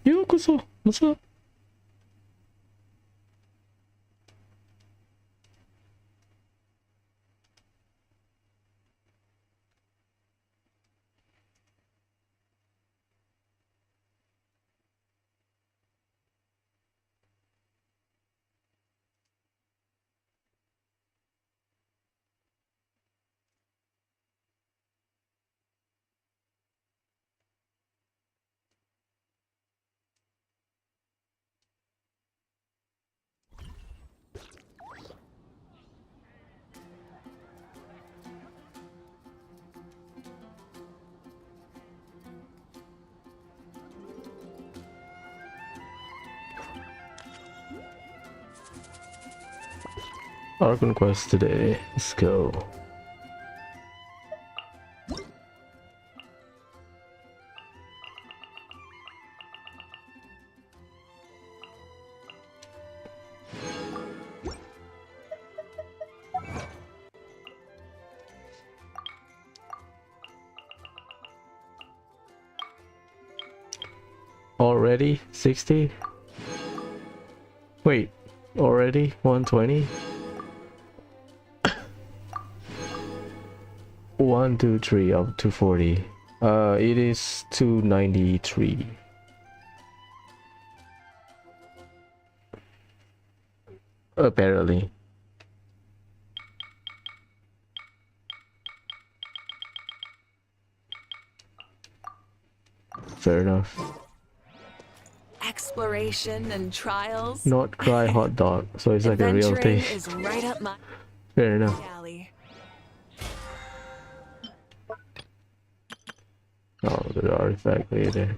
ようこそ。What's up? Archon Quest today. Let's go. Already 60? Wait, already 120? 1, 2, 3 up to 40. It is 293. Apparently. Fair enough. Exploration and trials. Not cry hot dog, so it's like a real thing. Is right up my Fair enough. alley. Oh, the artifact later.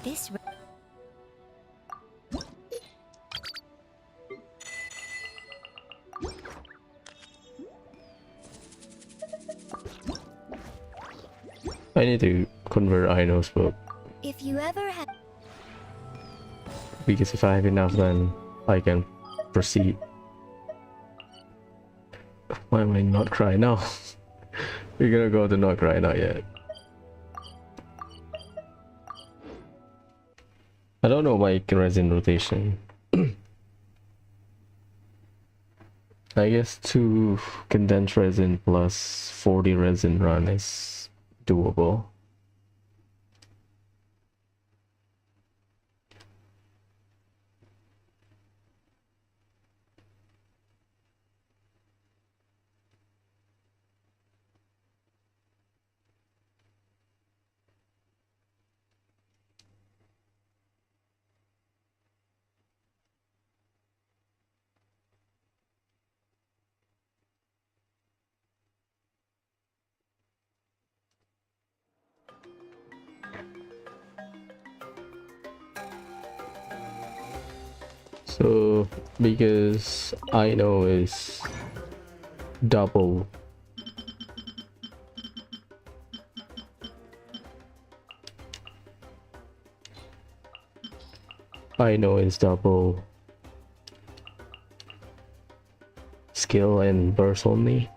This I need to convert Ino's book. if you ever have Because if I have enough, then I can proceed. Why am I not crying now? We're gonna go to not cry not yet. I don't know my resin rotation. I guess 2 condensed resin plus 40 resin run is doable. So because I know is double skill and burst only.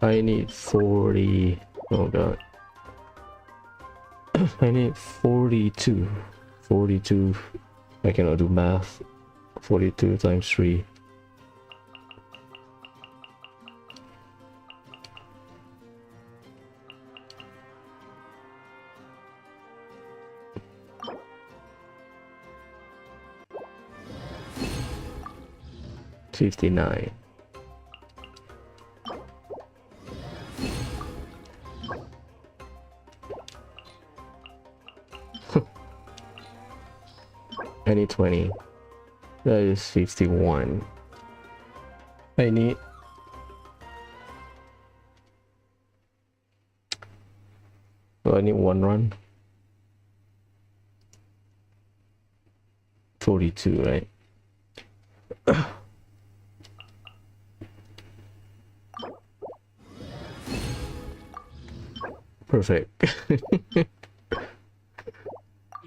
I need 40. Oh god. I need 42. 42. I cannot do math. 42 times 3. $59. I need 20. That is 51. I need I need 1 run. 42, right? Perfect.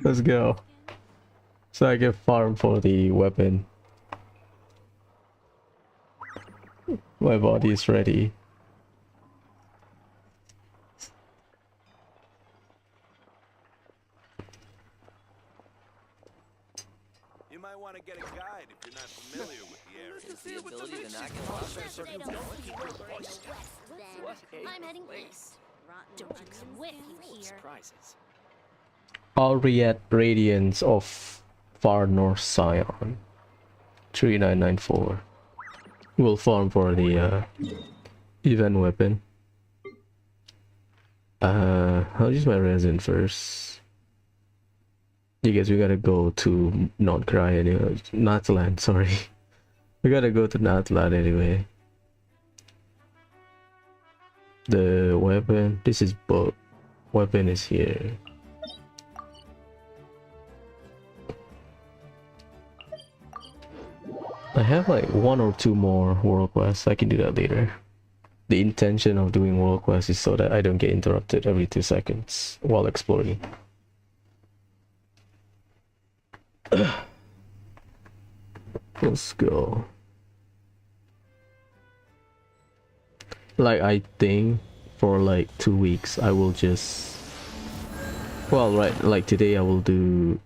Let's go. So I can farm for the weapon. My body is ready. You might want to get a guide if you're not familiar with the area. The ability to knock it off. I'm heading east. Don't you quit, you hear? Surprises. Aureate Radiance of Far North Scion. 3994. We'll farm for the event weapon. I'll use my resin first. You guys, we gotta go to not cry anyway. Natlan, sorry. We gotta go to Natlan anyway. The weapon, this is book. Weapon is here. I have like 1 or 2 more world quests. I can do that later. The intention of doing world quests is so that I don't get interrupted every 2 seconds while exploring. Let's go. Like, I think for like 2 weeks I will just, well, right, like today I will do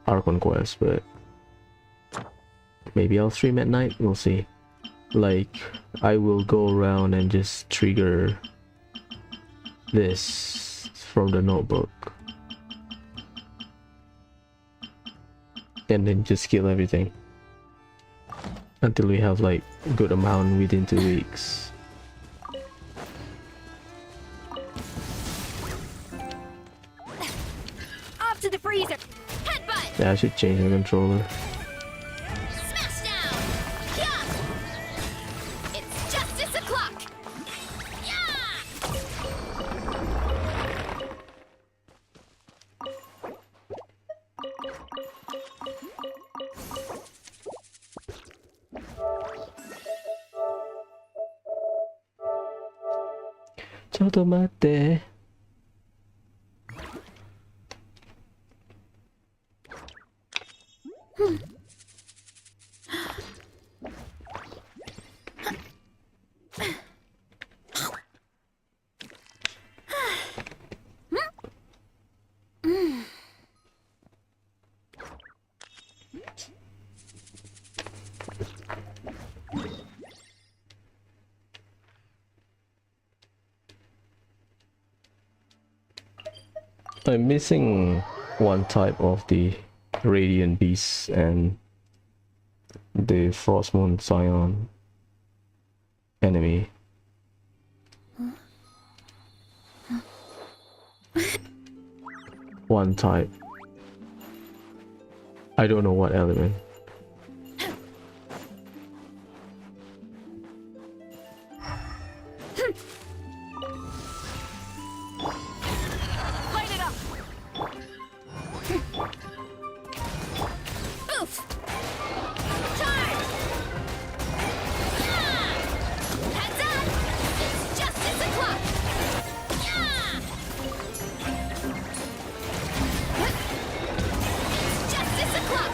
Archon Quest, but maybe I'll stream at night, we'll see. Like, I will go around and just trigger this from the notebook and then just kill everything until we have like good amount within 2 weeks. Off to the freezer! Headbutt! Yeah, I should change my controller. Smash down! Yeah! It's justice o'clock! Yeah! Chotomate. I'm missing one type of the Radiant Beast and the Frostmoon Scion enemy. One type. I don't know what element. Light it up! Oof! Charge! Yeah! Heads up! It's justice o'clock! Yeah! It's justice o'clock!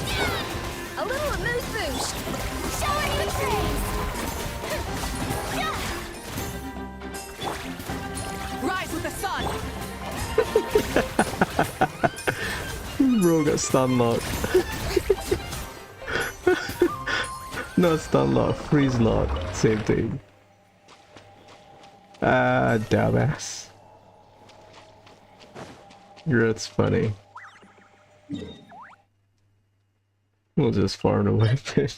Yeah! A little amuse boost! Showing the trace! Yeah! Rise with the sun! Bro got stun locked. Not stun lock, freeze lock, same thing. Ah, dumbass. That's funny. We'll just farm a weapon.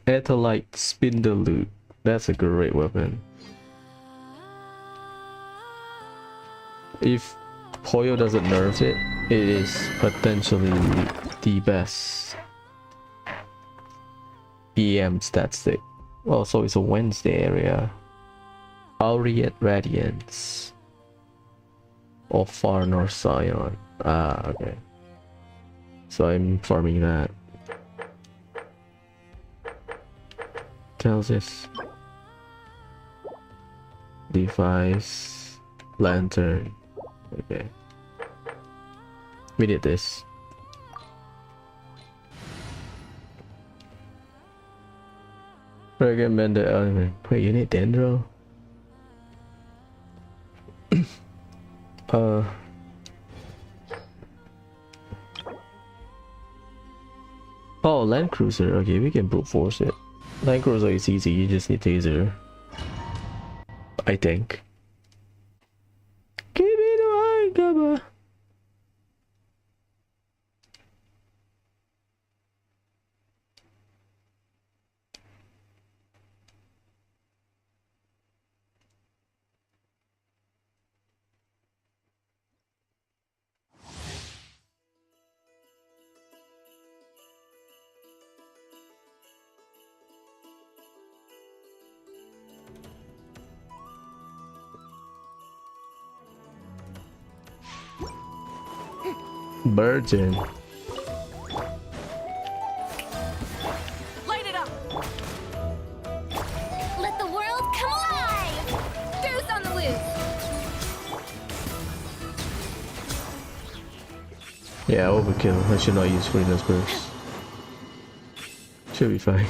Ethelite Spindle Loot. That's a great weapon. If Hoyo doesn't nerf it, it is potentially the best EM stat stick. Also, it's a Wednesday area. Aureate Radiance of Far North Scion. Ah, okay. So I'm farming that. Tells this device lantern. Okay, we did this. Recommended element. Wait, you need dendro? Oh, Land Cruiser. Okay, we can brute force it. Land Cruiser is easy. You just need taser. I think. Give me the high cover. Virgin. Light it up. Let the world come alive! Goose on the loose! Yeah, overkill. I should not use Freedom's Burst. Should be fine.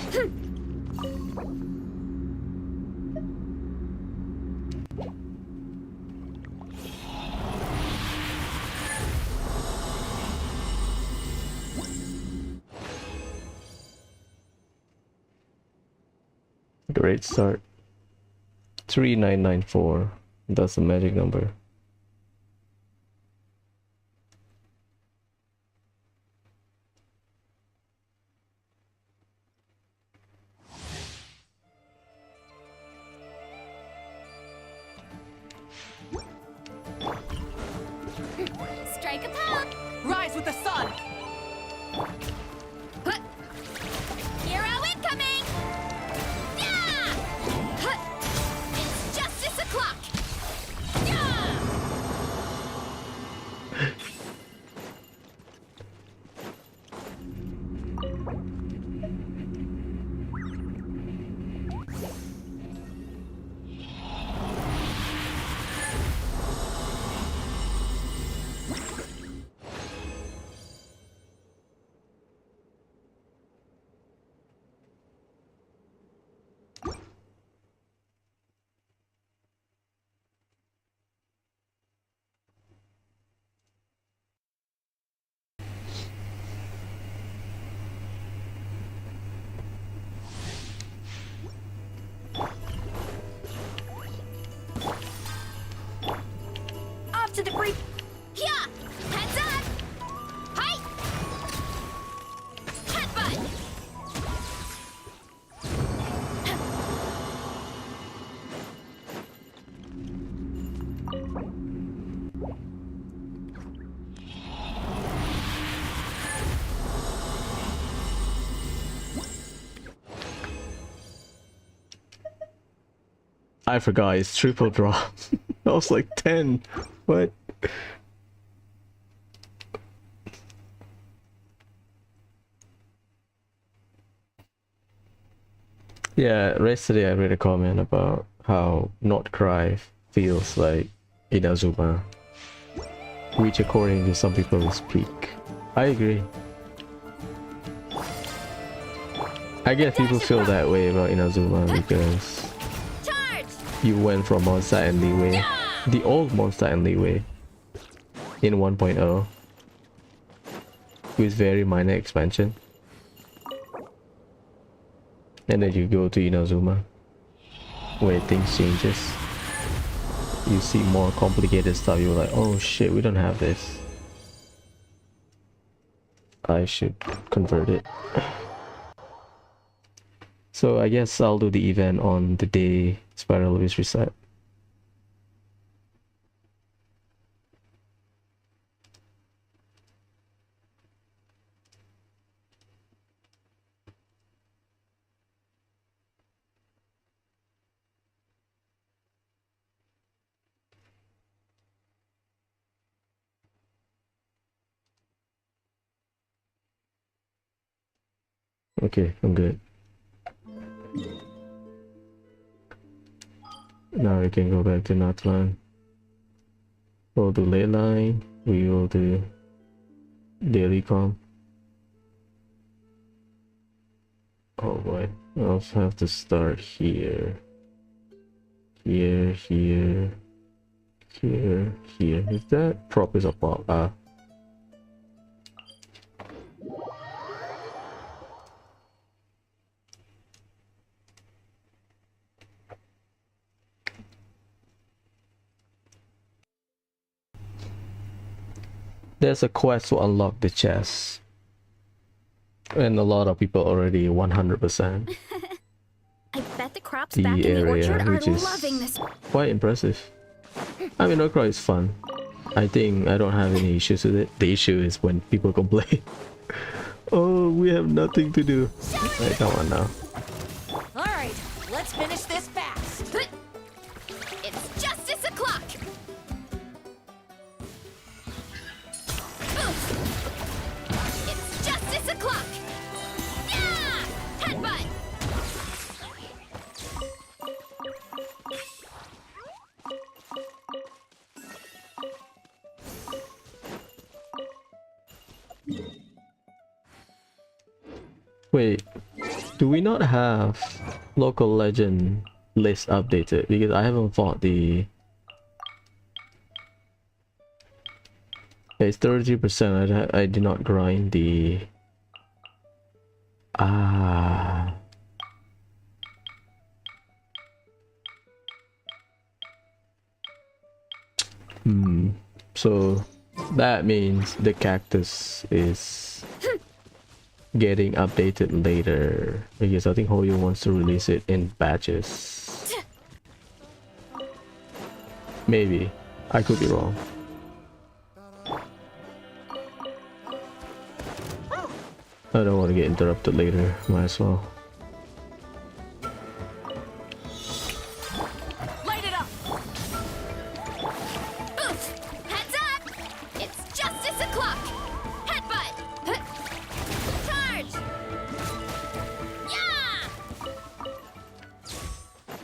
Great start. 3994. That's the magic number. Strike a pop! Rise with the sun. Huh. Hero incoming! Yeah! Huh. It's justice o'clock! Yeah! Off to the brief. Yeah! Heads up! Hi! Headbutt! I forgot it's triple draw. I was like 10. What? Yeah, yesterday I read a comment about how Not Cry feels like Inazuma, which according to some people is peak. I agree. I guess people feel that way about Inazuma because Charge! you went from Monster and Leeway, the old Monster and Leeway, in 1.0 with very minor expansion, and then you go to Inazuma where things changes. You see more complicated stuff. You're like, oh shit, we don't have this. I should convert it. So I guess I'll do the event on the day Spiral is reset. Okay, I'm good. Now we can go back to Northland. We'll do ley line. We will do daily comp. Oh boy, I also have to start here. Here, here, here, here. Is that prop is a pop? There's a quest to unlock the chest. And a lot of people already 100% I bet the crops the back in the area, orchard are which is loving this. quite impressive. I mean, Okra is fun. I think I don't have any issues with it. The issue is when people complain. Oh, we have nothing to do. Right, come on now. All right, let's finish this fast. It's justice o'clock. It's justice o'clock. Yeah! Headbutt. Wait, do we not have local legend list updated? Because I haven't fought the... It's 33%. I did not grind the... So that means the cactus is getting updated later, because I think Hoyo wants to release it in batches. Maybe. I could be wrong. I don't want to get interrupted later. Might as well. Light it up. Heads up. It's justice o'clock. Headbutt. Charge. Yeah!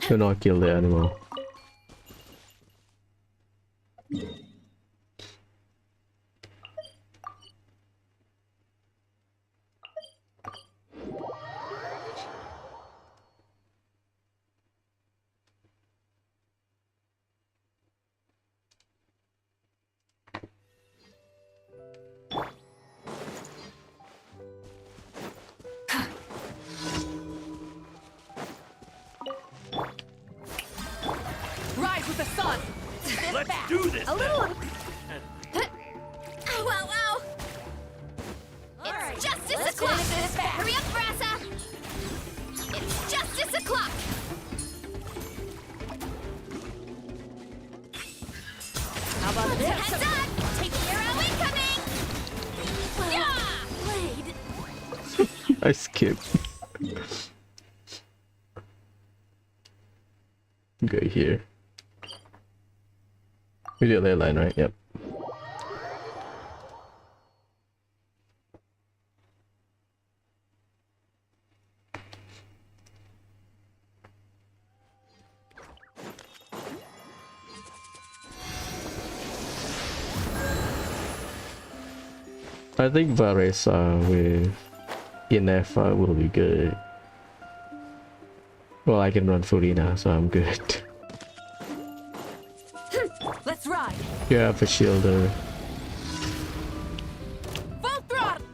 Do not kill the animal. Rise with the sun. This Let's fast. do this. A little. Ow, ow, ow. All right, It's justice let's o'clock. finish this fast. Hurry up, Brassa. It's justice o'clock. How about this? Heads up. Take the arrow incoming. Yeah. Blade. I skipped. Go here. We did ley line, right? Yep. I think Varesa with Inefa will be good. Well, I can run Furina, so I'm good. Let's ride. You have a shielder. Full throttle.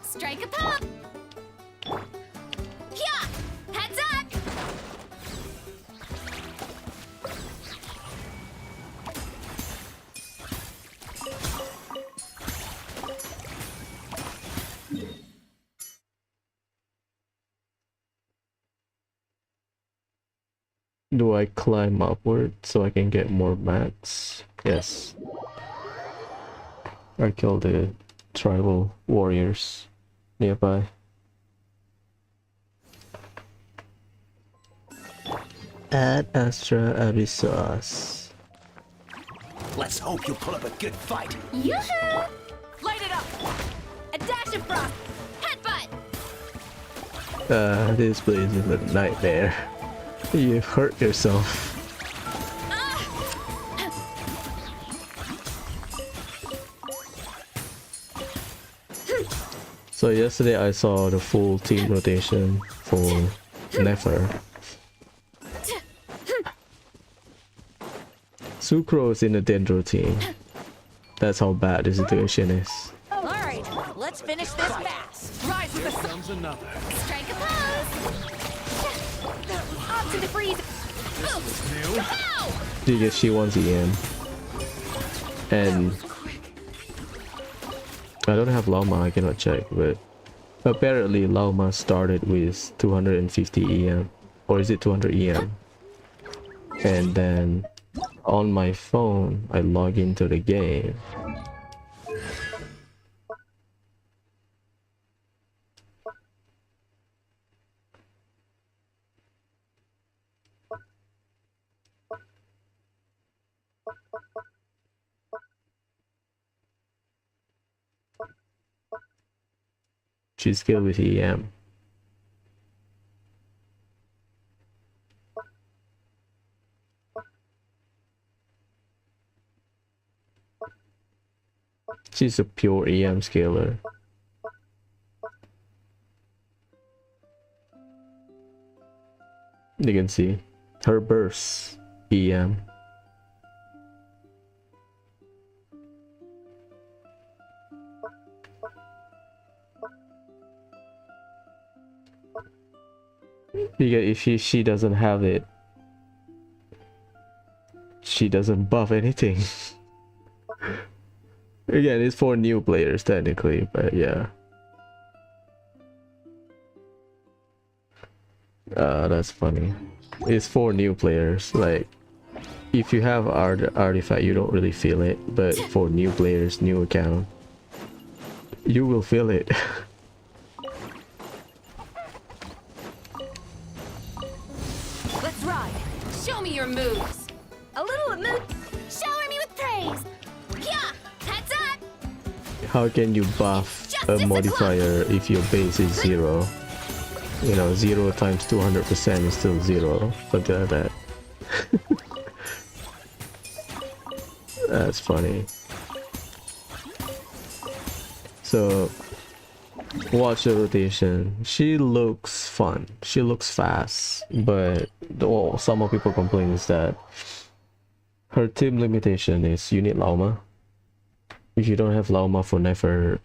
Strike a pop. Yeah. Heads up. Do I climb upward so I can get more mats? Yes. I kill the tribal warriors nearby. Ad Astra Abyssos. Let's hope you pull up a good fight. Yoo-hoo. Light it up. A dash of frost. Headbutt. This place is a nightmare. You hurt yourself. So yesterday I saw the full team rotation for Nefer. Sucro is in the Dendro team. That's how bad the situation is. All right, let's finish this fast. Rise with the sun. Comes another. Strike a pose. Up to the freeze. Pow! Because she wants EM. And I don't have llama, I cannot check, but apparently llama started with 250 EM, or is it 200 EM? And then on my phone I log into the game. She's skilled with EM. She's a pure EM scaler. You can see her burst EM. Because if she doesn't have it, she doesn't buff anything. Again, it's for new players technically, but yeah. That's funny. It's for new players. Like, if you have artifact, you don't really feel it, but for new players, new account, you will feel it. Let's ride. Show me your moves. A little mood. Shower me with praise. Yeah, heads up. How can you buff a Justice modifier if your base is 0? You know, 0 times 200% is still 0. Something like that. That's funny. So, watch the rotation. She looks fun. She looks fast. But well, some people complain is that her team limitation is you need llama. If you don't have llama for never,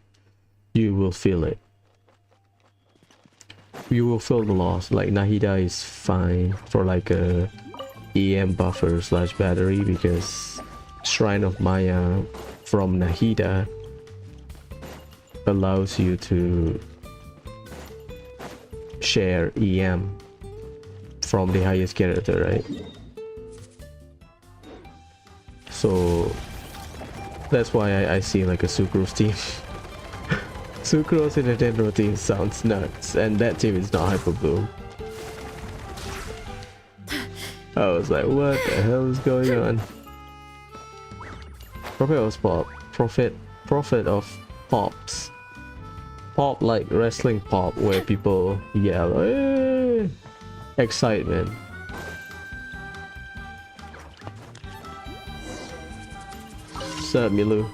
you will feel it. You will feel the loss. Like Nahida is fine for like a EM buffer slash battery because Shrine of Maya from Nahida allows you to share EM from the highest character, right? So that's why I see like a Sucrose team. Sucrose in a Dendro team sounds nuts, and that team is not Hyper Bloom. I was like, what the hell is going on? Prophet of Pop. Prophet of Pops. Pop like wrestling pop where people yell, hey! Excitement. What's up, Milu?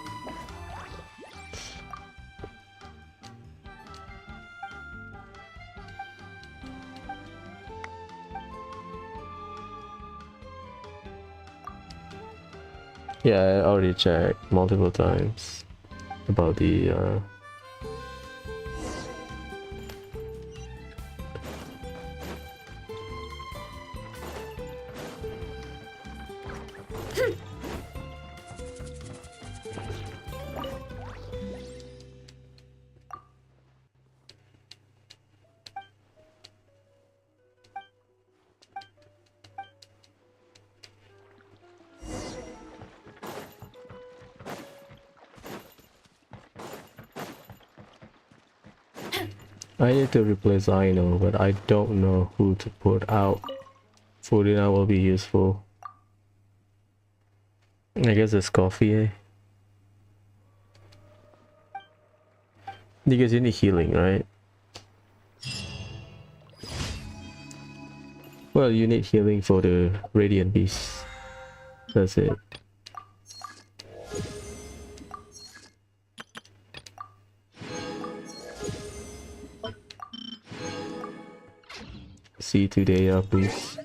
Yeah, I already checked multiple times about the I need to replace Aino, but I don't know who to put out. Furina will be useful. I guess it's coffee, eh? Because you need healing, right? Well, you need healing for the Radiant Beast. That's it. See today, please.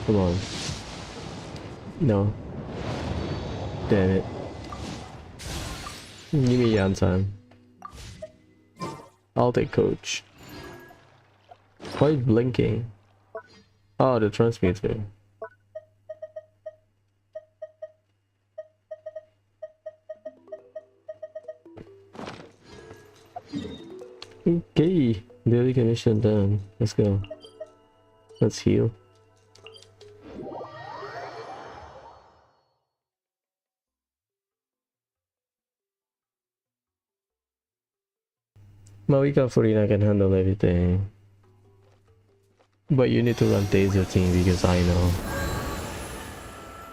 Come on. No. Damn it. Give me Yansan. I'll take coach. Why are you blinking? Oh, the transmitter. Okay, daily commission done. Let's go. Let's heal. Mawika Furina can handle everything. But you need to run Taser Team because I know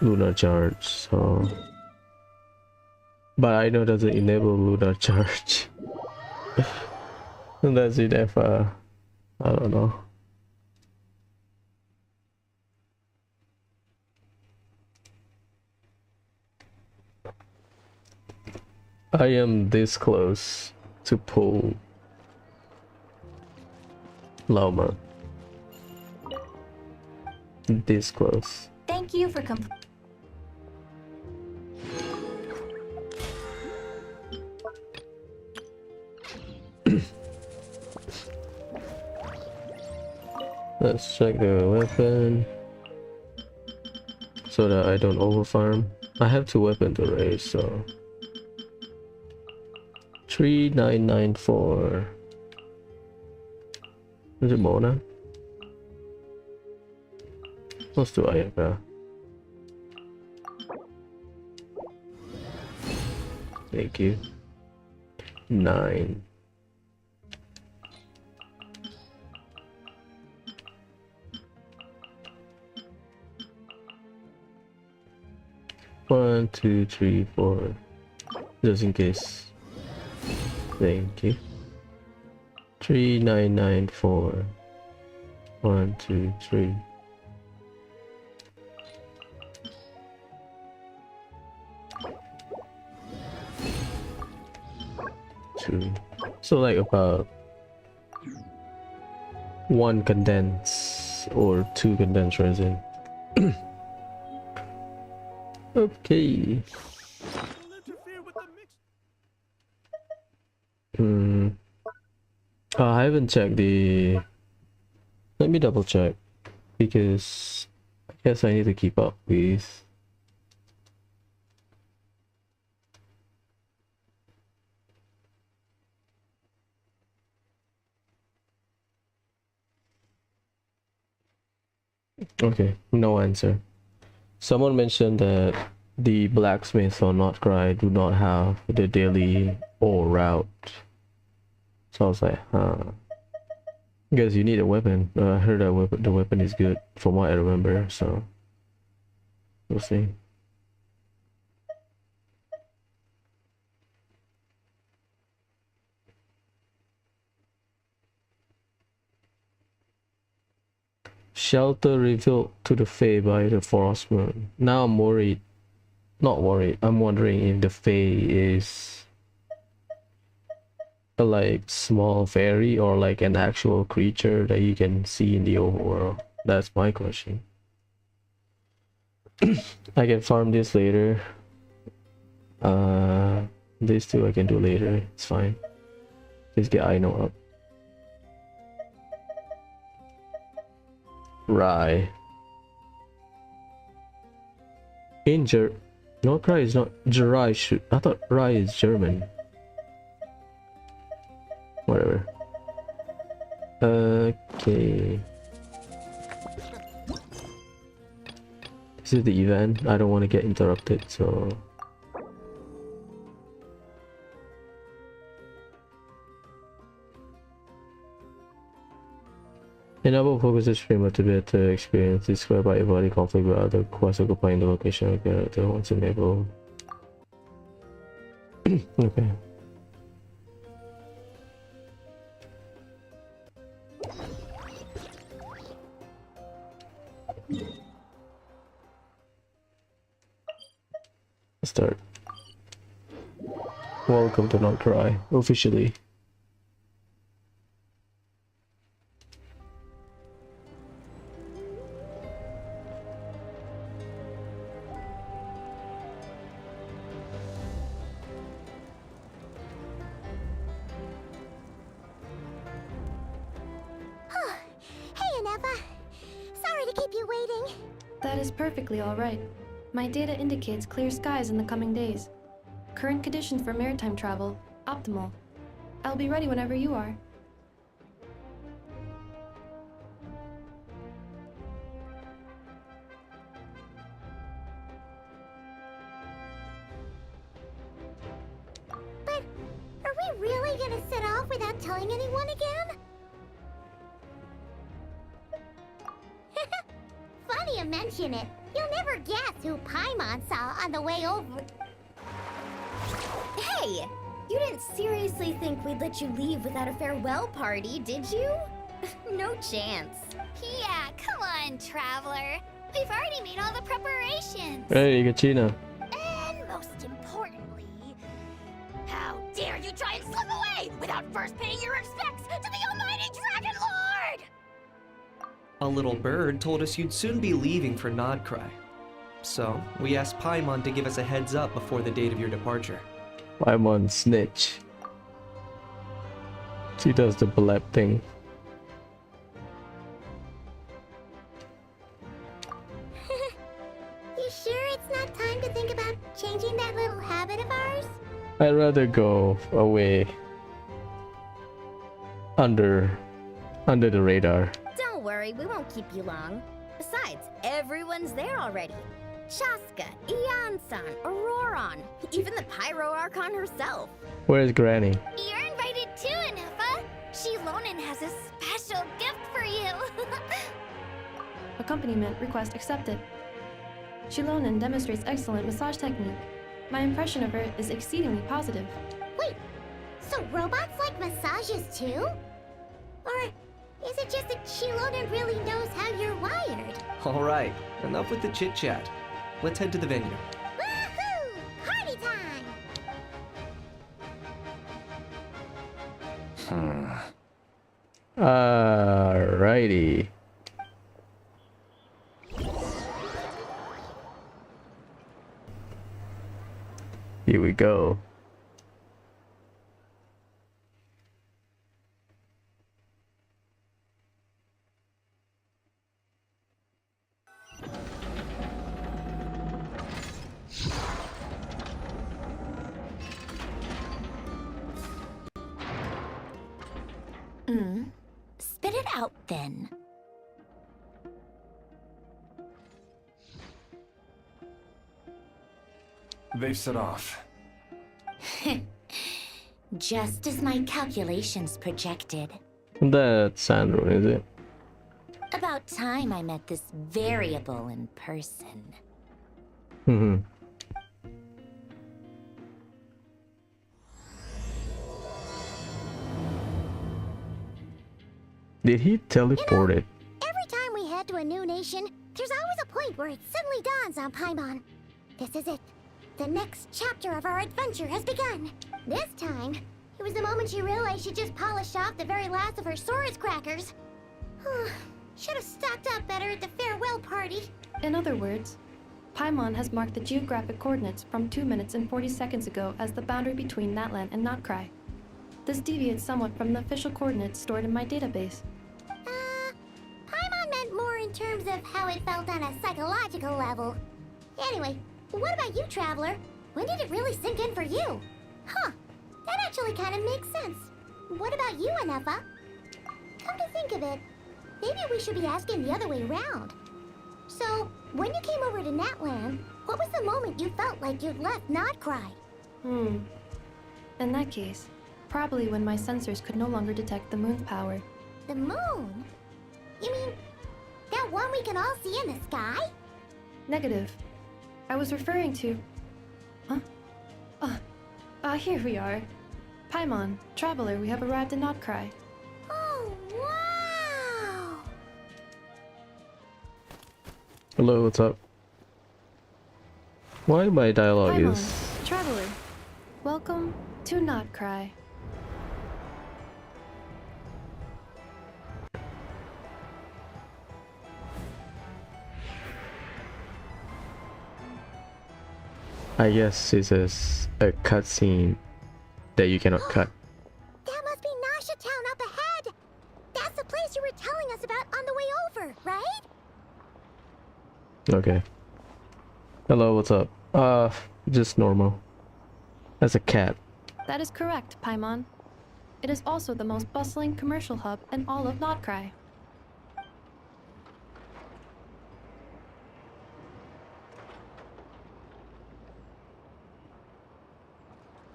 Lunar Charge, so... But I know doesn't enable Lunar Charge. And that's it if I don't know. I am this close to pull Loma. This close. Thank you for Let's check the weapon so that I don't overfarm. I have 2 weapons to raise, so 3994. Is it Mona? Let's do Ayaka. Thank you. 9. One, two, three, 4. Just in case. Thank you. 3994. 1, 2, 3. So like about 1 condense or 2 condensed resin. Okay. I haven't checked the... Let me double check because I guess I need to keep up with... Okay, no answer. Someone mentioned that the blacksmiths on Not Cry do not have the daily or route. So I was like, huh. Guess you need a weapon. I heard that the weapon is good from what I remember, so we'll see. Shelter revealed to the Fae by the Frost Moon. Now I'm worried. Not worried. I'm wondering if the Fae is a like small fairy or like an actual creature that you can see in the overworld. That's my question. I can farm this later. These 2 I can do later. It's fine. Just get Aino up. Rye. No, Rye is not. Rye should. I thought Rye is German. Whatever. Okay. This is the event. I don't want to get interrupted, so. Enable focuses streamer to better experience this square by avoiding conflict with other quests occupying the location of character once enabled. Okay. Start. Welcome to Not Cry, officially. Perfectly all right. My data indicates clear skies in the coming days. Current conditions for maritime travel, optimal. I'll be ready whenever you are. we really gonna set off without telling anyone again? Funny you mention it. You'll never guess who Paimon saw on the way over. Hey! You didn't seriously think we'd let you leave without a farewell party, did you? No chance. Yeah, come on, Traveler. We've already made all the preparations. Hey, Gachina. And most importantly, how dare you try and slip away without first paying your respects to the almighty Dragon Lord! A little bird told us you'd soon be leaving for Nodcry. So, we asked Paimon to give us a heads up before the date of your departure. I'm on snitch. She does the blab thing. You sure it's not time to think about changing that little habit of ours? I'd rather go away under the radar. Don't worry, we won't keep you long. Besides, everyone's there already. Shaska, Ian-san, Auroron, even the Pyro Archon herself. Where's Granny? You're invited too, Anufa. Shilonen has a special gift for you. Accompaniment request accepted. Shilonen demonstrates excellent massage technique. My impression of her is exceedingly positive. Wait, so robots like massages too? Or is it just that Shilonen really knows how you're wired? Alright, enough with the chit-chat. Let's head to the venue. Woohoo! Party time! Alrighty. Here we go. Spit it out then. They've set off. Just as my calculations projected. That's Sandro, is it? About time I met this variable in person. Hmm. Did he teleport it? Every time we head to a new nation, there's always a point where it suddenly dawns on Paimon. This is it. The next chapter of our adventure has begun. This time, it was the moment she realized she just polished off the very last of her Saurus crackers. Should have stocked up better at the farewell party. In other words, Paimon has marked the geographic coordinates from 2 minutes and 40 seconds ago as the boundary between Natlan and Notcry. This deviates somewhat from the official coordinates stored in my database. Paimon meant more in terms of how it felt on a psychological level. Anyway, what about you, Traveler? When did it really sink in for you? Huh, that actually kind of makes sense. What about you, Anefa? Come to think of it, maybe we should be asking the other way around. So, when you came over to Natlan, what was the moment you felt like you'd left Notcry? In that case, probably when my sensors could no longer detect the moon's power. The moon? You mean, that one we can all see in the sky? Negative. I was referring to... Here we are. Paimon, Traveler, we have arrived in Notcry. Oh, wow! Hello, what's up? Why my dialogue Paimon, is... Traveler, welcome to Notcry. I guess this is a cutscene that you cannot cut. That must be Nasha Town up ahead! That's the place you were telling us about on the way over, right? Okay. Hello, what's up? Just normal. As a cat. That is correct, Paimon. It is also the most bustling commercial hub in all of Notcry.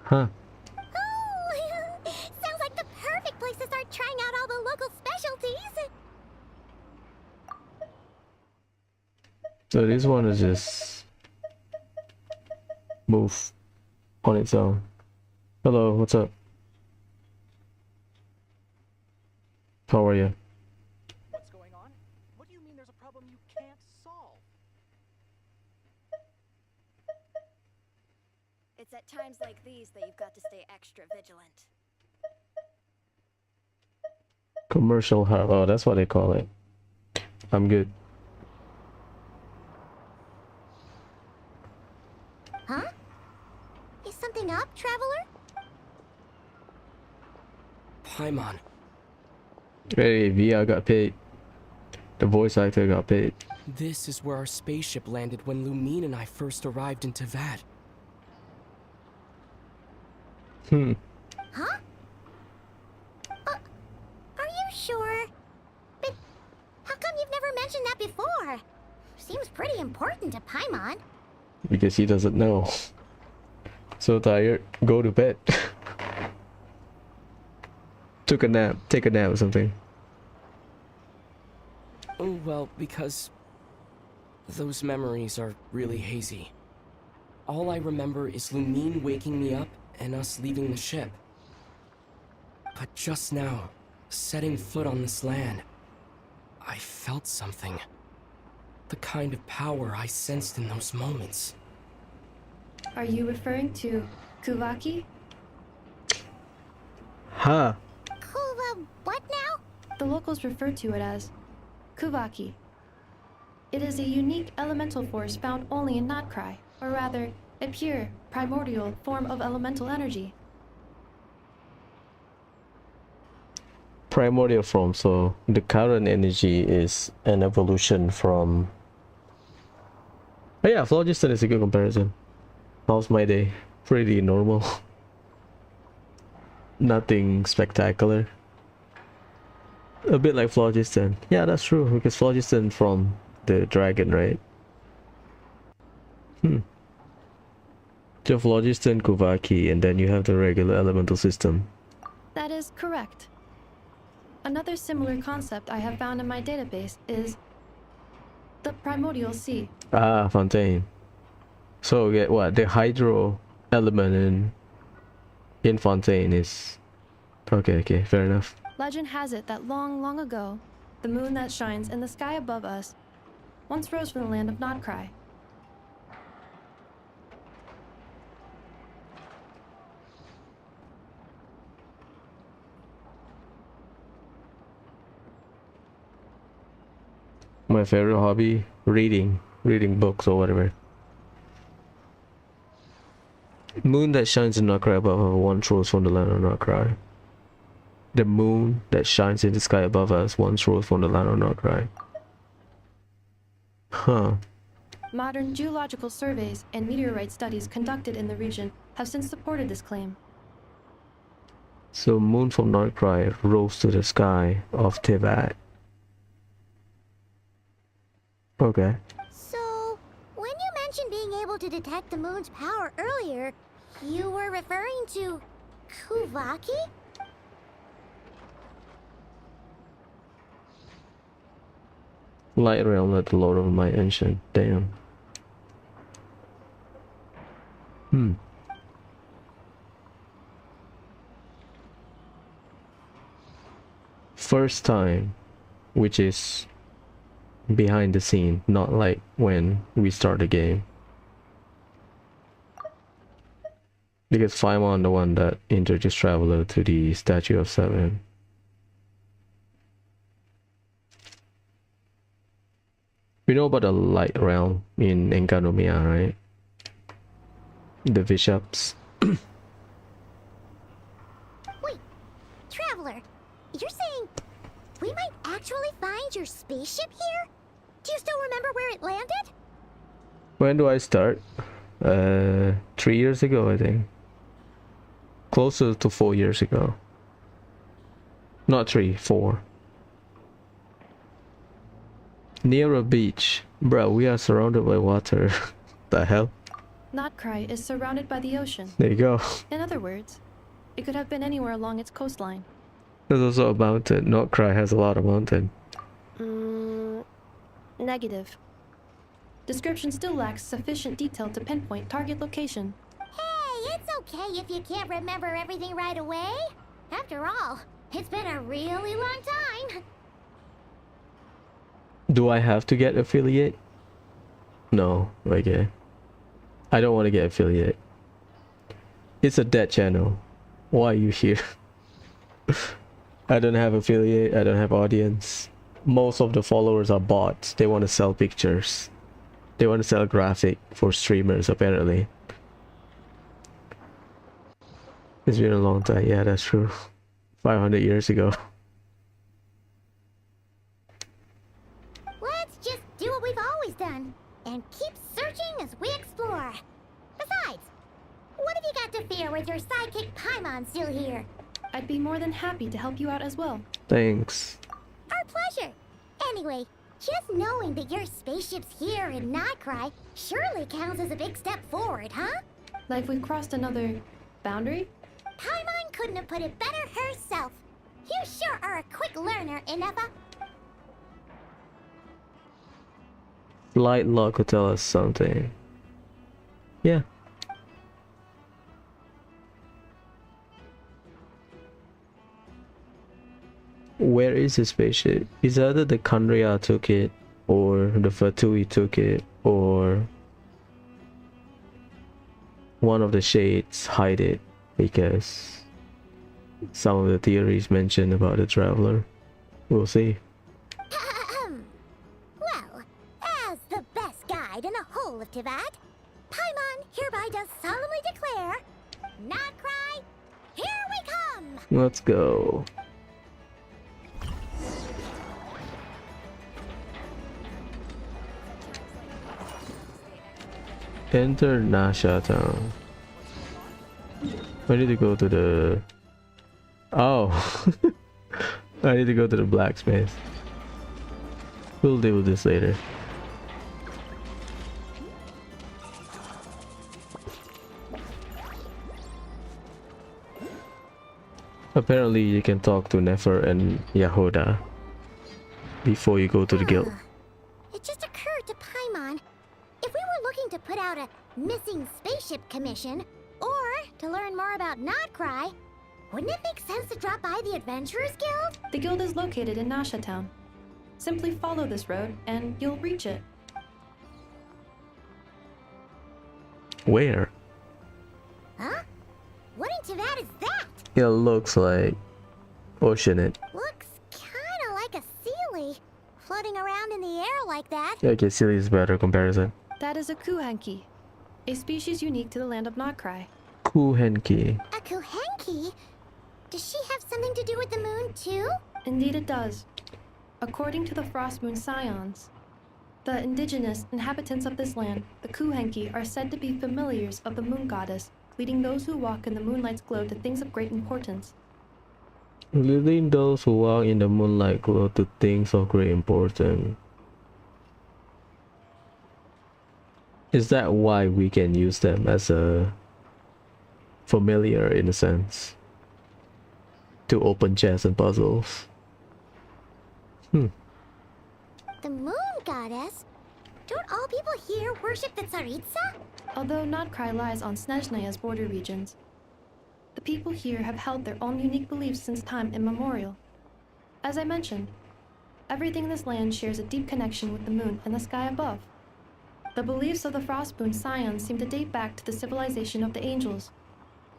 Huh. Oh, So this one is just move on its own. Hello, what's up? How are you? What's going on? What do you mean there's a problem you can't solve? It's at times like these that you've got to stay extra vigilant. Commercial hub. Oh, that's what they call it. I'm good. Huh? Is something up, traveler? Paimon. Hey, VR got paid. The voice actor got paid. This is where our spaceship landed when Lumine and I first arrived in Teyvat. Hmm. Huh? Are you sure? But how come you've never mentioned that before? Seems pretty important to Paimon. Because he doesn't know. So tired. Go to bed. Took a nap. Take a nap or something. Oh, well, because those memories are really hazy. All I remember is Lumine waking me up and us leaving the ship. But just now, setting foot on this land, I felt something. The kind of power I sensed in those moments. Are you referring to Kuvaki? Huh. Cool, what now? The locals refer to it as Kuvaki. It is a unique elemental force found only in Notcry, or rather, a pure, primordial form of elemental energy. Primordial form, so the current energy is an evolution from... Oh yeah, Phlogiston is a good comparison. How's my day? Pretty normal. Nothing spectacular. A bit like Phlogiston. Yeah, that's true, because Phlogiston from the dragon, right? So Phlogiston, Kuvaki, and then you have the regular elemental system. That is correct. Another similar concept I have found in my database is the primordial sea. Ah, Fontaine. So get what? The hydro element in Fontaine is... Okay, fair enough. Legend has it that long, long ago, the moon that shines in the sky above us once rose from the land of Notcry. My favorite hobby, reading books or whatever. Moon that shines in Notcry above us once rose from the land of Notcry. The moon that shines in the sky above us once rose from the land of Notcry. Huh. Modern geological surveys and meteorite studies conducted in the region have since supported this claim. So moon from Notcry rose to the sky of Teyvat. Okay. So, when you mentioned being able to detect the moon's power earlier, you were referring to Kuvaki? Light realm at the Lord of my ancient. Damn. First time, which is behind the scene, not like when we start the game. Because Paimon the one that introduced Traveler to the Statue of Seven. We know about the light realm in Enkanomiya, right? The bishops. Wait, Traveler, you're saying we might actually find your spaceship here? Do you still remember where it landed? When do I start? 3 years ago, I think. Closer to 4 years ago. Not 3, 4. Near a beach. Bro, we are surrounded by water. The hell? Notcry is surrounded by the ocean. There you go. In other words, it could have been anywhere along its coastline. There's also a mountain. Notcry has a lot of mountain. Negative. Description still lacks sufficient detail to pinpoint target location. Hey, it's okay if you can't remember everything right away. After all, it's been a really long time. Do I have to get affiliate? No, okay. I don't want to get affiliate. It's a dead channel. Why are you here? I don't have affiliate, I don't have audience. Most of the followers are bots. They want to sell pictures. They want to sell graphic for streamers apparently. It's been a long time. Yeah, that's true. 500 years ago. Let's just do what we've always done and keep searching as we explore. Besides, what have you got to fear with your sidekick Paimon still here? I'd be more than happy to help you out as well. Thanks. Our pleasure. Anyway, just knowing that your spaceship's here in Notcry surely counts as a big step forward, huh? Like we've crossed another boundary? Paimon couldn't have put it better herself. You sure are a quick learner, Inefa. Light luck could tell us something. Yeah. Where is his spaceship? It's either the Kandria took it, or the Fatui took it, or one of the shades hide it, because some of the theories mentioned about the traveler. We'll see. Well, as the best guide in the whole of Teyvat, Paimon hereby does solemnly declare, Notcry, here we come! Let's go. Enter Nasha Town. I need to go to the... Oh! I need to go to the blacksmith. We'll deal with this later. Apparently you can talk to Nefer and Yahoda before you go to the guild. It just occurred to Paimon, if we were looking to put out a missing spaceship commission, or to learn more about Notcry, wouldn't it make sense to drop by the Adventurers Guild? The guild is located in Nasha Town. Simply follow this road and you'll reach it. Where? Huh? What in Teyvat is that? It looks like Oceanit. Looks kinda like a Sealy, floating around in the air like that. Okay, Silly is better comparison. That is a kuhenki, a species unique to the land of Notcry. Kuhenki. A Kuhenki? Does she have something to do with the moon too? Indeed it does. According to the Frost Moon Scions, the indigenous inhabitants of this land, the kuhenki, are said to be familiars of the moon goddess, leading those who walk in the moonlight's glow to things of great importance. Leading those who walk in the moonlight glow to things of great importance. Is that why we can use them as a familiar in a sense? To open chests and puzzles? The moon goddess? Don't all people here worship the Tsaritsa? Although Notcry lies on Snezhnaya's border regions, the people here have held their own unique beliefs since time immemorial. As I mentioned, everything in this land shares a deep connection with the moon and the sky above. The beliefs of the Frostmoon Scions seem to date back to the civilization of the angels.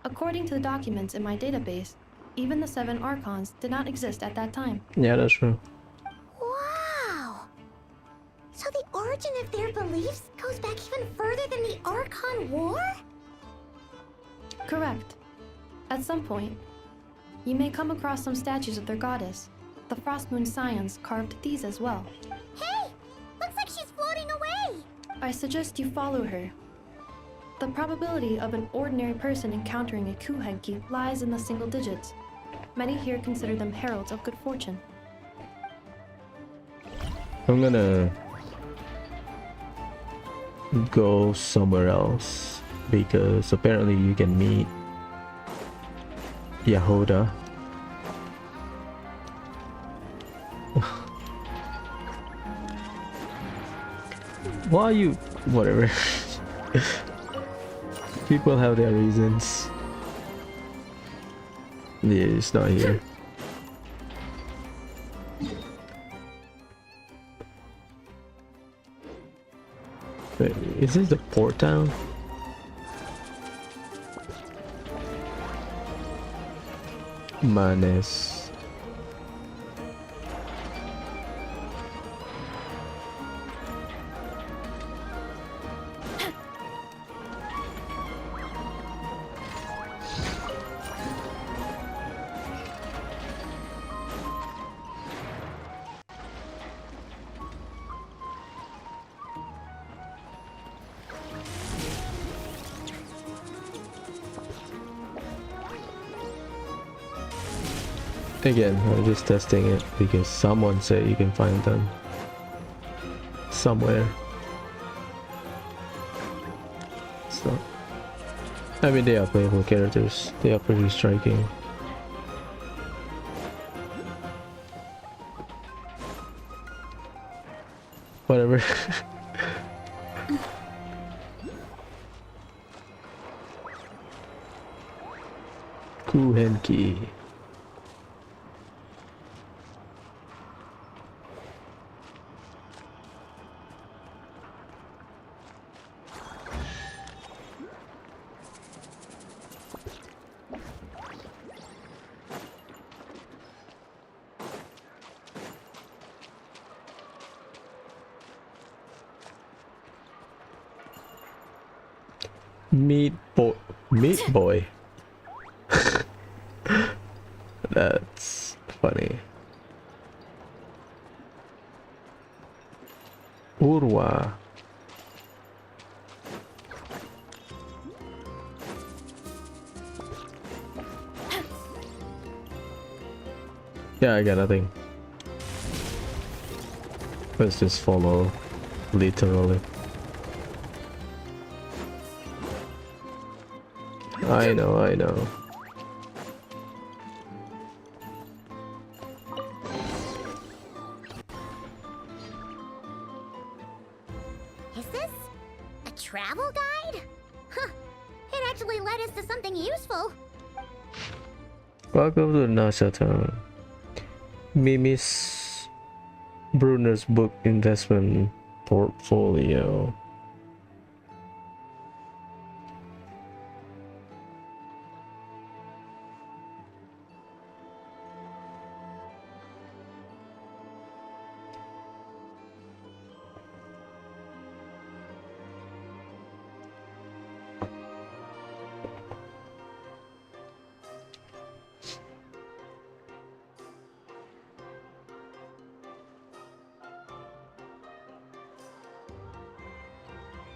According to the documents in my database, even the 7 Archons did not exist at that time. Yeah, that's true. Wow! So the origin of their beliefs goes back even further than the Archon War? Correct. At some point, you may come across some statues of their goddess. The Frostmoon Scions carved these as well. Hey! Looks like she's floating away! I suggest you follow her. The probability of an ordinary person encountering a kuhenki lies in the single digits. Many here consider them heralds of good fortune. I'm gonna go somewhere else because apparently you can meet Yahoda. Why you... Whatever. People have their reasons. Yeah, it's not here. Wait, is this the port town? Manes. Again, I'm just testing it because someone said you can find them somewhere. So, I mean, they are playable characters. They are pretty striking. Whatever. Kuhenki. Meat boy. That's funny. Urwa. Yeah, I got nothing. Let's just follow literally. I know. Is this a travel guide? Huh. It actually led us to something useful. Welcome to Nasha Town. Mimi's Bruner's book investment portfolio.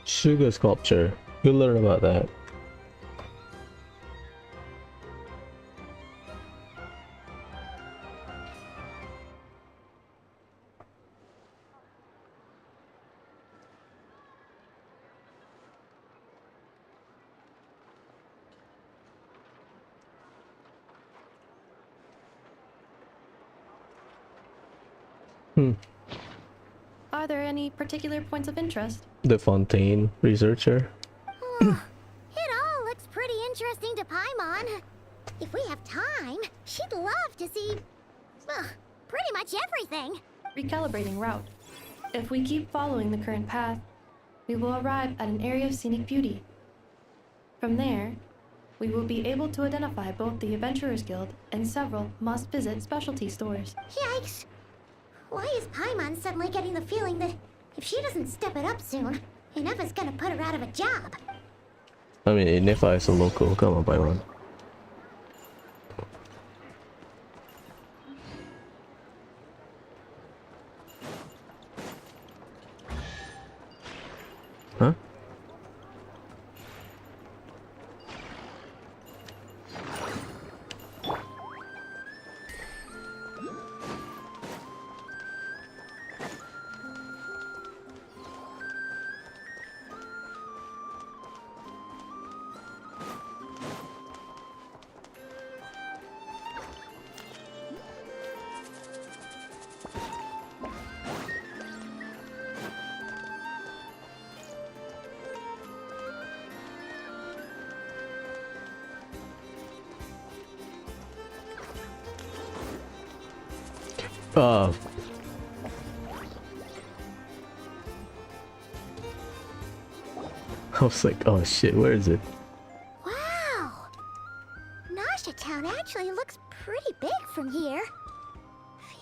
Sugar sculpture. You'll learn about that. Are there any particular points of interest? The Fontaine researcher. It all looks pretty interesting to Paimon. If we have time, she'd love to see, pretty much everything. Recalibrating route. If we keep following the current path, we will arrive at an area of scenic beauty. From there, we will be able to identify both the Adventurers Guild and several must-visit specialty stores. Yikes. Why is Paimon suddenly getting the feeling that if she doesn't step it up soon, Inefa's gonna put her out of a job? I mean, Inefa is a local. Come on, Byron. Huh? Oh. I was like, oh shit, where is it? Wow! Nasha Town actually looks pretty big from here.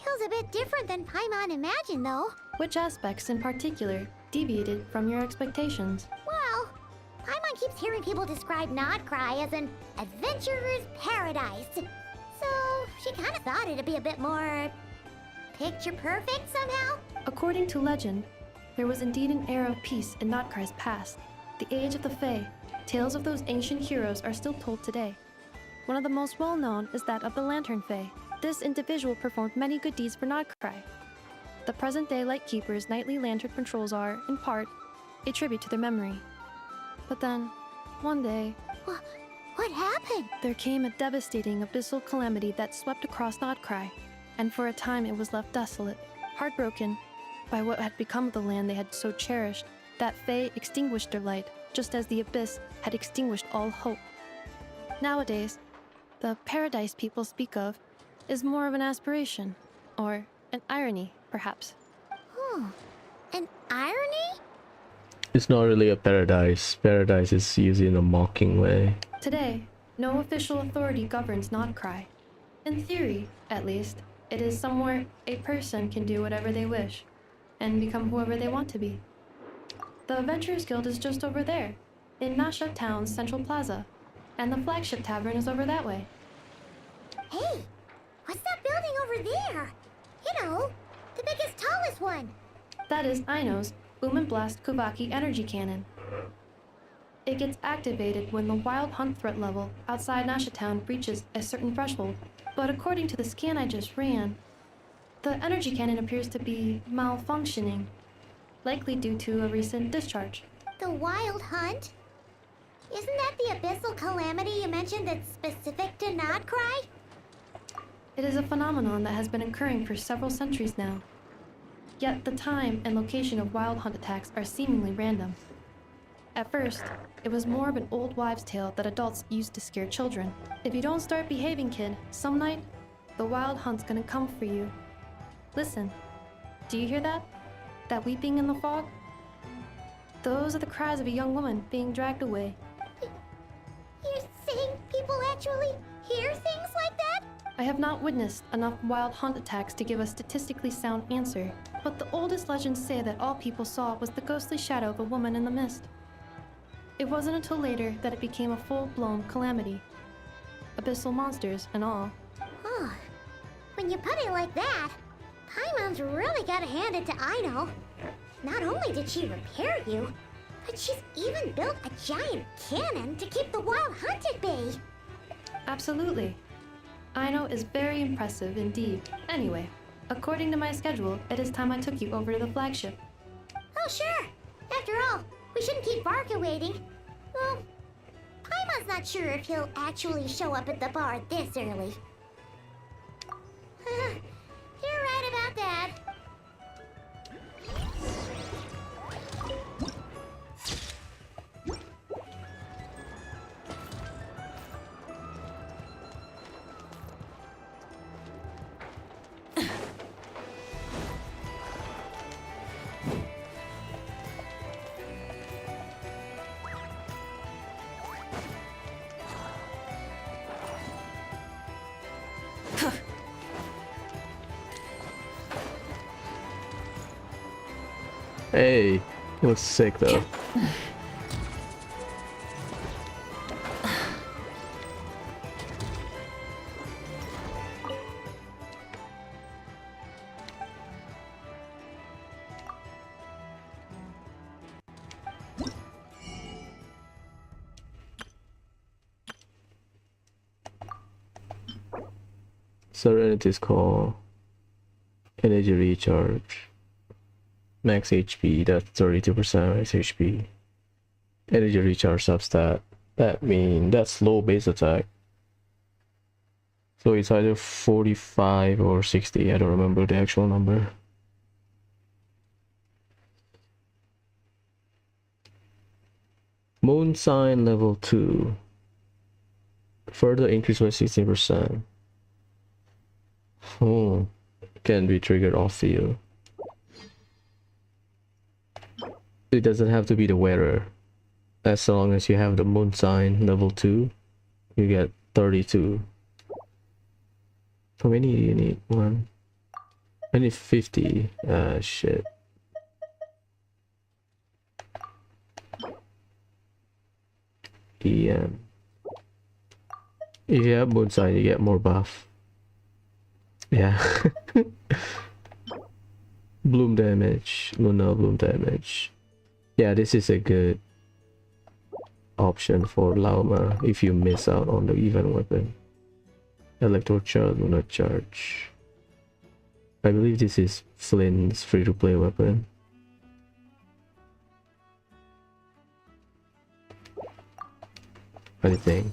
Feels a bit different than Paimon imagined, though. Which aspects in particular deviated from your expectations? Well, Paimon keeps hearing people describe Nodcry as an adventurer's paradise. So, she kind of thought it'd be a bit more picture perfect somehow. According to legend, there was indeed an era of peace in Notcry's past, the age of the Fae. Tales of those ancient heroes are still told today. One of the most well-known is that of the Lantern Fae. This individual performed many good deeds for Notcry. The present-day Lightkeeper's nightly lantern patrols are, in part, a tribute to their memory. But then, one day, What happened? there came a devastating abyssal calamity that swept across Notcry, and for a time it was left desolate. Heartbroken by what had become of the land they had so cherished, that Fae extinguished their light, just as the abyss had extinguished all hope. Nowadays, the paradise people speak of is more of an aspiration, or an irony, perhaps. An irony? It's not really a paradise. Paradise is used in a mocking way. Today, no official authority governs Notcry. In theory, at least, it is somewhere a person can do whatever they wish, and become whoever they want to be. The Adventurers Guild is just over there, in Nasha Town's Central Plaza, and the flagship tavern is over that way. Hey, what's that building over there? You know, the biggest, tallest one. That is Aino's Boom and Blast Kuvaki energy cannon. It gets activated when the wild hunt threat level outside Nasha Town reaches a certain threshold, but according to the scan I just ran, the energy cannon appears to be malfunctioning, likely due to a recent discharge. The Wild Hunt? Isn't that the abyssal calamity you mentioned that's specific to Nodcry? It is a phenomenon that has been occurring for several centuries now. Yet the time and location of wild hunt attacks are seemingly random. At first, it was more of an old wives' tale that adults used to scare children. If you don't start behaving, kid, some night, the wild hunt's gonna come for you. Listen, do you hear that? That weeping in the fog? Those are the cries of a young woman being dragged away. You're saying people actually hear things like that? I have not witnessed enough wild hunt attacks to give a statistically sound answer, but the oldest legends say that all people saw was the ghostly shadow of a woman in the mist. It wasn't until later that it became a full-blown calamity. Abyssal monsters and all. Oh, when you put it like that, Paimon's really gotta hand it to Aino. Not only did she repair you, but she's even built a giant cannon to keep the wild hunt at bay. Absolutely. Aino is very impressive indeed. Anyway, according to my schedule, it is time I took you over to the flagship. Oh, sure. After all, we shouldn't keep Varka waiting. Well, Paimon's not sure if he'll actually show up at the bar this early. You're right about that. Hey, it looks sick though. Serenity's Call. Energy recharge. Max HP, that's 32% max HP. Energy recharge substat. That means that's low base attack. So it's either 45 or 60. I don't remember the actual number. Moon Sign level 2. Further increase by 16%. can be triggered off field. It doesn't have to be the wearer. As long as you have the moon sign level 2, you get 32. How many do you need? One. I need 50. Shit. EM. If you have moon sign, you get more buff. Yeah. Bloom damage. Lunar bloom damage. Yeah, this is a good option for Lauma if you miss out on the event weapon. Electro charge, lunar charge. I believe this is Flynn's free-to-play weapon. I think.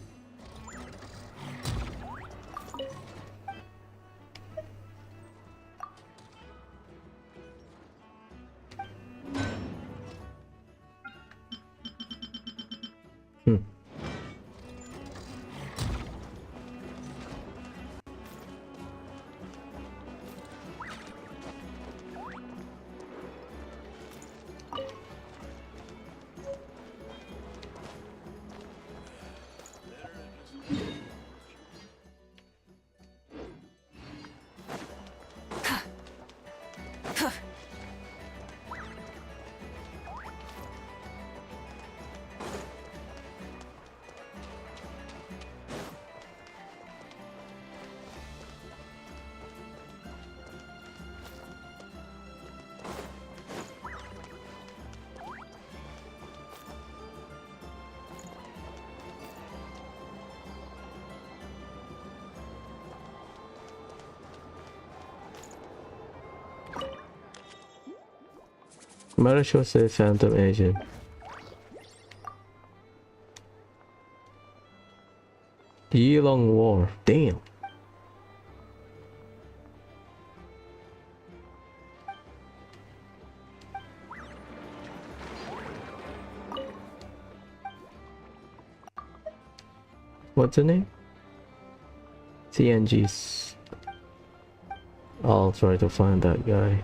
Marshall said Phantom Agent. Year-long war. Damn. What's the name? CNG's. I'll try to find that guy.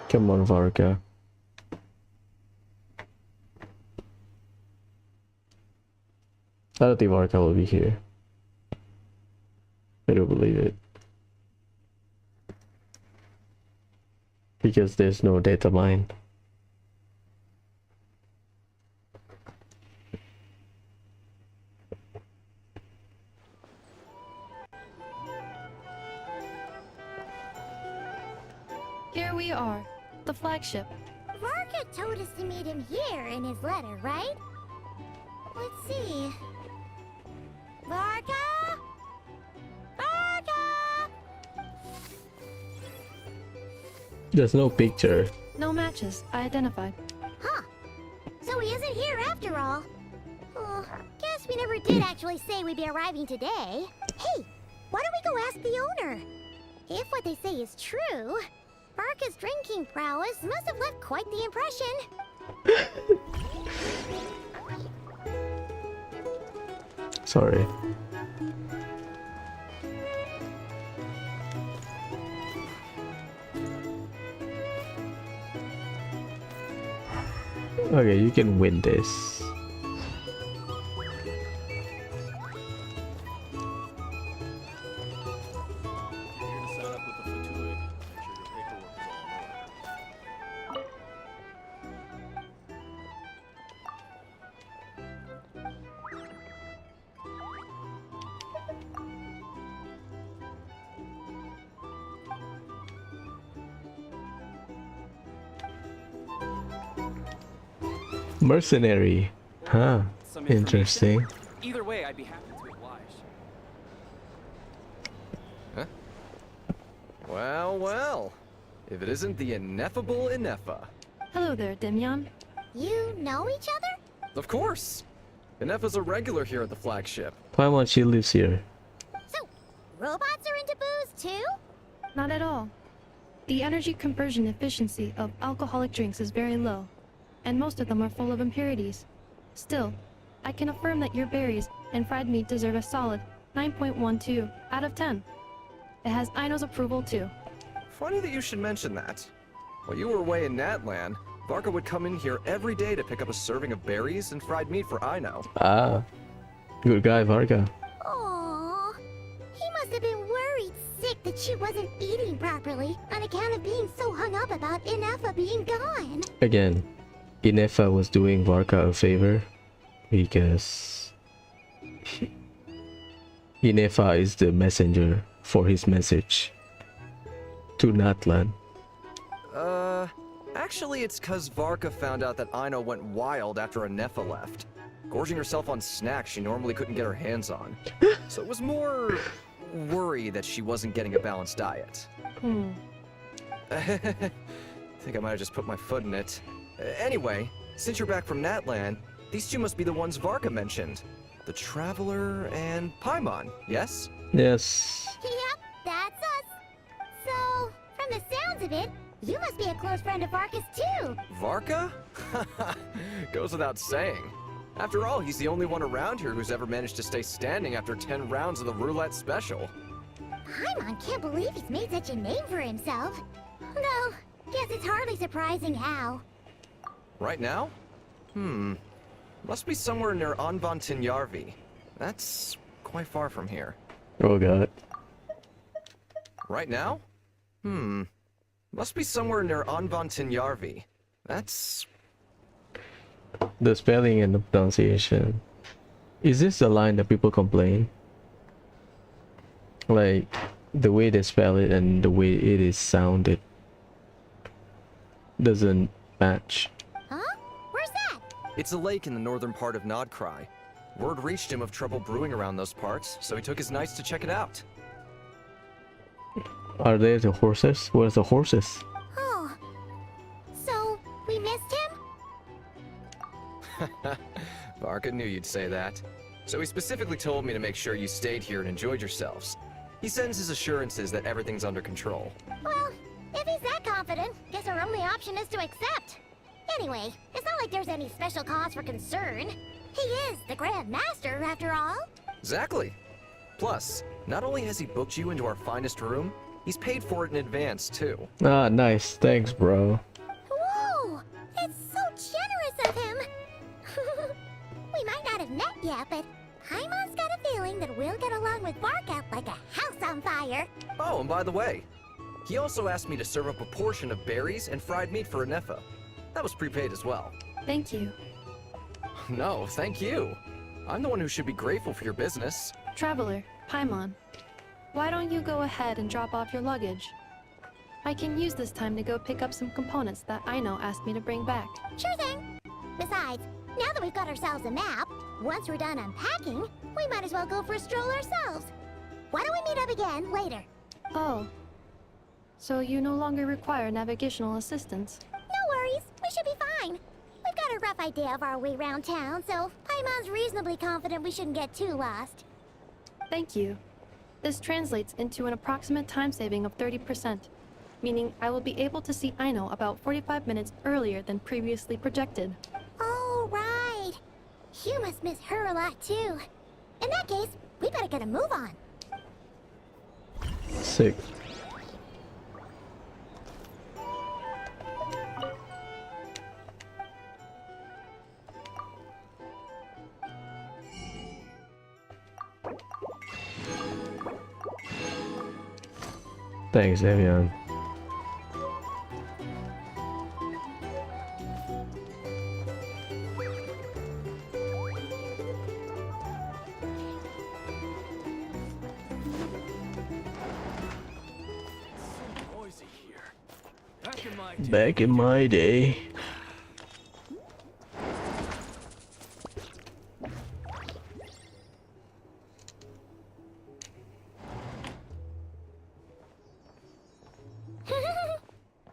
Come on, Varka. I don't think Varka will be here. I don't believe it. Because there's no data mine. Here we are, the flagship. Varka told us to meet him here in his letter, right? Let's see. Varka? Varka! There's no picture. No matches, I identified. Huh. So he isn't here after all. Oh, guess we never did actually say we'd be arriving today. Hey, why don't we go ask the owner? If what they say is true, Varka's drinking prowess must have left quite the impression. Sorry. Okay, you can win this. Mercenary, huh? Interesting. Either way, I'd be happy to oblige. Huh? Well, well. If it isn't the ineffable Ineffa. Hello there, Dimyon. You know each other? Of course. Ineffa's a regular here at the flagship. Paimon, she lives here. So, robots are into booze too? Not at all. The energy conversion efficiency of alcoholic drinks is very low, and most of them are full of impurities. Still, I can affirm that your berries and fried meat deserve a solid 9.12 out of 10. It has Aino's approval too. Funny that you should mention that. While you were away in Natlan, Varka would come in here every day to pick up a serving of berries and fried meat for Aino. Ah, good guy, Varga. Aww. He must have been worried sick that she wasn't eating properly on account of being so hung up about Inefa being gone. Again, Inefa was doing Varka a favor because Inefa is the messenger for his message to Natlan. Actually, it's cause Varka found out that Aino went wild after Inefa left, gorging herself on snacks she normally couldn't get her hands on. So it was more worry that she wasn't getting a balanced diet. Think I might have just put my foot in it. Anyway, since you're back from Natlan, these two must be the ones Varka mentioned. The Traveler and Paimon, yes? Yes. Yep, that's us. So, from the sounds of it, you must be a close friend of Varka's too. Varka? Goes without saying. After all, he's the only one around here who's ever managed to stay standing after 10 rounds of the roulette special. Paimon can't believe he's made such a name for himself. Though, guess it's hardly surprising how. Right now? Must be somewhere near Anvantinyarvi. That's quite far from here. Oh god. Right now? Must be somewhere near Anvantinyarvi. That's... The spelling and the pronunciation. Is this the line that people complain? Like, the way they spell it and the way it is sounded doesn't match. Huh? Where's that? It's a lake in the northern part of Nodcry. Word reached him of trouble brewing around those parts, so he took his knights to check it out. Are they the horses? Where's the horses? Oh. So, we missed him? Varka knew you'd say that. So he specifically told me to make sure you stayed here and enjoyed yourselves. He sends his assurances that everything's under control. Well, if he's that confident, guess our only option is to accept. Anyway, it's not like there's any special cause for concern. He is the Grand Master, after all. Exactly. Plus, not only has he booked you into our finest room, he's paid for it in advance, too. Ah, nice. Thanks, bro. Whoa! It's so generous of him! We might not have met yet, but Paimon's got a feeling that we'll get along with Varka like a house on fire. Oh, and by the way, he also asked me to serve up a portion of berries and fried meat for Inefa. That was prepaid as well. Thank you. No, thank you. I'm the one who should be grateful for your business. Traveler, Paimon, why don't you go ahead and drop off your luggage? I can use this time to go pick up some components that Aino asked me to bring back. Sure thing. Besides, now that we've got ourselves a map, once we're done unpacking, we might as well go for a stroll ourselves. Why don't we meet up again later? Oh. So you no longer require navigational assistance? No worries, we should be fine. We've got a rough idea of our way around town, so Paimon's reasonably confident we shouldn't get too lost. Thank you. This translates into an approximate time saving of 30%, meaning I will be able to see Aino about 45 minutes earlier than previously projected. Oh, right. You must miss her a lot, too. In that case, we better get a move on. Sick. Thanks, Evian. Noisy here. Back in my day.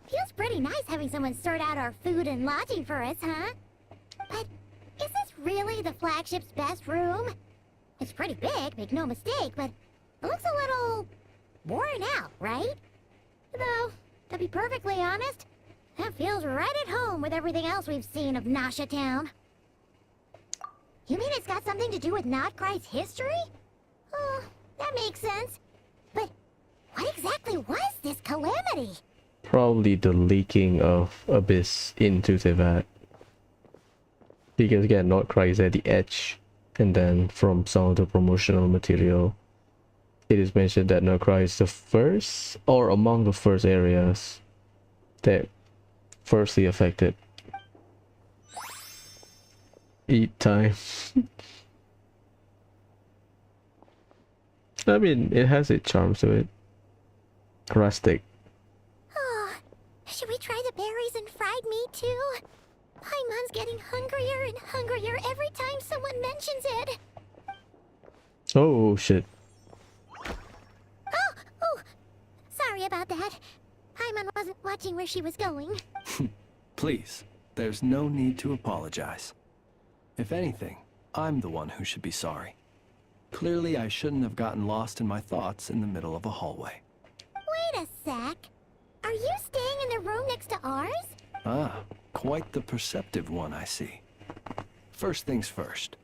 Feels pretty nice having someone sort out our food and lodging for us, huh? But is this really the flagship's best room? It's pretty big, make no mistake, but it looks a little worn out, right? Though, to be perfectly honest, that feels right at home with everything else we've seen of Nasha Town. You mean it's got something to do with Notcry's history? Oh, that makes sense. But what exactly was this calamity? Probably the leaking of Abyss into Tevat. Because again, Notcry is at the edge, and then from some of the promotional material, it is mentioned that Notcry is the first, or among the first areas that firstly affected. Eat time. I mean, it has its charms to it. Rustic. Oh, should we try the berries and fried meat too? Paimon's getting hungrier and hungrier every time someone mentions it. Oh shit. Oh, sorry about that. Paimon wasn't watching where she was going. Please, there's no need to apologize. If anything, I'm the one who should be sorry. Clearly, I shouldn't have gotten lost in my thoughts in the middle of a hallway. Wait a sec. Are you staying in the room next to ours? Ah, quite the perceptive one, I see. First things first,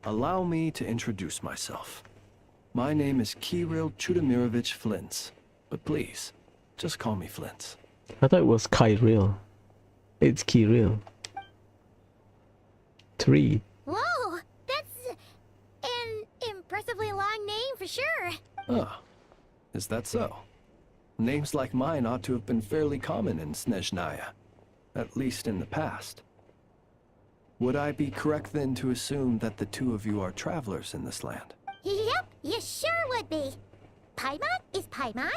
allow me to introduce myself. My name is Kirill Chudamirovich Flintz, but please, just call me Flintz. I thought it was Kirill. It's Kirill. 3. Whoa, that's an impressively long name for sure. Ah, is that so? Names like mine ought to have been fairly common in Snezhnaya, at least in the past. Would I be correct then to assume that the two of you are travelers in this land? Yep, you sure would be. Paimon is Paimon,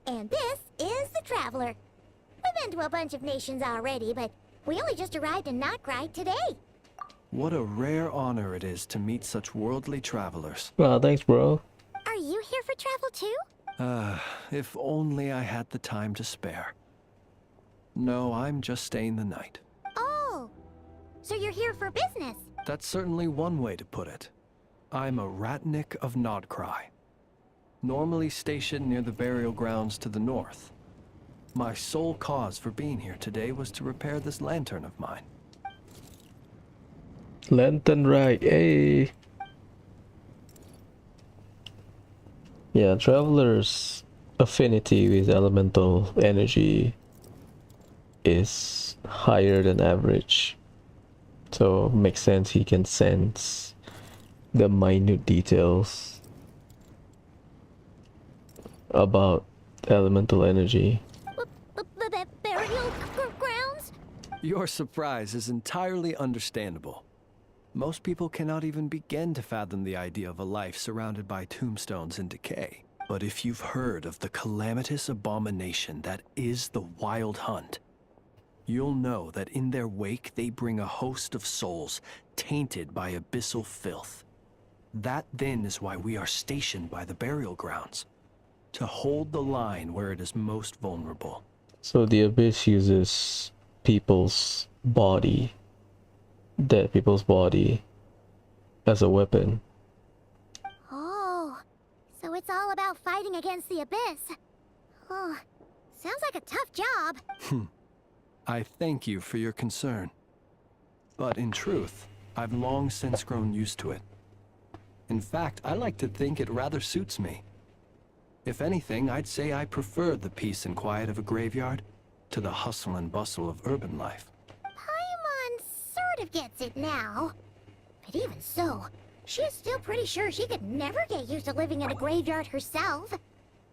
and this is the Traveler. We've been to a bunch of nations already, but we only just arrived in Notcry today. What a rare honor it is to meet such worldly travelers. Well, thanks, bro. Are you here for travel too? If only I had the time to spare. No, I'm just staying the night. Oh, so you're here for business? That's certainly one way to put it. I'm a Ratnik of Notcry, normally stationed near the burial grounds to the north. My sole cause for being here today was to repair this lantern of mine. Lantern right, hey. Yeah, Traveler's affinity with elemental energy is higher than average. So makes sense he can sense the minute details about elemental energy. Burial grounds? Your surprise is entirely understandable. Most people cannot even begin to fathom the idea of a life surrounded by tombstones and decay. But if you've heard of the calamitous abomination that is the Wild Hunt, you'll know that in their wake they bring a host of souls tainted by abyssal filth. That then is why we are stationed by the burial grounds, to hold the line where it is most vulnerable. So the Abyss uses people's body, dead people's body, as a weapon. Oh, so it's all about fighting against the Abyss. Oh, sounds like a tough job. I thank you for your concern. But in truth, I've long since grown used to it. In fact, I like to think it rather suits me. If anything, I'd say I prefer the peace and quiet of a graveyard to the hustle and bustle of urban life. Paimon sort of gets it now. But even so, she's still pretty sure she could never get used to living in a graveyard herself.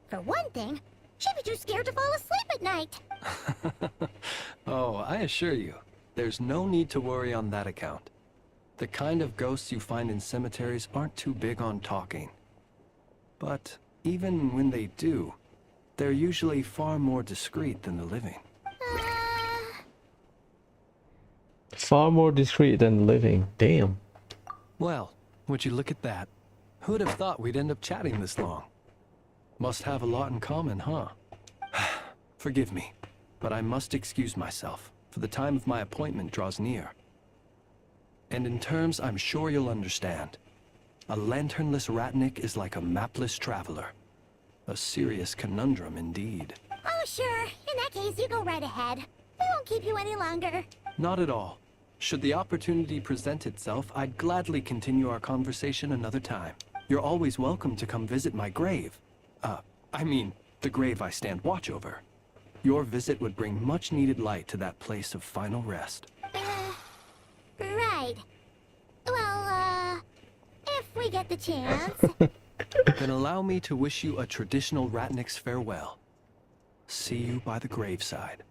For one thing, she'd be too scared to fall asleep at night. Oh, I assure you, there's no need to worry on that account. The kind of ghosts you find in cemeteries aren't too big on talking. But even when they do, they're usually far more discreet than the living. Far more discreet than living. Damn. Well, would you look at that? Who'd have thought we'd end up chatting this long? Must have a lot in common, huh? Forgive me, but I must excuse myself, for the time of my appointment draws near. And in terms I'm sure you'll understand, a lanternless Ratnik is like a mapless traveler. A serious conundrum indeed. Oh, sure. In that case, you go right ahead. We won't keep you any longer. Not at all. Should the opportunity present itself, I'd gladly continue our conversation another time. You're always welcome to come visit my grave. I mean, the grave I stand watch over. Your visit would bring much-needed light to that place of final rest. Right. Well, if we get the chance. Then allow me to wish you a traditional Ratnik's farewell. See you by the graveside.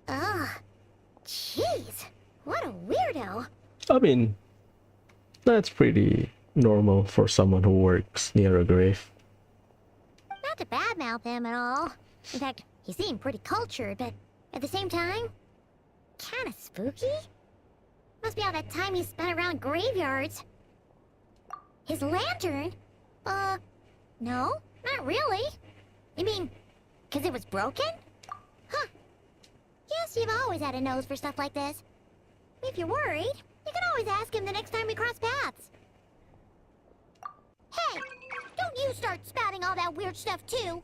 Ugh. Jeez. What a weirdo. I mean, that's pretty normal for someone who works near a grave. Not to badmouth him at all. In fact, he seemed pretty cultured, but at the same time, kinda spooky? Must be all that time he spent around graveyards. His lantern? No, not really. You mean, 'cause it was broken? Huh. Guess you've always had a nose for stuff like this. If you're worried, you can always ask him the next time we cross paths. Hey, don't you start spouting all that weird stuff too.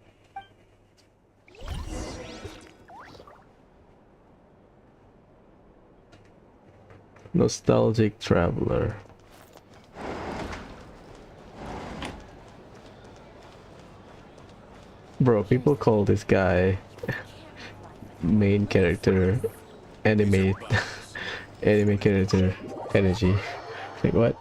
Nostalgic traveler. Bro, people call this guy main character anime anime character energy. Like what?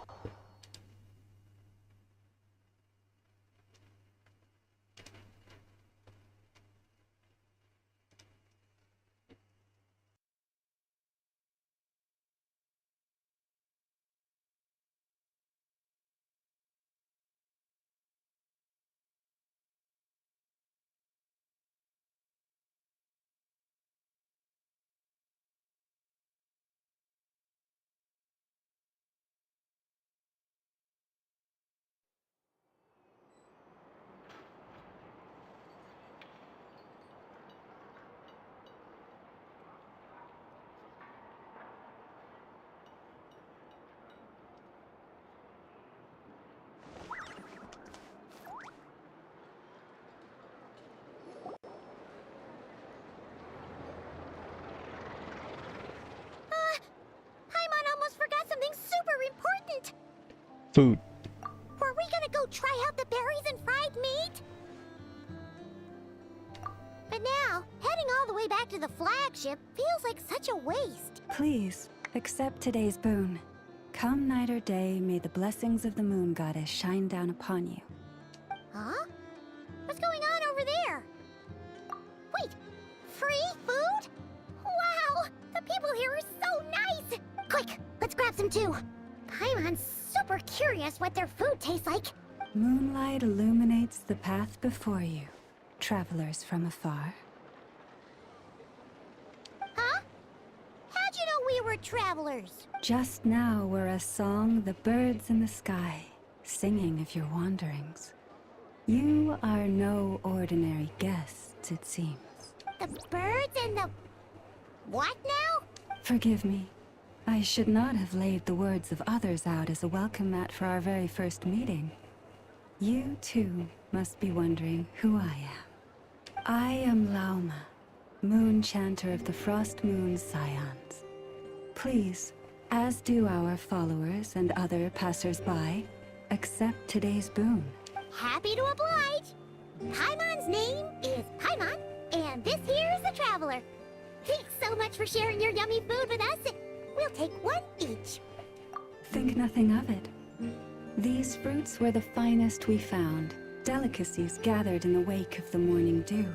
Paimon almost forgot something super important. Food. Were we gonna go try out the berries and fried meat? But now, heading all the way back to the flagship feels like such a waste. Please, accept today's boon. Come night or day, may the blessings of the moon goddess shine down upon you. Huh? What's going on over there? Wait, free food? Wow, the people here are so nice! Quick, let's grab some too. Paimon's super curious what their food tastes like. Moonlight illuminates the path before you, travelers from afar. Huh? How'd you know we were travelers? Just now were a song the birds in the sky, singing of your wanderings. You are no ordinary guests, it seems. The birds and the... what now? Forgive me. I should not have laid the words of others out as a welcome mat for our very first meeting. You, too, must be wondering who I am. I am Lauma, moon chanter of the Frost Moon's scions. Please, as do our followers and other passers-by, accept today's boon. Happy to oblige. Paimon's name is Paimon, and this here's the traveler. Thanks so much for sharing your yummy food with us. We'll take one each. Think nothing of it. These fruits were the finest we found, delicacies gathered in the wake of the morning dew.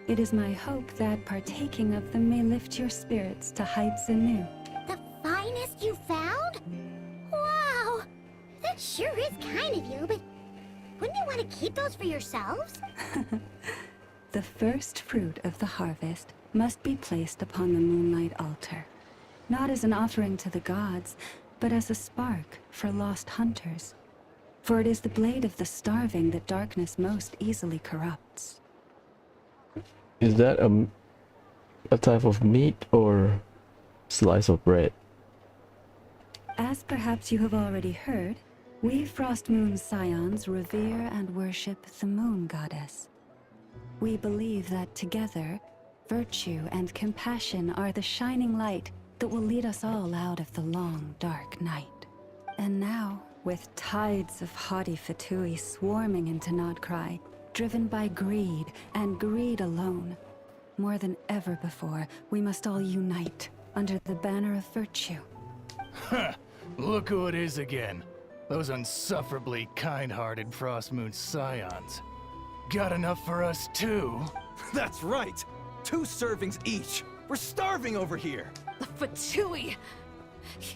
It is my hope that partaking of them may lift your spirits to heights anew. The finest you found? Wow! That sure is kind of you, but wouldn't you want to keep those for yourselves? The first fruit of the harvest must be placed upon the moonlight altar. Not as an offering to the gods, but as a spark for lost hunters. For it is the blade of the starving that darkness most easily corrupts. Is that a type of meat or slice of bread? As perhaps you have already heard, We Frost Moon Scions revere and worship the Moon Goddess. We believe that together, virtue and compassion are the shining light that will lead us all out of the long, dark night. And now, with tides of haughty Fatui swarming into Nodcry, driven by greed, and greed alone, more than ever before, we must all unite under the banner of virtue. Huh, look who it is again. Those unsufferably kind-hearted Frost Moon Scions. Got enough for us too? That's right! 2 servings each! We're starving over here! The Fatui!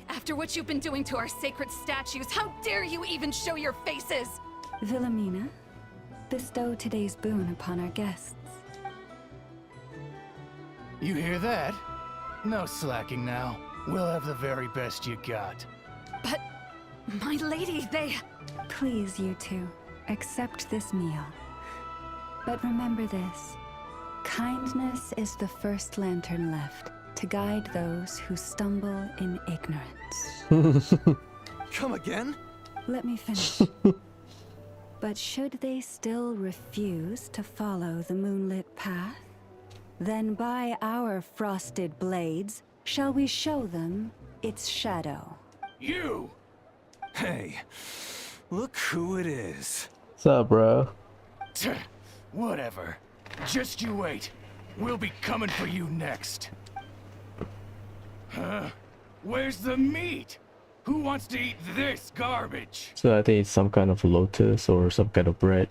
After what you've been doing to our sacred statues, how dare you even show your faces? Wilhelmina, bestow today's boon upon our guests. You hear that? No slacking now. We'll have the very best you got. But, my lady, they... Please, you two, accept this meal. But remember this. Kindness is the first lantern left to guide those who stumble in ignorance. Come again? Let me finish. But should they still refuse to follow the moonlit path, then by our frosted blades shall we show them its shadow. You! Hey, look who it is. What's up, bro? Tch, whatever. Just you wait. We'll be coming for you next. Huh? Where's the meat? Who wants to eat this garbage? So I think it's some kind of lotus or some kind of bread.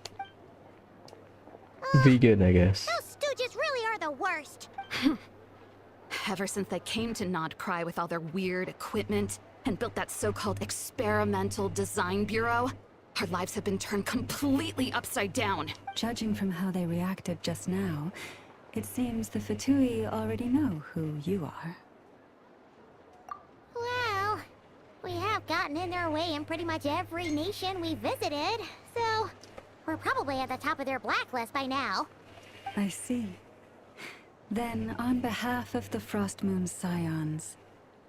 Vegan, I guess. Those stooges really are the worst. Ever since they came to Nodcry with all their weird equipment and built that so-called experimental design bureau, our lives have been turned completely upside down. Judging from how they reacted just now, it seems the Fatui already know who you are. Well, we have gotten in their way in pretty much every nation we visited, so we're probably at the top of their blacklist by now. I see. Then, on behalf of the Frost Moon Scions,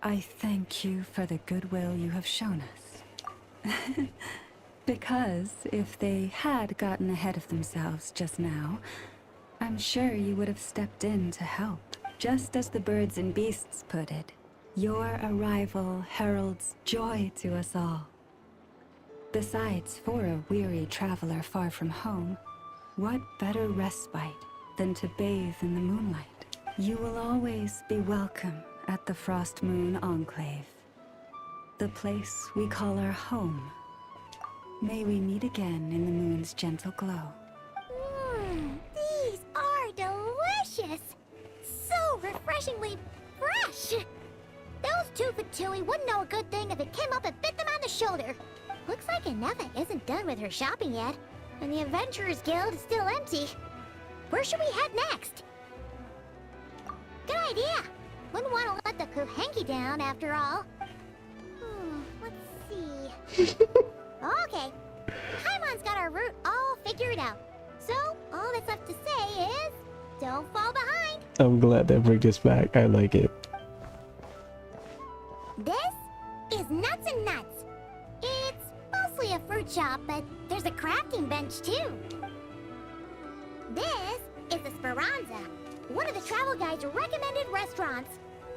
I thank you for the goodwill you have shown us. Because if they had gotten ahead of themselves just now, I'm sure you would have stepped in to help. Just as the birds and beasts put it, your arrival heralds joy to us all. Besides, for a weary traveler far from home, what better respite than to bathe in the moonlight? You will always be welcome at the Frost Moon Enclave, the place we call our home. May we meet again in the moon's gentle glow. These are delicious! So refreshingly fresh! Those 2 Fatui wouldn't know a good thing if it came up and bit them on the shoulder. Looks like Anefa isn't done with her shopping yet, and the Adventurers Guild is still empty. Where should we head next? Good idea! Wouldn't want to let the Kuhenki down, after all. Let's see... Okay, Paimon's got our route all figured out. So, all that's left to say is, don't fall behind. I'm glad they bring this back. I like it. This is Nuts and Nuts. It's mostly a fruit shop, but there's a crafting bench too. This is the Speranza, one of the travel guide's recommended restaurants.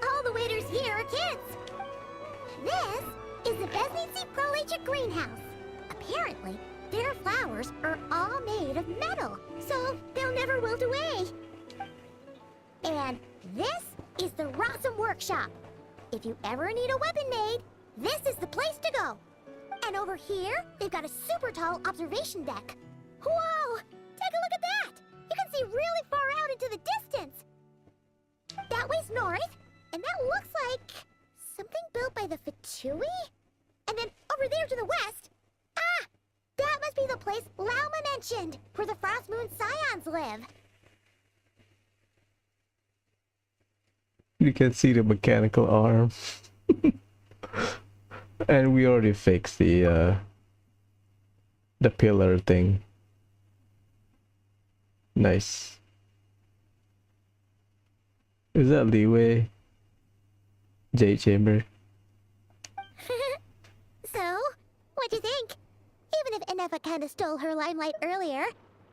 All the waiters here are kids. This is the Besnitsi Prolecha greenhouse. Apparently, their flowers are all made of metal, so they'll never wilt away. And this is the Rossum Workshop. If you ever need a weapon made, this is the place to go. And over here, they've got a super tall observation deck. Whoa! Take a look at that! You can see really far out into the distance. That way's north, and that looks like something built by the Fatui? And then over there to the west, that must be the place Lauma mentioned, where the Frost Moon Scions live. You can see the mechanical arm. And we already fixed the pillar thing. Nice. Is that leeway? Jade chamber. So, What do you think? Even if Enefa kinda stole her limelight earlier,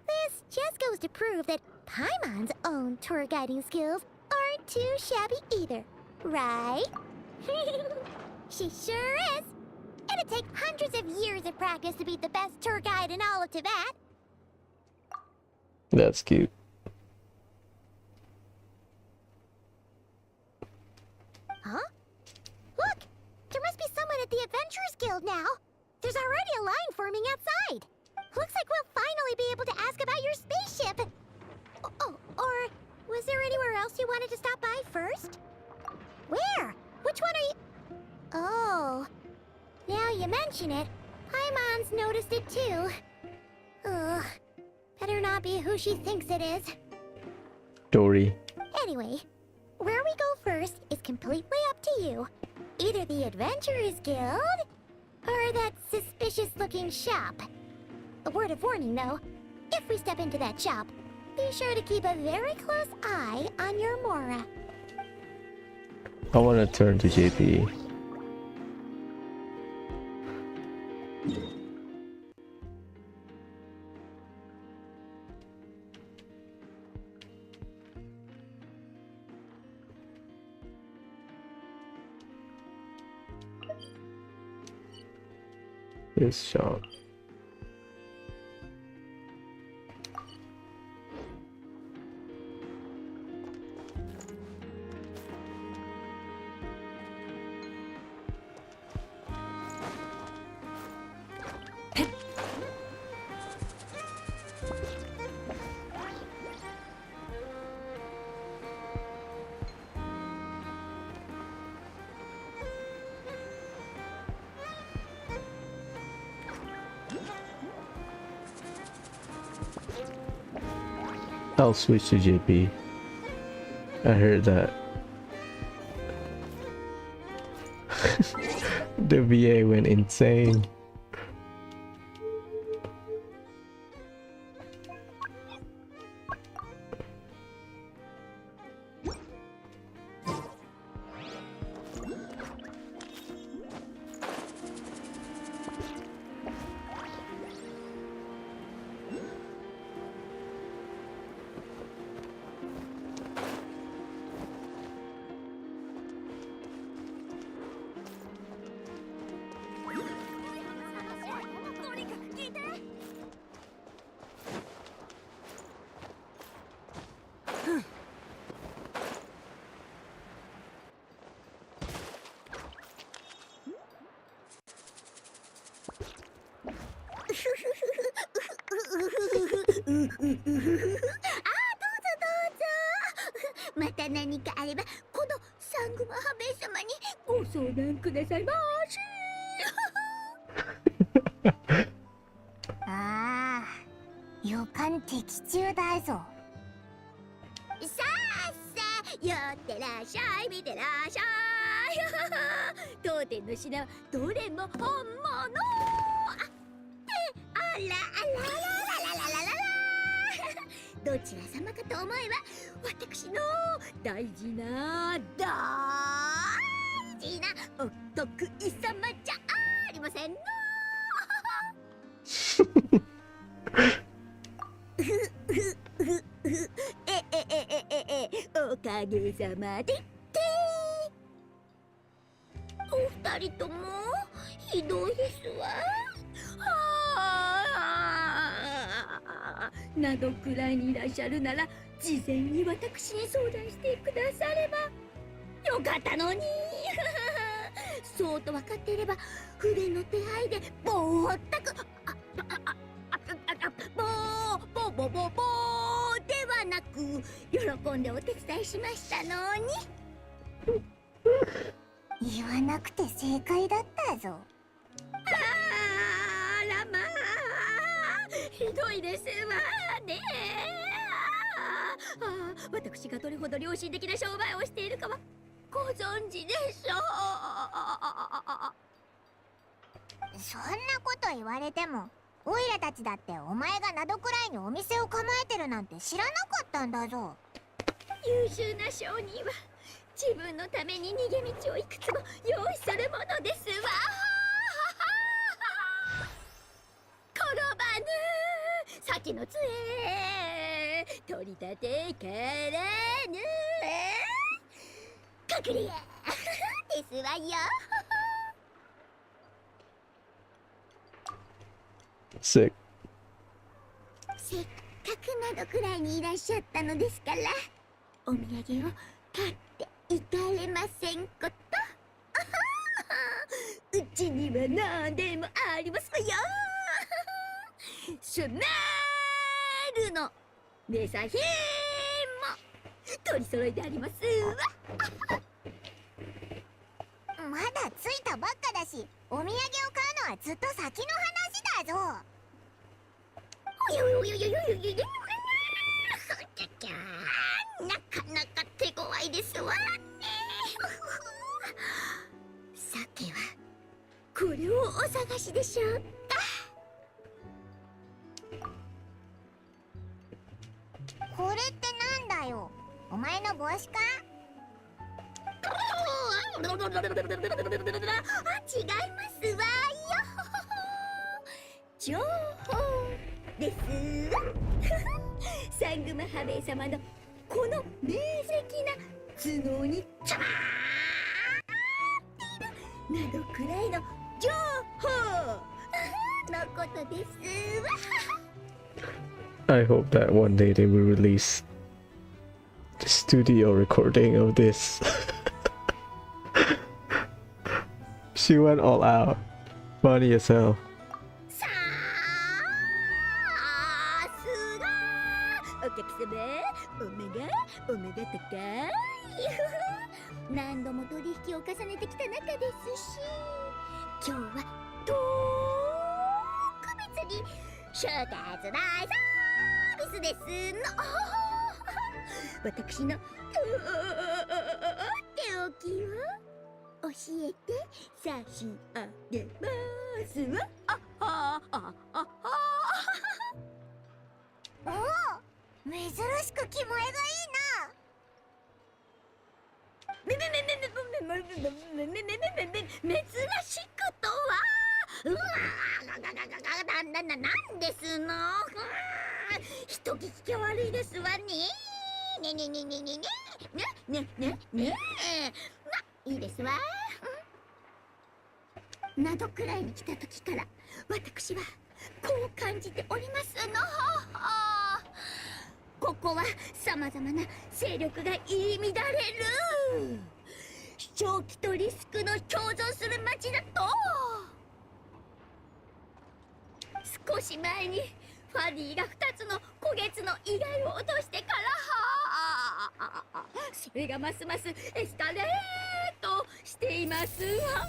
this just goes to prove that Paimon's own tour guiding skills aren't too shabby either, right? She sure is. It'd take hundreds of years of practice to be the best tour guide in all of Tibet. That's cute. Huh? Look! There must be someone at the Adventurers Guild now. There's already a line forming outside. Looks like we'll finally be able to ask about your spaceship. Oh, or was there anywhere else you wanted to stop by first? Where? Which one are you... Oh... Now you mention it, Paimon's noticed it too. Ugh. Better not be who she thinks it is. Dory. Anyway, where we go first is completely up to you. Either the Adventurers Guild, or that suspicious-looking shop. A word of warning, though. If we step into that shop, be sure to keep a very close eye on your Mora. I want to turn to JP. This shop. I'll switch to JP. I heard that the VA went insane. きの杖取り立てからぬ隠れ家ですわよ。Sick. せっかくなどくらいにいらっしゃったのですから、お土産を買っていかれませんこと。うちには何でもありますわよ。シュネルの名産品も取り揃えてありますわ。まだ着いたばっかだし、お土産を買うのはずっと先の話だぞ。およよよよよよよよ。なかなか手強いですわね。さてはこれをお探しでしょうか。これってなんだよ。お前の帽子か？違いますわよ。情報ですわ。サングマハベイ様のこの明晰な頭脳にちゃまっているなどくらいの情報のことですわ。 I hope that one day they will release the studio recording of this. She went all out. Funny as hell. さすがお客様、お目が高い。何度も取引を重ねてきた仲ですし、今日は特別に出血大サービスですの。私のとっておきを教えて差し上げますわ。おお、珍しく気前がいいな。珍しくとはなんですの。人聞きが悪いですわね。ねねねねねねねねねね。ま、いいですわ。などくらいに来た時から私はこう感じておりますの。ここは様々な勢力が入り乱れる正気とリスクの共存する街だと。少し前にファディが2つの古月の意外を落としてからそれがますますエスカレートしています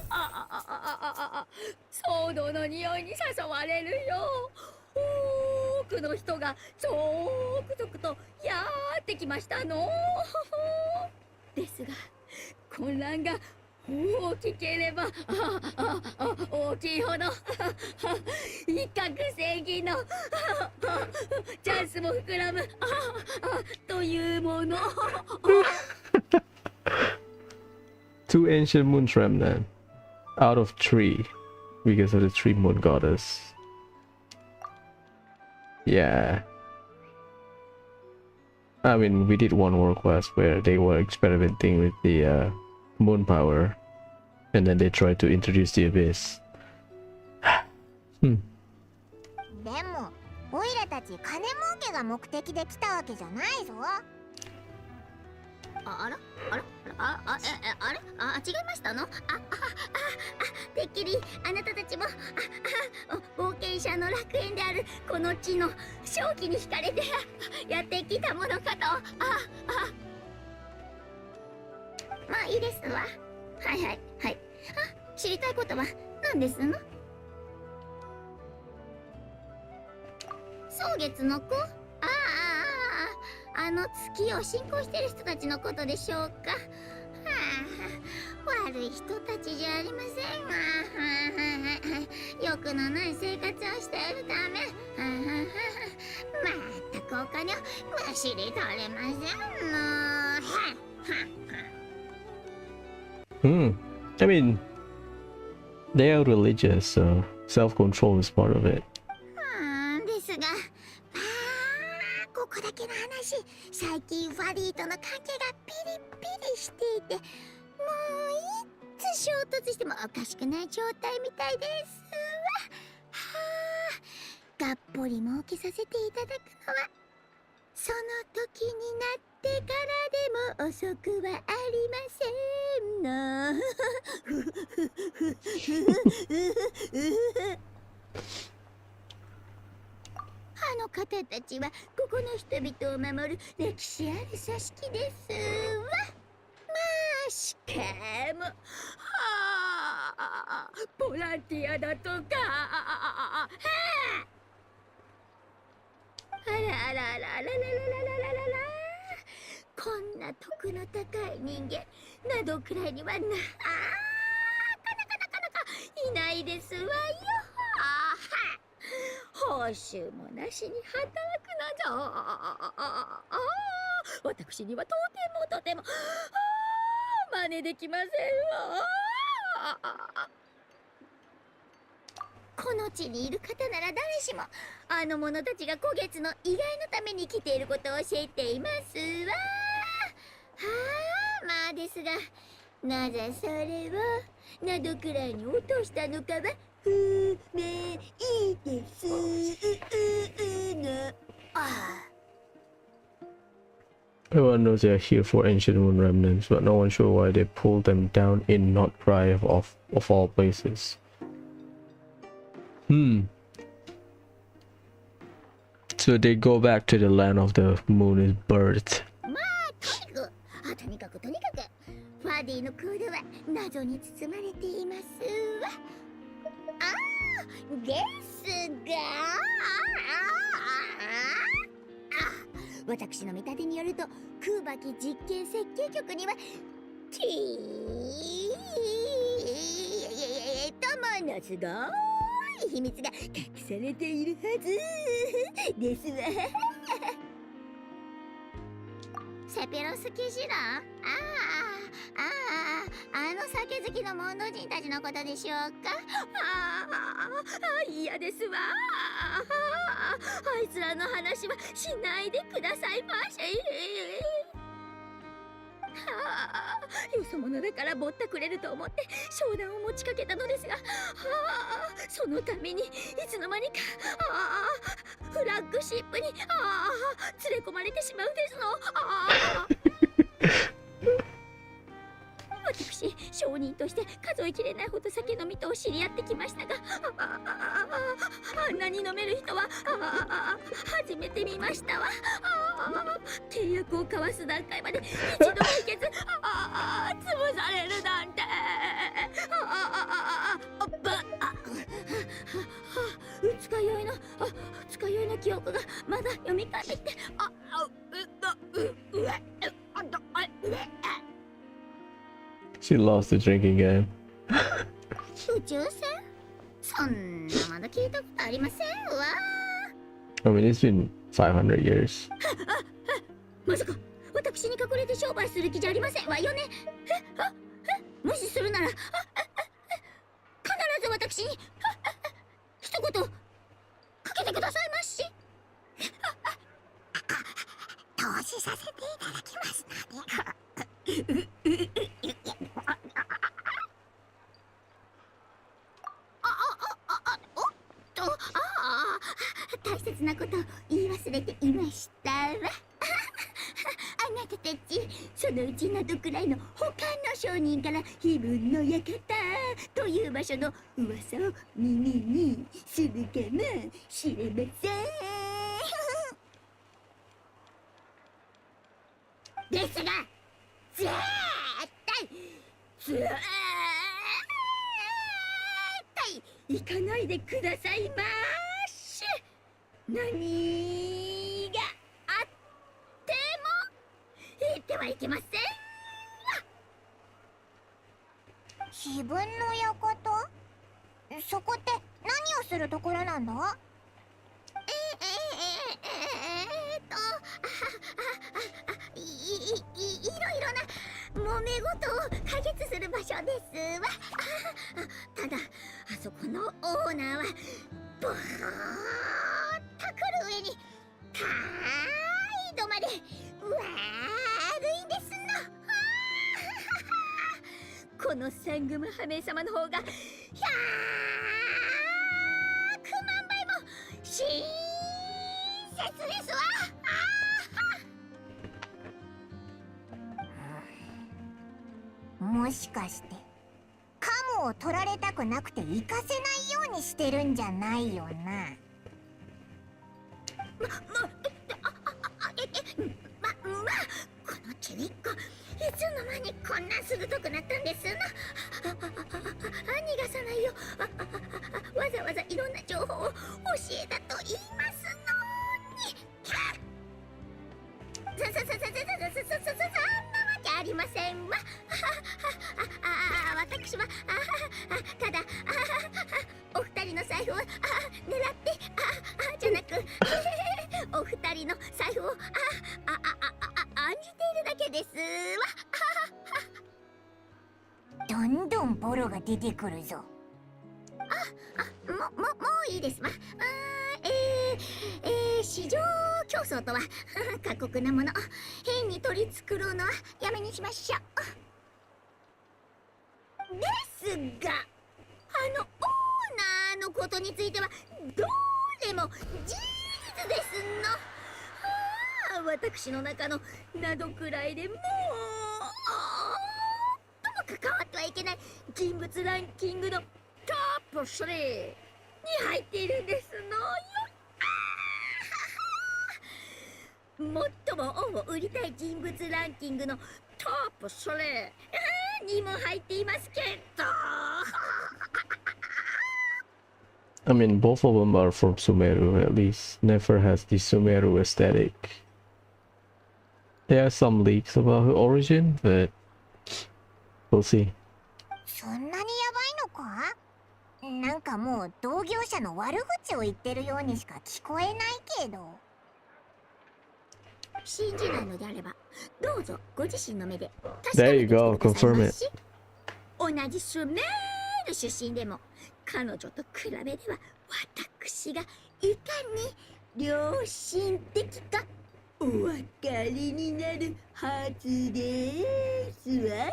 わ。騒動の匂いに誘われるよ。多くの人が続々とやってきましたの。ですが混乱が大きければ大きいほど一攫千金のチャンスも膨らむというもの。Two ancient moons remnant out of 3 because of the 3 moon goddess. Yeah. I mean, we did one world quest where they were experimenting with the moon power, and then they tried to introduce the abyss. でもオイラたち金儲けが目的で来たわけじゃないぞ。あら違いましたの。てっきりあなたたちも冒険者の楽園であるこの地の正気に惹かれてやってきたものかと。まあいいですわ。はい知りたいことは何ですの。蒼月の子。あの月を信仰している人たちのことでしょうか。悪い人たちじゃありませんが、欲のない生活をしているため、まったくお金をむしり取れませんの。I mean, they are religious, so self-control is part of it. ですが、まァディとの関係がピリピリしていて、もういつ衝突してもおかしくない状態みたいですわ。はあ、がっぽり儲けさせていただくのはその時になってからでも遅くはありませんの。あの方たちはここの人々を守る歴史ある組織ですわ。まあしかも、はあ、ボランティアだとか、はあ、あらあらあらあらららららららら、こんな徳の高い人間などくらいにはなかなかいないですわよ。報酬もなしに働くなど、私にはとても真似できませんわ。この地にいる方なら誰しもあの者たちが古月の意外のために来ていることを教えていますわ。はあ、まあですが、なぜそれをなどくらいに落としたのかは不明ですの。Everyone knows they are here for ancient moon remnants, but no one sure why they pulled them down in Not Cry of all places. So they go back to the land of the moon is birthed. とにかくファディの行動は謎に包まれていますわ。ですが、私の見立てによると、空爆実験設計局にはものすごい秘密が隠されているはずですわ。セピロス騎士団？あの酒好きのモンド人たちのことでしょうか？嫌ですわ。あいつらの話はしないでくださいまし。よそ者だからぼったくれると思って商談を持ちかけたのですが、そのためにいつの間にかフラッグシップに連れ込まれてしまうんですの。私、商人として数えきれないほど酒飲みと知り合ってきましたが、あんなに飲める人は初めて見ましたわ。契約を交わす段階まで一度もいけず潰されるなんて。二日酔いの記憶がまだ読み返ってきて、She lost the drinking game. 宇宙船？そんなまだ聞いたことありませんわ。I mean, it's been 500 years. まさか私に隠れて商売する気じゃありませんわよね。もしするなら必ず私に一言かけてくださいまし。投資させていただきますので。大切なことを言い忘れていましたわ。あなたたち、そのうちなどくらいの他の商人から非分の館という場所の噂を耳にするかもしれません。ですが、絶対行かないでくださいまし。何があっても言ってはいけません。自分の館？そこって何をするところなんだ？いろいろな揉め事を解決する場所ですわ。ただ、あそこのオーナーはぼーっとくる上に度まで悪いんですの。このサングムハメ様の方が100万倍も親切ですわ。もしかしてカモを取られたくなくて行かせないようにしてるんじゃないよな。このちびっこいつの間にこんな鋭くなったんですの。逃がさないよ。わざわざいろんな情報を教えたと言いますのに。そんなわけありませんわ。私はただお二人の財布を狙ってじゃなくお二人の財布を案じているだけですわ。どんどんボロが出てくるぞ。もういいですわ。市場競争とは過酷なもの。変に取り繕うのはやめにしましょう。ですが、オーナーのことについてはどれも事実ですの。私の中の謎くらいでもうとも関わってはいけない人物ランキングのトップ3に入っているんですのよ。最も恩を売りたい人物ランキングのトップ3にも入っていますけど。I mean, both of them are from Sumeru, at least. Never has the Sumeru aesthetic. There are some leaks about her origin, but we'll see. そんなにやばいのか？なんかもう同業者の悪口を言ってるようにしか聞こえないけど。信じないのであれば、どうぞご自身の目で確か There め you てきて go, ください confirm ま it. し。同じスメール出身でも彼女と比べれば私がいかに良心的かお分かりになるはずですわ。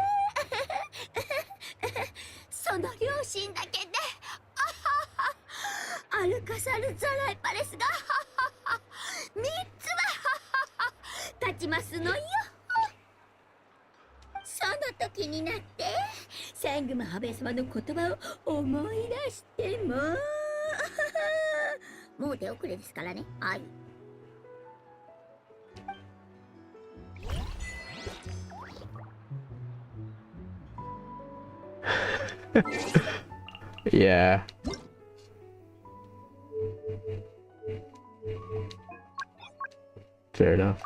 その良心だけでアルカサルザライパレスが3つは立ちますのよ。その時になってサングムハベ様の言葉を思い出してももう手遅れですからね。はい。Yeah. Fair enough.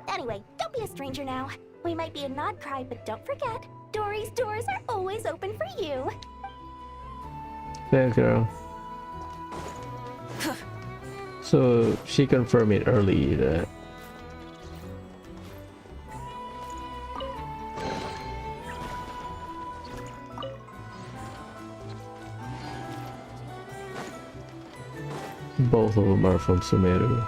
Anyway, don't be a stranger now. We might be a nod cry, but don't forget, Dory's doors are always open for you. Thanks, girl. So she confirmed it early that both of them are from Sumeru.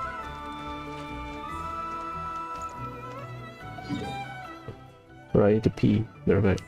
Right, the P. They're right.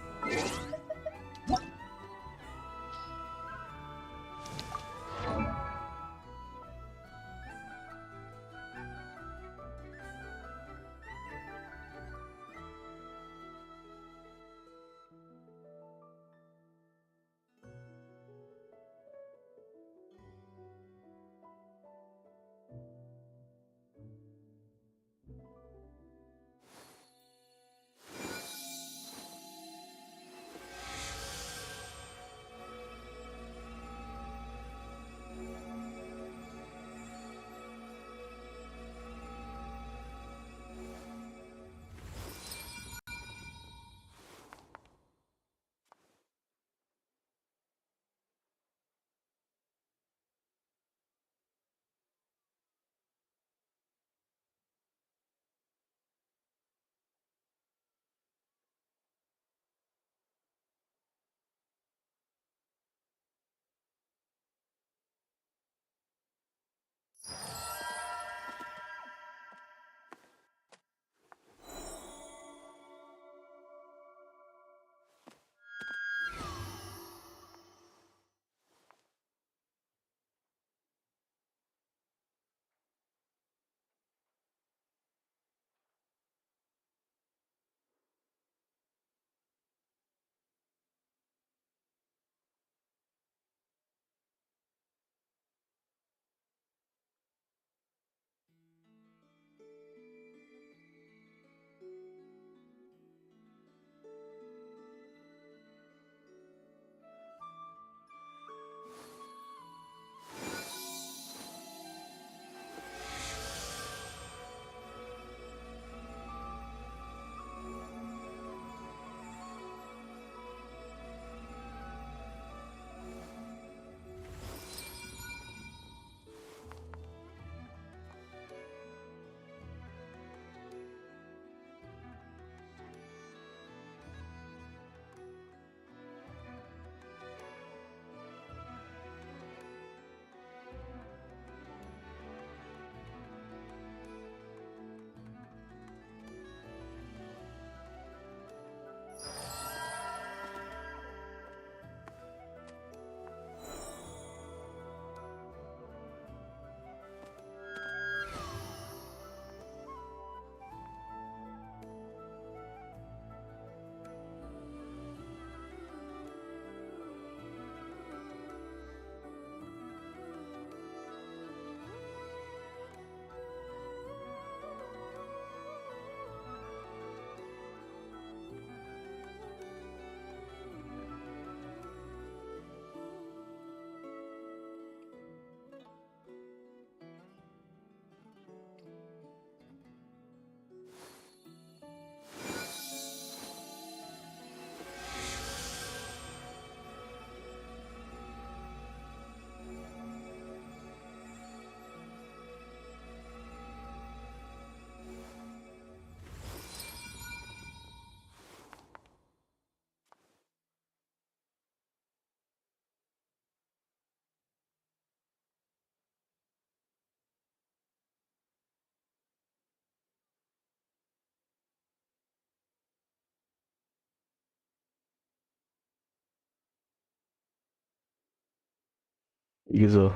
user.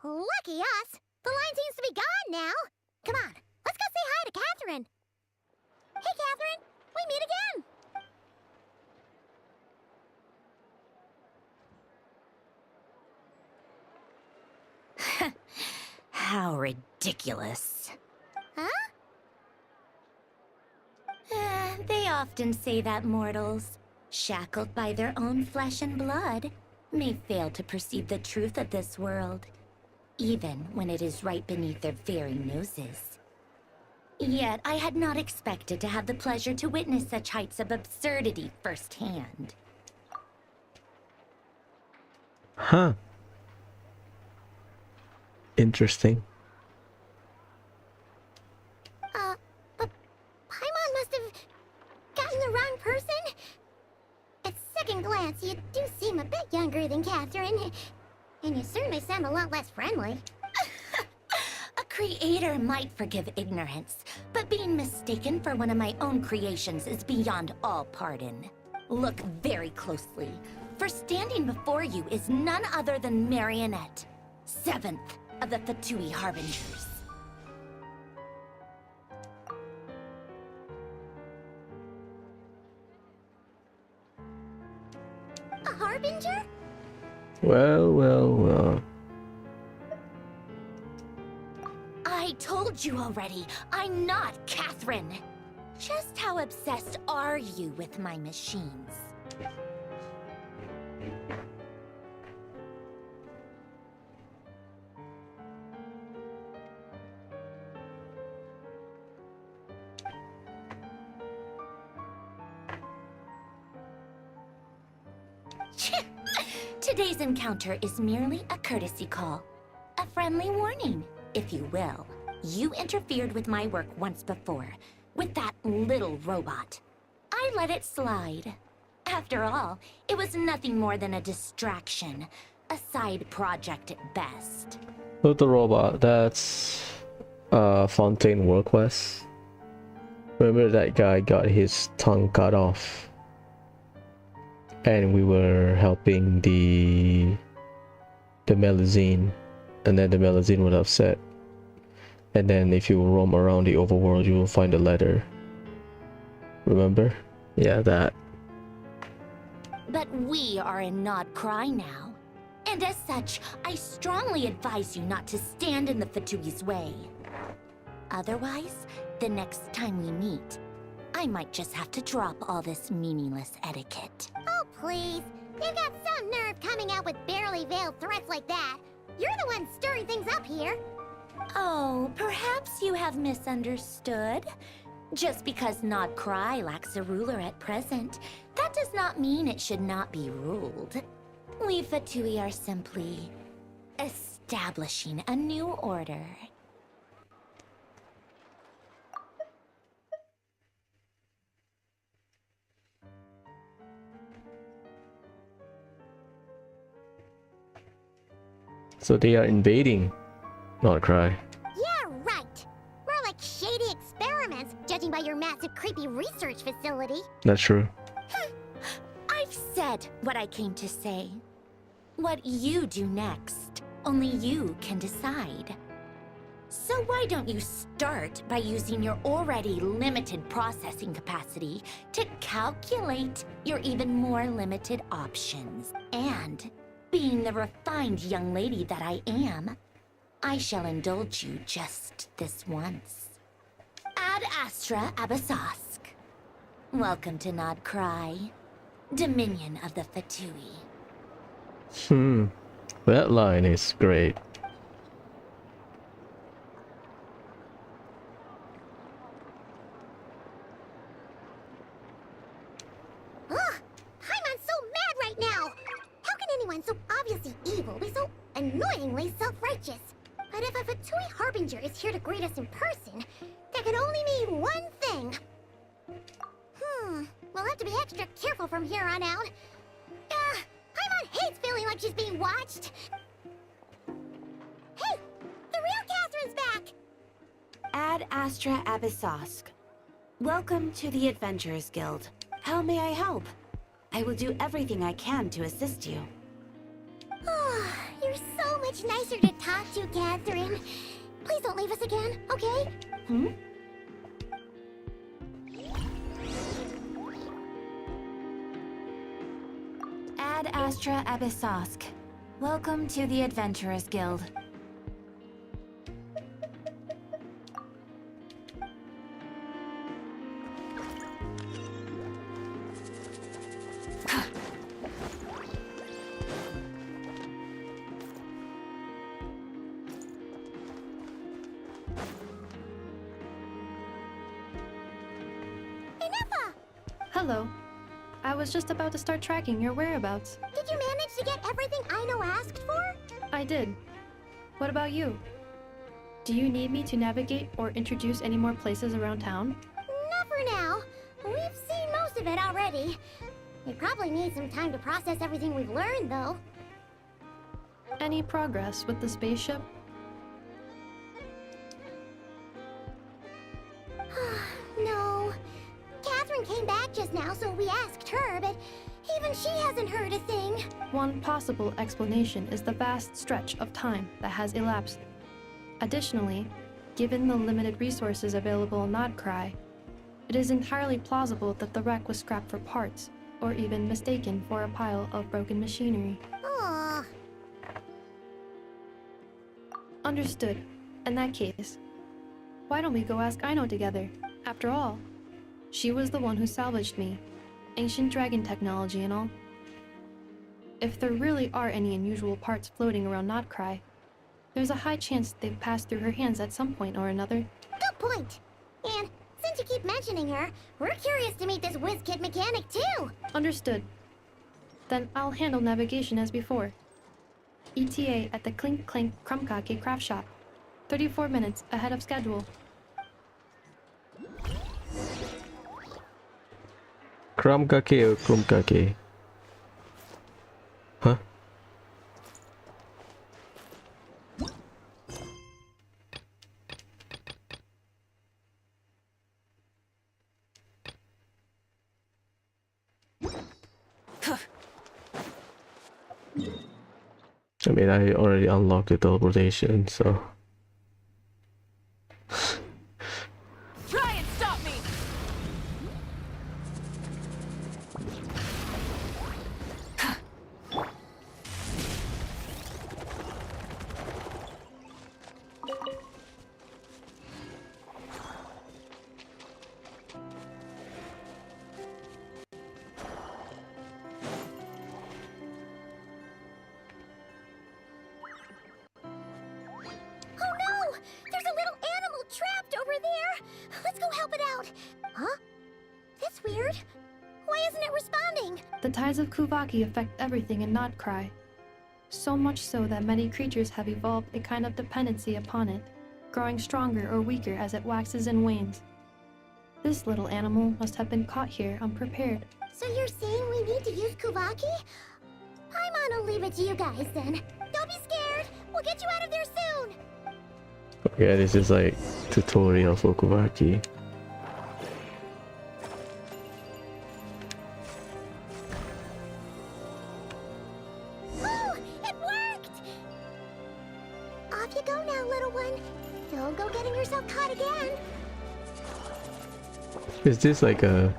Lucky us! The line seems to be gone now. Come on, let's go say hi to Catherine. Hey, Catherine, we meet again. How ridiculous. Huh? They often say that mortals, shackled by their own flesh and blood, may fail to perceive the truth of this world, even when it is right beneath their very noses. Yet I had not expected to have the pleasure to witness such heights of absurdity firsthand. Huh. Interesting. But Paimon must have gotten the wrong person. At second glance, you do seem a bit younger than Catherine. And you certainly sound a lot less friendly. A creator might forgive ignorance, but being mistaken for one of my own creations is beyond all pardon. Look very closely, for standing before you is none other than Marionette, 7th of the Fatui Harbingers. A Harbinger? Well. I told you already, I'm not Catherine. Just how obsessed are you with my machines? Today's encounter is merely a courtesy call. A friendly warning, if you will. You interfered with my work once before, with that little robot. I let it slide. After all, it was nothing more than a distraction, a side project at best. Little robot, that's Fontaine World Quest. Remember that guy got his tongue cut off? And we were helping the Melusine, and then the Melusine was upset. And then if you roam around the overworld, you will find a letter. Remember? Yeah, that. But we are in Nod Cry now. And as such, I strongly advise you not to stand in the Fatui's way. Otherwise, the next time we meet, I might just have to drop all this meaningless etiquette. Oh, please. You've got some nerve coming out with barely veiled threats like that. You're the one stirring things up here. Oh, perhaps you have misunderstood. Just because Nod Cry lacks a ruler at present, that does not mean it should not be ruled. We Fatui are simply establishing a new order. So they are invading Not Cry. Yeah, right. More like shady experiments, judging by your massive creepy research facility. That's true. I've said what I came to say. What you do next, only you can decide. So why don't you start by using your already limited processing capacity to calculate your even more limited options? And, being the refined young lady that I am, I shall indulge you just this once. Ad Astra Abyssosque. Welcome to Nod Cry, Dominion of the Fatui. That line is great. Ugh! Paimon's so mad right now! How can anyone so obviously evil be so annoyingly self-righteous? But if a Fatui Harbinger is here to greet us in person, that could only mean one thing. We'll have to be extra careful from here on out. besides feeling like she's being watched. Hey, the real Catherine's back! Ad Astra Abyssosk. Welcome to the Adventurers Guild. How may I help? I will do everything I can to assist you. Oh, you're so much nicer to talk to, Catherine. Please don't leave us again, okay? Hmm? Ad Astra Abyssosk. Welcome to the Adventurers Guild. Hello. I was just about to start tracking your whereabouts. Did you manage to get everything Aino asked for? I did. What about you? Do you need me to navigate or introduce any more places around town? Not for now. We've seen most of it already. We probably need some time to process everything we've learned, though. Any progress with the spaceship? No. Catherine came back just now, so we asked her, but even she hasn't heard a thing. One possible explanation is the vast stretch of time that has elapsed. Additionally, given the limited resources available in Nodcry, it is entirely plausible that the wreck was scrapped for parts, or even mistaken for a pile of broken machinery. Aww. Understood. In that case, why don't we go ask Aino together? After all, she was the one who salvaged me. Ancient dragon technology and all. If there really are any unusual parts floating around Nodcry, there's a high chance they've passed through her hands at some point or another. Good point. And since you keep mentioning her, we're curious to meet this whiz-kid mechanic too. Understood. Then I'll handle navigation as before. ETA at the Clink Clank Krumkake craft shop. 34 minutes ahead of schedule. Krumkake or Krumkake? Huh? I mean, I already unlocked the teleportation, so... Try and stop me! The tides of Kuvaki affect everything in Nodcry. So much so that many creatures have evolved a kind of dependency upon it, growing stronger or weaker as it waxes and wanes. This little animal must have been caught here unprepared. So you're saying we need to use Kuvaki? Paimon will leave it to you guys then. Don't be scared. We'll get you out of there soon. Okay, this is like tutorial for Kuvaki. Oh, it worked! Off you go now, little one. Don't go getting yourself caught again. Is this like a...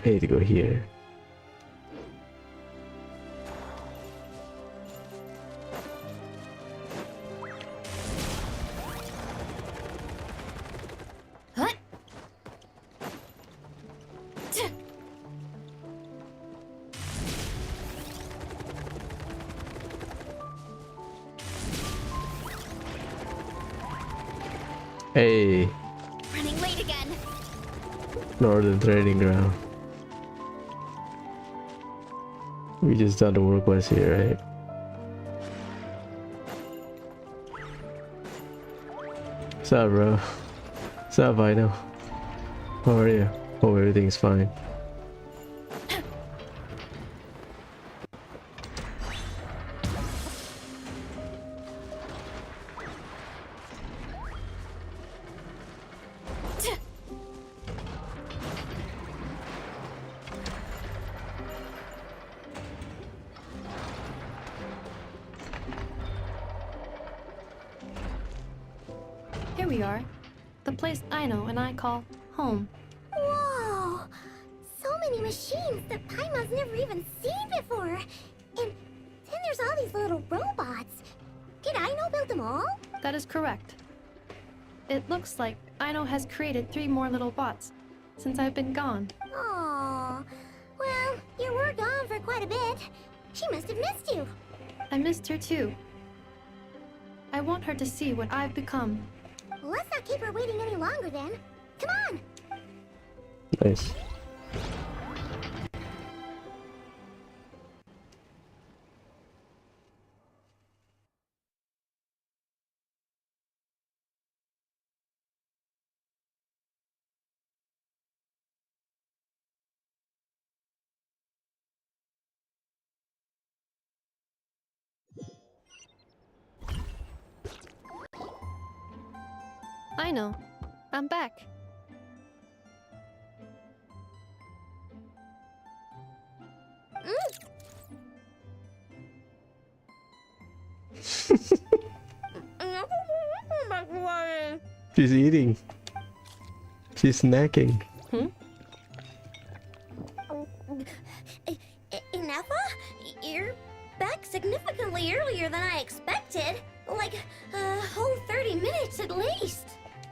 I need to go here. Hey, Running late again. Northern Training Ground. We just done the work quest here, right? What's up, bro? What's up, I know? How are you? Hope everything's fine. Here we are. The place I know and I call home. Whoa! So many machines that Paimon's never even seen before. And then there's all these little robots. Did Aino build them all? That is correct. It looks like Aino has created 3 more little bots since I've been gone. Aw. Well, you were gone for quite a bit. She must have missed you. I missed her too. I want her to see what I've become. Let's not keep her waiting any longer then. Come on! Nice. I know. I'm back. She's eating. She's snacking. Ineffa? You're back significantly earlier than I expected. Like a whole 30 minutes at least.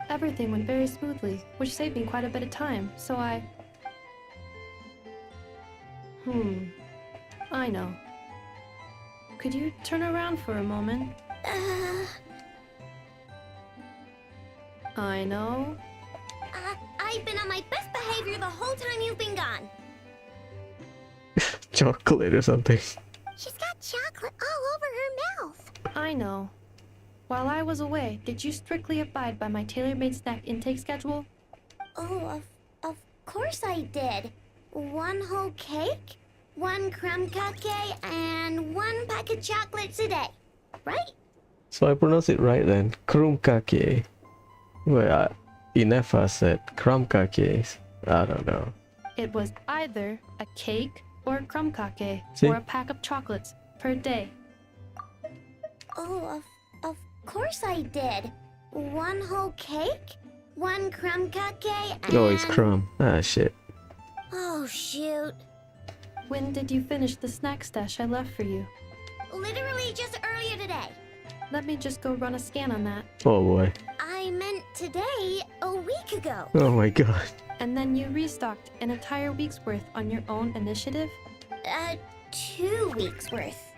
Everything went very smoothly, which saved me quite a bit of time, so I know. Could you turn around for a moment? I know. I've been on my best behavior the whole time you've been gone. Chocolate or something. She's got chocolate all over her mouth. I know. While I was away, did you strictly abide by my tailor-made snack intake schedule? Oh, of course I did. 1 whole cake, 1 crumb cupcake, and 1 pack of chocolates a day. Right? So I pronounce it right then. Krumkake. Well, Ineffa said krumkake. I don't know. It was either a cake or a crumb cake See? or a pack of chocolates per day. Oh, of course I did. 1 whole cake, 1 crumb cupcake, and... Oh, it's crumb. Ah, shit. Oh, shoot. When did you finish the snack stash I left for you? Literally just earlier today. Let me just go run a scan on that. Oh boy. I meant today, a week ago. Oh my god. And then you restocked an entire week's worth on your own initiative? 2 weeks worth.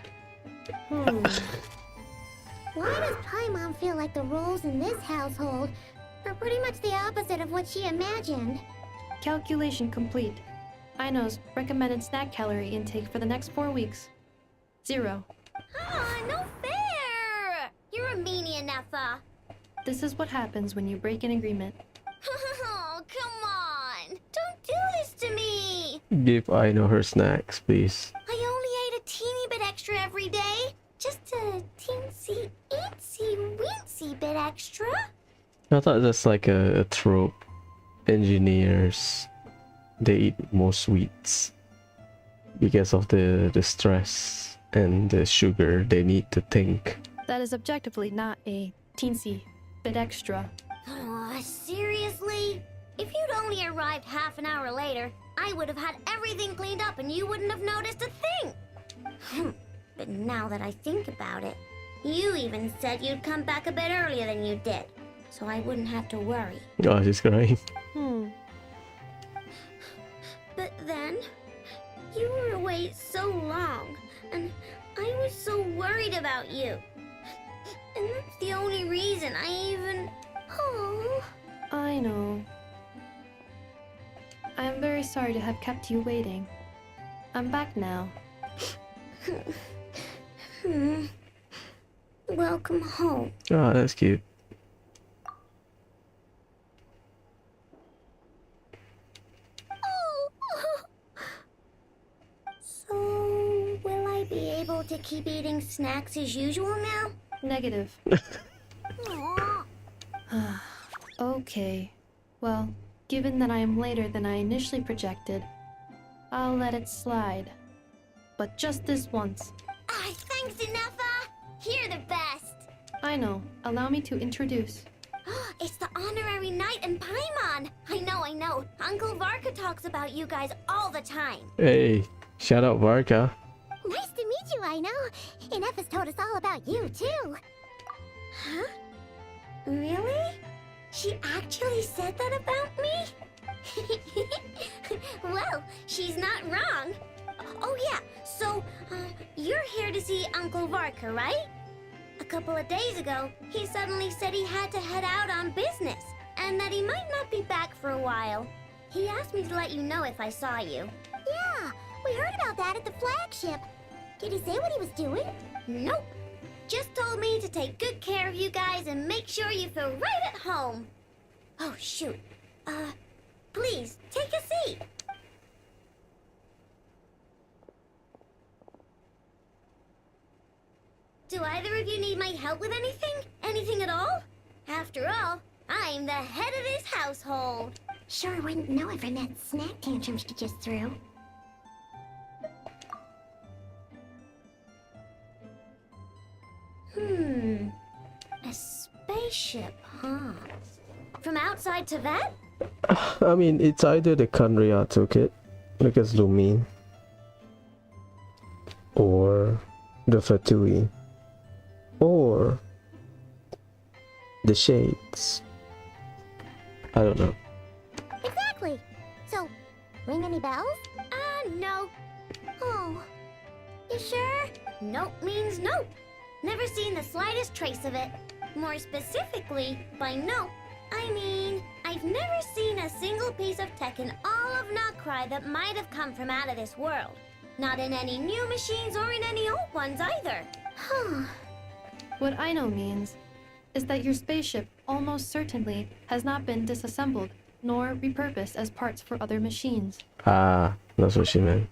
Why does Paimon feel like the roles in this household are pretty much the opposite of what she imagined? Calculation complete. Aino's recommended snack calorie intake for the next 4 weeks. 0. No fair! You're a meanie, Ineffa. This is what happens when you break an agreement. Oh, come on! Don't do this to me! Give Aino her snacks, please. I only ate a teeny bit extra every day. Just a teensy, eensy, weensy bit extra. I thought that's like a trope. Engineers, they eat more sweets because of the stress and the sugar they need to think. That is objectively not a teensy bit extra. Oh, seriously? If you'd only arrived half an hour later, I would have had everything cleaned up and you wouldn't have noticed a thing. But now that I think about it, you even said you'd come back a bit earlier than you did, so I wouldn't have to worry. Oh, she's crying. But then, you were away so long, and I was so worried about you. And that's the only reason I even... Oh... I know. I am very sorry to have kept you waiting. I'm back now. Welcome home. Oh, that's cute. to keep eating snacks as usual now? Negative. Aw. Okay. Well, given that I am later than I initially projected, I'll let it slide. But just this once. Thanks, Inefa! You're the best! I know. Allow me to introduce. It's the honorary knight and Paimon! I know. Uncle Varka talks about you guys all the time. Hey, shout out Varka. Nice to meet you, I know. Inefa's told us all about you, too. Huh? Really? She actually said that about me? Well, she's not wrong. Oh yeah, so, you're here to see Uncle Varka, right? A couple of days ago, he suddenly said he had to head out on business, and that he might not be back for a while. He asked me to let you know if I saw you. Yeah, we heard about that at the flagship. Did he say what he was doing? Nope. Just told me to take good care of you guys and make sure you feel right at home. Oh, shoot. Please, take a seat. Do either of you need my help with anything? Anything at all? After all, I'm the head of this household. Sure wouldn't know if Annette's snack tantrums she just threw. A spaceship, huh? From outside to that? I mean, it's either the Kanria took it, because Lumin, or the Fatui, or the Shades. I don't know. Exactly. So, ring any bells? No. Oh, you sure? Nope means nope. Never seen the slightest trace of it. More specifically, by nope, I mean, I've never seen a single piece of tech in all of Notcry that might have come from out of this world. Not in any new machines or in any old ones either. Huh. What I know means is that your spaceship almost certainly has not been disassembled nor repurposed as parts for other machines. Ah, that's what she meant.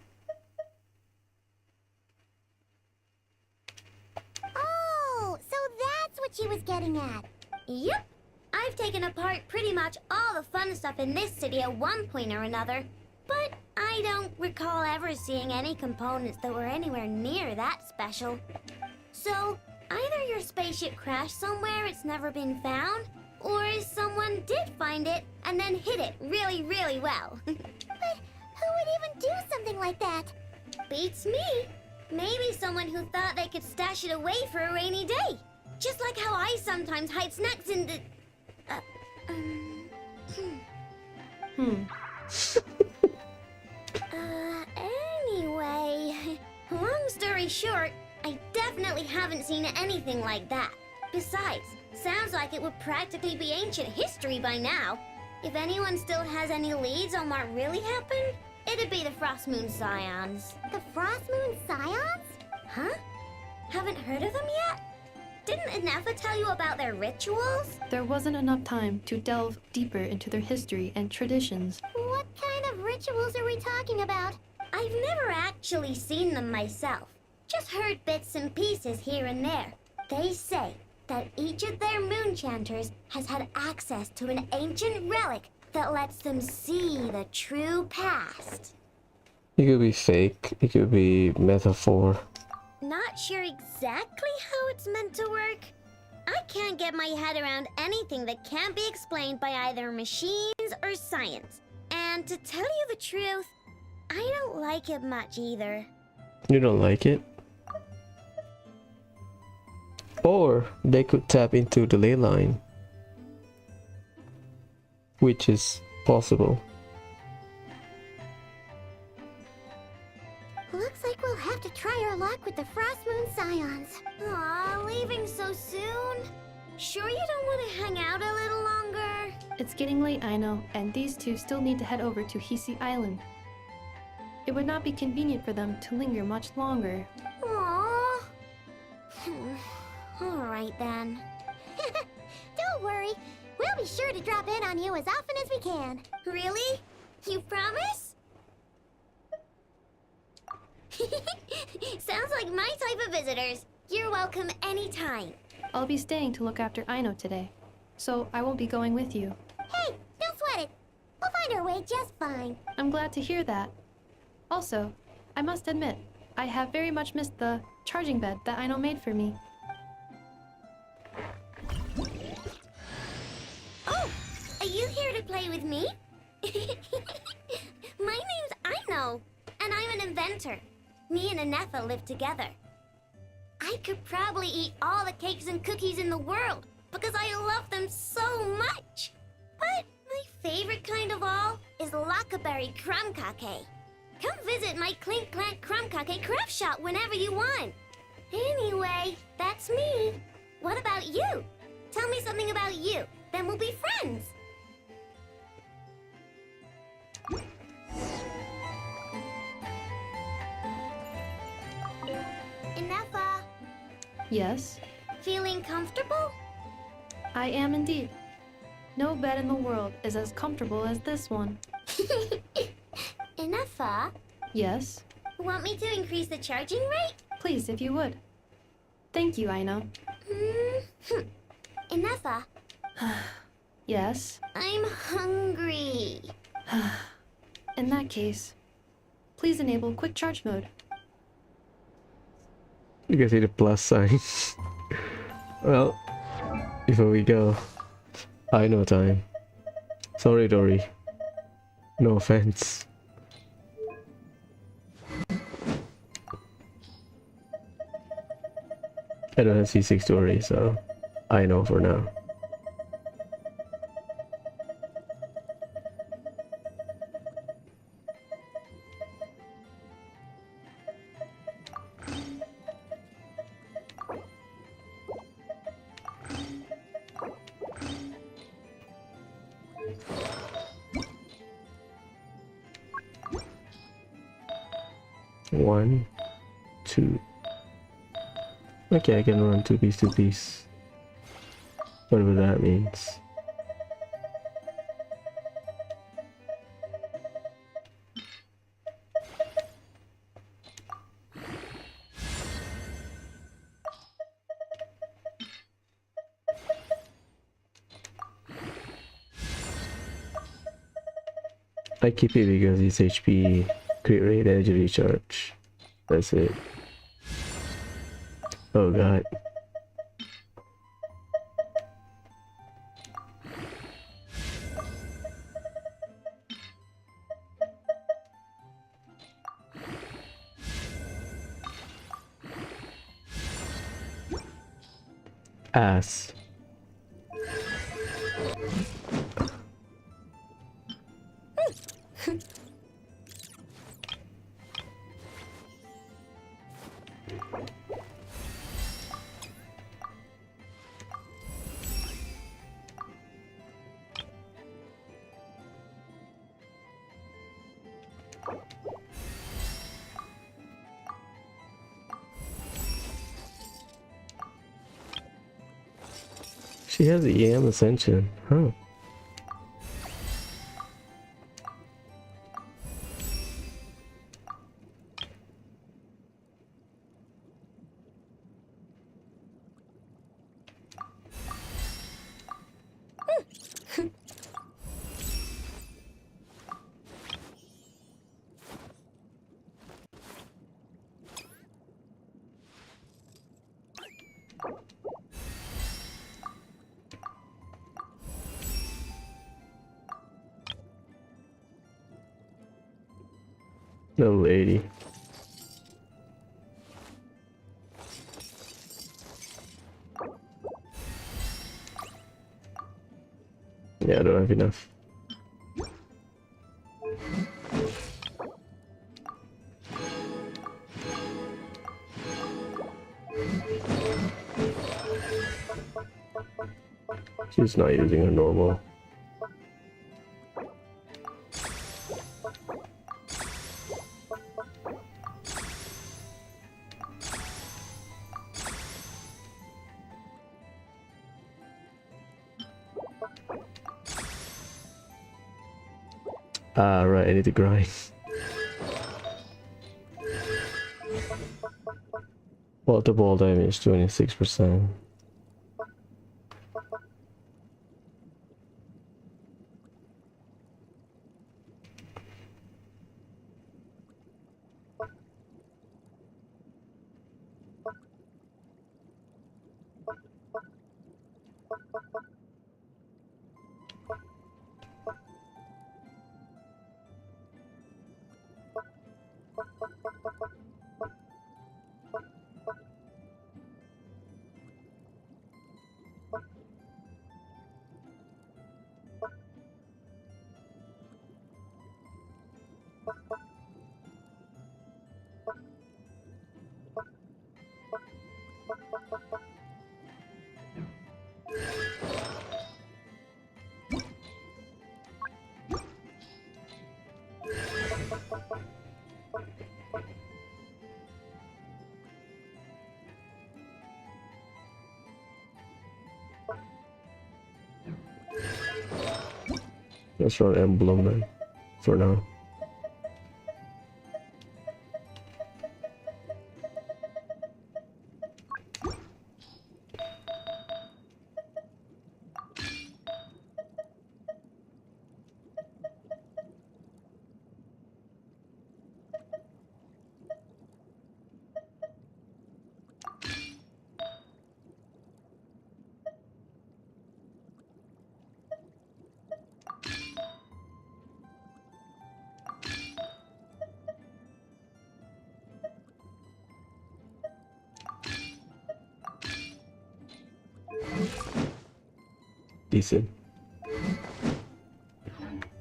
Oh, so that's what she was getting at. Yep. I've taken apart pretty much all the fun stuff in this city at one point or another, but I don't recall ever seeing any components that were anywhere near that special. So, either your spaceship crashed somewhere it's never been found, or someone did find it and then hid it really, really well. But who would even do something like that? Beats me. Maybe someone who thought they could stash it away for a rainy day. Just like how I sometimes hide snacks in the... Anyway, long story short, I definitely haven't seen anything like that. Besides, sounds like it would practically be ancient history by now. If anyone still has any leads on what really happened, it'd be the Frost Moon Scions. The Frost Moon Scions? Huh? Haven't heard of them yet? Didn't Inefa tell you about their rituals? There wasn't enough time to delve deeper into their history and traditions. What kind of rituals are we talking about? I've never actually seen them myself. Just heard bits and pieces here and there. They say that each of their moon chanters has had access to an ancient relic that lets them see the true past. It could be fake, it could be metaphor. Not sure exactly how it's meant to work. I can't get my head around anything that can't be explained by either machines or science. And to tell you the truth, I don't like it much either. You don't like it? Or they could tap into the ley line, which is possible. Looks like we'll have to try our luck with the Frost Moon Scions. Aw, leaving so soon? Sure you don't want to hang out a little longer? It's getting late, I know, and these two still need to head over to Hisi Island. It would not be convenient for them to linger much longer. Aww. Alright then. Don't worry. We'll be sure to drop in on you as often as we can. Really? You promise? Sounds like my type of visitors. You're welcome anytime. I'll be staying to look after Aino today, so I won't be going with you. Hey, don't sweat it. We'll find our way just fine. I'm glad to hear that. Also, I must admit, I have very much missed the charging bed that Aino made for me. Oh, are you here to play with me? My name's Aino, and I'm an inventor. Me and Anefa live together. I could probably eat all the cakes and cookies in the world because I love them so much. But my favorite kind of all is Lackaberry Crumb Cake. Come visit my Clink Clank Crumb Cake craft shop whenever you want. Anyway, that's me. What about you? Tell me something about you, then we'll be friends. Inefa, Yes, feeling comfortable? I am indeed. No bed in the world is as comfortable as this one. Inefa, Yes, want me to increase the charging rate? please if you would. Thank you, Aino. Inefa, Yes, I'm hungry. in that case, please enable quick charge mode. You can see the plus sign. Well, before we go, I know time. Sorry, Dory. No offense. I don't have C6 Dory, so I know for now. One, two. Okay, I can run two piece. Whatever that means. I keep it because it's HP, crit rate, energy recharge. That's it. Oh god. Ass. She has the EM Ascension, huh? Level 80. Yeah, I don't have enough. She's not using her normal. Ah, right, I need to grind. Multiple damage 26%. That's our emblem then, for now. Decent.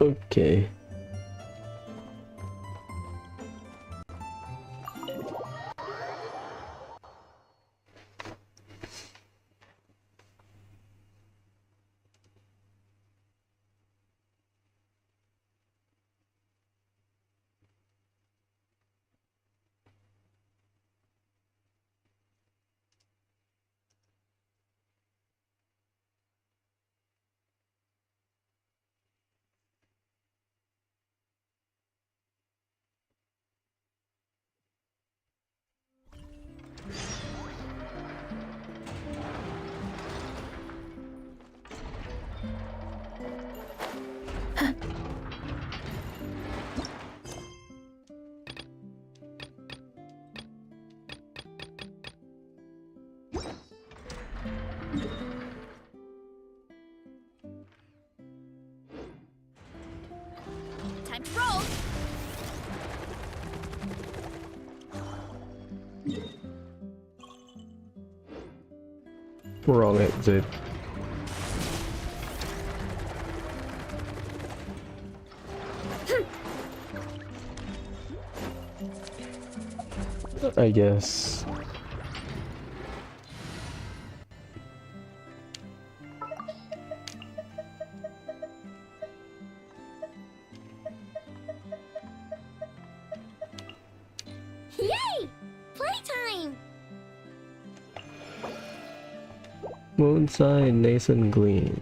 Okay. Time to roll! Wrong exit. I guess. Yay! Playtime! Moonside nascent gleam.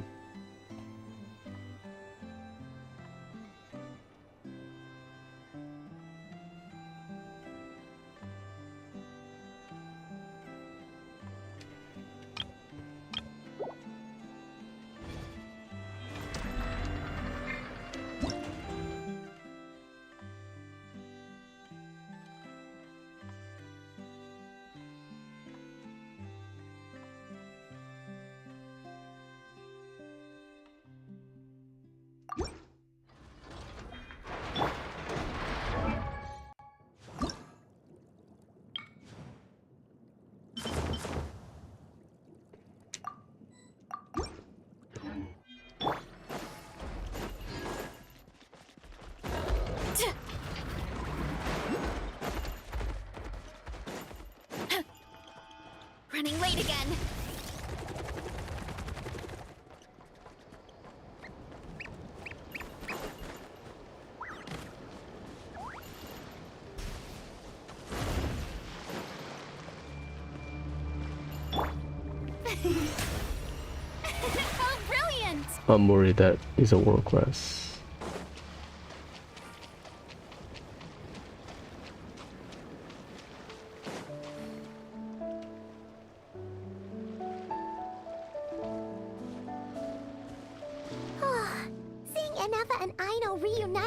Running late again. Oh, brilliant! I'm worried that is a world class.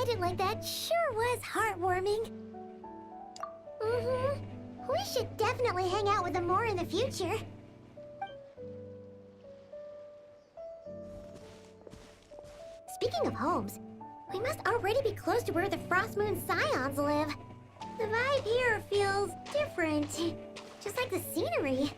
said it like that sure was heartwarming. Mm-hmm. We should definitely hang out with them more in the future. Speaking of homes, we must already be close to where the Frost Moon Scions live. The vibe here feels different, just like the scenery.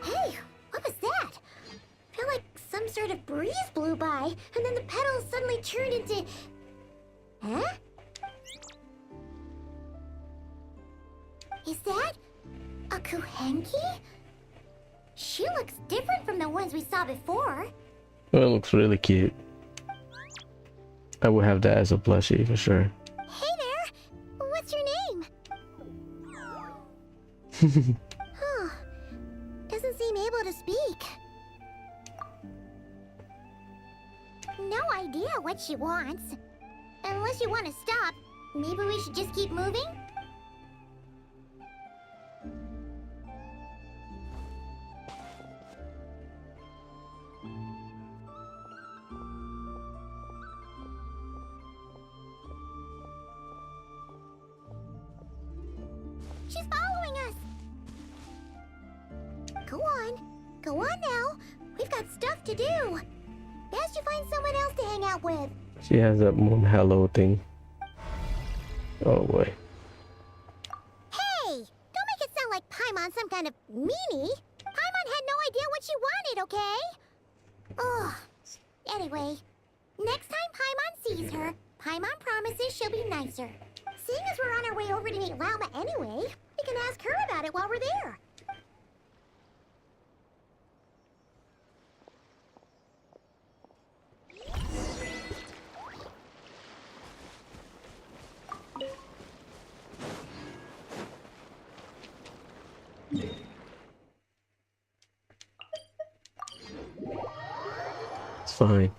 Hey, what was that? I feel like some sort of breeze blew by, and then the petals suddenly turned into... Huh? Is that a Kuhenki? She looks different from the ones we saw before. Well, it looks really cute. I would have that as a plushie for sure. Hey there! What's your name? Huh. Doesn't seem able to speak. No idea what she wants. Unless you want to stop, maybe we should just keep moving? She's following us! Go on. Go on now. We've got stuff to do. Best you find someone else to hang out with. She has that moon halo thing. Oh boy. Hey! Don't make it sound like Paimon's some kind of meanie. Paimon had no idea what she wanted, okay? Ugh. Anyway, next time Paimon sees her, Paimon promises she'll be nicer. Seeing as we're on our way over to meet Lauma anyway, we can ask her about it while we're there. It's fine.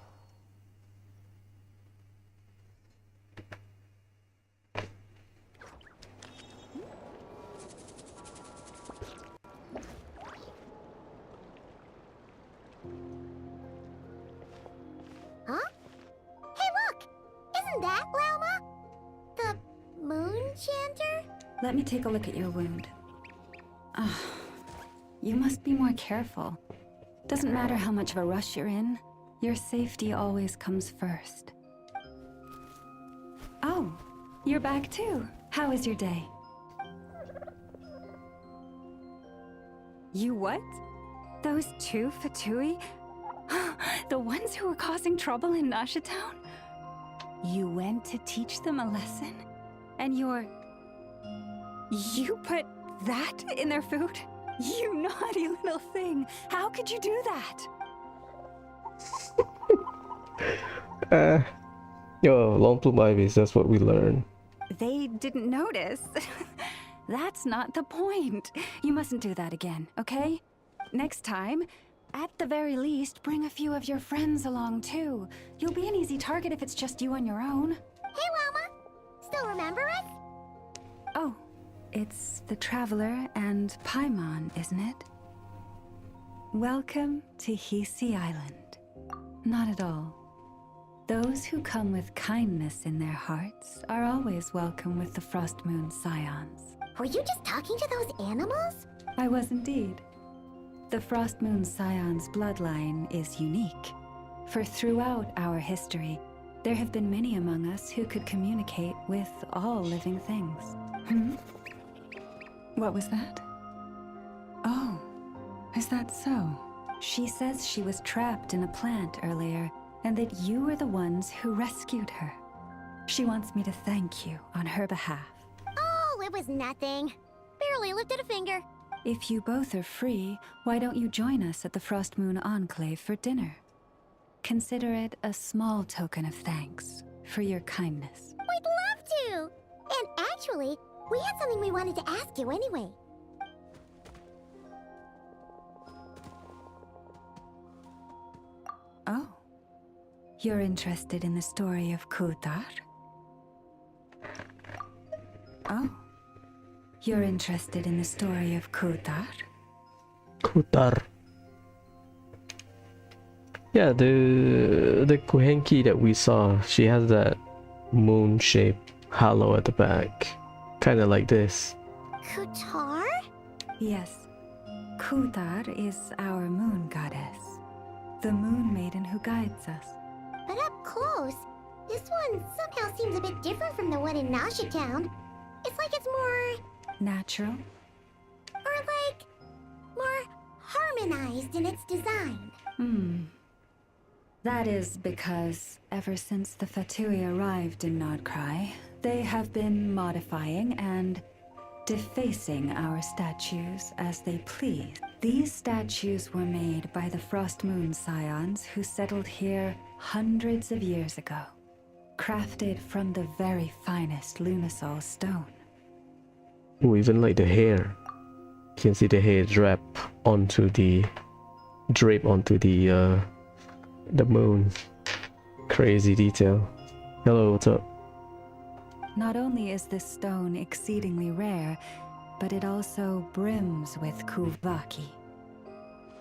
Huh? Hey, look! Isn't that Lauma? The moon chanter? Let me take a look at your wound. You must be more careful. Doesn't matter how much of a rush you're in, your safety always comes first. Oh, you're back too. How was your day? You what? Those two Fatui? The ones who were causing trouble in Nasha Town? You went to teach them a lesson? And you put that in their food? You naughty little thing! How could you do that? Yo, long plume ivies, that's what we learn. They didn't notice. That's not the point. You mustn't do that again, okay? Next time, at the very least, bring a few of your friends along too. You'll be an easy target if it's just you on your own. Hey, Lauma! Still remember us? Oh, it's the Traveler and Paimon, isn't it? Welcome to Hisi Island. Not at all. Those who come with kindness in their hearts are always welcome with the Frost Moon Scions. Were you just talking to those animals? I was indeed. The Frost Moon Scion's bloodline is unique, for throughout our history, there have been many among us who could communicate with all living things. What was that? Oh, is that so? She says she was trapped in a plant earlier, and that you were the ones who rescued her. She wants me to thank you on her behalf. Oh, it was nothing. Barely lifted a finger. If you both are free, why don't you join us at the Frost Moon Enclave for dinner? Consider it a small token of thanks for your kindness. We'd love too. And actually, we had something we wanted to ask you anyway. Oh. You're interested in the story of Kutar? Oh. You're interested in the story of Kutar? Kutar. Yeah, the Kuhenki that we saw, she has that moon-shaped halo at the back. Kinda like this. Kutar? Yes. Kutar is our moon goddess. The moon maiden who guides us. But up close, this one somehow seems a bit different from the one in Nasha Town. It's like it's more... Natural? Or like... more harmonized in its design. That is because ever since the Fatui arrived in Nodcry, they have been modifying and defacing our statues as they please. These statues were made by the Frost Moon Scions who settled here hundreds of years ago, crafted from the very finest Lunasol stone. Ooh, even like the hair. You can see the hair drape onto the moon. Crazy detail. Hello, what's up? Not only is this stone exceedingly rare, but it also brims with Kuvaki.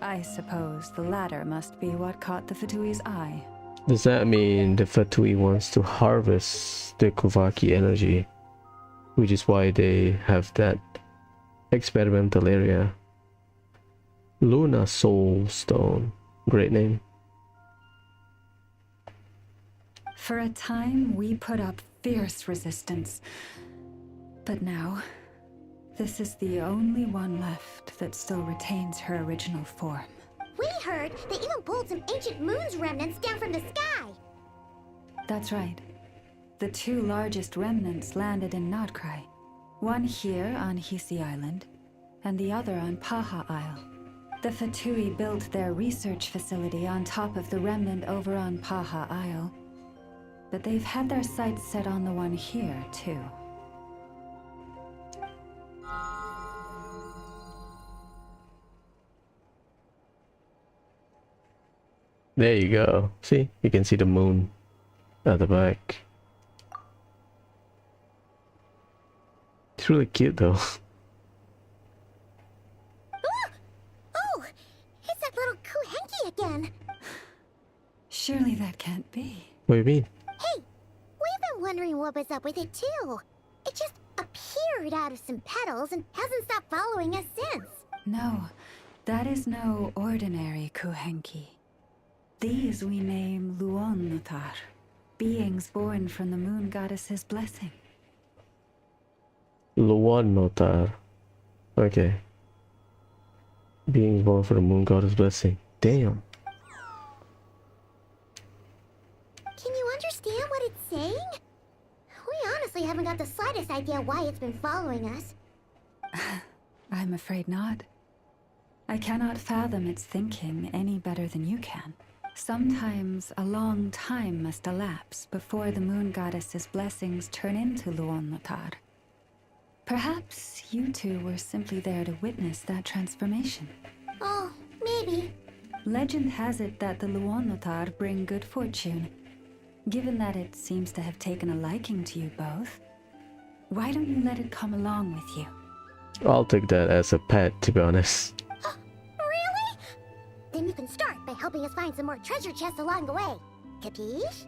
I suppose the latter must be what caught the Fatui's eye. Does that mean the Fatui wants to harvest the Kuvaki energy? Which is why they have that experimental area. Luna Soul Stone. Great name. For a time, we put up fierce resistance. But now, this is the only one left that still retains her original form. We heard they even pulled some ancient moon's remnants down from the sky. That's right. The two largest remnants landed in Nodcry. One here on Hisi Island, and the other on Paha Isle. The Fatui built their research facility on top of the remnant over on Paha Isle. But they've had their sights set on the one here, too. There you go. See? You can see the moon at the back. It's really cute though. Oh! It's that little Kuhenki again! Surely that can't be. What do you mean? Hey! We've been wondering what was up with it too. It just appeared out of some petals and hasn't stopped following us since. No, that is no ordinary Kuhenki. These we name Luonnotar, beings born from the moon goddess's blessing. Luonnotar. Okay. Being born for the moon goddess blessing. Damn. Can you understand what it's saying? We honestly haven't got the slightest idea why it's been following us. I'm afraid not. I cannot fathom its thinking any better than you can. Sometimes a long time must elapse before the moon goddess's blessings turn into Luonnotar. Perhaps you two were simply there to witness that transformation. Oh, maybe. Legend has it that the Luonnotar bring good fortune. Given that it seems to have taken a liking to you both, why don't you let it come along with you? I'll take that as a pet, to be honest. Really? Then you can start by helping us find some more treasure chests along the way. Capiche?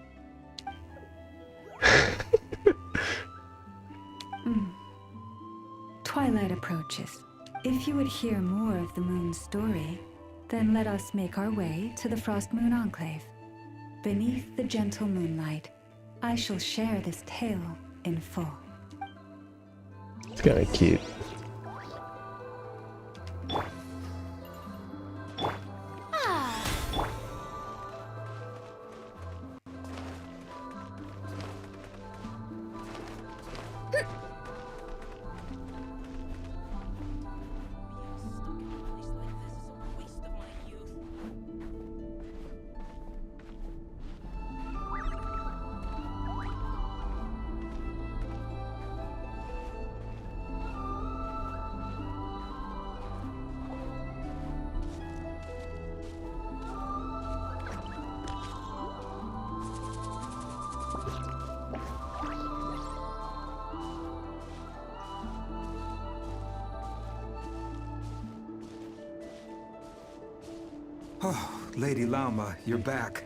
Twilight approaches. If you would hear more of the moon's story, then let us make our way to the Frost Moon Enclave. Beneath the gentle moonlight, I shall share this tale in full. It's kinda cute. Oh, Lady Lauma, you're back.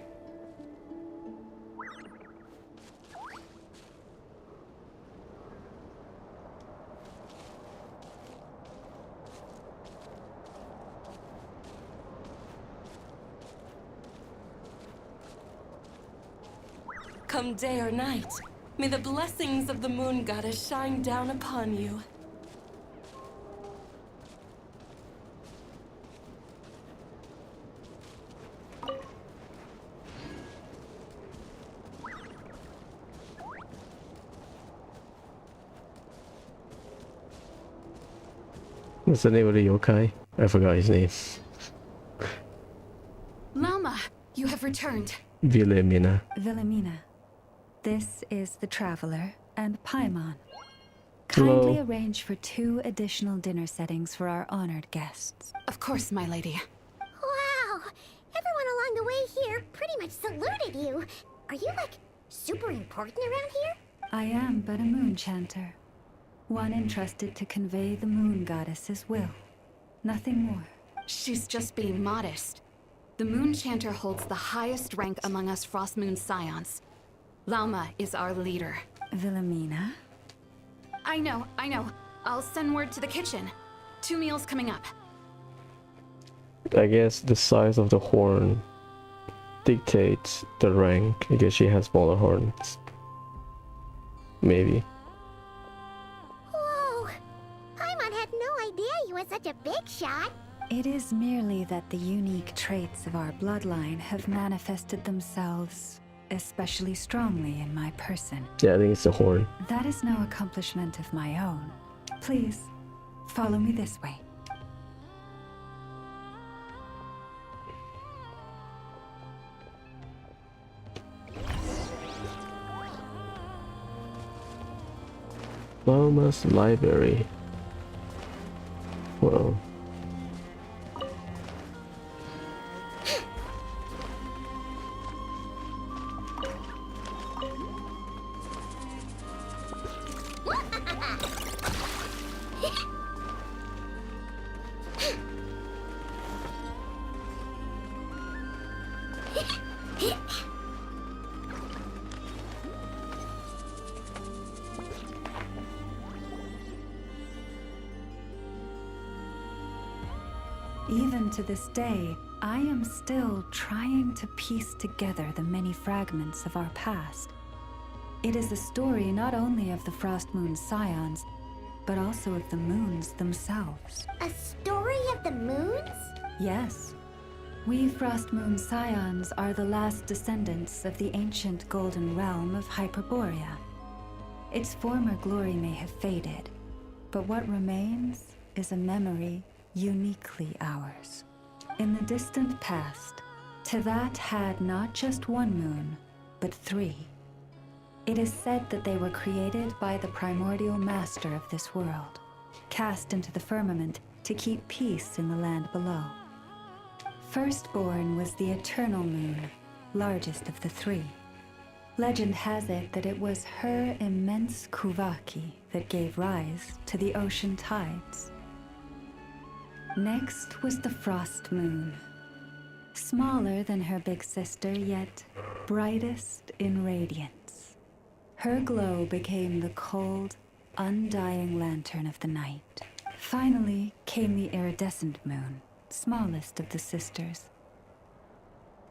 Come day or night, may the blessings of the moon goddess shine down upon you. What's the name of the yokai? I forgot his name. Lama, you have returned. Wilhelmina. Wilhelmina, this is the Traveler and Paimon. Hello. Kindly arrange for 2 additional dinner settings for our honored guests. Of course, my lady. Wow! Everyone along the way here pretty much saluted you. Are you, like, super important around here? I am but a moon chanter. One entrusted to convey the moon goddess's will. Nothing more. She's just being modest. The Moon Chanter holds the highest rank among us Frost Moon Scions. Lauma is our leader. Wilhelmina? I know. I'll send word to the kitchen. 2 meals coming up. I guess the size of the horn dictates the rank. I guess she has smaller horns. Maybe. Whoa! Paimon had no idea you were such a big shot. It is merely that the unique traits of our bloodline have manifested themselves especially strongly in my person. Yeah, I think it's the horn. That is no accomplishment of my own. Please, follow me this way. Lauma's library. Well. Even to this day, I am still trying to piece together the many fragments of our past. It is a story not only of the Frost Moon Scions, but also of the moons themselves. A story of the moons? Yes. We Frost Moon Scions are the last descendants of the ancient golden realm of Hyperborea. Its former glory may have faded, but what remains is a memory uniquely ours. In the distant past, Tevat had not just one moon, but 3. It is said that they were created by the primordial master of this world, cast into the firmament to keep peace in the land below. Firstborn was the eternal moon, largest of the 3. Legend has it that it was her immense kuvaki that gave rise to the ocean tides. Next was the Frost Moon. Smaller than her big sister, yet brightest in radiance. Her glow became the cold, undying lantern of the night. Finally came the iridescent moon, smallest of the sisters.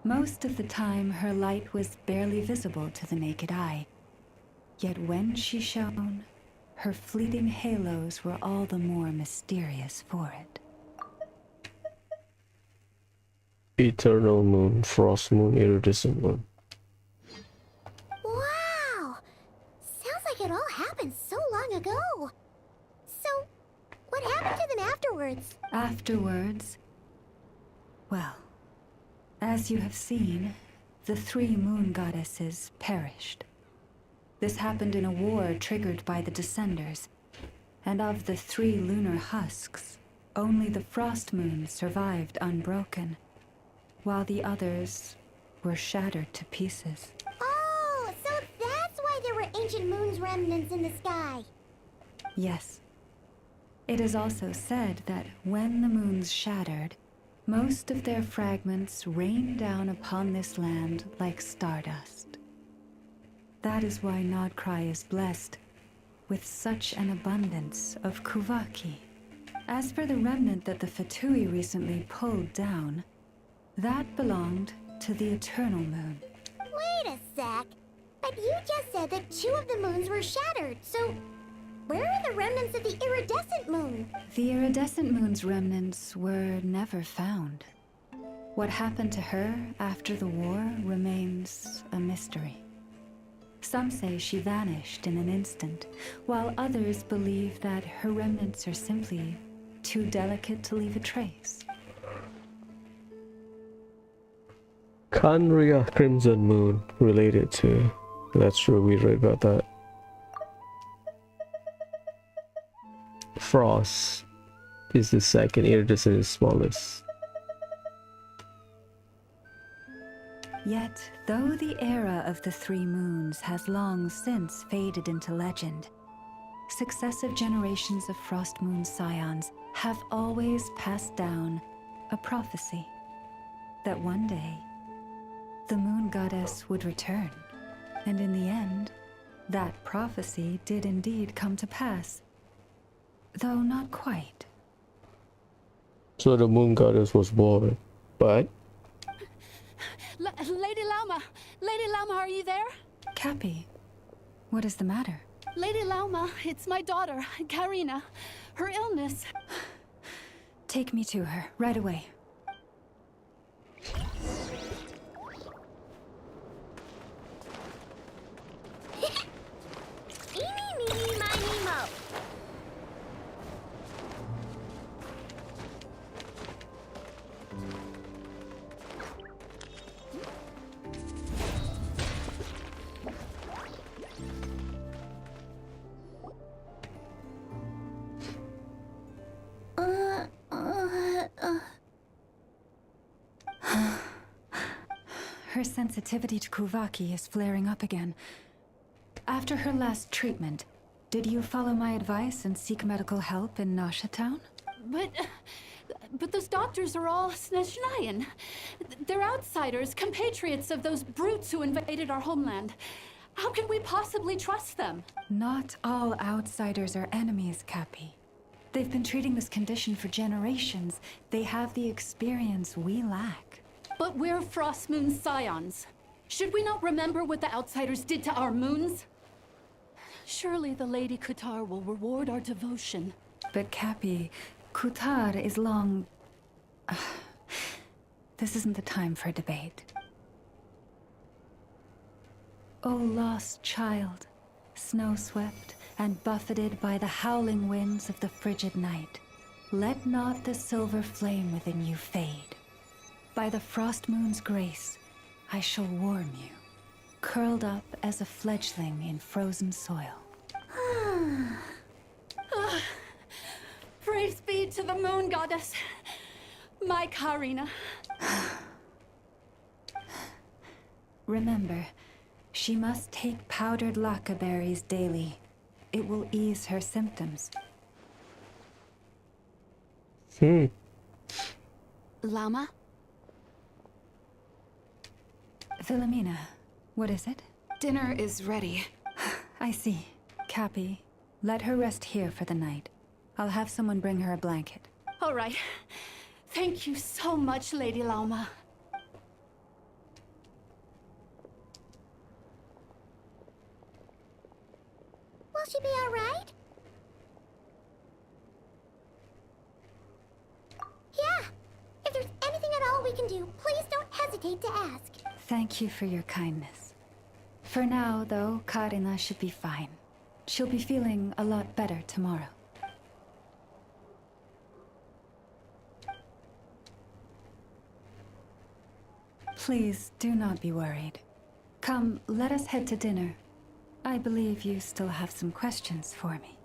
Most of the time, her light was barely visible to the naked eye. Yet when she shone, her fleeting halos were all the more mysterious for it. Eternal moon, frost moon, iridescent moon. Wow! Sounds like it all happened so long ago. So, what happened to them afterwards? Afterwards, well, as you have seen, the 3 moon goddesses perished. This happened in a war triggered by the Descenders, and of the 3 lunar husks, only the Frost Moon survived unbroken, while the others were shattered to pieces. Oh, so that's why there were ancient moon's remnants in the sky. Yes. It is also said that when the moons shattered, Most of their fragments rain down upon this land like stardust. That is why Nodcry is blessed with such an abundance of Kuvaki. As for the remnant that the Fatui recently pulled down, that belonged to the Eternal Moon. Wait a sec. But you just said that 2 of the moons were shattered, so where are the remnants of the iridescent moon? The iridescent moon's remnants were never found. What happened to her after the war remains a mystery. Some say she vanished in an instant, while others believe that her remnants are simply too delicate to leave a trace. Khaenri'ah Crimson Moon related to. That's true, we read about that. Frost is the second, iridescent is smallest. Yet, though the era of the 3 moons has long since faded into legend, successive generations of Frost Moon Scions have always passed down a prophecy that one day the Moon Goddess would return. And in the end, that prophecy did indeed come to pass. Though not quite. So the Moon Goddess was born, but... Lady Lauma! Lady Lauma, are you there? Cappy, what is the matter? Lady Lauma, it's my daughter, Karina. Her illness. Take me to her, right away. Eeny, meeny, miny, mo. Her sensitivity to Kuvaki is flaring up again. After her last treatment, did you follow my advice and seek medical help in Nasha Town? But those doctors are all Snezhnayan. They're outsiders, compatriots of those brutes who invaded our homeland. How can we possibly trust them? Not all outsiders are enemies, Cappy. They've been treating this condition for generations. They have the experience we lack. But we're Frost Moon Scions. Should we not remember what the outsiders did to our moons? Surely the Lady Kutar will reward our devotion. But Cappy, Kutar is long... This isn't the time for debate. O lost child, snow-swept and buffeted by the howling winds of the frigid night, let not the silver flame within you fade. By the frost moon's grace, I shall warm you, curled up as a fledgling in frozen soil. Praise be to the Moon Goddess, my Karina. Remember, she must take powdered laka berries daily. It will ease her symptoms. Lama? Philomena, what is it? Dinner is ready. I see. Cappy, let her rest here for the night. I'll have someone bring her a blanket. All right. Thank you so much, Lady Lauma. Will she be all right? Yeah. If there's anything at all we can do, please don't hesitate to ask. Thank you for your kindness. For now, though, Karina should be fine. She'll be feeling a lot better tomorrow. Please do not be worried. Come, let us head to dinner. I believe you still have some questions for me.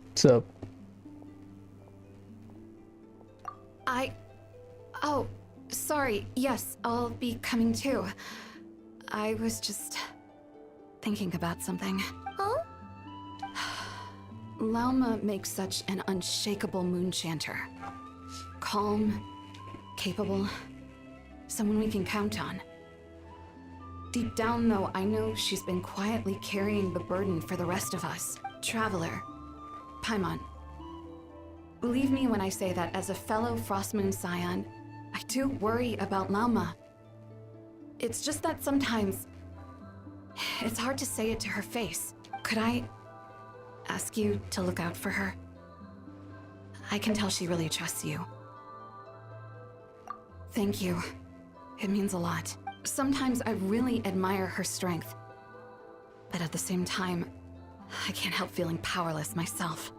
What's up? Oh, sorry. Yes, I'll be coming too. I was just thinking about something. Oh? Lauma makes such an unshakable moon chanter. Calm, capable, someone we can count on. Deep down, though, I know she's been quietly carrying the burden for the rest of us. Traveler, Paimon, believe me when I say that as a fellow Frostmoon Scion, I do worry about Lauma. It's just that sometimes it's hard to say it to her face. Could I ask you to look out for her? I can tell she really trusts you. Thank you. It means a lot. Sometimes I really admire her strength, but at the same time, I can't help feeling powerless myself.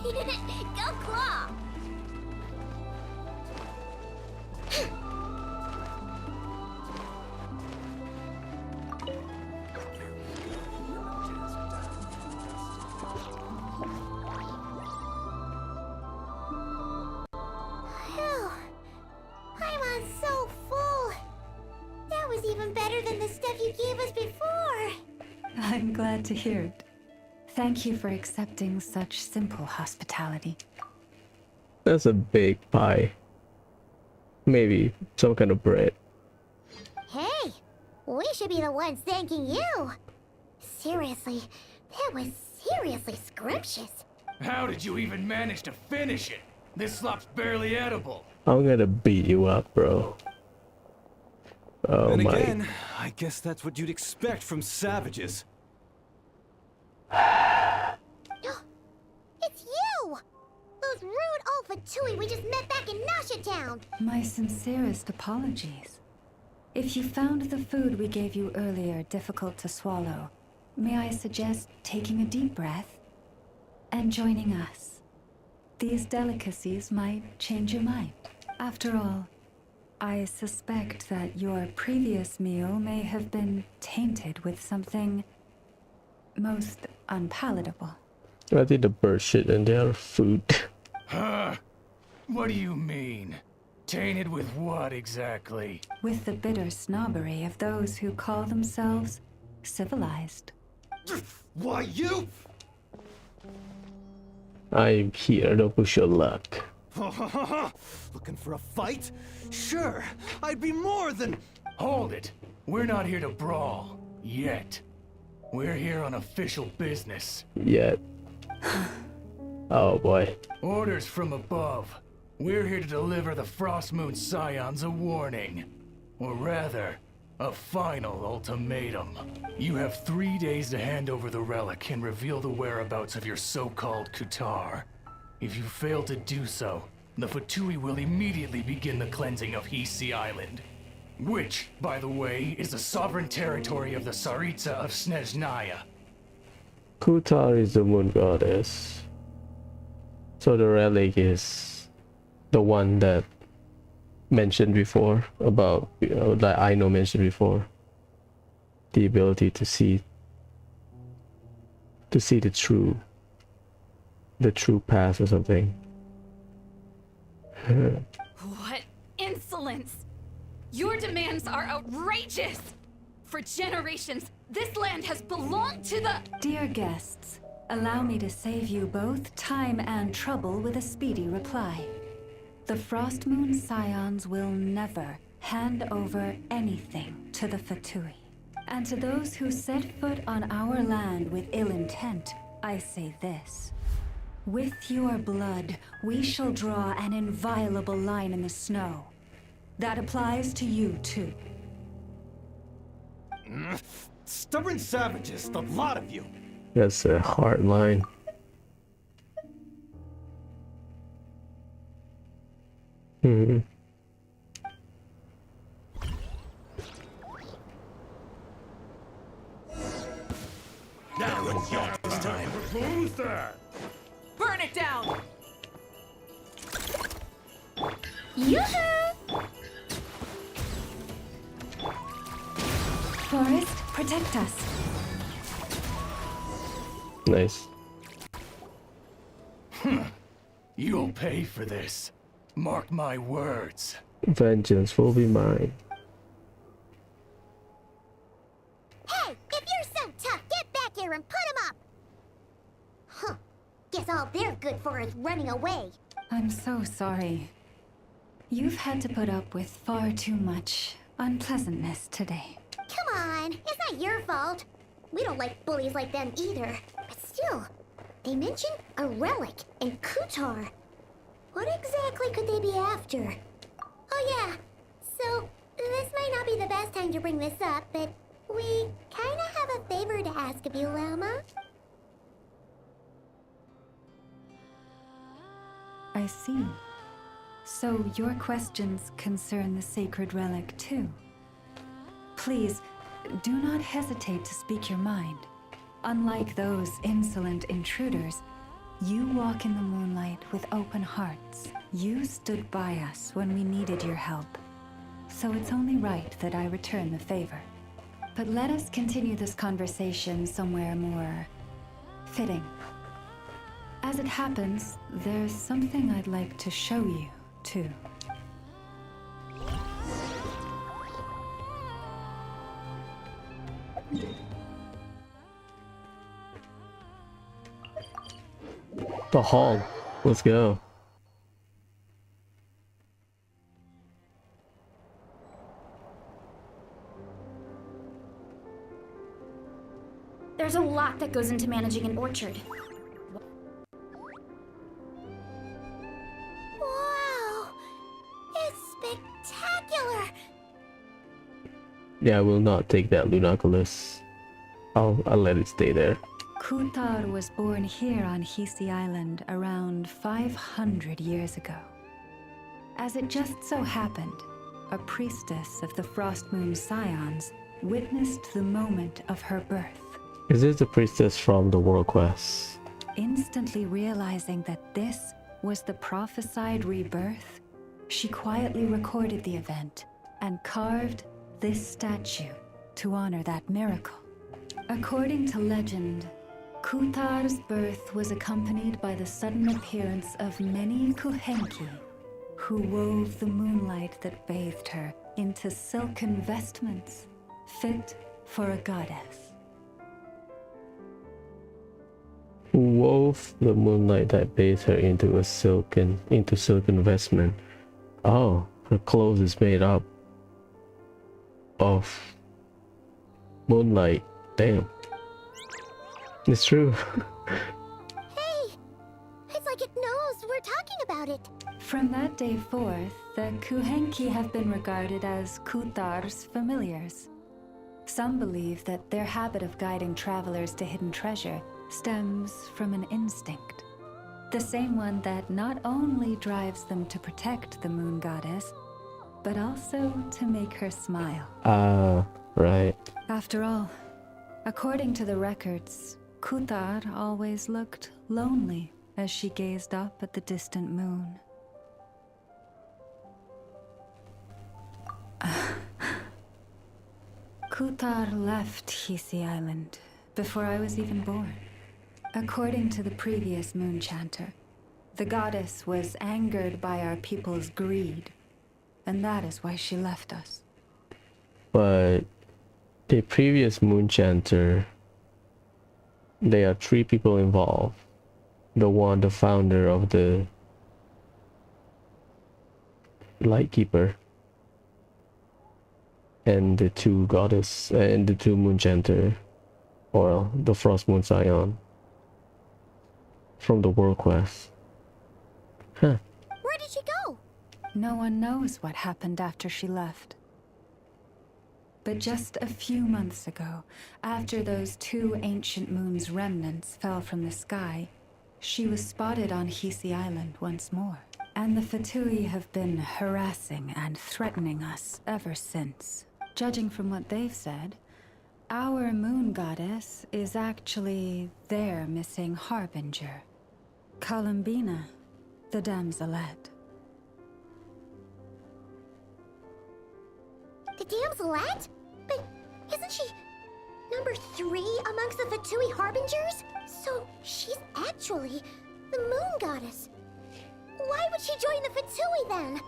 Go Claw! Phew. Paimon's so full. That was even better than the stuff you gave us before. I'm glad to hear it. Thank you for accepting such simple hospitality. That's a big pie. Maybe some kind of bread. Hey, we should be the ones thanking you. Seriously, that was seriously scrumptious. How did you even manage to finish it? This slop's barely edible. I'm gonna beat you up, bro. Oh And my. again, I guess that's what you'd expect from savages. It's you! Those rude old Fatui we just met back in Nasha Town! My sincerest apologies. If you found the food we gave you earlier difficult to swallow, may I suggest taking a deep breath and joining us? These delicacies might change your mind. After all, I suspect that your previous meal may have been tainted with something most unpalatable. I think the bird shit in their food. Huh? What do you mean? Tainted with what exactly? With the bitter snobbery of those who call themselves civilized. Why you? I'm here to push your luck. Looking for a fight? Sure, I'd be more than... Hold it. We're not here to brawl. Yet. We're here on official business. Yet. Oh boy. Orders from above. We're here to deliver the Frostmoon Scions a warning. Or rather, a final ultimatum. You have 3 days to hand over the relic and reveal the whereabouts of your so-called Kutar. If you fail to do so, the Fatui will immediately begin the cleansing of Hisi Island. Which, by the way, is the sovereign territory of the Tsaritsa of Snezhnaya. Kutar is the moon goddess. So the relic is the one that mentioned before about, that Aino mentioned before. The ability to see the true path or something. What insolence! Your demands are outrageous! For generations, this land has belonged to the— Dear guests, allow me to save you both time and trouble with a speedy reply. The Frostmoon Scions will never hand over anything to the Fatui. And to those who set foot on our land with ill intent, I say this. With your blood, we shall draw an inviolable line in the snow. That applies to you too. Stubborn savages, the lot of you. That's a hard line. Hmm. Now it's this time. Who's that? Burn it down! Yoo-hoo! Forest, protect us. Nice. You'll pay for this. Mark my words. Vengeance will be mine. good for is running away. I'm so sorry. You've had to put up with far too much unpleasantness today. Come on, it's not your fault. We don't like bullies like them either. But still, they mentioned a relic in Kutar. What exactly could they be after? Oh yeah, so this might not be the best time to bring this up, but we kinda have a favor to ask of you, Lama. I see. So your questions concern the sacred relic too. Please, do not hesitate to speak your mind. Unlike those insolent intruders, you walk in the moonlight with open hearts. You stood by us when we needed your help. So it's only right that I return the favor. But let us continue this conversation somewhere more fitting. As it happens, there's something I'd like to show you, too. The hall. Let's go. There's a lot that goes into managing an orchard. Wow! It's spectacular! Yeah, I will not take that Lunaculus. I'll let it stay there. Kutar was born here on Hisi Island around 500 years ago. As it just so happened, a priestess of the Frost Moon Scions witnessed the moment of her birth. Is this the priestess from the World Quest? Instantly realizing that this was the prophesied rebirth, she quietly recorded the event and carved this statue to honor that miracle. According to legend, Kutar's birth was accompanied by the sudden appearance of many Kuhenki, who wove the moonlight that bathed her into silken vestments fit for a goddess. Who wove the moonlight that bathed her into silken vestment. Oh, her clothes is made up of moonlight. Damn. It's true. Hey! It's like it knows we're talking about it. From that day forth, the Kuhenki have been regarded as Kutar's familiars. Some believe that their habit of guiding travelers to hidden treasure stems from an instinct. The same one that not only drives them to protect the moon goddess, but also to make her smile. Right. After all, according to the records, Kutar always looked lonely as she gazed up at the distant moon. Kutar left Hisi Island before I was even born. According to the previous moon chanter, the goddess was angered by our people's greed, and that is why she left us. But the previous moon chanter, there are 3 people involved. The founder of the Lightkeeper, and the 2 goddess, and the 2 moon chanter, or the Frost Moon Scion from the World Quest. Huh. Where did she go? No one knows what happened after she left. But just a few months ago, after those 2 ancient moon's remnants fell from the sky, she was spotted on Hisi Island once more. And the Fatui have been harassing and threatening us ever since. Judging from what they've said, our moon goddess is actually their missing harbinger, Columbina, the damselette. The damselette? But isn't she number 3 amongst the Fatui Harbingers? So she's actually the moon goddess. Why would she join the Fatui then?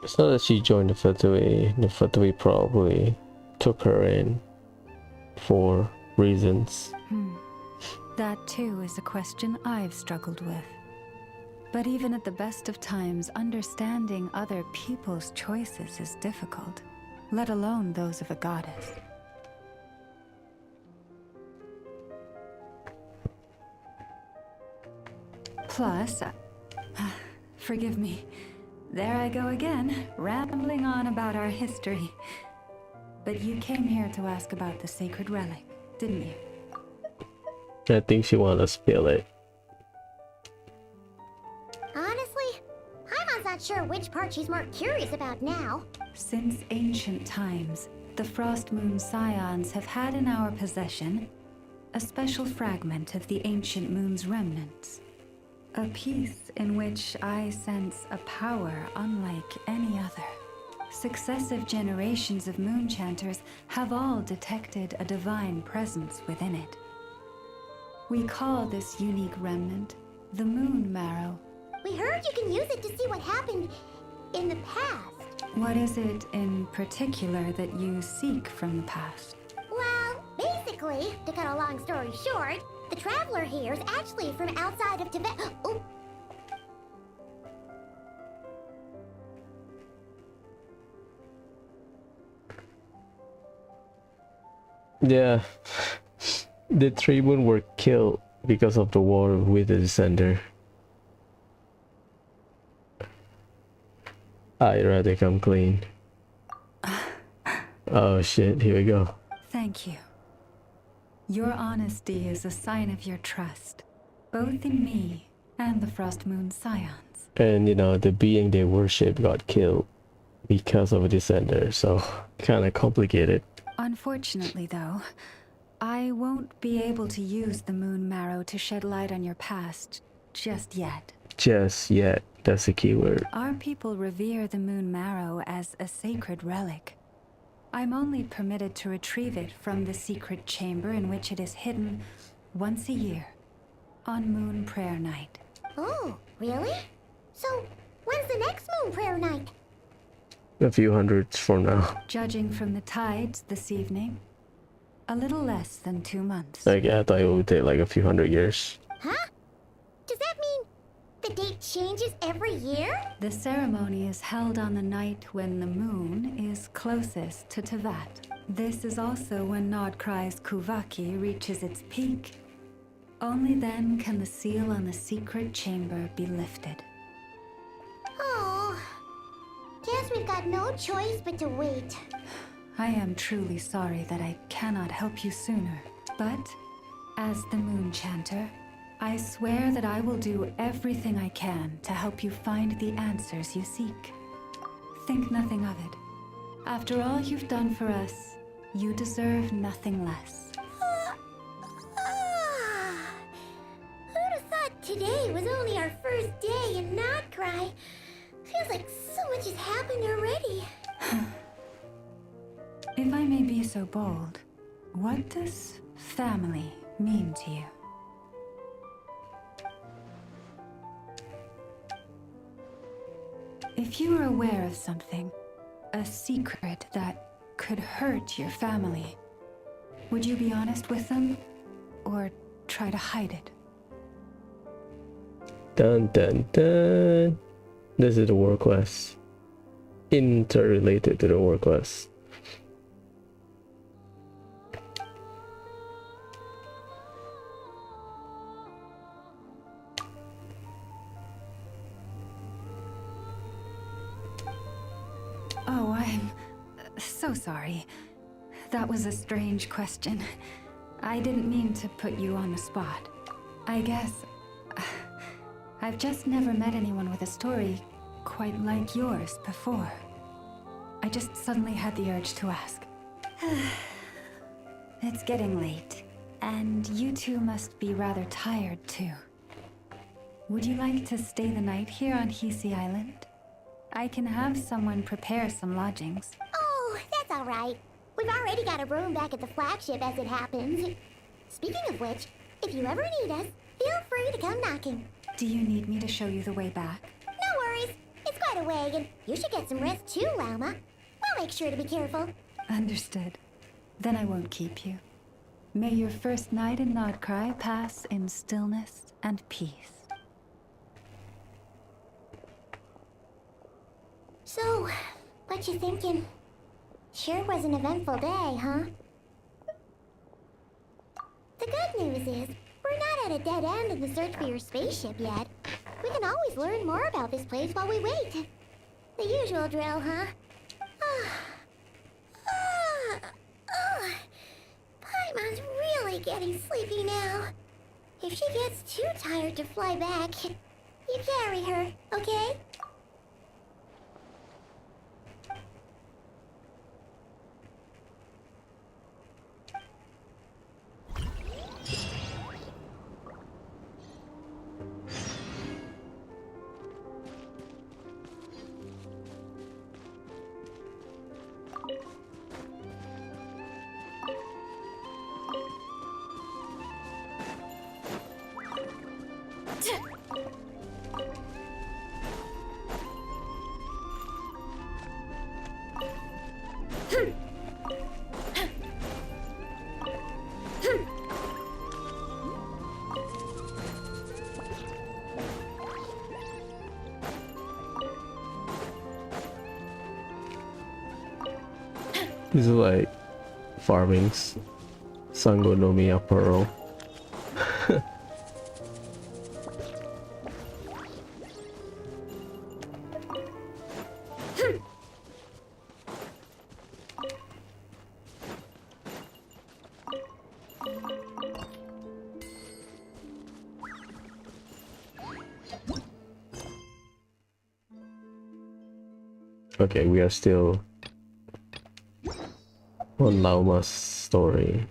It's not that she joined the Fatui. The Fatui probably took her in for reasons. That too is a question I've struggled with. But even at the best of times, understanding other people's choices is difficult, let alone those of a goddess. Plus, forgive me, there I go again, rambling on about our history. But you came here to ask about the sacred relic, didn't you? I think she wanted to spill it. Honestly, Paimon's not sure which part she's more curious about now. Since ancient times, the Frost Moon Scions have had in our possession a special fragment of the ancient moon's remnants. A piece in which I sense a power unlike any other. Successive generations of moon chanters have all detected a divine presence within it. We call this unique remnant the Moon Marrow. We heard you can use it to see what happened in the past. What is it in particular that you seek from the past? Well, basically, to cut a long story short, the traveler here is actually from outside of Tibet. Oh. Yeah. The three moon were killed because of the war with the Descender. I'd rather come clean. Oh shit, here we go. Thank you. Your honesty is a sign of your trust, both in me and the Frost Moon Scions. And you know, the being they worship got killed because of a Descender, so kinda complicated. Unfortunately though, I won't be able to use the Moon Marrow to shed light on your past just yet. Just yet, that's the key word. Our people revere the Moon Marrow as a sacred relic. I'm only permitted to retrieve it from the secret chamber in which it is hidden once a year, on Moon Prayer Night. Oh, really? So, when's the next Moon Prayer Night? A few hundreds from now. Judging from the tides this evening, a little less than 2 months. Like, I thought it would take like a few hundred years. Huh? Does that mean the date changes every year? The ceremony is held on the night when the moon is closest to Tevat. This is also when Nodcry's Kuvaki reaches its peak. Only then can the seal on the secret chamber be lifted. Oh, guess we've got no choice but to wait. I am truly sorry that I cannot help you sooner, but as the Moon Chanter, I swear that I will do everything I can to help you find the answers you seek. Think nothing of it. After all you've done for us, you deserve nothing less. Who'd have thought today was only our first day in Nodcry? Feels like so much has happened already. If I may be so bold, what does family mean to you? If you were aware of something, a secret that could hurt your family, would you be honest with them, or try to hide it? Dun dun dun. This is the war quest. Interrelated to the war quest. Oh, I'm so sorry. That was a strange question. I didn't mean to put you on the spot. I guess I've just never met anyone with a story quite like yours before. I just suddenly had the urge to ask. It's getting late, and you two must be rather tired too. Would you like to stay the night here on Hisi Island? I can have someone prepare some lodgings. Oh, that's all right. We've already got a room back at the flagship as it happens. Speaking of which, if you ever need us, feel free to come knocking. Do you need me to show you the way back? No worries. It's quite a way, and you should get some rest too, Lauma. We'll make sure to be careful. Understood. Then I won't keep you. May your first night in Nodcry pass in stillness and peace. So, what you thinking? Sure was an eventful day, huh? The good news is, we're not at a dead end in the search for your spaceship yet. We can always learn more about this place while we wait. The usual drill, huh? Paimon's really getting sleepy now. If she gets too tired to fly back, you carry her, okay? This is like farming's Sangonomiya Pearl. Okay, we are still on Lauma's story.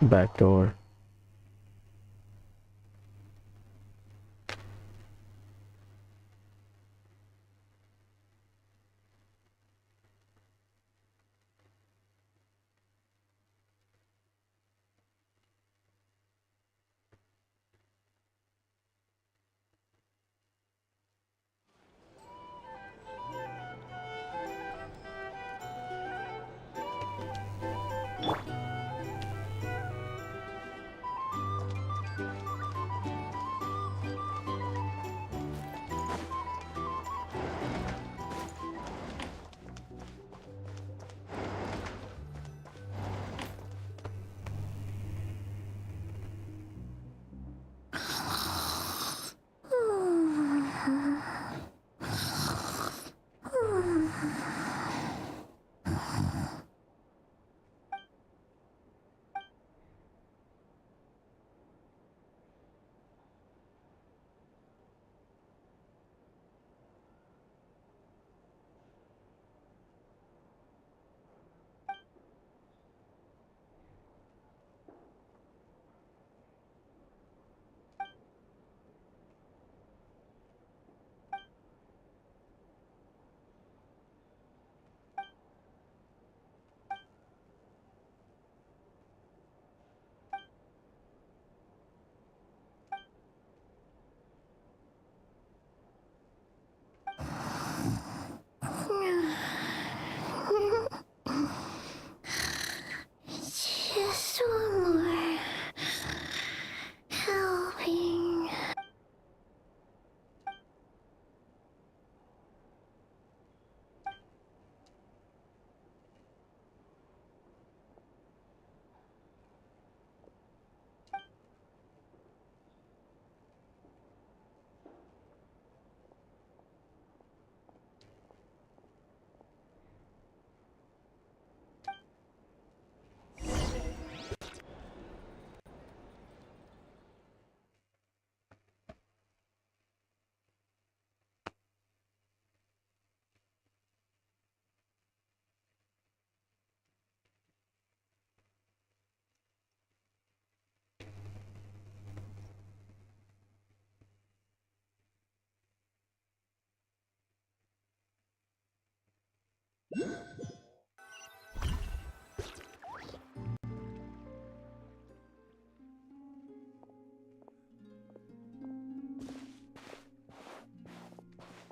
Back door.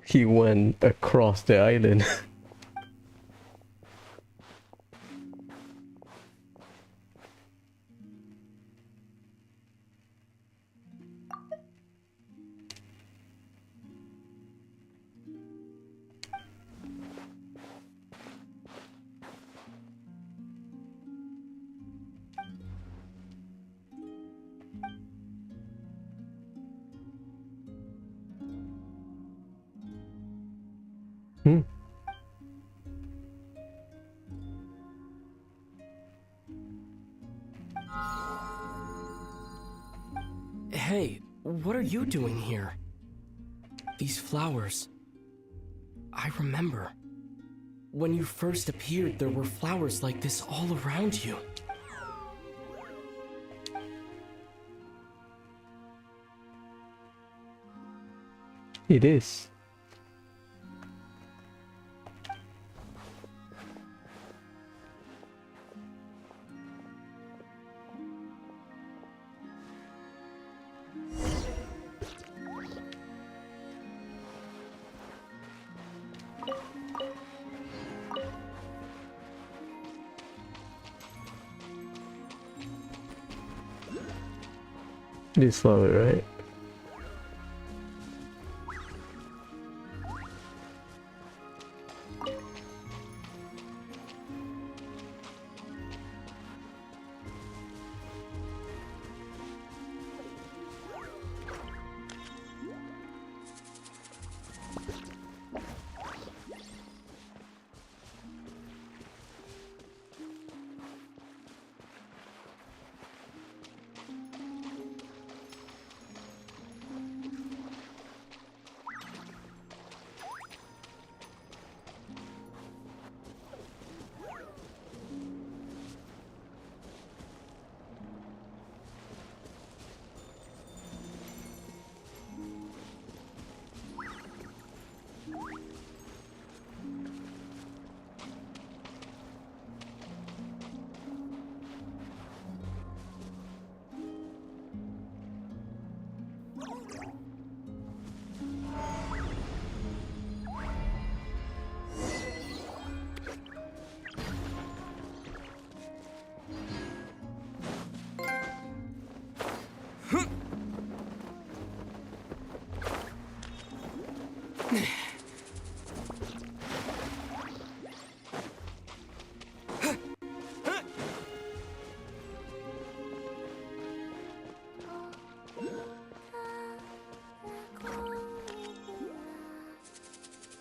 He went across the island. Hmm. Hey, what are you doing here? These flowers. I remember. When you first appeared, there were flowers like this all around you. It is. This flower, right?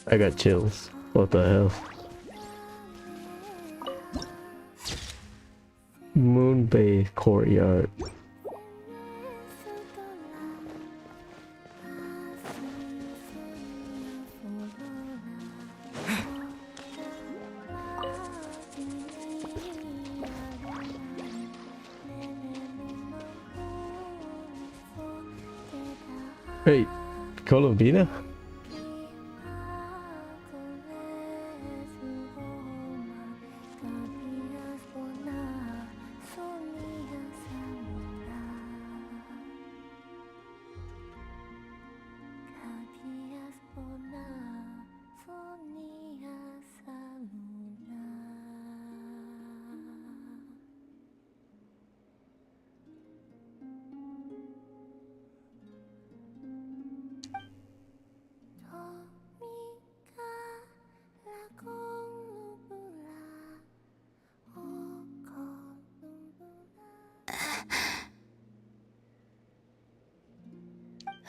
I got chills. What the hell? Moon Bay Courtyard. Hey, Colombina?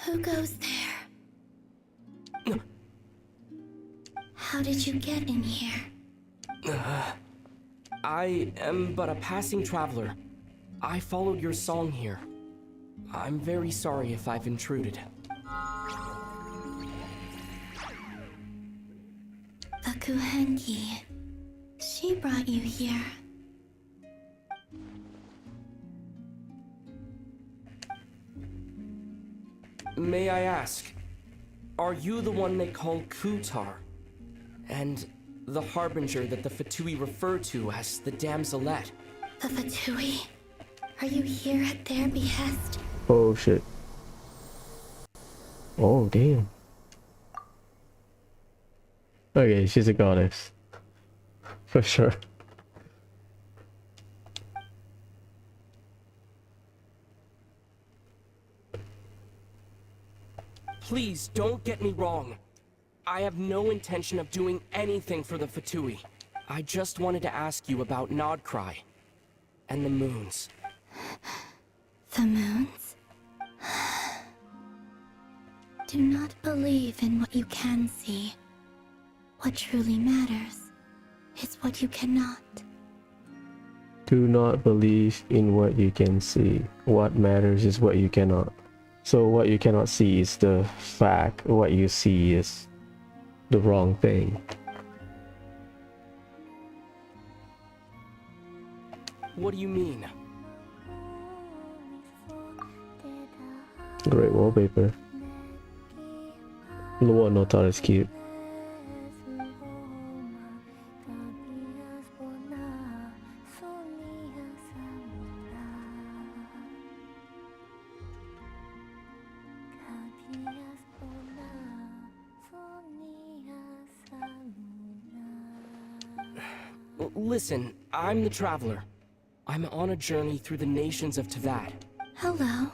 Who goes there? How did you get in here? I am but a passing traveler. I followed your song here. I'm very sorry if I've intruded. Akuhenki. She brought you here. May I ask, are you the one they call Kutar? And The harbinger that the Fatui refer to as the Damselette. The Fatui? Are you here at their behest? Oh shit. Oh damn. Okay, she's a goddess. For sure. Please don't get me wrong. I have no intention of doing anything for the Fatui. I just wanted to ask you about Nodcry and the moons. The moons? Do not believe in what you can see. What truly matters is what you cannot. Do not believe in what you can see. What matters is what you cannot. So what you cannot see is the fact. What you see is the wrong thing. What do you mean? Great wallpaper. Lua Notar is cute. Listen, I'm the Traveler. I'm on a journey through the nations of Teyvat. Hello.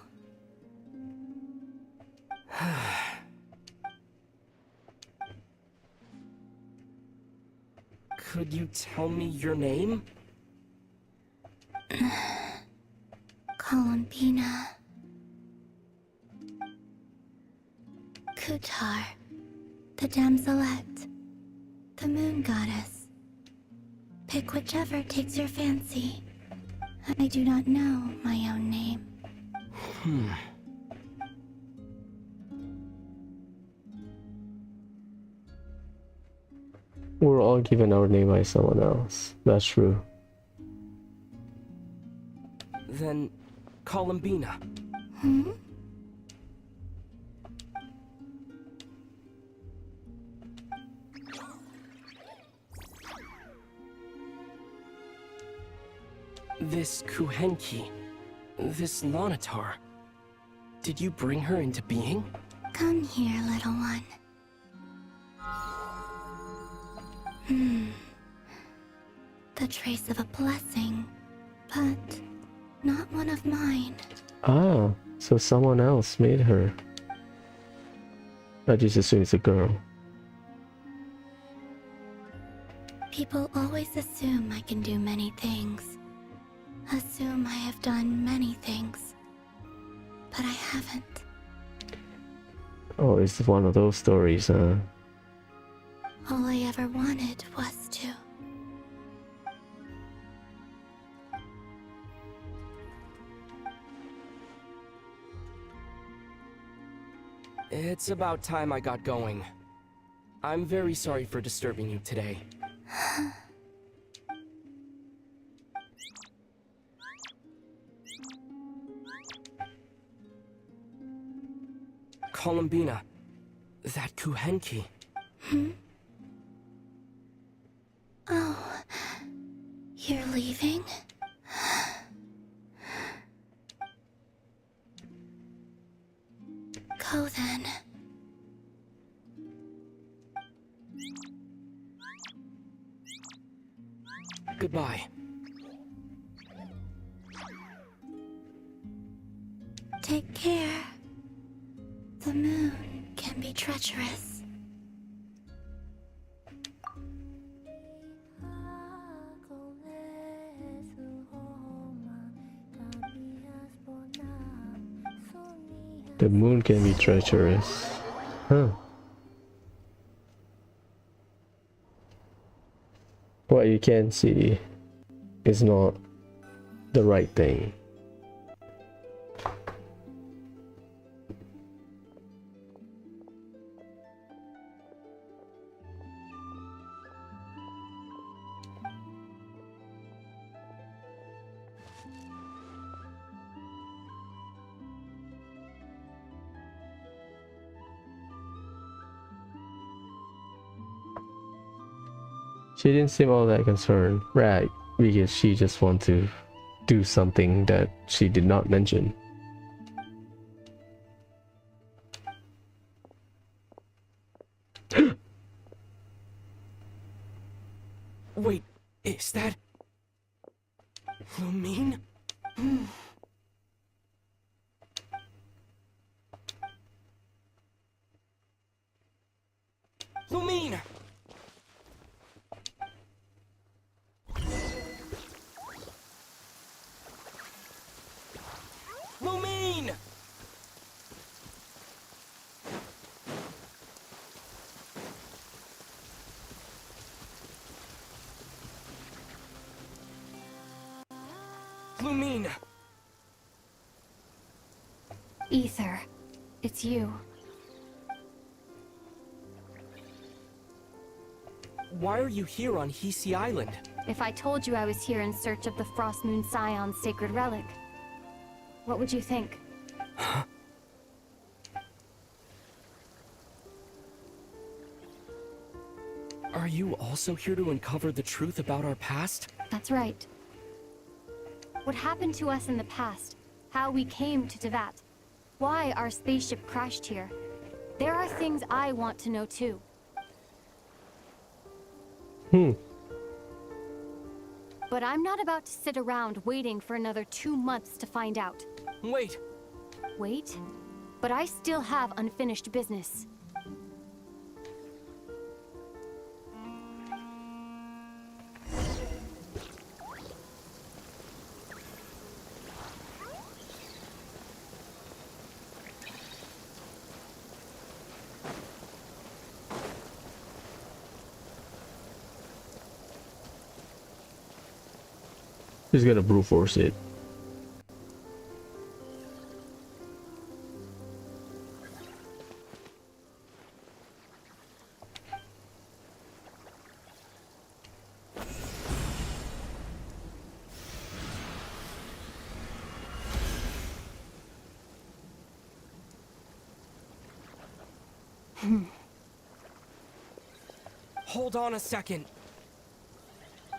Could you tell me your name? Columbina. Kutar. The Damselette. The moon goddess. Pick whichever takes your fancy. I do not know my own name. We're all given our name by someone else. That's true. Then, Columbina. Hmm? This Kuhenki, this Lonatar, did you bring her into being? Come here, little one. The trace of a blessing, but not one of mine. Ah, so someone else made her. I just assume it's a girl. People always assume I can do many things. Assume I have done many things. But I haven't. Oh, it's one of those stories, huh? All I ever wanted was to. It's about time I got going. I'm very sorry for disturbing you today. Columbina, that Kuhenki. Oh, you're leaving? Go then. Goodbye. Take care. The moon can be treacherous. The moon can be treacherous. Huh. What you can see is not the right thing. She didn't seem all that concerned, right? Because she just wanted to do something that she did not mention. Wait, is that... Lumine? Lumine! Lumine! Lumine! Ether, it's you. Why are you here on Hisi Island? If I told you I was here in search of the Frost Moon Scion's sacred relic, what would you think? Are you also here to uncover the truth about our past? That's right. What happened to us in the past, how we came to Tevat, why our spaceship crashed here. There are things I want to know too. But I'm not about to sit around waiting for another 2 months to find out. Wait! Wait? But I still have unfinished business. He's gonna brute force it. Hold on a second.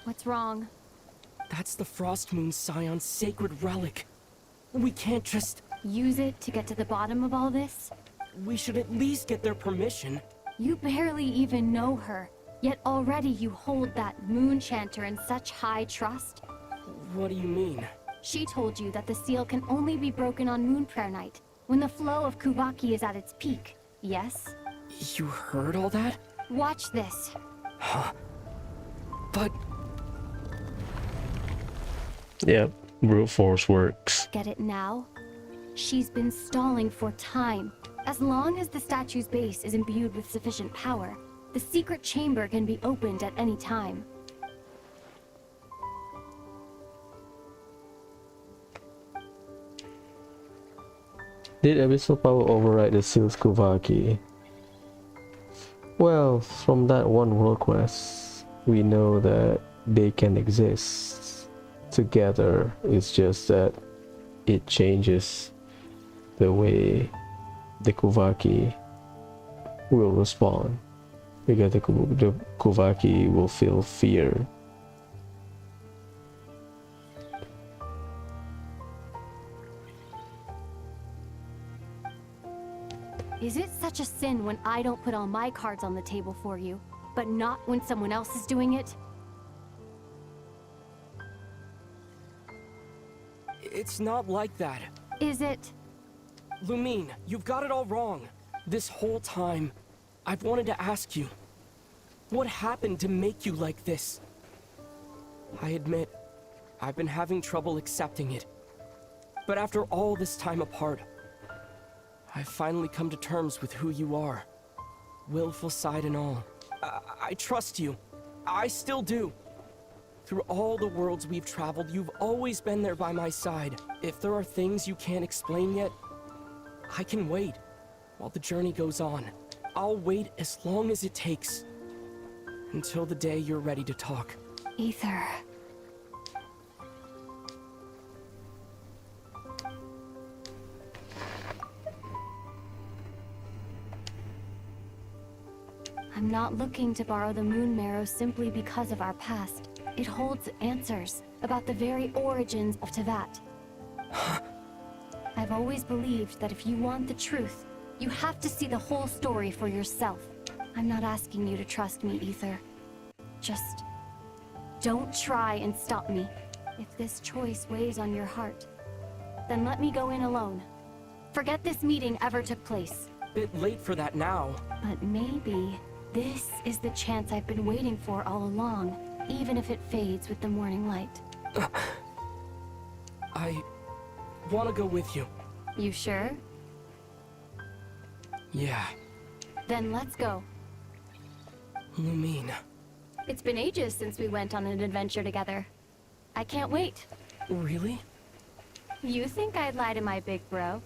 What's wrong? That's the Frost Moon Scion's sacred relic. We can't just... Use it to get to the bottom of all this? We should at least get their permission. You barely even know her, yet already you hold that moon chanter in such high trust. What do you mean? She told you that the seal can only be broken on Moon Prayer Night, when the flow of Kuvaki is at its peak, yes? You heard all that? Watch this. Huh? But... Yep, brute force works. Get it now? She's been stalling for time. As long as the statue's base is imbued with sufficient power, the secret chamber can be opened at any time. Did Abyssal Power override the seal's Kuvaki? Well, from that one world quest, we know that they can exist together. It's just that it changes the way the Kuvaki will respond, because the Kuvaki will feel fear. Is it such a sin when I don't put all my cards on the table for you, but not when someone else is doing it? It's not like that. Is it? Lumine, you've got it all wrong. This whole time, I've wanted to ask you, what happened to make you like this? I admit, I've been having trouble accepting it. But after all this time apart, I've finally come to terms with who you are. Willful side and all. I trust you. I still do. Through all the worlds we've traveled, you've always been there by my side. If there are things you can't explain yet, I can wait while the journey goes on. I'll wait as long as it takes. Until the day you're ready to talk. Ether. I'm not looking to borrow the Moon Marrow simply because of our past. It holds answers about the very origins of Tevat. I've always believed that if you want the truth, you have to see the whole story for yourself. I'm not asking you to trust me, Ether. Just don't try and stop me. If this choice weighs on your heart, then let me go in alone. Forget this meeting ever took place. Bit late for that now. But maybe this is the chance I've been waiting for all along, even if it fades with the morning light. I want to go with you. You sure? Yeah. Then let's go. Lumine. It's been ages since we went on an adventure together. I can't wait. Really? You think I'd lie to my big bro?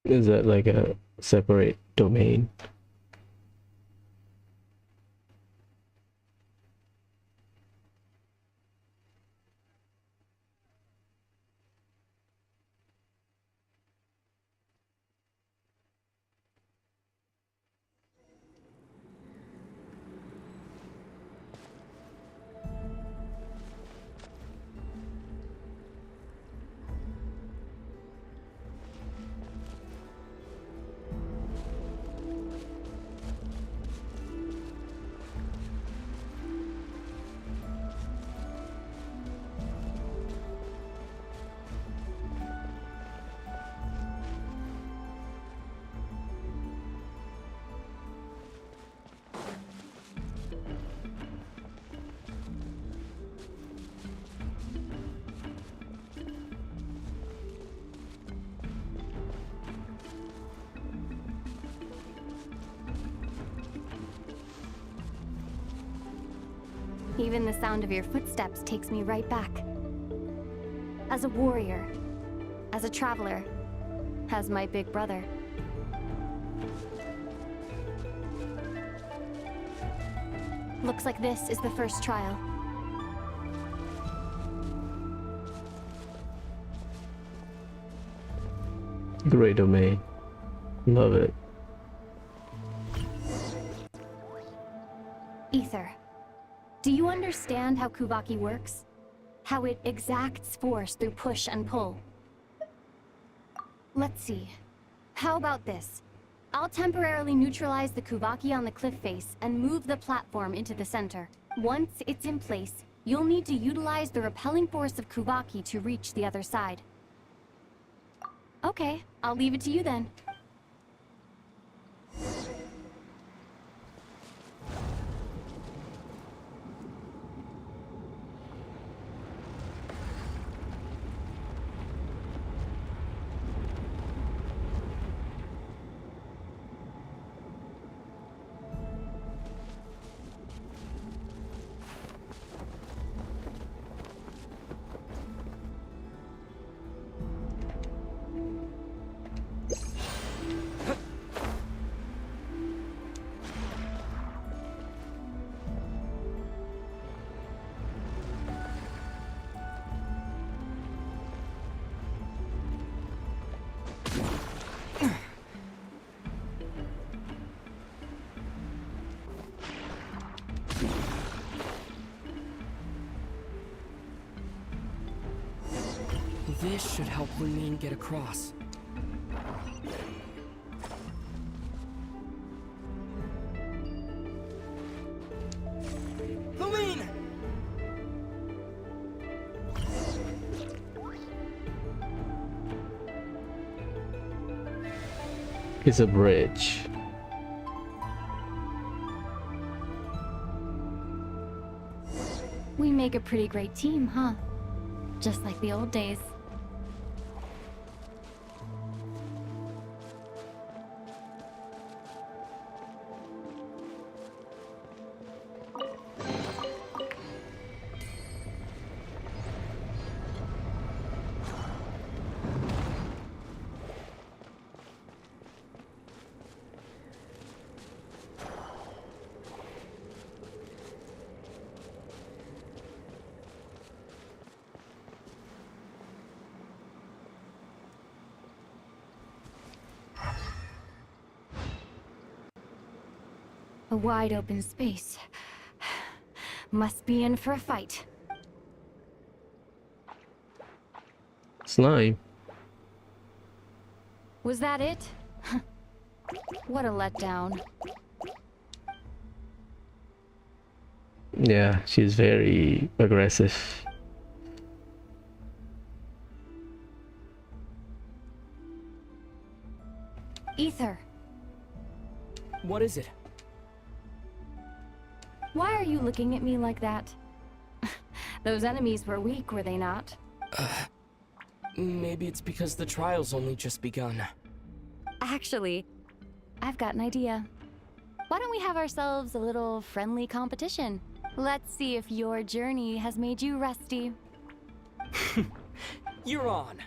Is that like a separate domain? Even the sound of your footsteps takes me right back. As a warrior, as a traveler, as my big brother. Looks like this is the first trial. Great domain. Love it. Ether. Do you understand how Kuvaki works? How it exacts force through push and pull? Let's see. How about this? I'll temporarily neutralize the Kuvaki on the cliff face and move the platform into the center. Once it's in place, you'll need to utilize the repelling force of Kuvaki to reach the other side. Okay, I'll leave it to you then. This should help Lumine get across. Lumine! It's a bridge. We make a pretty great team, huh? Just like the old days. A wide open space. Must be in for a fight. Slime. Was that it? What a letdown. Yeah, she's very aggressive. Ether, What is it? why are you looking at me like that? Those enemies were weak, were they not? Maybe it's because the trial's only just begun. Actually, I've got an idea. Why don't we have ourselves a little friendly competition? Let's see if your journey has made you rusty. You're on.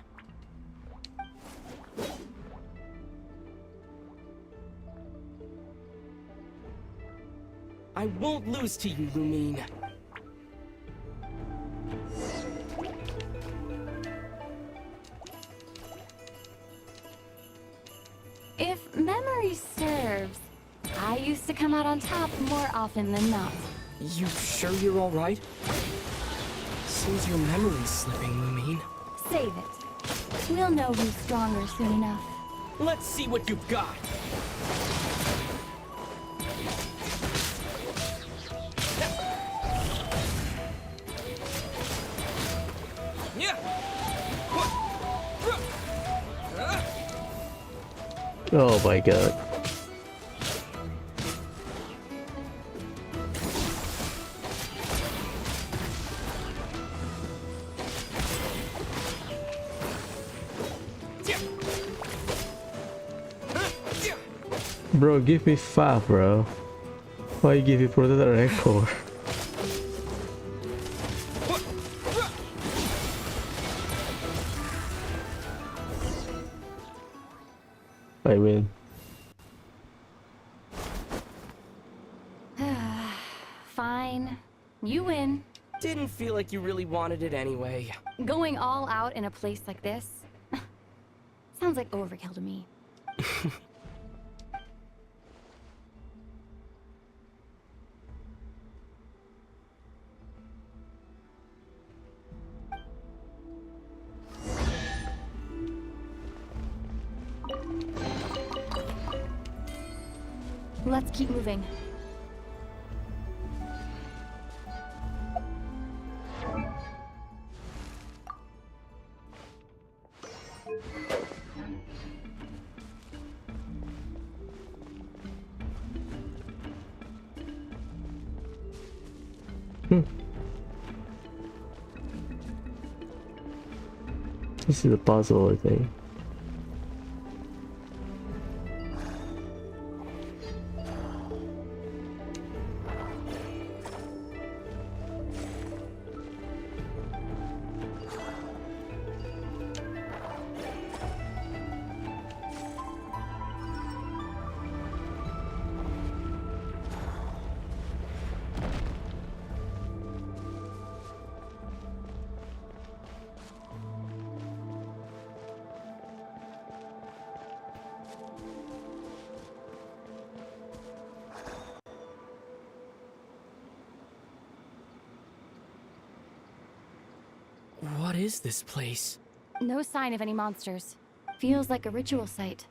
I won't lose to you, Lumine. If memory serves, I used to come out on top more often than not. You sure you're alright? Seems your memory's slipping, Lumine. Save it. We'll know who's stronger soon enough. Let's see what you've got. Oh my god. Bro, give me 5, bro. Why you give me Predator Anchor? I win. Fine. You win. Didn't feel like you really wanted it anyway. Going all out in a place like this sounds like overkill to me. Let's keep moving. This is a puzzle, I think. What is this place? No sign of any monsters. Feels like a ritual site.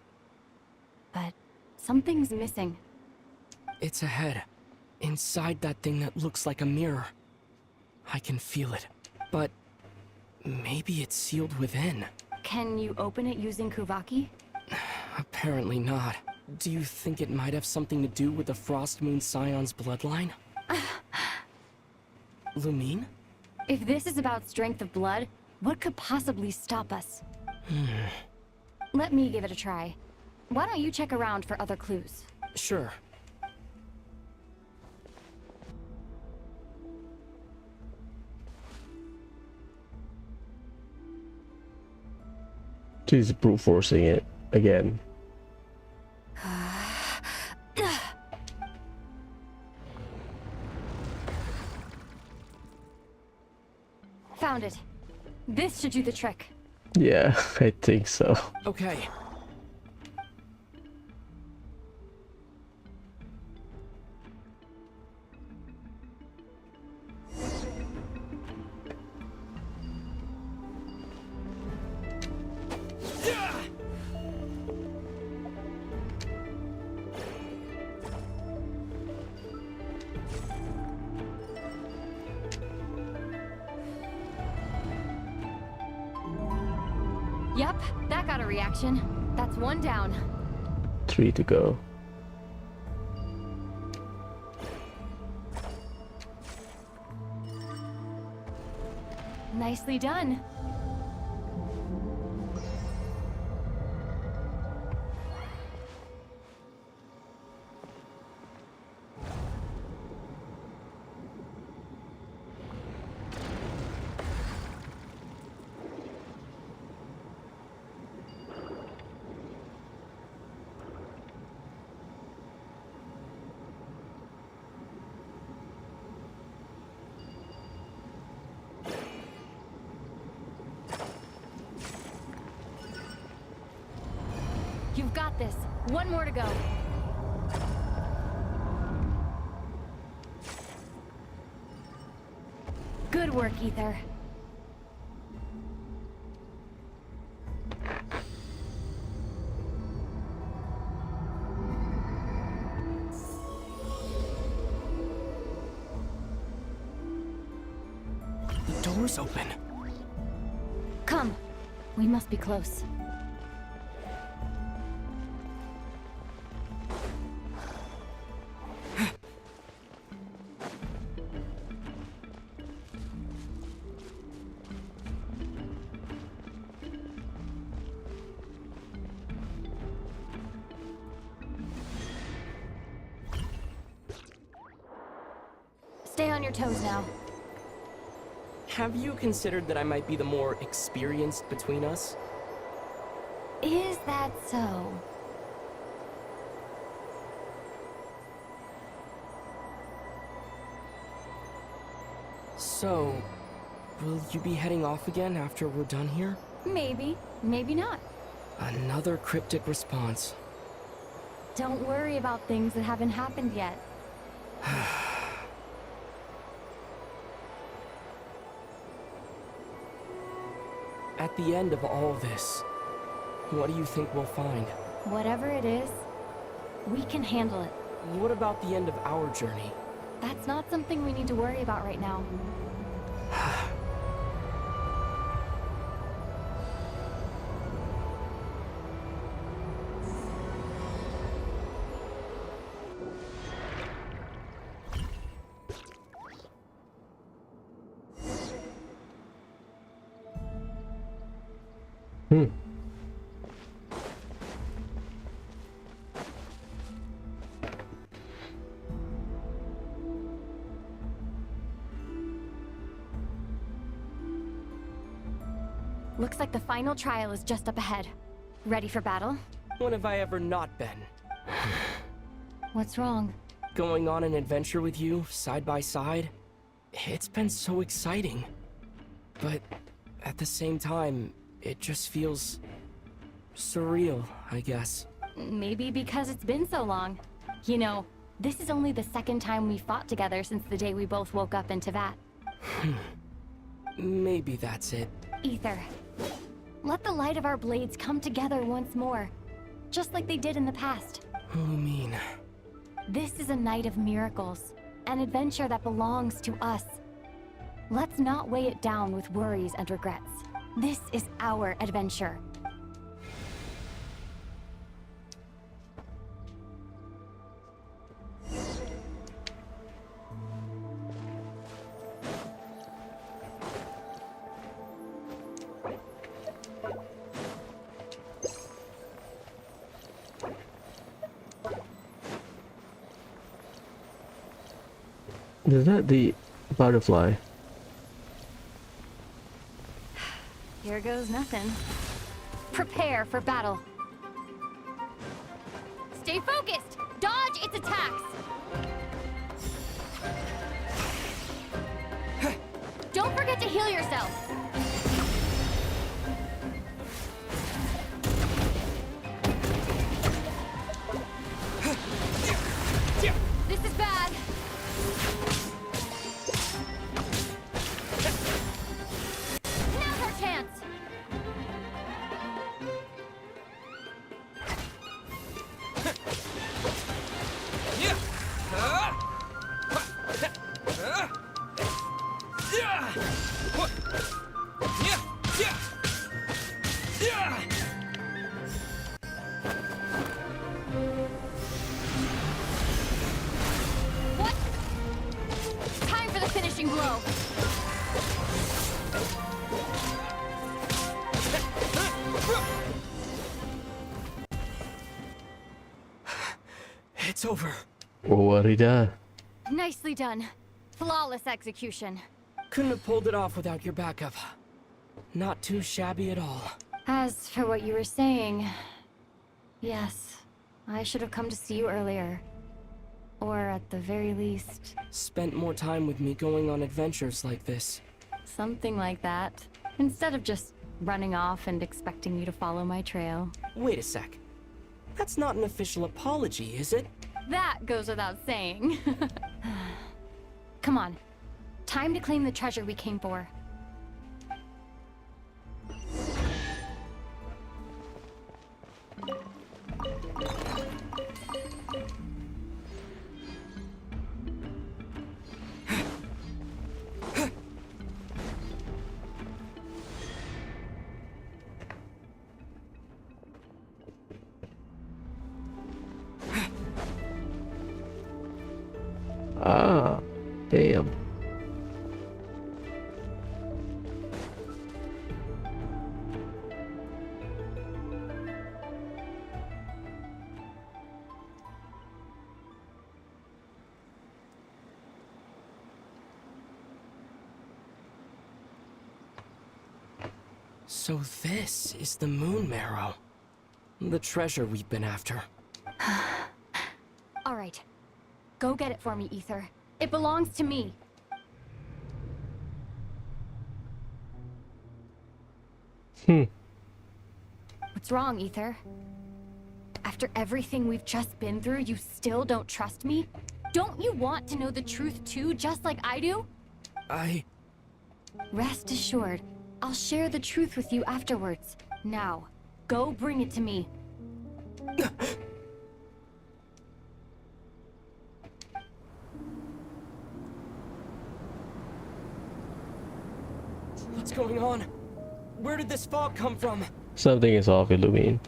But something's missing. It's ahead. Inside that thing that looks like a mirror. I can feel it. But maybe it's sealed within. Can you open it using Kuvaki? Apparently not. Do you think it might have something to do with the Frost Moon Scion's bloodline? Lumine? If this is about strength of blood, what could possibly stop us? Let me give it a try. Why don't you check around for other clues? Sure. She's brute forcing it again. Found it. This should do the trick. Yeah, I think so. Yep, that got a reaction. That's one down. 3 to go. Nicely done. You've got this. One more to go. Good work, Ether. The door's open. Come. We must be close. Stay on your toes now. Have you considered that I might be the more experienced between us? Is that so? So, will you be heading off again after we're done here? Maybe, maybe not. Another cryptic response. Don't worry about things that haven't happened yet. At the end of all this, what do you think we'll find? Whatever it is, we can handle it. What about the end of our journey? That's not something we need to worry about right now. Looks like the final trial is just up ahead. Ready for battle? When have I ever not been? What's wrong? Going on an adventure with you, side by side, it's been so exciting. But at the same time, it just feels surreal, I guess. Maybe because it's been so long. You know, this is only the second time we fought together since the day we both woke up in Tevat. Maybe that's it. Ether, let the light of our blades come together once more, just like they did in the past. Lumine. This is a night of miracles, an adventure that belongs to us. Let's not weigh it down with worries and regrets. This is our adventure. Is that the butterfly? Here goes nothing. Prepare for battle. Stay focused! Dodge its attacks! Don't forget to heal yourself! This is bad! Now's our chance! finishing blow. It's over. What he done? Nicely done. Flawless execution. Couldn't have pulled it off without your backup. Not too shabby at all. As for what you were saying, yes, I should have come to see you earlier. Or at the very least... Spent more time with me going on adventures like this. something like that. Instead of just running off and expecting you to follow my trail. Wait a sec. That's not an official apology, is it? That goes without saying. Come on. Time to claim the treasure we came for. Ah, damn. So this is the Moon Marrow. The treasure we've been after. All right. Go get it for me, Ether. It belongs to me. What's wrong, Ether? After everything we've just been through, you still don't trust me? Don't you want to know the truth too, just like I do? Rest assured, I'll share the truth with you afterwards. Now, go bring it to me. What's going on? Where did this fog come from? Something is off, Illumine.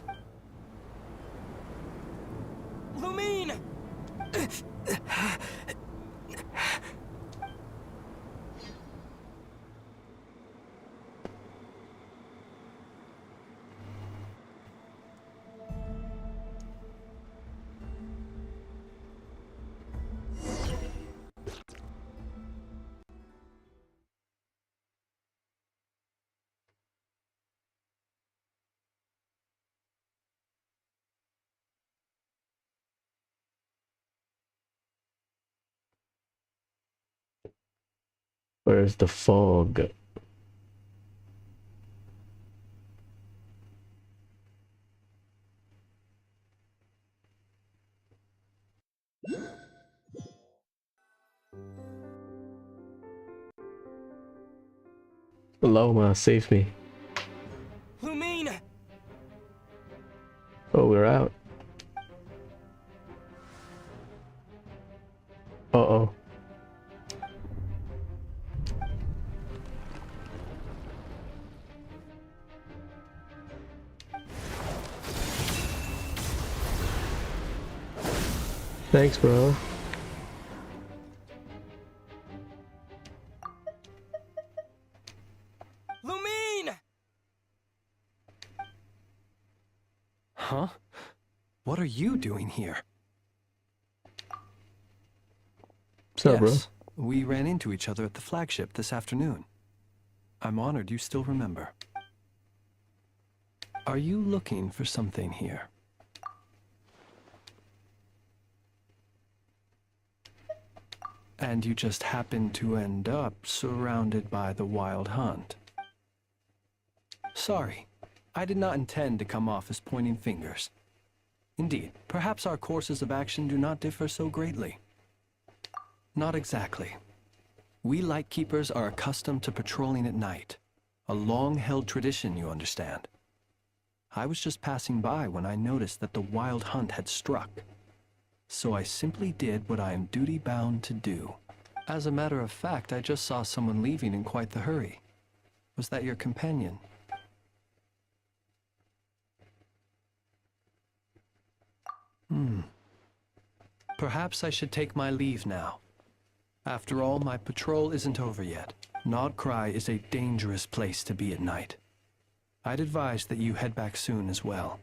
Lumine! Where's the fog? Loma, save me. Lumine! Oh, we're out. Uh-oh. Thanks, bro. Lumine! Huh? What are you doing here? So, bro. We ran into each other at the flagship this afternoon. I'm honored you still remember. Are you looking for something here? And you just happened to end up surrounded by the Wild Hunt. Sorry, I did not intend to come off as pointing fingers. Indeed, perhaps our courses of action do not differ so greatly. Not exactly. We Lightkeepers are accustomed to patrolling at night. A long-held tradition, you understand. I was just passing by when I noticed that the Wild Hunt had struck. So I simply did what I am duty-bound to do. As a matter of fact, I just saw someone leaving in quite the hurry. Was that your companion? Perhaps I should take my leave now. After all, my patrol isn't over yet. Nodcry is a dangerous place to be at night. I'd advise that you head back soon as well.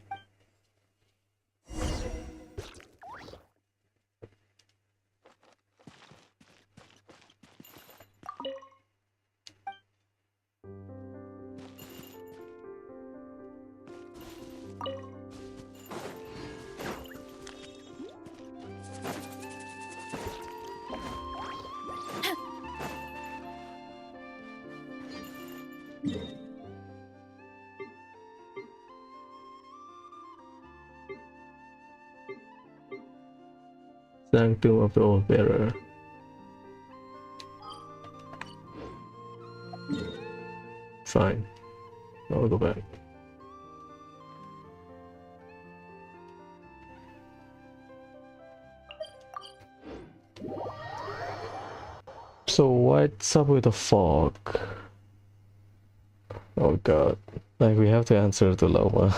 Sanctum of the Oath Bearer. Fine. I'll go back. So what's up with the fog? Oh god. Like we have to answer to Loma.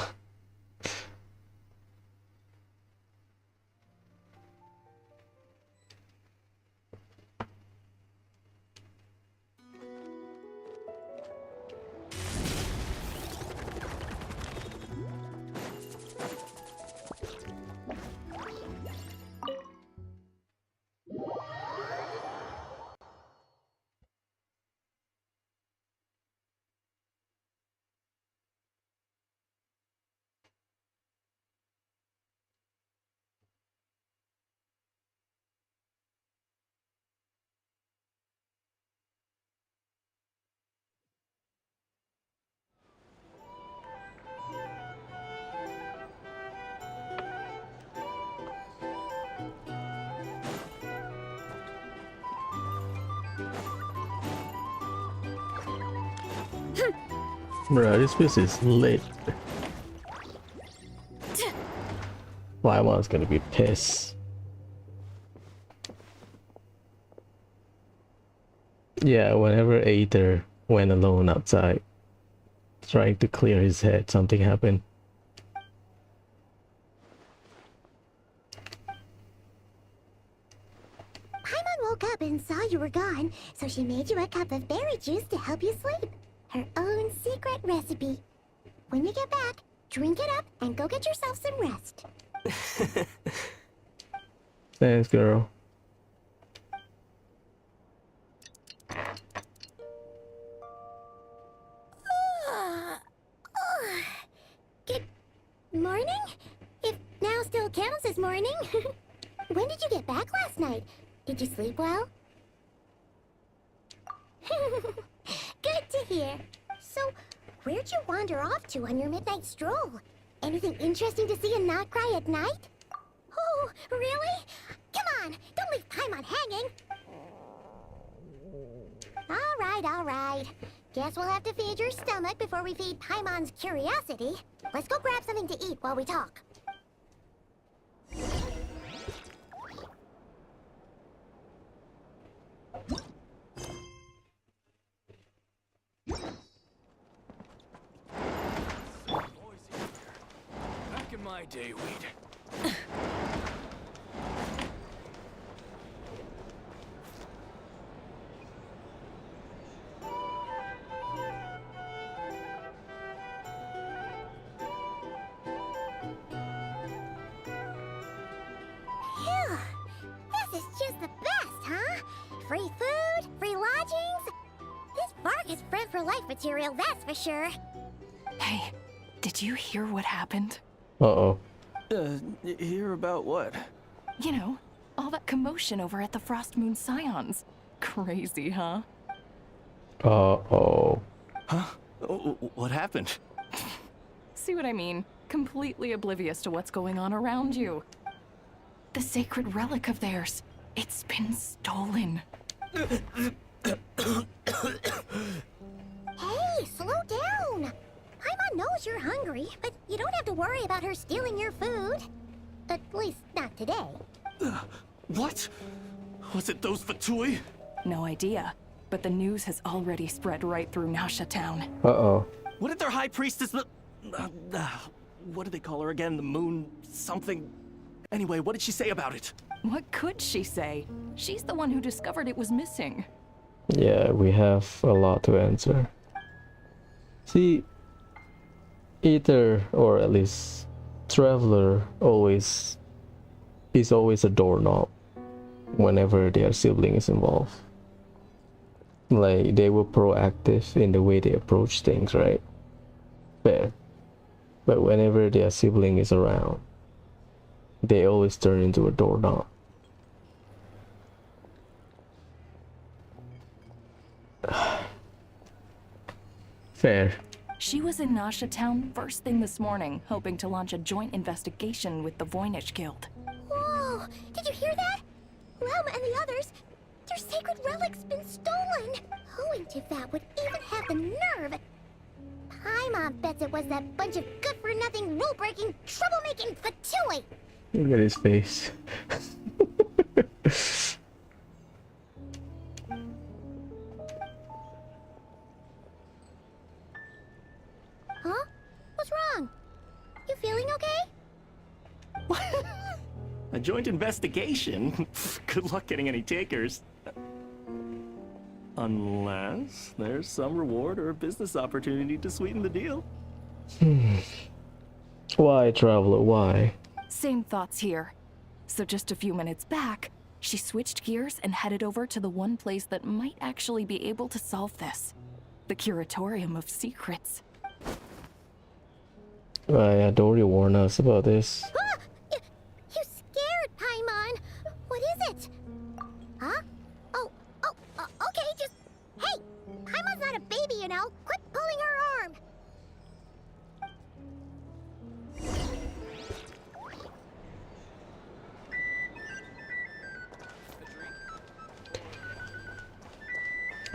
Bro, this place is lit. Paimon's gonna be pissed. Yeah, whenever Aether went alone outside, trying to clear his head, something happened. Paimon woke up and saw you were gone, so she made you a cup of berry juice to help you sleep. Her own secret recipe. When you get back, drink it up and go get yourself some rest. Thanks, girl. Good morning? If now still counts as morning. When did you get back last night? Did you sleep well? Good to hear. So, where'd you wander off to on your midnight stroll? Anything interesting to see in Nodcry at night? Oh, really? Come on, don't leave Paimon hanging. All right. Guess we'll have to feed your stomach before we feed Paimon's curiosity. Let's go grab something to eat while we talk. Back in my day, we'd... Phew. This is just the best, huh? Free food, free lodgings. This bark is bred for life material, that's for sure. Hey, did you hear what happened? Uh-oh. Hear about what? You know, all that commotion over at the Frost Moon Scions. Crazy, huh? Uh-oh. Huh? What happened? See what I mean? Completely oblivious to what's going on around you. The sacred relic of theirs. It's been stolen. Hey, slow down. Paimon knows you're hungry, but you don't have to worry about her stealing your food. At least not today. What? Was it those Fatui? No idea, but the news has already spread right through Nausha town. Uh-oh. What did their high priestess what do they call her again? The moon something? Anyway, what did she say about it? What could she say? She's the one who discovered it was missing. Yeah, we have a lot to answer. See, either, or at least Traveler is always a doorknob whenever their sibling is involved. Like, they were proactive in the way they approach things, right? Fair. But whenever their sibling is around, they always turn into a doorknob. Fair. She was in Nasha Town first thing this morning, hoping to launch a joint investigation with the Voynich Guild. Whoa! Did you hear that? Lauma and the others, their sacred relic's been stolen! Who in Tifat would even have the nerve? Paimon bets it was that bunch of good-for-nothing, rule-breaking, troublemaking fatui! Look at his face. Huh? What's wrong? You feeling okay? A joint investigation? Good luck getting any takers. Unless there's some reward or a business opportunity to sweeten the deal. Why, Traveler, why? Same thoughts here. So just a few minutes back, she switched gears and headed over to the one place that might actually be able to solve this. The Curatorium of Secrets. Yeah, Dory warned us about this. Ah! You scared, Paimon! What is it? Huh? Okay, just... Hey! Paimon's not a baby, you know! Quit pulling her arm!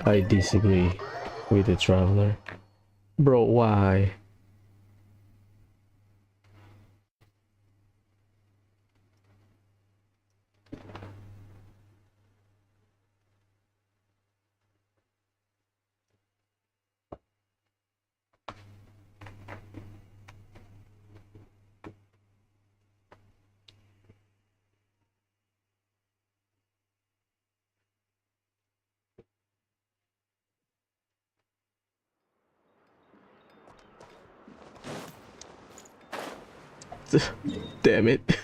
I disagree with the Traveler. Bro, why? Damn it.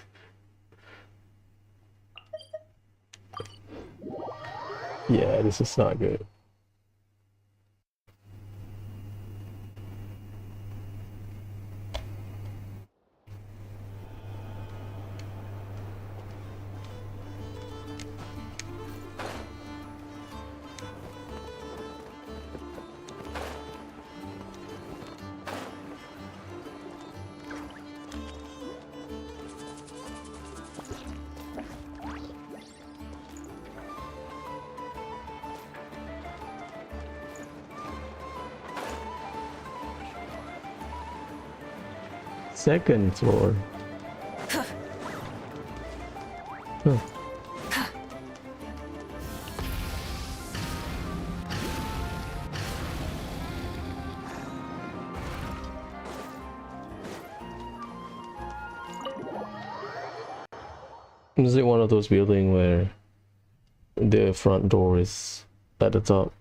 Yeah, this is not good. Second floor. Huh. Is it one of those buildings where the front door is at the top?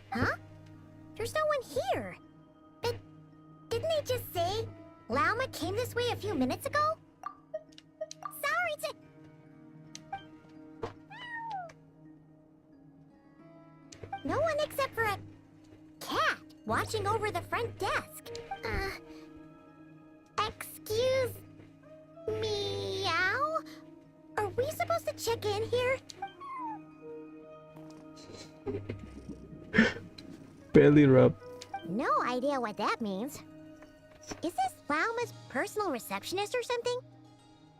Huh? There's no one here. But didn't they just say Lauma came this way a few minutes ago? Sorry to... No one except for a cat watching over the front desk. Excuse... Meow? Are we supposed to check in here? Belly rub. No idea what that means. Is this Lauma's personal receptionist or something?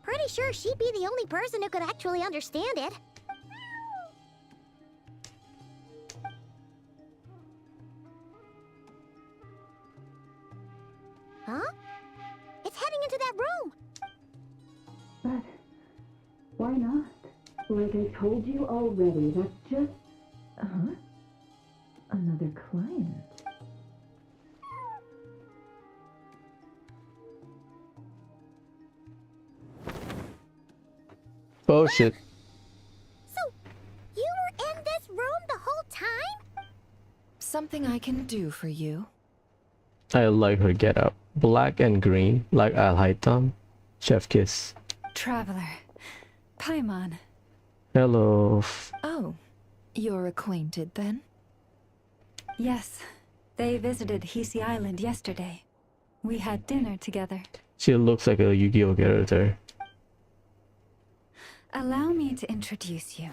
Pretty sure she'd be the only person who could actually understand it. into that room. But why not? Like I told you already, that's just... Huh? Another client. Oh shit. So, you were in this room the whole time? Something I can do for you. I like her getup. Black and green, like Al Haitam. Chef kiss. Traveler. Paimon. Hello. Oh, you're acquainted then? Yes. They visited Hisi Island yesterday. We had dinner together. She looks like a Yu-Gi-Oh character. Allow me to introduce you.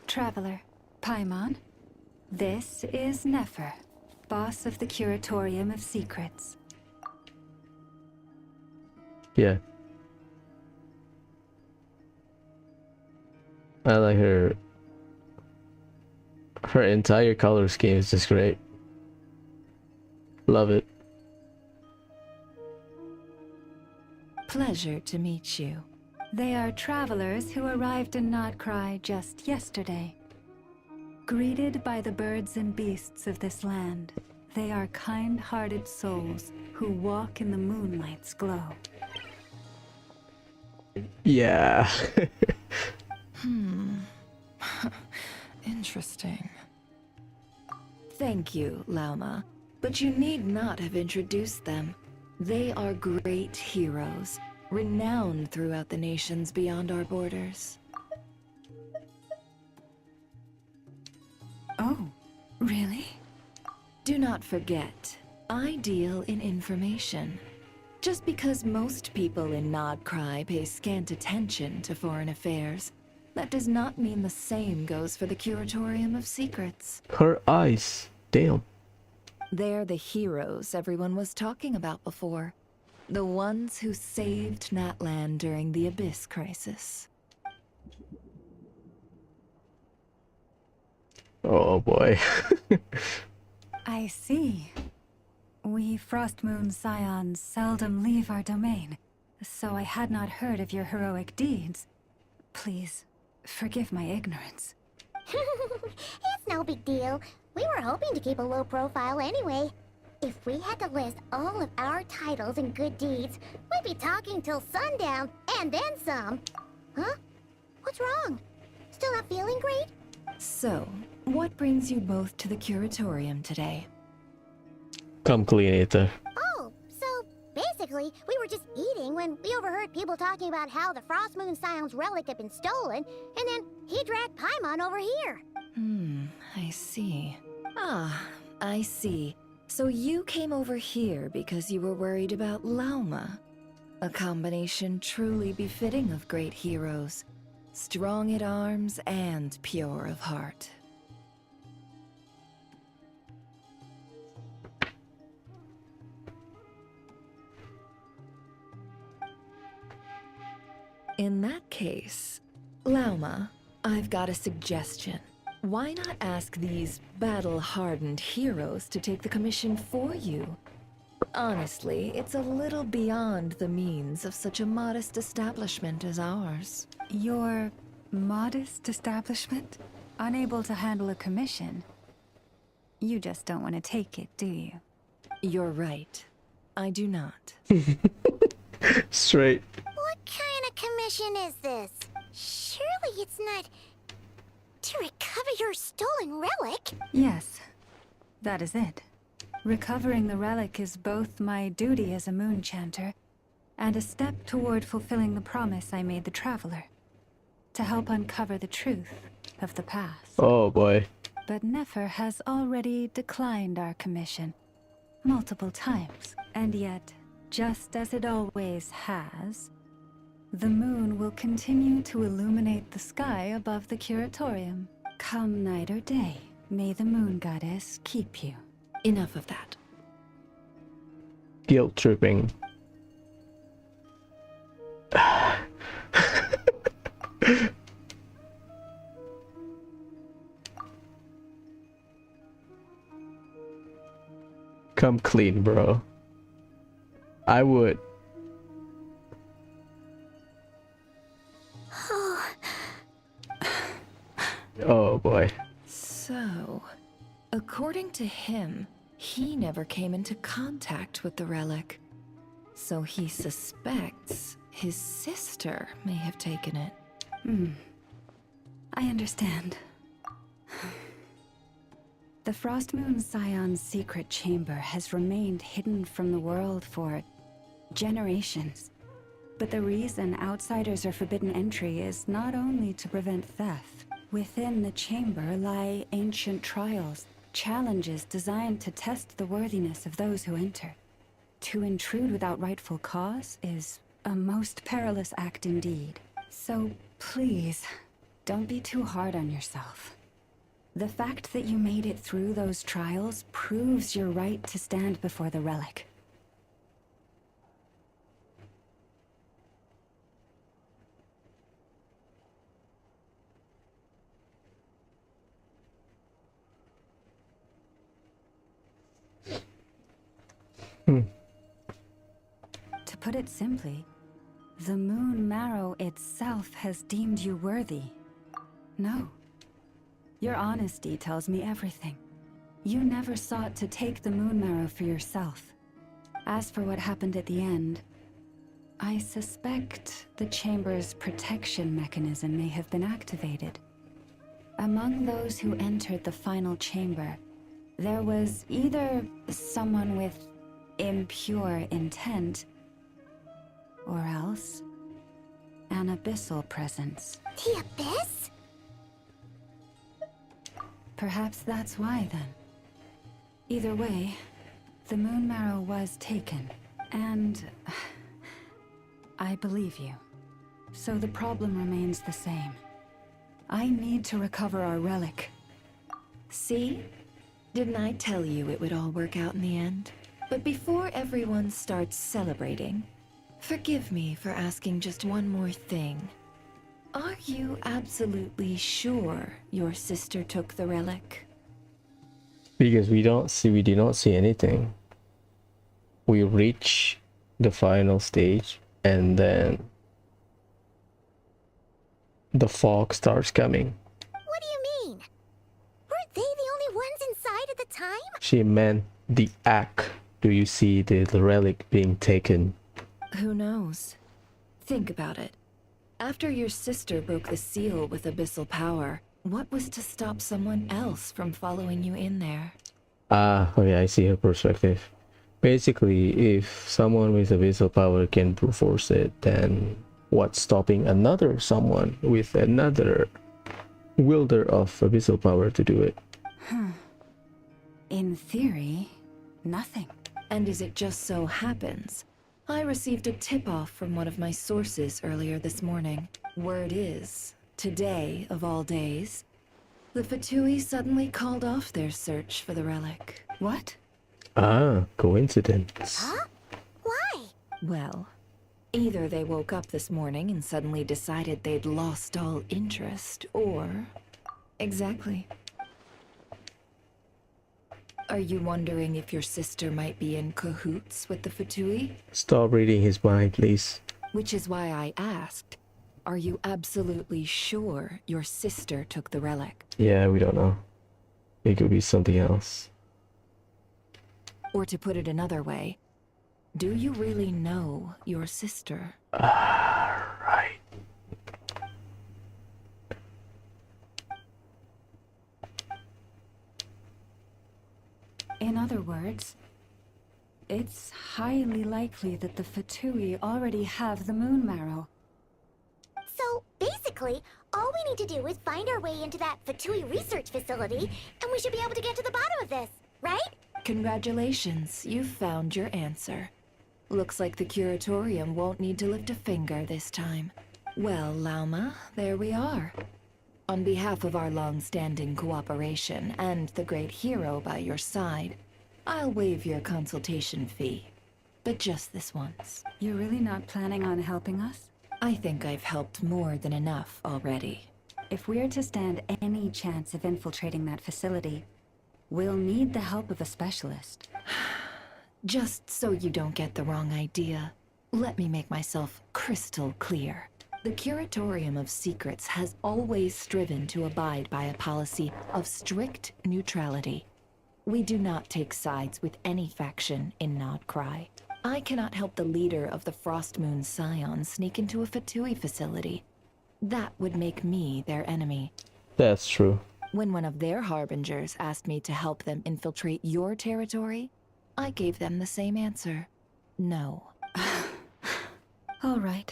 Traveler, Paimon. This is Nefer, boss of the Curatorium of Secrets. Yeah. I like her. Her entire color scheme is just great. Love it. Pleasure to meet you. They are travelers who arrived in Nodcry just yesterday. Greeted by the birds and beasts of this land, they are kind-hearted souls who walk in the moonlight's glow. Yeah. Interesting. Thank you, Lauma. But you need not have introduced them. They are great heroes, renowned throughout the nations beyond our borders. Oh, really? Do not forget, I deal in information. Just because most people in Nodcry pay scant attention to foreign affairs, that does not mean the same goes for the Curatorium of Secrets. Her eyes. Damn. They're the heroes everyone was talking about before. The ones who saved Natlan during the Abyss Crisis. Oh boy. I see. We Frostmoon Scions seldom leave our domain, so I had not heard of your heroic deeds. Please, forgive my ignorance. It's no big deal. We were hoping to keep a low profile anyway. If we had to list all of our titles and good deeds, we'd be talking till sundown, and then some. Huh? What's wrong? Still not feeling great? So, what brings you both to the Curatorium today? Come clean it. Oh, so basically, we were just eating when we overheard people talking about how the Frostmoon Scion's relic had been stolen, and then he dragged Paimon over here. I see. Ah, I see. So you came over here because you were worried about Lauma. A combination truly befitting of great heroes. Strong at arms and pure of heart. In that case, Lauma, I've got a suggestion. Why not ask these battle-hardened heroes to take the commission for you? Honestly, it's a little beyond the means of such a modest establishment as ours. Your modest establishment? Unable to handle a commission? You just don't want to take it, do you? You're right. I do not. Straight. What kind of commission is this? Surely it's not to recover your stolen relic? Yes, that is it. Recovering the relic is both my duty as a moon chanter and a step toward fulfilling the promise I made the Traveler. To help uncover the truth of the past. Oh boy. But Nefer has already declined our commission multiple times. And yet, just as it always has, the moon will continue to illuminate the sky above the Curatorium. Come night or day, may the moon goddess keep you. Enough of that. Guilt tripping. Come clean, bro. I would Oh boy. So, according to him, he never came into contact with the relic. So he suspects his sister may have taken it. I understand. The Frostmoon Scion's secret chamber has remained hidden from the world for generations. But the reason outsiders are forbidden entry is not only to prevent theft. Within the chamber lie ancient trials, challenges designed to test the worthiness of those who enter. To intrude without rightful cause is a most perilous act indeed. So please, don't be too hard on yourself. The fact that you made it through those trials proves your right to stand before the relic. To put it simply, the Moon Marrow itself has deemed you worthy. No. Your honesty tells me everything. You never sought to take the Moon Marrow for yourself. As for what happened at the end, I suspect the Chamber's protection mechanism may have been activated. Among those who entered the final chamber, there was either someone with impure intent, or else an abyssal presence. The Abyss? Perhaps that's why, then. Either way, the Moon Marrow was taken, and I believe you. So the problem remains the same. I need to recover our relic. See? Didn't I tell you it would all work out in the end? But before everyone starts celebrating, forgive me for asking just one more thing. Are you absolutely sure your sister took the relic? Because we did not see anything. We reach the final stage and then the fog starts coming. What do you mean? Weren't they the only ones inside at the time? She meant the act. Do you see the relic being taken? Who knows? Think about it. After your sister broke the seal with abyssal power, what was to stop someone else from following you in there? Okay, I see her perspective. Basically, if someone with abyssal power can brute force it, then what's stopping another someone with another wielder of abyssal power to do it? In theory, nothing. And as it just so happens, I received a tip-off from one of my sources earlier this morning. Word is, today of all days, the Fatui suddenly called off their search for the relic. What? Coincidence. Huh? Why? Well, either they woke up this morning and suddenly decided they'd lost all interest, or... Exactly. Are you wondering if your sister might be in cahoots with the Fatui? Stop reading his mind, please. Which is why I asked, are you absolutely sure your sister took the relic? Yeah, we don't know. It could be something else. Or to put it another way, do you really know your sister? Right. In other words, it's highly likely that the Fatui already have the Moon Marrow. So, basically, all we need to do is find our way into that Fatui research facility, and we should be able to get to the bottom of this, right? Congratulations, you've found your answer. Looks like the Curatorium won't need to lift a finger this time. Well, Lauma, there we are. On behalf of our long-standing cooperation and the great hero by your side, I'll waive your consultation fee. But just this once. You're really not planning on helping us? I think I've helped more than enough already. If we're to stand any chance of infiltrating that facility, we'll need the help of a specialist. Just so you don't get the wrong idea, let me make myself crystal clear. The Curatorium of Secrets has always striven to abide by a policy of strict neutrality. We do not take sides with any faction in Nodcry. I cannot help the leader of the Frostmoon Scions sneak into a Fatui facility. That would make me their enemy. That's true. When one of their harbingers asked me to help them infiltrate your territory, I gave them the same answer. No. All right.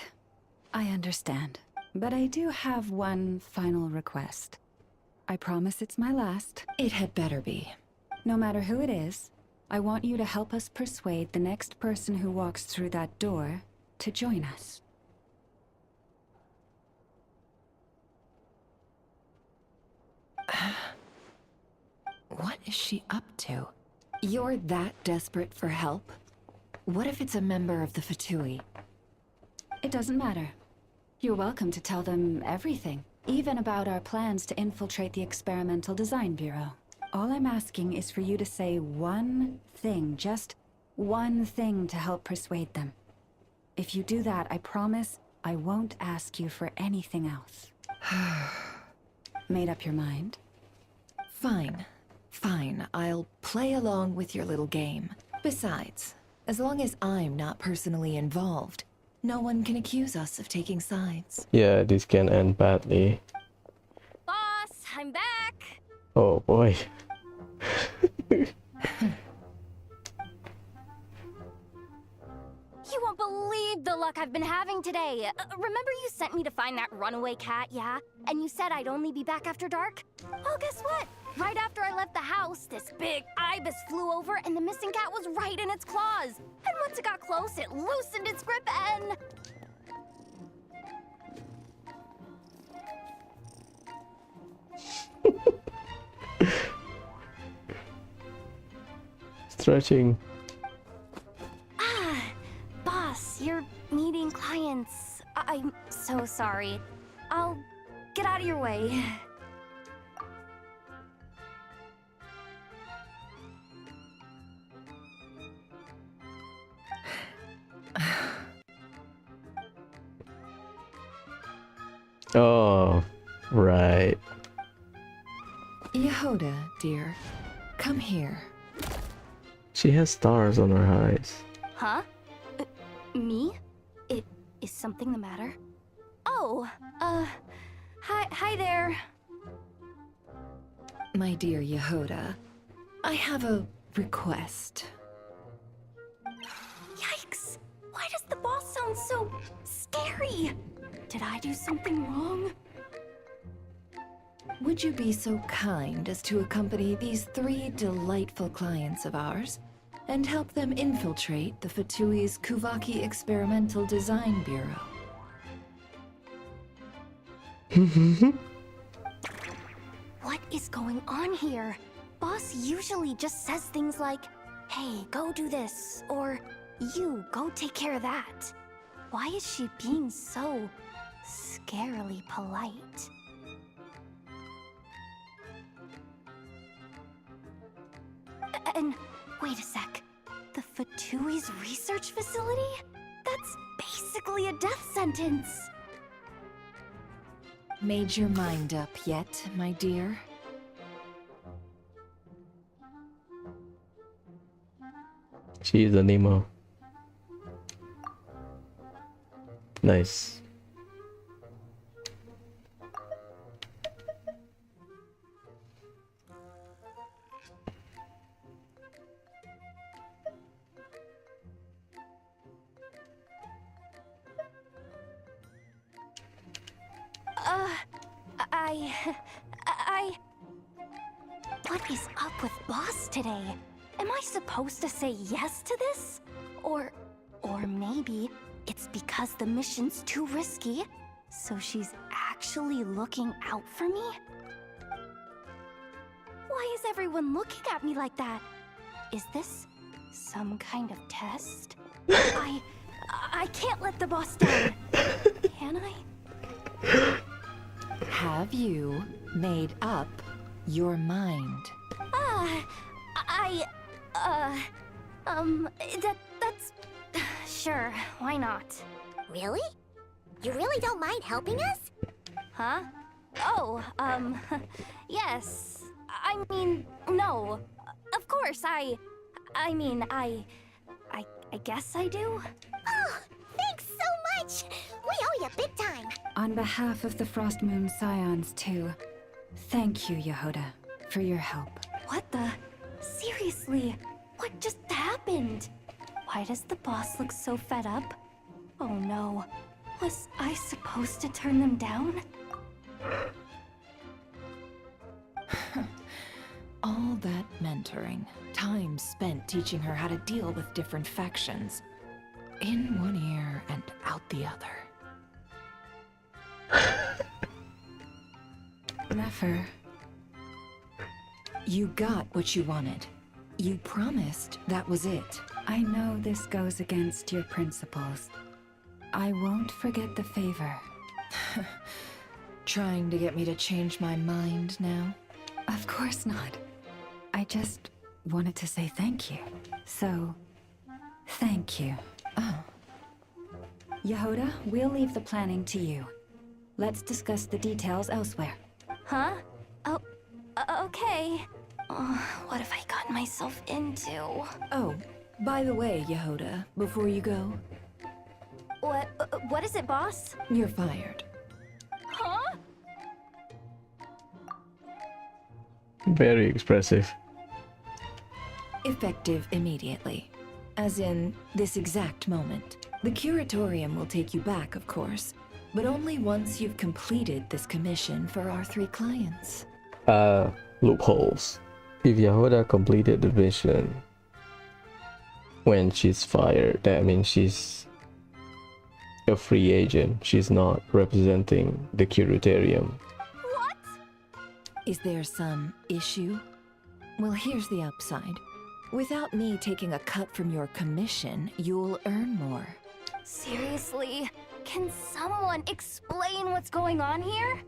I understand. But I do have one final request. I promise it's my last. It had better be. No matter who it is, I want you to help us persuade the next person who walks through that door to join us. What is she up to? You're that desperate for help? What if it's a member of the Fatui? It doesn't matter. You're welcome to tell them everything, even about our plans to infiltrate the Experimental Design Bureau. All I'm asking is for you to say one thing, just one thing to help persuade them. If you do that, I promise I won't ask you for anything else. Made up your mind? Fine. Fine, I'll play along with your little game. Besides, as long as I'm not personally involved, no one can accuse us of taking sides. Yeah, this can end badly. Boss, I'm back. Oh boy. You won't believe the luck I've been having today. Remember you sent me to find that runaway cat, yeah? And you said I'd only be back after dark? Well, guess what? Right after I left the house, this big ibis flew over and the missing cat was right in its claws. And once it got close, it loosened its grip and... Stretching. Boss, you're meeting clients. I'm so sorry. I'll get out of your way. Oh, right. Yehoda, dear, come here. She has stars on her eyes. Huh? Me? Is something the matter? Oh, hi there. My dear Yehoda, I have a request. Yikes! Why does the boss sound so scary? Did I do something wrong? Would you be so kind as to accompany these 3 delightful clients of ours and help them infiltrate the Fatui's Kuvaki Experimental Design Bureau? What is going on here? Boss usually just says things like, hey, go do this, or you, go take care of that. Why is she being so scarily polite? And wait a sec. The Fatui's research facility? That's basically a death sentence. Made your mind up yet, my dear? She's a Nemo. Nice. What is up with Boss today? Am I supposed to say yes to this? Or maybe it's because the mission's too risky, so she's actually looking out for me? Why is everyone looking at me like that? Is this some kind of test? I can't let the boss down. Can I? Have you made up your mind? That's... Sure, why not? Really? You really don't mind helping us? Huh? Oh, yes. I mean, no. Of course, I guess I do. Oh, thanks so much! We owe you big time! On behalf of the Frost Moon Scions, too, thank you, Yehoda, for your help. What the? Seriously, what just happened? Why does the boss look so fed up? Oh no. Was I supposed to turn them down? All that mentoring, time spent teaching her how to deal with different factions. In one ear and out the other. Never. You got what you wanted. You promised that was it. I know this goes against your principles. I won't forget the favor. Trying to get me to change my mind now? Of course not. I just wanted to say thank you. So, thank you. Oh. Yehoda, we'll leave the planning to you. Let's discuss the details elsewhere. Huh? Oh, okay. What have I gotten myself into? Oh, by the way, Yehoda, before you go... What is it, boss? You're fired. Huh? Very expressive. Effective immediately. As in, this exact moment. The Curatorium will take you back, of course, but only once you've completed this commission for our 3 clients. Loopholes. If Yehoda completed the mission when she's fired, that means she's a free agent. She's not representing the Curatorium. What? Is there some issue? Well, here's the upside. Without me taking a cut from your commission, you'll earn more. Seriously? Can someone explain what's going on here?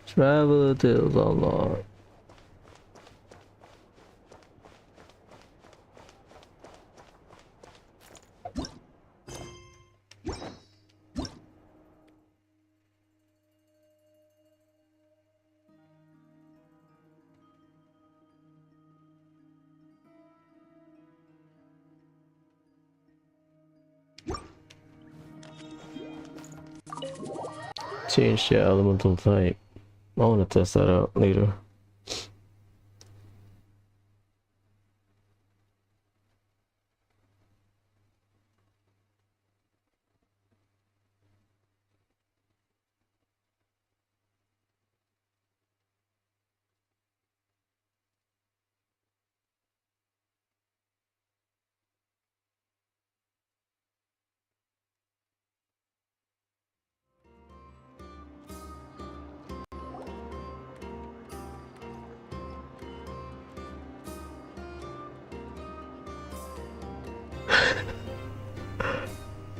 Travel details unlocked. Change the elemental type. I want to test that out later.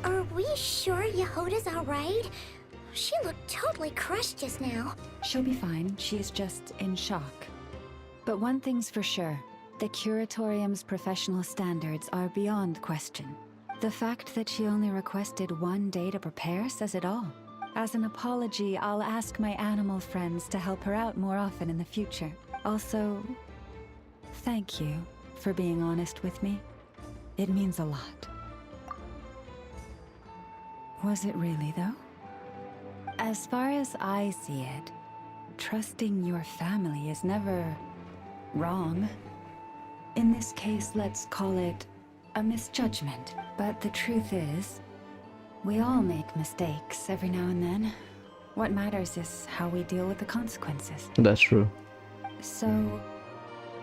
Are we sure Yehoda's alright? She looked totally crushed just now. She'll be fine. She's just in shock. But one thing's for sure. The Curatorium's professional standards are beyond question. The fact that she only requested 1 day to prepare says it all. As an apology, I'll ask my animal friends to help her out more often in the future. Also, thank you for being honest with me. It means a lot. Was it really, though? As far as I see it, trusting your family is never wrong. In this case, let's call it a misjudgment. But the truth is, we all make mistakes every now and then. What matters is how we deal with the consequences. That's true. So,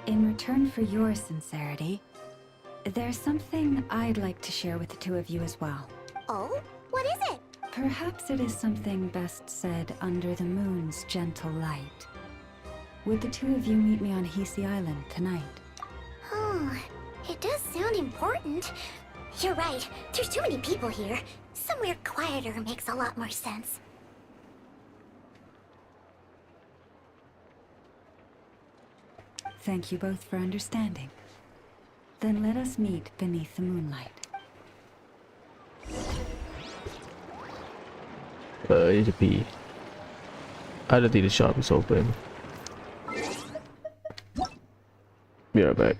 in return for your sincerity, there's something I'd like to share with the 2 of you as well. Oh? What is it? Perhaps it is something best said under the moon's gentle light. Would the 2 of you meet me on Hisi Island tonight? Oh, it does sound important. You're right, there's too many people here. Somewhere quieter makes a lot more sense. Thank you both for understanding. Then let us meet beneath the moonlight. I need to pee. I don't think the shop is open. Be right back.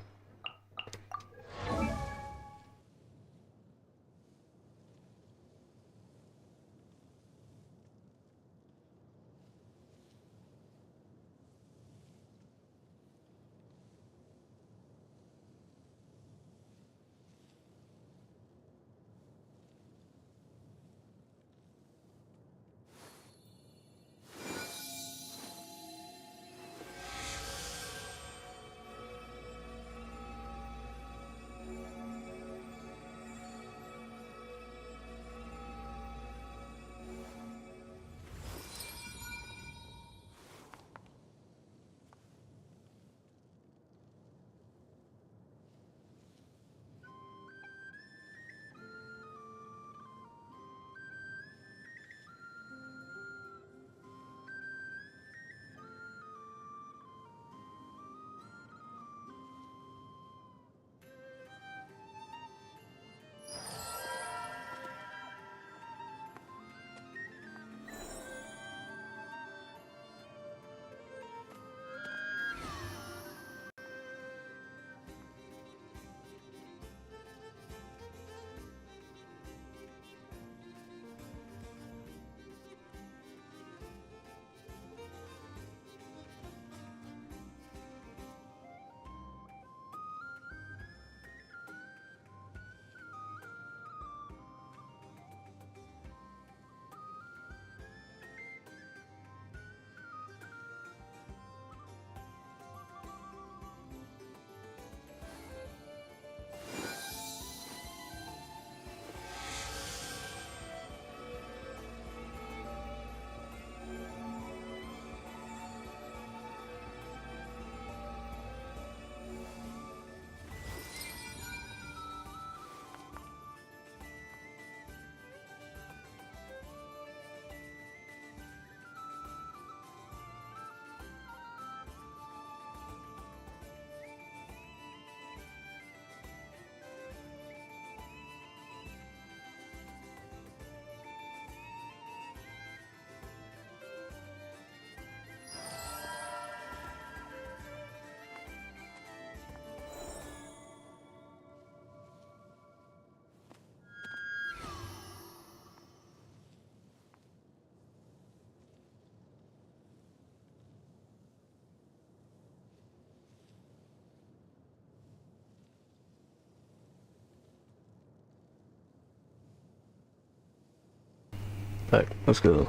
Alright, let's go.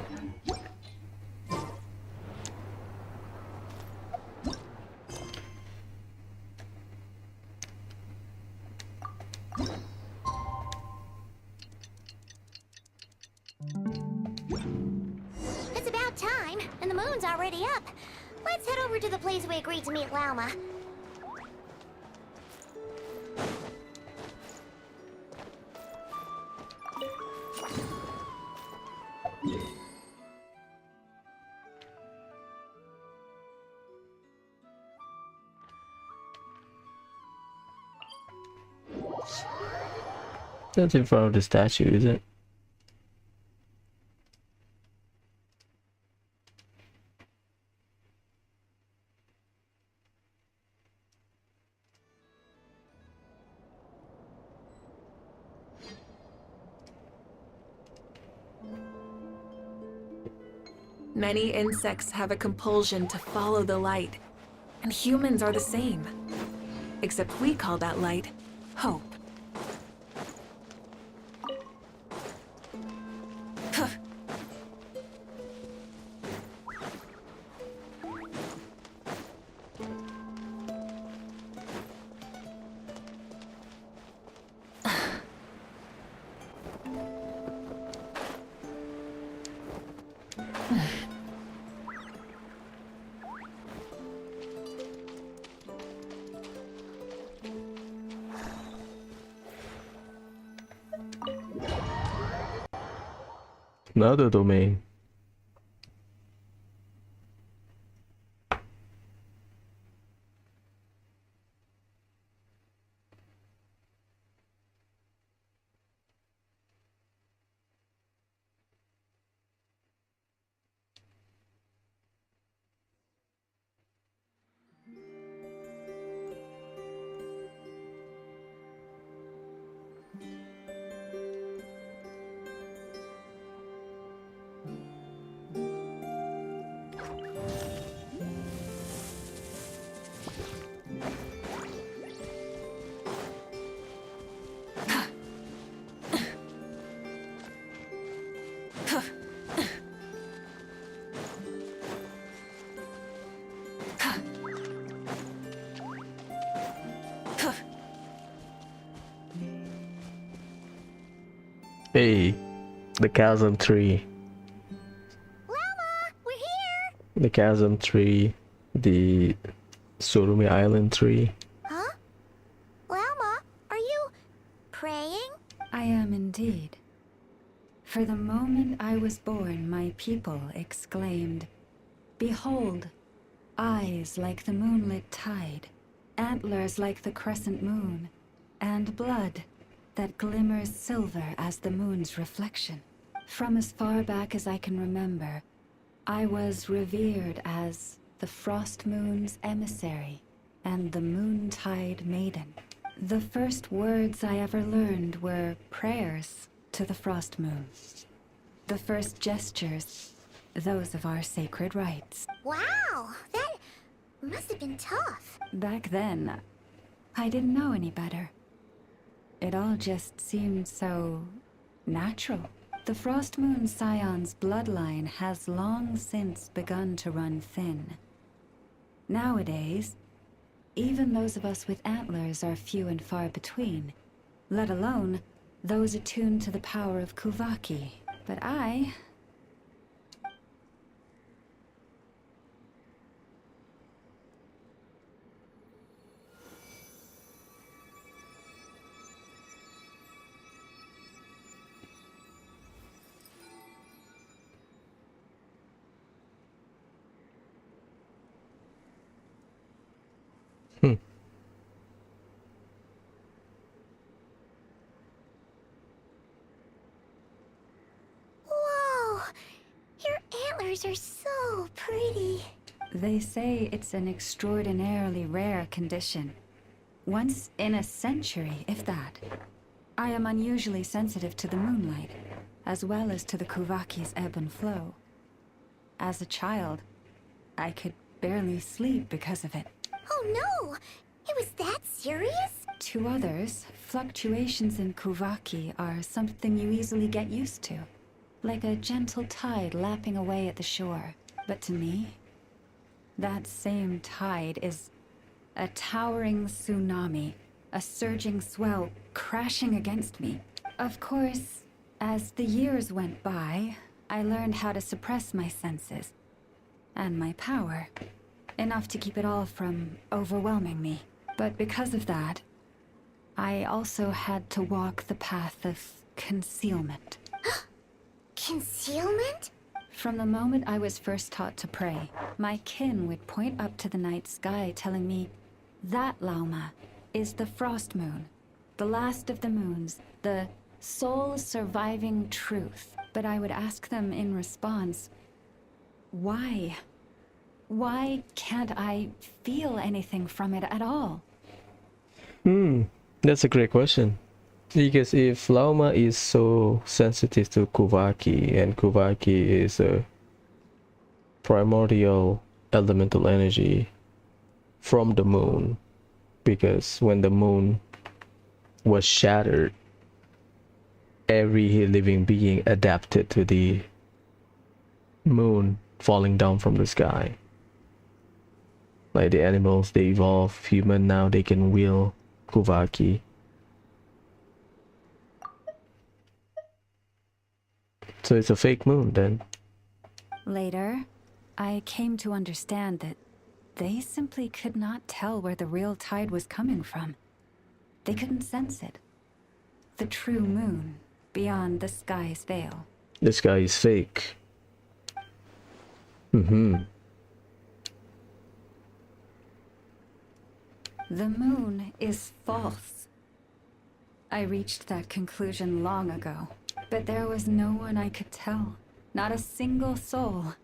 It's about time, and the moon's already up. Let's head over to the place we agreed to meet Lauma. That's in front of the statue, is it? Many insects have a compulsion to follow the light, and humans are the same. Except we call that light hope. Another domain. Hey, the chasm tree. We're here! The chasm tree, the Surumi Island tree. Huh? Llama, are you praying? I am indeed. For the moment I was born, my people exclaimed, "Behold, eyes like the moonlit tide, antlers like the crescent moon, and blood that glimmers silver as the moon's reflection." From as far back as I can remember, I was revered as the Frost Moon's emissary and the Moontide Maiden. The first words I ever learned were prayers to the Frost Moon. The first gestures, those of our sacred rites. Wow, that must have been tough. Back then, I didn't know any better. It all just seemed so natural. The Frost Moon Scion's bloodline has long since begun to run thin. Nowadays, even those of us with antlers are few and far between, let alone those attuned to the power of Kuvaki. But I... Whoa, your antlers are so pretty. They say it's an extraordinarily rare condition. Once in a century, if that. I am unusually sensitive to the moonlight, as well as to the Kuvaki's ebb and flow. As a child, I could barely sleep because of it. Oh no! It was that serious? To others, fluctuations in Kuvaki are something you easily get used to, like a gentle tide lapping away at the shore. But to me, that same tide is a towering tsunami, a surging swell crashing against me. Of course, as the years went by, I learned how to suppress my senses and my power, enough to keep it all from overwhelming me. But because of that, I also had to walk the path of concealment. Concealment? From the moment I was first taught to pray, my kin would point up to the night sky telling me, "That Lauma is the Frost Moon, the last of the moons, the sole surviving truth." But I would ask them in response, why? Why can't I feel anything from it at all? That's a great question. Because if Lauma is so sensitive to Kuvaki, and Kuvaki is a primordial elemental energy from the moon, because when the moon was shattered, every living being adapted to the moon falling down from the sky. Like the animals, they evolve. Human now, they can wield Kuvaki. So it's a fake moon then. Later, I came to understand that they simply could not tell where the real tide was coming from. They couldn't sense it. The true moon, beyond the sky's veil. The sky is fake. The moon is false. I reached that conclusion long ago, but there was no one I could tell. Not a single soul.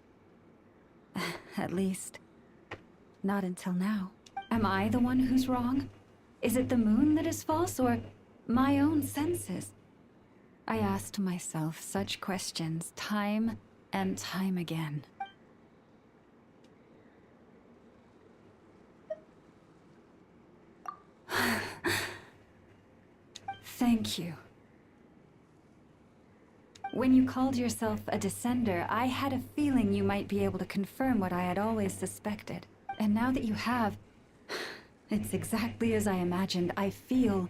At least, not until now. Am I the one who's wrong? Is it the moon that is false, or my own senses? I asked myself such questions time and time again. Thank you. When you called yourself a descender, I had a feeling you might be able to confirm what I had always suspected. And now that you have, it's exactly as I imagined. I feel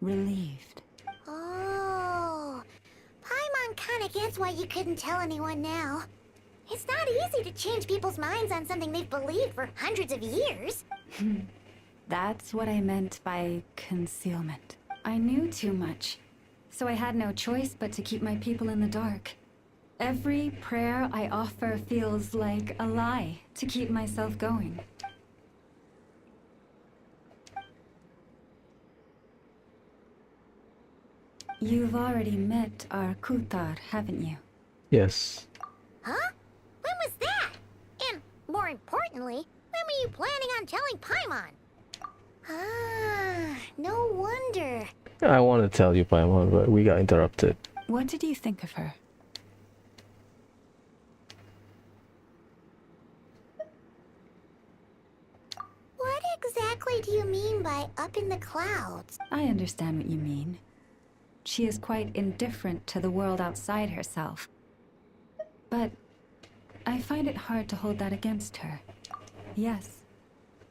relieved. Oh, Paimon kinda gets why you couldn't tell anyone now. It's not easy to change people's minds on something they've believed for hundreds of years. That's what I meant by concealment. I knew too much, so I had no choice but to keep my people in the dark. Every prayer I offer feels like a lie to keep myself going. You've already met our Kutar, haven't you? Yes. Huh? When was that? And more importantly, when were you planning on telling Paimon? Ah, no wonder. I want to tell you, Paimon, but we got interrupted. What did you think of her? What exactly do you mean by up in the clouds? I understand what you mean. She is quite indifferent to the world outside herself. But I find it hard to hold that against her. Yes,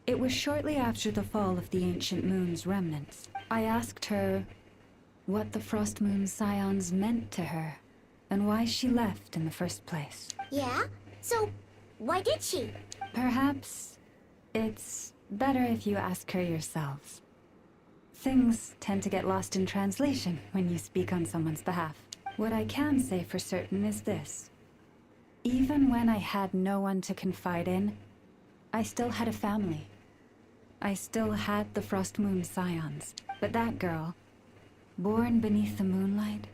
it was shortly after the fall of the Ancient Moon's remnants. I asked her what the Frost Moon Scions meant to her, and why she left in the first place. Yeah? So, why did she? Perhaps it's better if you ask her yourselves. Things tend to get lost in translation when you speak on someone's behalf. What I can say for certain is this. Even when I had no one to confide in, I still had a family. I still had the Frost Moon Scions. But that girl, born beneath the moonlight,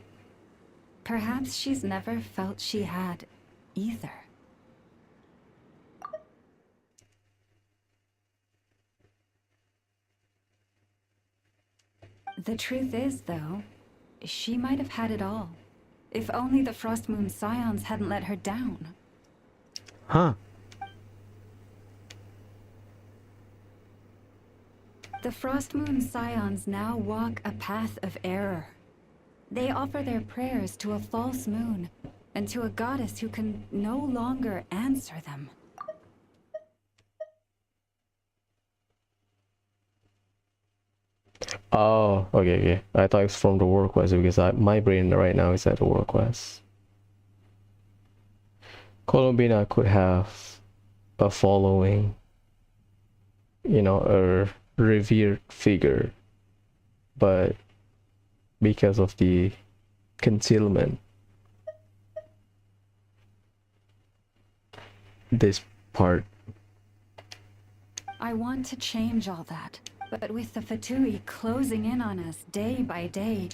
perhaps she's never felt she had either. The truth is, though, she might have had it all. If only the Frost Moon Scions hadn't let her down. Huh. The Frost Moon Scions now walk a path of error. They offer their prayers to a false moon, and to a goddess who can no longer answer them. Oh, okay. I thought it was from the world quest because my brain right now is at the world quest. Colombina could have a following, you know, a revered figure, but because of the concealment, this part. I want to change all that, but with the Fatui closing in on us day by day,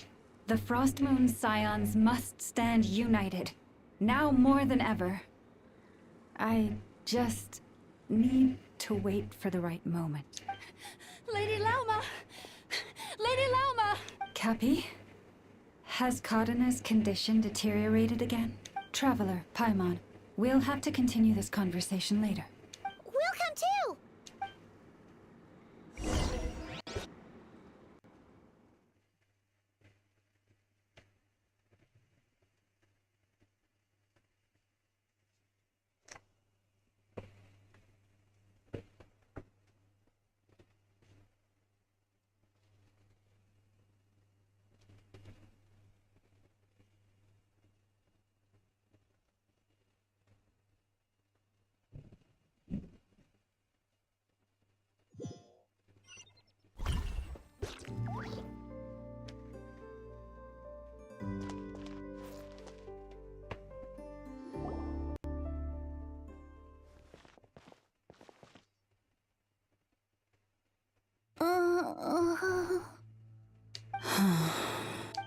the Frost Moon Scions must stand united, now more than ever. I just need to wait for the right moment. Lady Lauma! Lady Lauma! Cappy? Has Cardina's condition deteriorated again? Traveler, Paimon, we'll have to continue this conversation later. We'll come too!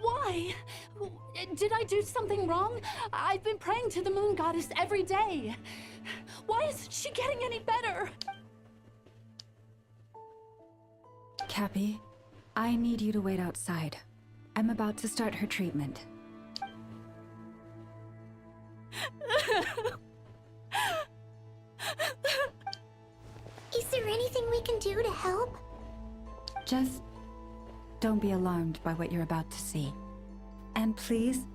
Why? Did I do something wrong? I've been praying to the moon goddess every day. Why isn't she getting any better? Cappy, I need you to wait outside. I'm about to start her treatment. Is there anything we can do to help? Just don't be alarmed by what you're about to see. And please,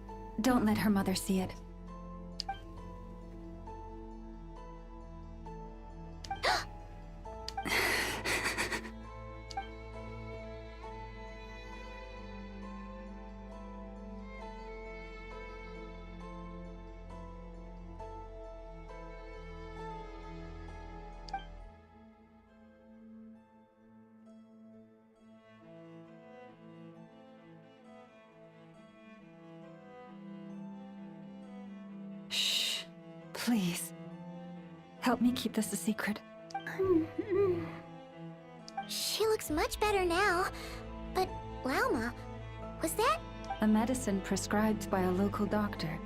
don't let her mother see it. Shh. Please. Help me keep this a secret. She looks much better now. But, Lauma, was that? A medicine prescribed by a local doctor.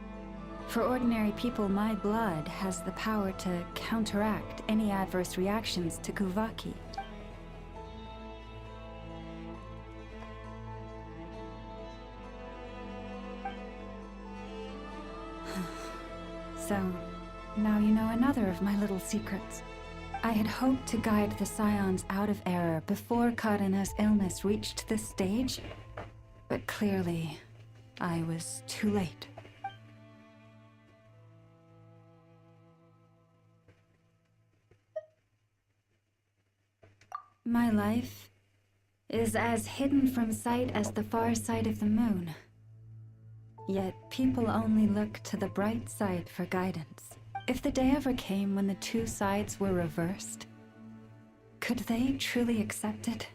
For ordinary people, my blood has the power to counteract any adverse reactions to Kuvaki. So, now you know another of my little secrets. I had hoped to guide the Scions out of error before Karina's illness reached this stage, but clearly, I was too late. My life is as hidden from sight as the far side of the moon. Yet people only look to the bright side for guidance. If the day ever came when the two sides were reversed, could they truly accept it?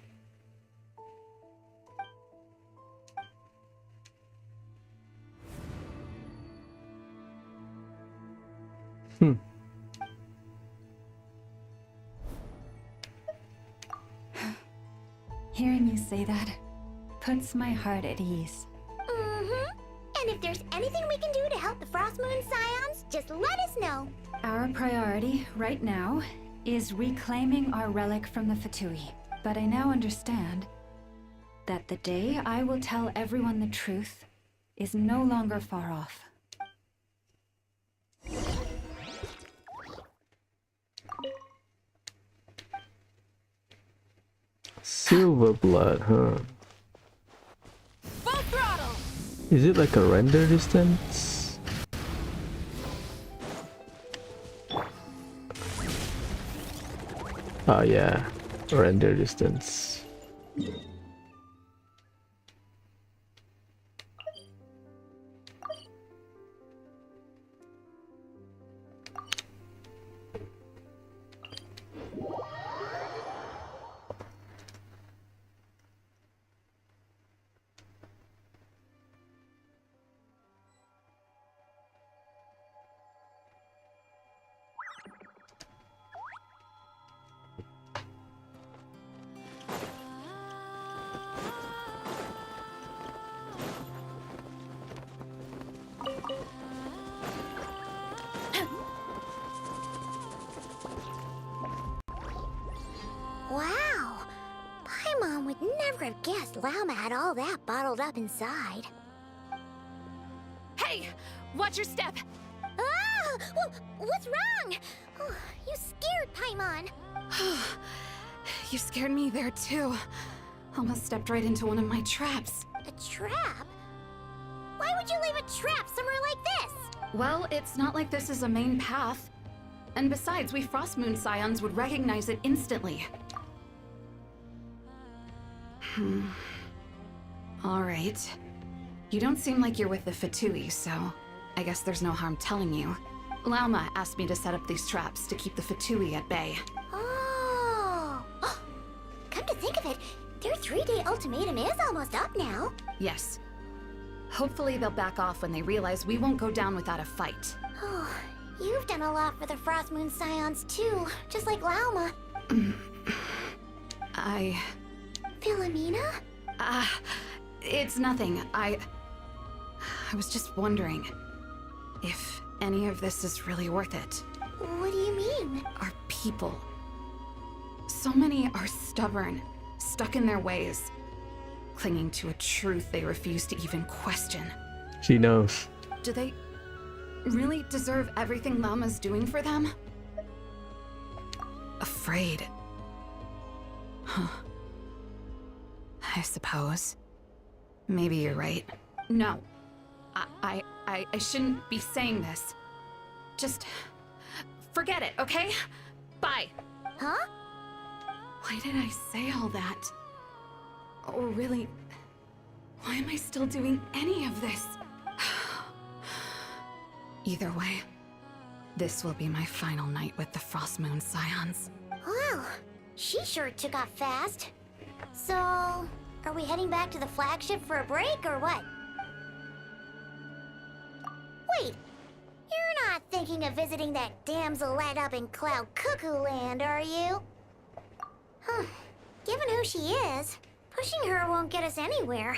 Hearing you say that puts my heart at ease. And if there's anything we can do to help the Frost Moon Scions, just let us know. Our priority right now is reclaiming our relic from the Fatui. But I now understand that the day I will tell everyone the truth is no longer far off. Silver blood, huh? Full throttle! Is it like a render distance? Oh yeah, render distance. Wow! Paimon would never have guessed Lauma had all that bottled up inside. Hey! Watch your step! Ah! What's wrong? Oh, you scared Paimon. You scared me there too. Almost stepped right into one of my traps. A trap? Why would you leave a trap somewhere like this? Well, it's not like this is a main path. And besides, we Frostmoon Scions would recognize it instantly. Alright. You don't seem like you're with the Fatui, so I guess there's no harm telling you. Lauma asked me to set up these traps to keep the Fatui at bay. Oh! Come to think of it, their 3-day ultimatum is almost up now. Yes. Hopefully they'll back off when they realize we won't go down without a fight. Oh, you've done a lot for the Frostmoon Scions too, just like Lauma. Philomena? It's nothing. I was just wondering if any of this is really worth it. What do you mean? Our people. So many are stubborn, stuck in their ways, clinging to a truth they refuse to even question. She knows. Do they really deserve everything Lauma's doing for them? Afraid. Huh. I suppose. Maybe you're right. No. I shouldn't be saying this. Just forget it, okay? Bye. Huh? Why did I say all that? Or really, why am I still doing any of this? Either way, this will be my final night with the Frost Moon Scions. Wow, she sure took off fast. So, are we heading back to the flagship for a break or what? Wait, you're not thinking of visiting that damsel led up in Cloud Cuckoo Land, are you? Huh. Given who she is, pushing her won't get us anywhere.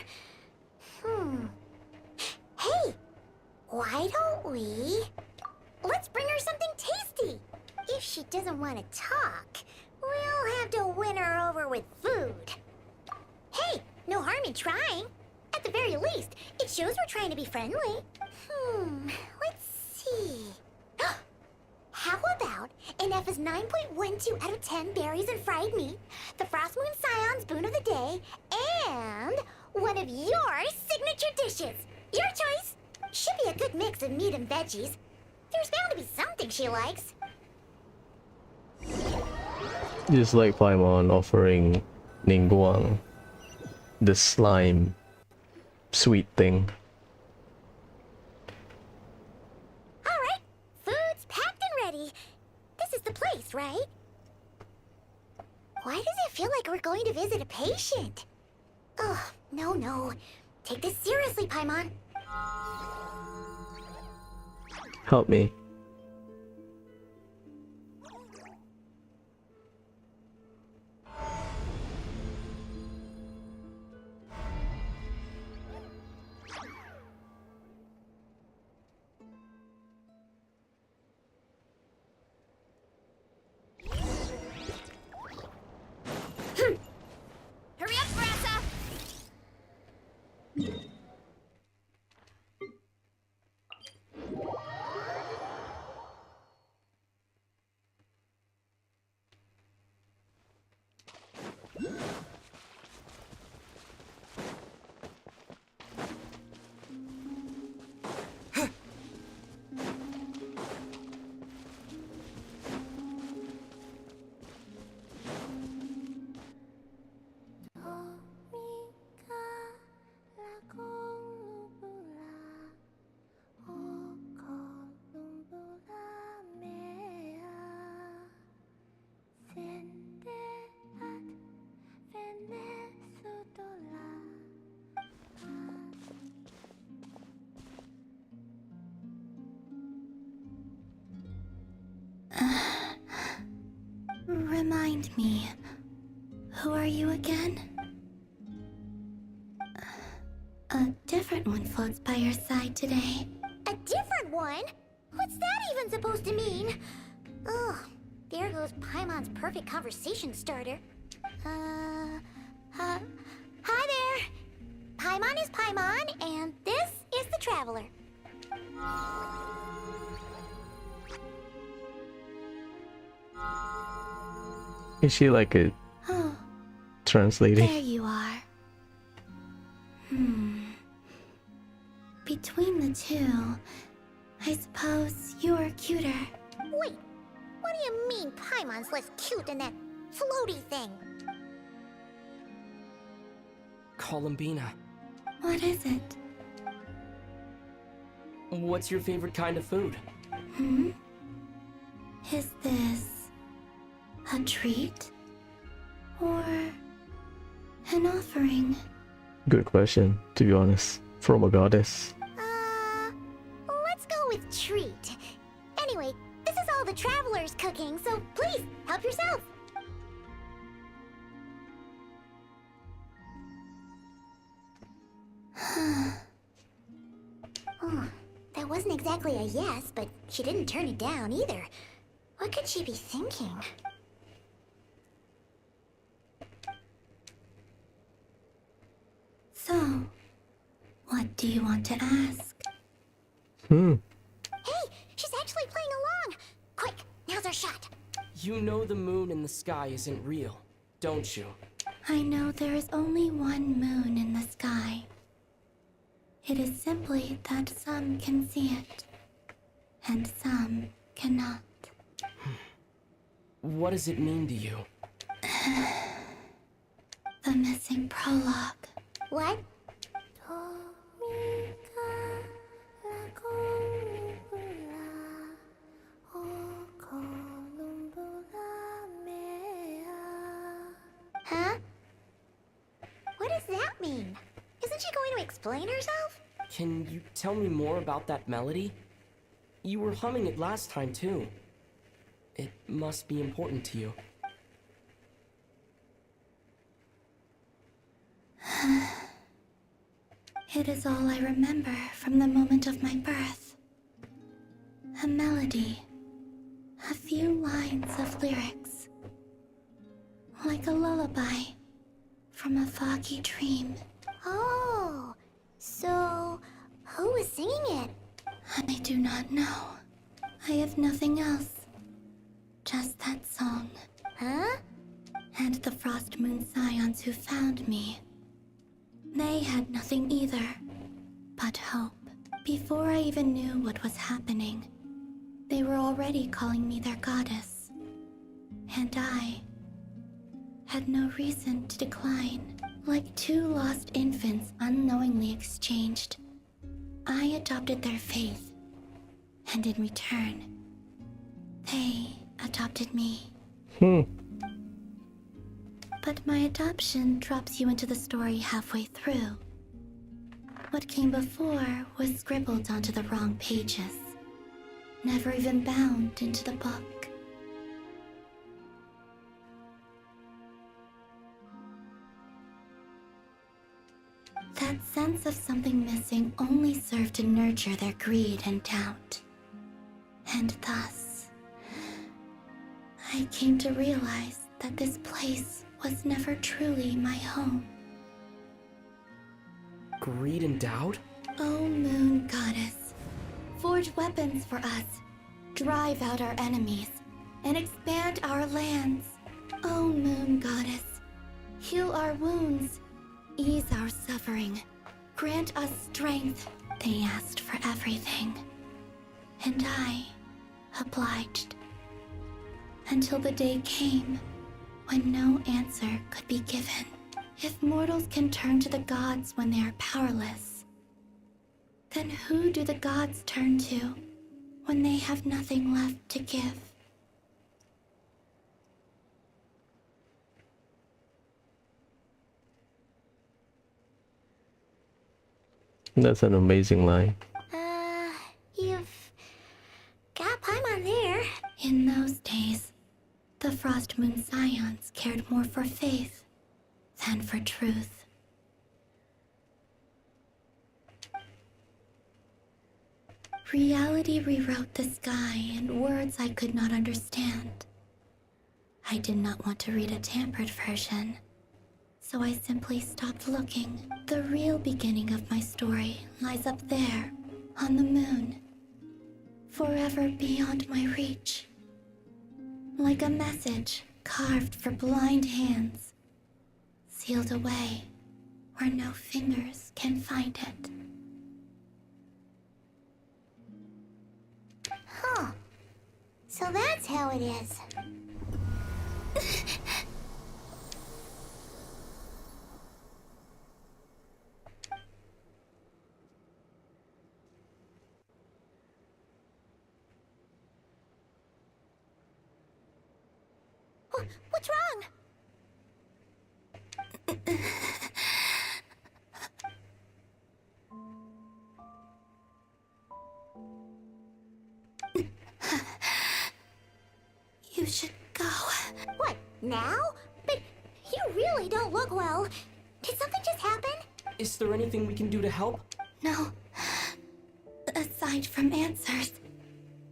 Hey, why don't we... Let's bring her something tasty. If she doesn't want to talk, we'll have to win her over with food. Hey, no harm in trying. At the very least, it shows we're trying to be friendly. Let's see. How about an F's 9.12 out of 10 berries and fried meat, the Frost Moon Scion's boon of the day, and one of your signature dishes. Your choice. Should be a good mix of meat and veggies. There's bound to be something she likes. Just like Paimon offering Ningguang the slime sweet thing. Alright, food's packed and ready. This is the place, right? Why does it feel like we're going to visit a patient? Ugh, no. Take this seriously, Paimon. Help me. Hurry up, Brassa! Remind me, who are you again? A different one floats by your side today. A different one? What's that even supposed to mean? Ugh, there goes Paimon's perfect conversation starter. Hi there! Paimon is Paimon, and this is the Traveler. Is she like a translating? There you are. Between the two, I suppose you're cuter. Wait, what do you mean Paimon's less cute than that floaty thing? Columbina, What is it? what's your favorite kind of food? Is this a treat? Or an offering? Good question, to be honest. From a goddess. Let's go with treat. Anyway, this is all the Traveler's cooking, so please, help yourself. That wasn't exactly a yes, but she didn't turn it down either. What could she be thinking? So, what do you want to ask? Hey, she's actually playing along! Quick, now's our shot. You know the moon in the sky isn't real, don't you? I know there is only one moon in the sky. It is simply that some can see it, and some cannot. What does it mean to you? The missing prologue. What? Huh? What does that mean? Isn't she going to explain herself? Can you tell me more about that melody? You were humming it last time, too. It must be important to you. It is all I remember from the moment of my birth. A melody. A few lines of lyrics. Like a lullaby from a foggy dream. Oh, so who was singing it? I do not know. I have nothing else. Just that song. Huh? And the Frost Moon Scions who found me. They had nothing either, but hope. Before I even knew what was happening, they were already calling me their goddess. And I had no reason to decline. Like two lost infants unknowingly exchanged, I adopted their faith. And in return, they adopted me. But my adoption drops you into the story halfway through. What came before was scribbled onto the wrong pages, never even bound into the book. That sense of something missing only served to nurture their greed and doubt. And thus, I came to realize that this place was never truly my home. Greed and doubt? O Moon Goddess, forge weapons for us, drive out our enemies, and expand our lands. O Moon Goddess, heal our wounds, ease our suffering, grant us strength. They asked for everything, and I obliged. Until the day came when no answer could be given. If mortals can turn to the gods when they are powerless, then who do the gods turn to when they have nothing left to give? That's an amazing line. You've got Paimon there. In those days, the Frost Moon Scions cared more for faith than for truth. Reality rewrote the sky in words I could not understand. I did not want to read a tampered version, so I simply stopped looking. The real beginning of my story lies up there, on the moon, forever beyond my reach. Like a message carved for blind hands, sealed away where no fingers can find it. Huh. So that's how it is. What's wrong? You should go. What, now? But you really don't look well. Did something just happen? Is there anything we can do to help? No. Aside from answers,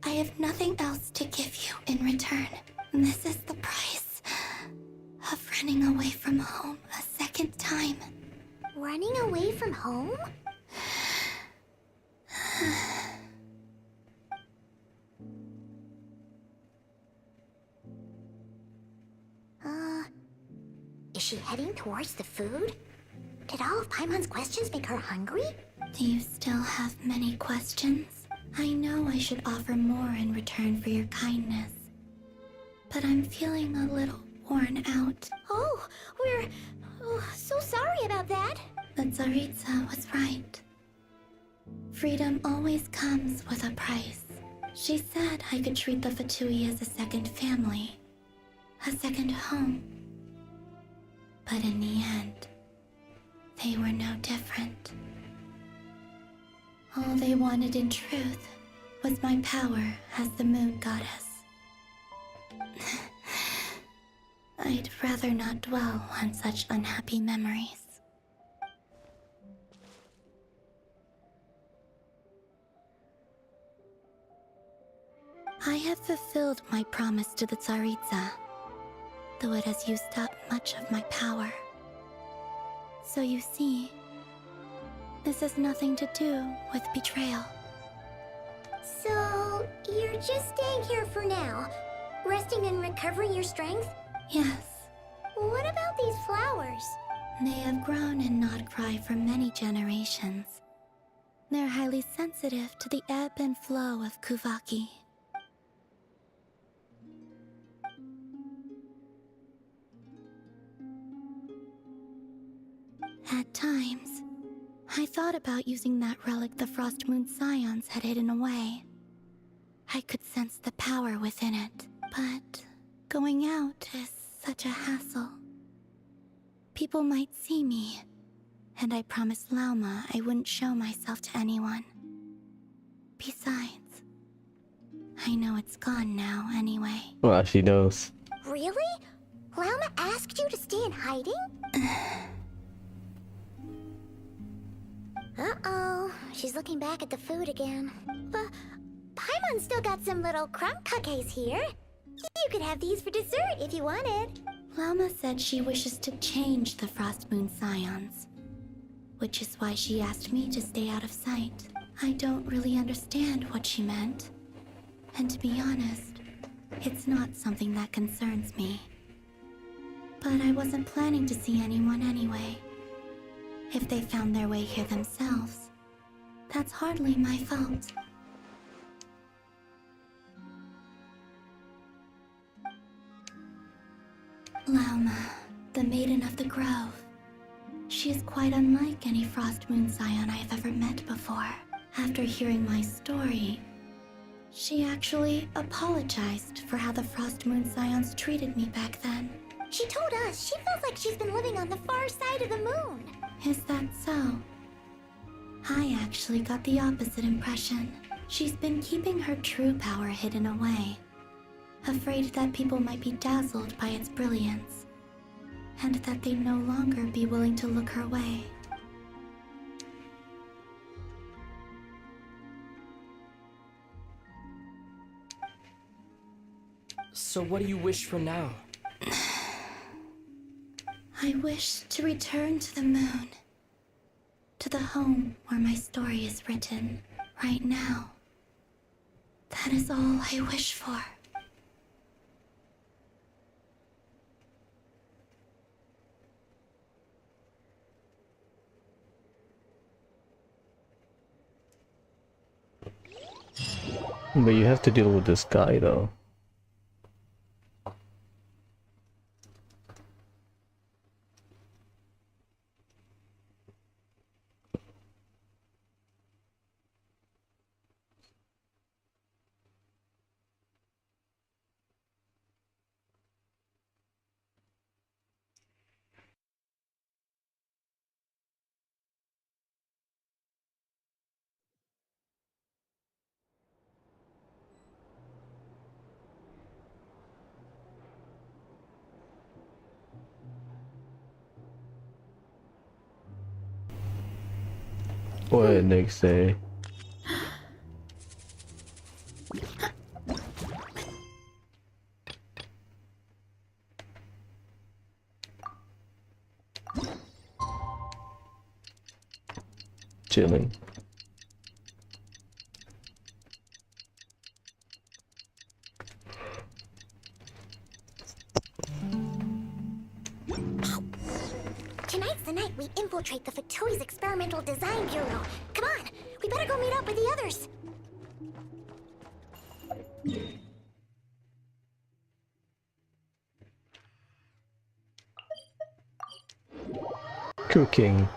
I have nothing else to give you in return. This is the price of running away from home a second time. Running away from home? Is she heading towards the food? Did all of Paimon's questions make her hungry? Do you still have many questions? I know I should offer more in return for your kindness, but I'm feeling a little worn out. Oh, we're so sorry about that. But Tsaritsa was right. Freedom always comes with a price. She said I could treat the Fatui as a second family, a second home. But in the end, they were no different. All they wanted in truth was my power as the moon goddess. I'd rather not dwell on such unhappy memories. I have fulfilled my promise to the Tsaritsa, though it has used up much of my power. So you see, this has nothing to do with betrayal. So, you're just staying here for now, resting and recovering your strength? Yes. What about these flowers? They have grown in Nodcry for many generations. They're highly sensitive to the ebb and flow of Kuvaki. At times, I thought about using that relic the Frost Moon Scions had hidden away. I could sense the power within it, but going out is such a hassle. People might see me, and I promised Lauma I wouldn't show myself to anyone. Besides, I know it's gone now anyway. Well, she knows. Really? Lauma asked you to stay in hiding? Uh-oh, she's looking back at the food again. But Paimon's still got some little crumb cookies here. You could have these for dessert if you wanted. Lauma said she wishes to change the Frost Moon Scions, which is why she asked me to stay out of sight. I don't really understand what she meant, and to be honest, it's not something that concerns me. But I wasn't planning to see anyone anyway. If they found their way here themselves, that's hardly my fault. Lauma, the Maiden of the Grove. She is quite unlike any Frost Moon Scion I have ever met before. After hearing my story, she actually apologized for how the Frost Moon Scions treated me back then. She told us she feels like she's been living on the far side of the moon. Is that so? I actually got the opposite impression. She's been keeping her true power hidden away, afraid that people might be dazzled by its brilliance, and that they'd no longer be willing to look her way. So what do you wish for now? I wish to return to the moon, to the home where my story is written, right now. That is all I wish for. But you have to deal with this guy though. What next day? Chilling. Tonight's the night we infiltrate the Fatui's Experimental Design Bureau. Come on, we better go meet up with the others. Cooking.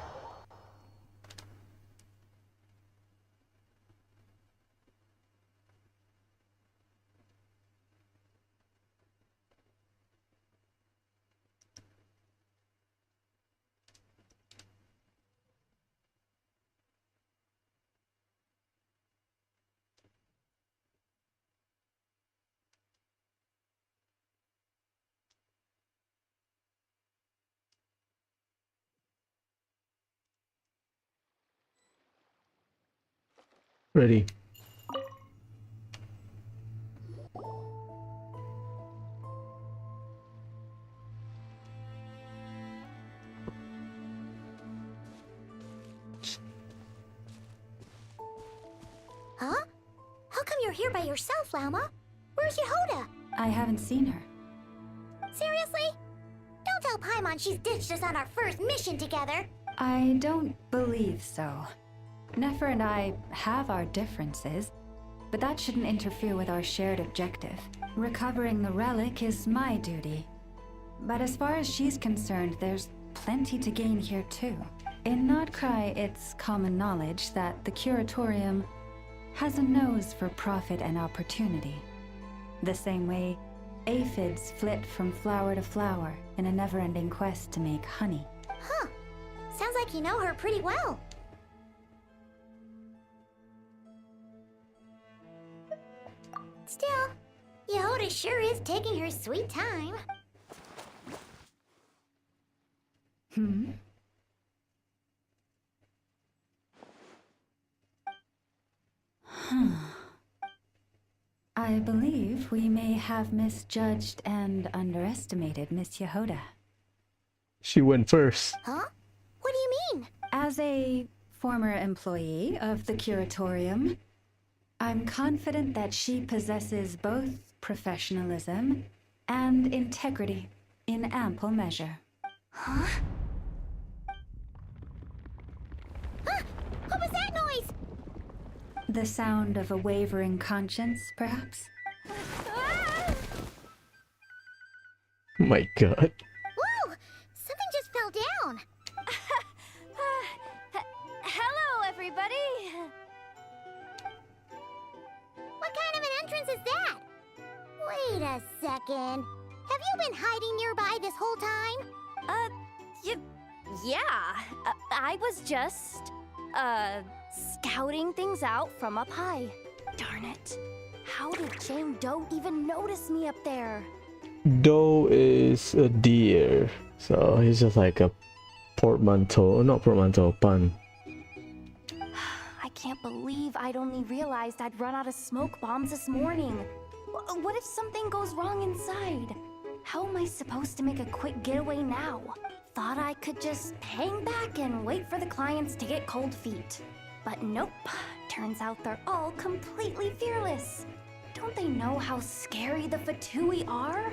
Ready. Huh? How come you're here by yourself, Lauma? Where's Yehoda? I haven't seen her. Seriously? Don't tell Paimon she's ditched us on our first mission together. I don't believe so. Nefer and I have our differences, but that shouldn't interfere with our shared objective. Recovering the relic is my duty. But as far as she's concerned, there's plenty to gain here too. In Nodcry, it's common knowledge that the Curatorium has a nose for profit and opportunity. The same way aphids flit from flower to flower in a never-ending quest to make honey. Huh. Sounds like you know her pretty well. Still, Yehoda sure is taking her sweet time. Hmm? I believe we may have misjudged and underestimated Miss Yehoda. She went first. Huh? What do you mean? As a former employee of the Curatorium, I'm confident that she possesses both professionalism and integrity in ample measure. Huh? Ah! What was that noise? The sound of a wavering conscience, perhaps? My god. Whoa! Something just fell down. Hello, everybody! What kind of an entrance is that? Wait a second. Have you been hiding nearby this whole time? Yeah. I was just, scouting things out from up high. Darn it. How did Jane Doe even notice me up there? Doe is a deer, so he's just like a portmanteau, not portmanteau, pun. I can't believe I'd only realized I'd run out of smoke bombs this morning. What if something goes wrong inside? How am I supposed to make a quick getaway now? Thought I could just hang back and wait for the clients to get cold feet. But nope. Turns out they're all completely fearless. Don't they know how scary the Fatui are?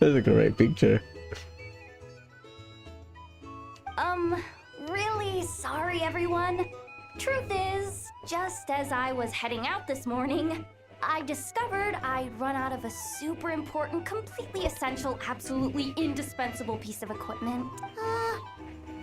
That's a great picture. Really sorry, everyone. Truth is, just as I was heading out this morning, I discovered I'd run out of a super important, completely essential, absolutely indispensable piece of equipment.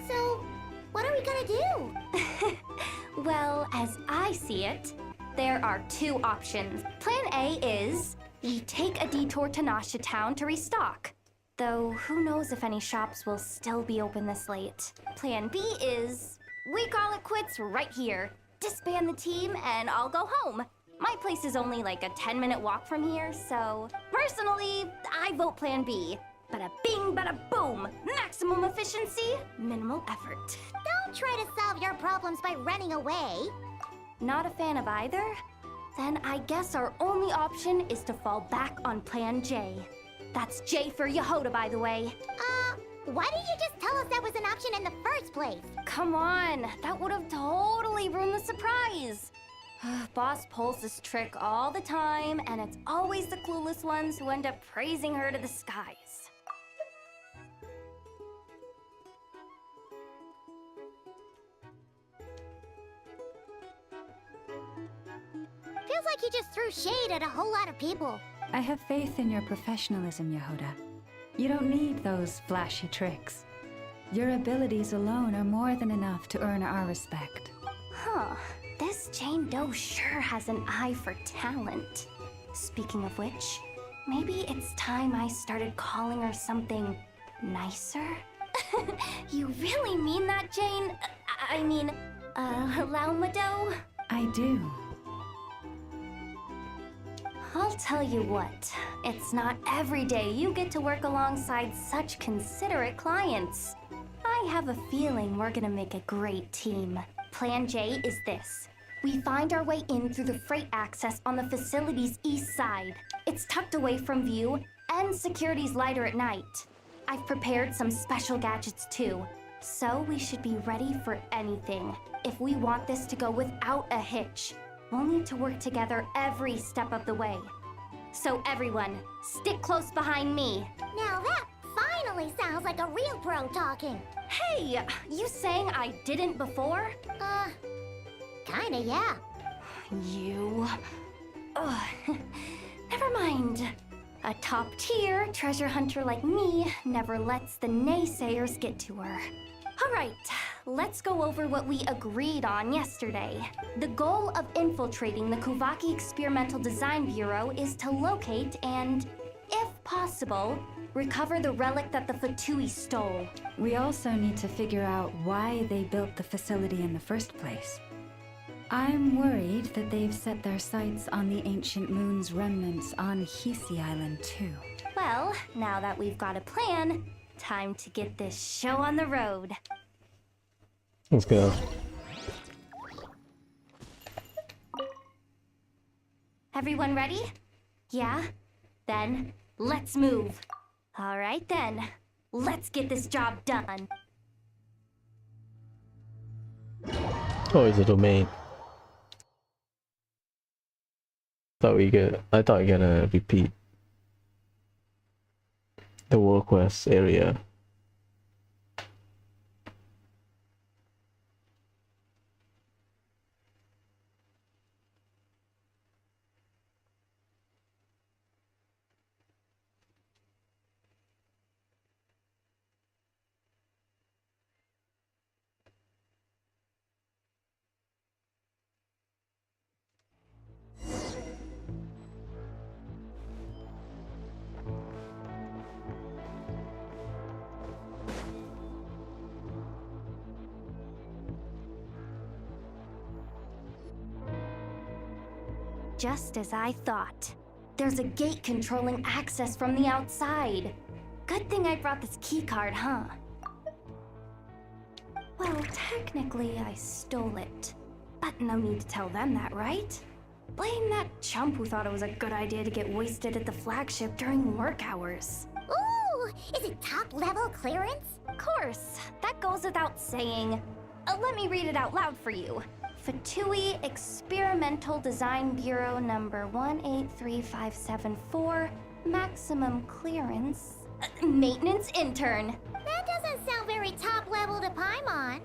So, what are we gonna do? Well, as I see it, there are two options. Plan A is we take a detour to Nasha Town to restock. Though, who knows if any shops will still be open this late. Plan B is we call it quits right here. Disband the team and I'll go home. My place is only like a 10-minute walk from here, so personally, I vote Plan B. Bada bing, bada boom. Maximum efficiency, minimal effort. Don't try to solve your problems by running away. Not a fan of either? Then I guess our only option is to fall back on Plan J. That's J for Yehoda, by the way. Why didn't you just tell us that was an option in the first place? Come on, that would have totally ruined the surprise. Boss pulls this trick all the time, and it's always the clueless ones who end up praising her to the skies. Feels like you just threw shade at a whole lot of people. I have faith in your professionalism, Yehoda. You don't need those flashy tricks. Your abilities alone are more than enough to earn our respect. Huh. This Jane Doe sure has an eye for talent. Speaking of which, maybe it's time I started calling her something nicer? You really mean that, Jane? I mean, Laumado? I do. I'll tell you what, it's not every day you get to work alongside such considerate clients. I have a feeling we're gonna make a great team. Plan J is this. We find our way in through the freight access on the facility's east side. It's tucked away from view, and security's lighter at night. I've prepared some special gadgets too, so we should be ready for anything. If we want this to go without a hitch, we'll need to work together every step of the way. So everyone, stick close behind me. Now that finally sounds like a real pro talking. Hey, you saying I didn't before? Kinda, yeah. You... Ugh. Never mind. A top-tier treasure hunter like me never lets the naysayers get to her. Alright, let's go over what we agreed on yesterday. The goal of infiltrating the Kuvaki Experimental Design Bureau is to locate and, if possible, recover the relic that the Fatui stole. We also need to figure out why they built the facility in the first place. I'm worried that they've set their sights on the Ancient Moon's remnants on Hisi Island too. Well, now that we've got a plan, time to get this show on the road. Let's go. Everyone ready? Yeah? Then, let's move. Alright then, let's get this job done. Oh, it's a domain. I thought we were gonna repeat the World Quest area. Just as I thought. There's a gate controlling access from the outside. Good thing I brought this keycard, huh? Well, technically I stole it. But no need to tell them that, right? Blame that chump who thought it was a good idea to get wasted at the flagship during work hours. Ooh, is it top level clearance? Of course, that goes without saying. Let me read it out loud for you. Fatui Experimental Design Bureau number 183574, maximum clearance, maintenance intern. That doesn't sound very top level to Paimon.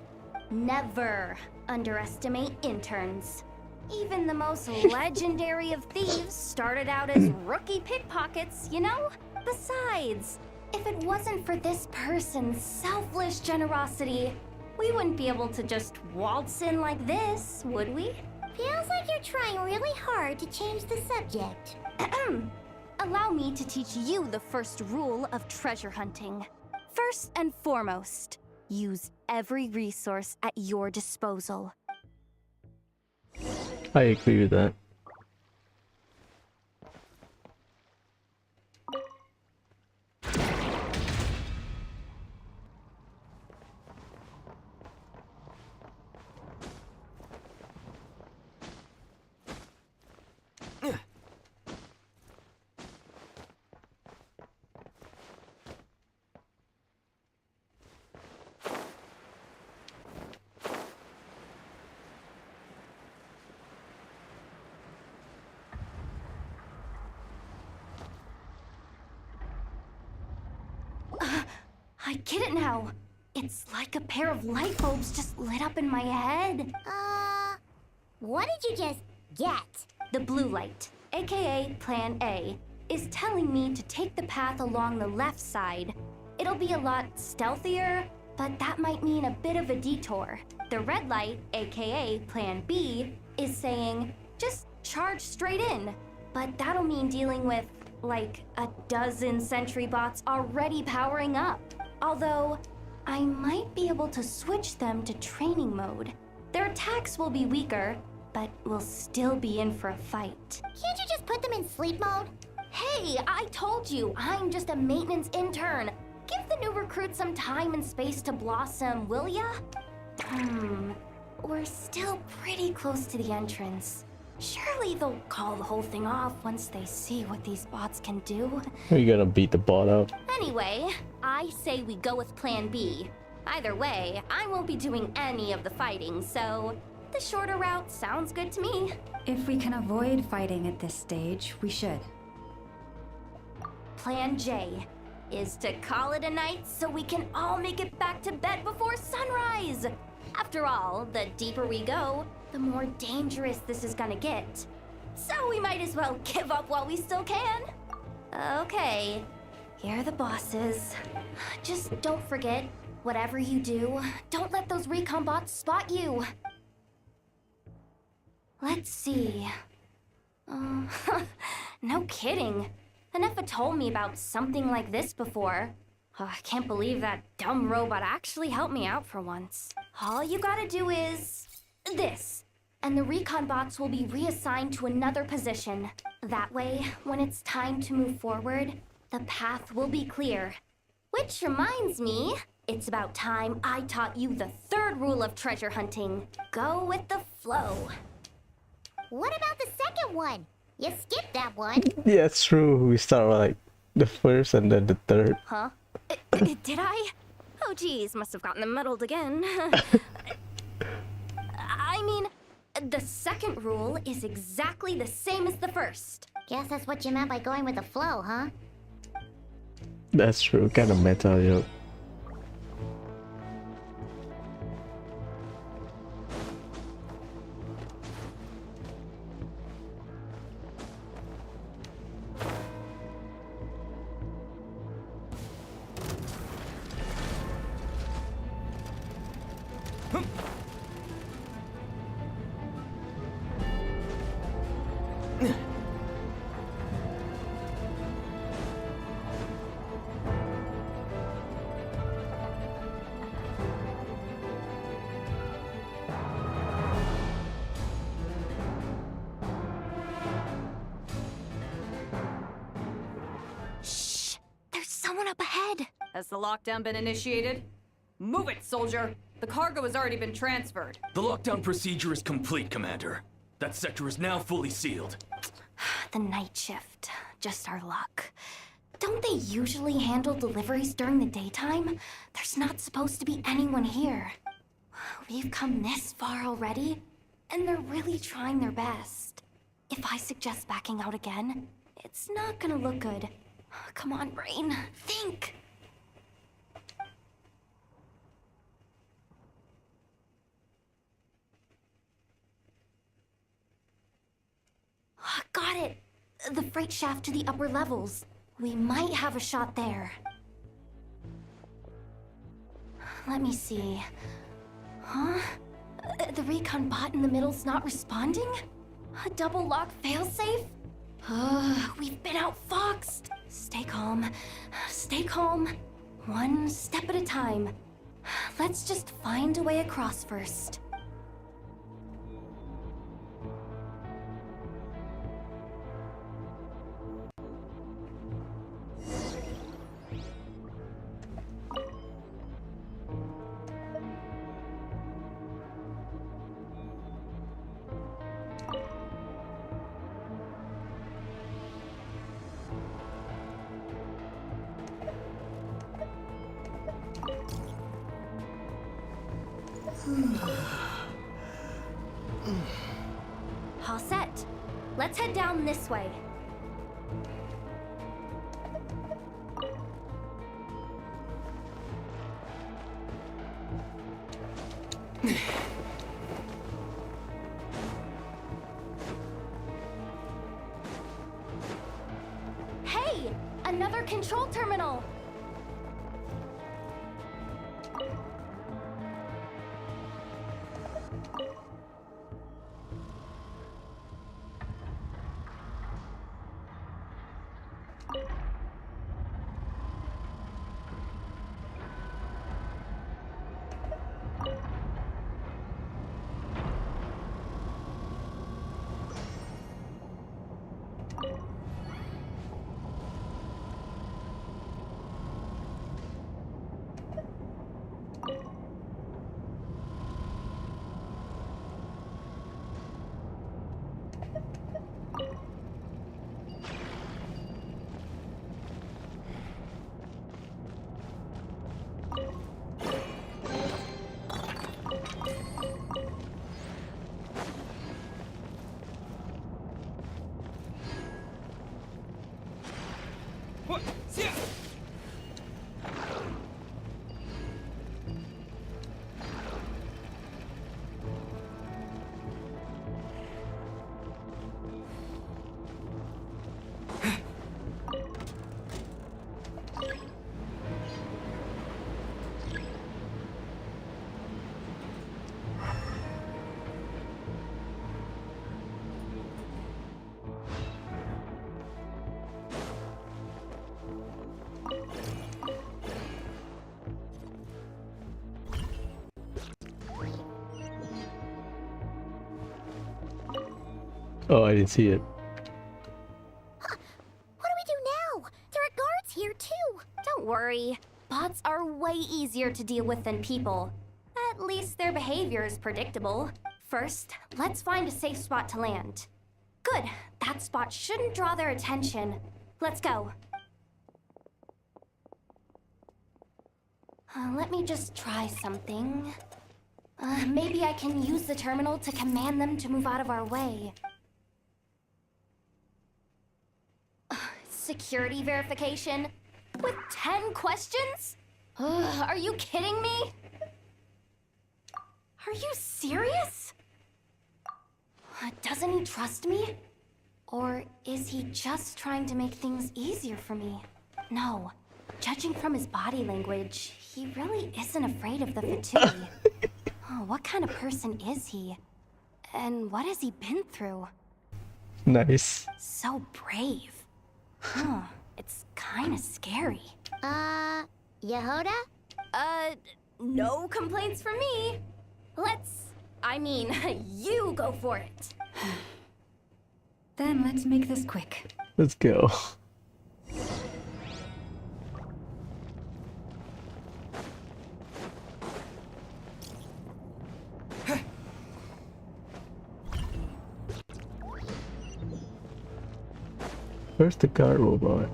Never underestimate interns. Even the most legendary of thieves started out as rookie pickpockets, you know? Besides, if it wasn't for this person's selfless generosity, we wouldn't be able to just waltz in like this, would we? Feels like you're trying really hard to change the subject. Allow me to teach you the first rule of treasure hunting. First and foremost, use every resource at your disposal. I agree with that. I get it now. It's like a pair of light bulbs just lit up in my head. What did you just get? The blue light, aka Plan A, is telling me to take the path along the left side. It'll be a lot stealthier, but that might mean a bit of a detour. The red light, aka Plan B, is saying, just charge straight in. But that'll mean dealing with, like, a dozen sentry bots already powering up. Although, I might be able to switch them to training mode. Their attacks will be weaker, but we'll still be in for a fight. Can't you just put them in sleep mode? Hey, I told you, I'm just a maintenance intern. Give the new recruits some time and space to blossom, will ya? We're still pretty close to the entrance. Surely they'll call the whole thing off once they see what these bots can do. Are you gonna beat the bot up? Anyway, I say we go with Plan B. Either way, I won't be doing any of the fighting, so the shorter route sounds good to me. If we can avoid fighting at this stage, we should. Plan J is to call it a night so we can all make it back to bed before sunrise. After all, the deeper we go, the more dangerous this is gonna get. So we might as well give up while we still can. Okay, here are the bosses. Just don't forget, whatever you do, don't let those recon bots spot you. Let's see. No kidding. Anefa told me about something like this before. I can't believe that dumb robot actually helped me out for once. All you gotta do is this, and the recon bots will be reassigned to another position. That way, when it's time to move forward, the path will be clear. Which reminds me, it's about time I taught you the third rule of treasure hunting. Go with the flow. What about the second one? You skipped that one. Yeah, it's true. We start with, like, the first and then the third. Huh? Did I? Oh geez, must have gotten them muddled again. I mean, the second rule is exactly the same as the first. Guess that's what you meant by going with the flow, huh? That's true. Kind of meta, yo. Has the lockdown been initiated? Move it, soldier! The cargo has already been transferred. The lockdown procedure is complete, Commander. That sector is now fully sealed. The night shift. Just our luck. Don't they usually handle deliveries during the daytime? There's not supposed to be anyone here. We've come this far already, and they're really trying their best. If I suggest backing out again, it's not gonna look good. Come on, brain. Think! Got it! The freight shaft to the upper levels. We might have a shot there. Let me see. Huh? The recon bot in the middle's not responding? A double lock failsafe? We've been outfoxed! Stay calm. Stay calm. One step at a time. Let's just find a way across first. All set. Let's head down this way. control terminal! Oh, I didn't see it. What do we do now? There are guards here too. Don't worry. Bots are way easier to deal with than people. At least their behavior is predictable. First, let's find a safe spot to land. Good. That spot shouldn't draw their attention. Let's go. Let me just try something. Maybe I can use the terminal to command them to move out of our way. Security verification? With 10 questions? Are you kidding me? Are you serious? Doesn't he trust me? Or is he just trying to make things easier for me? No. Judging from his body language, he really isn't afraid of the fatigue. What kind of person is he? And what has he been through? Nice. So brave. It's kinda scary. Yehoda? No complaints from me. You go for it. Then let's make this quick. Let's go. Where's the guard robot?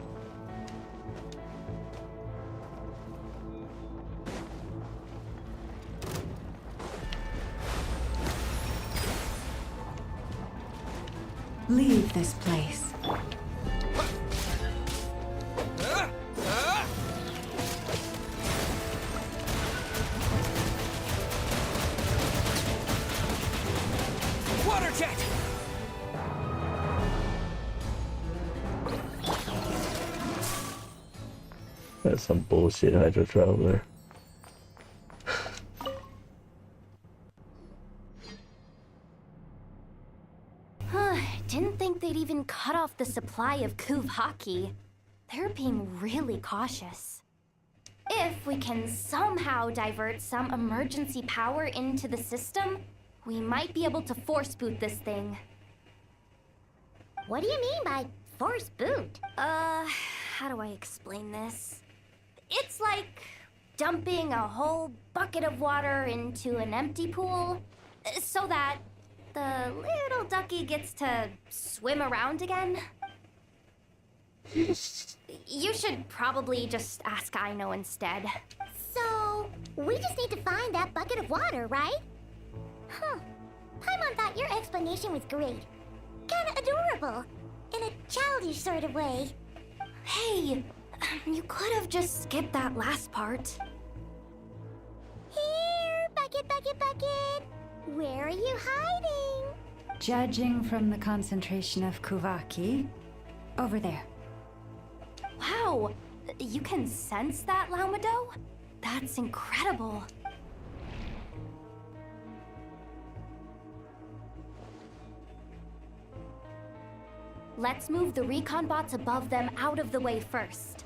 Leave this place. Water jet! That's some bullshit, Hydro Traveler. Didn't think they'd even cut off the supply of Kuvaki. They're being really cautious. If we can somehow divert some emergency power into the system, we might be able to force boot this thing. What do you mean by force boot? How do I explain this? It's like dumping a whole bucket of water into an empty pool, so that the little ducky gets to swim around again. You should probably just ask Aino instead. So, we just need to find that bucket of water, right? Paimon thought your explanation was great. Kinda adorable. In a childish sort of way. Hey, you could have just skipped that last part. Here, bucket, bucket, bucket. Where are you hiding? Judging from the concentration of Kuvaki, over there. Wow, You can sense that, Laumado? That's incredible. Let's move the recon bots above them out of the way first.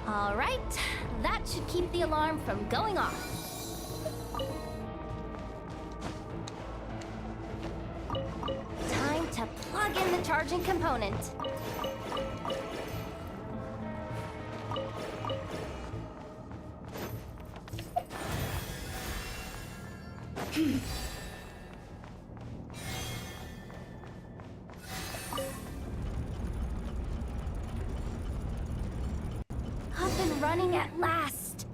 All right, that should keep the alarm from going off. Time to plug in the charging component. Up and running at last.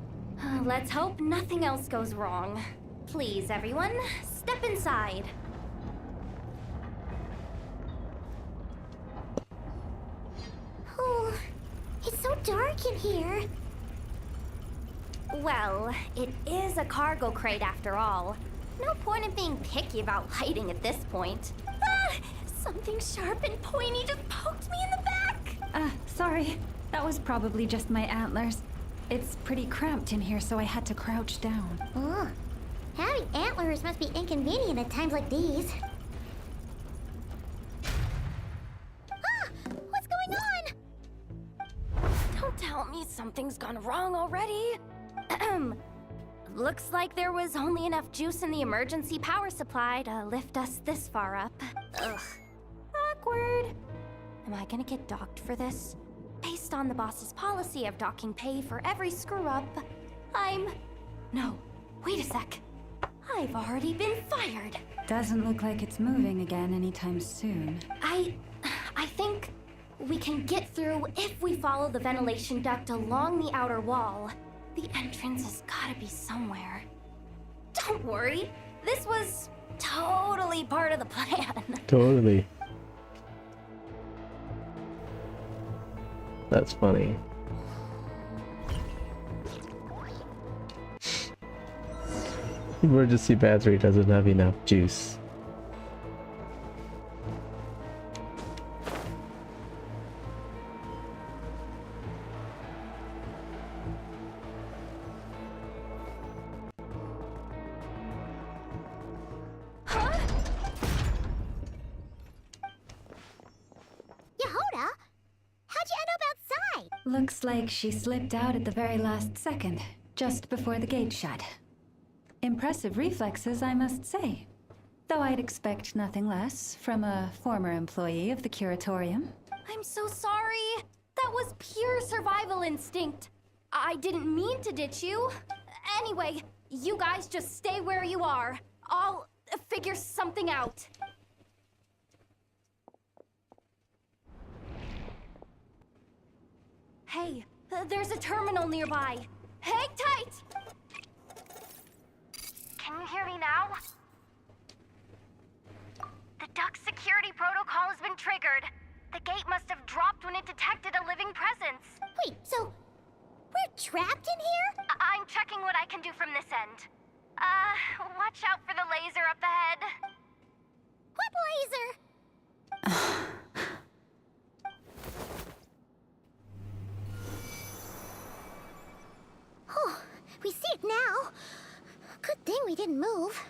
Let's hope nothing else goes wrong. Please, everyone, step inside. Oh, it's so dark in here. Well, it is a cargo crate after all. No point in being picky about lighting at this point. Ah! Something sharp and pointy just poked me in the back! Sorry. That was probably just my antlers. It's pretty cramped in here, so I had to crouch down. Oh, having antlers must be inconvenient at times like these. Ah! What's going on? Don't tell me something's gone wrong already. Looks like there was only enough juice in the emergency power supply to lift us this far up. Ugh. Awkward. Am I gonna get docked for this? Based on the boss's policy of docking pay for every screw-up, No, wait a sec. I've already been fired. Doesn't look like it's moving again anytime soon. I think we can get through if we follow the ventilation duct along the outer wall. The entrance has gotta be somewhere. Don't worry, this was totally part of the plan. Totally. That's funny. Emergency battery doesn't have enough juice. Yehoda? How'd you end up outside? Looks like she slipped out at the very last second, just before the gate shut. Impressive reflexes, I must say. Though I'd expect nothing less from a former employee of the Curatorium. I'm so sorry. That was pure survival instinct. I didn't mean to ditch you. Anyway, you guys just stay where you are. I'll figure something out. Hey, there's a terminal nearby. Hang tight! Can you hear me now? The duct security protocol has been triggered. The gate must have dropped when it detected a living presence. Wait, so we're trapped in here? I'm checking what I can do from this end. Watch out for the laser up ahead. What laser? Oh, we see it now. Good thing we didn't move.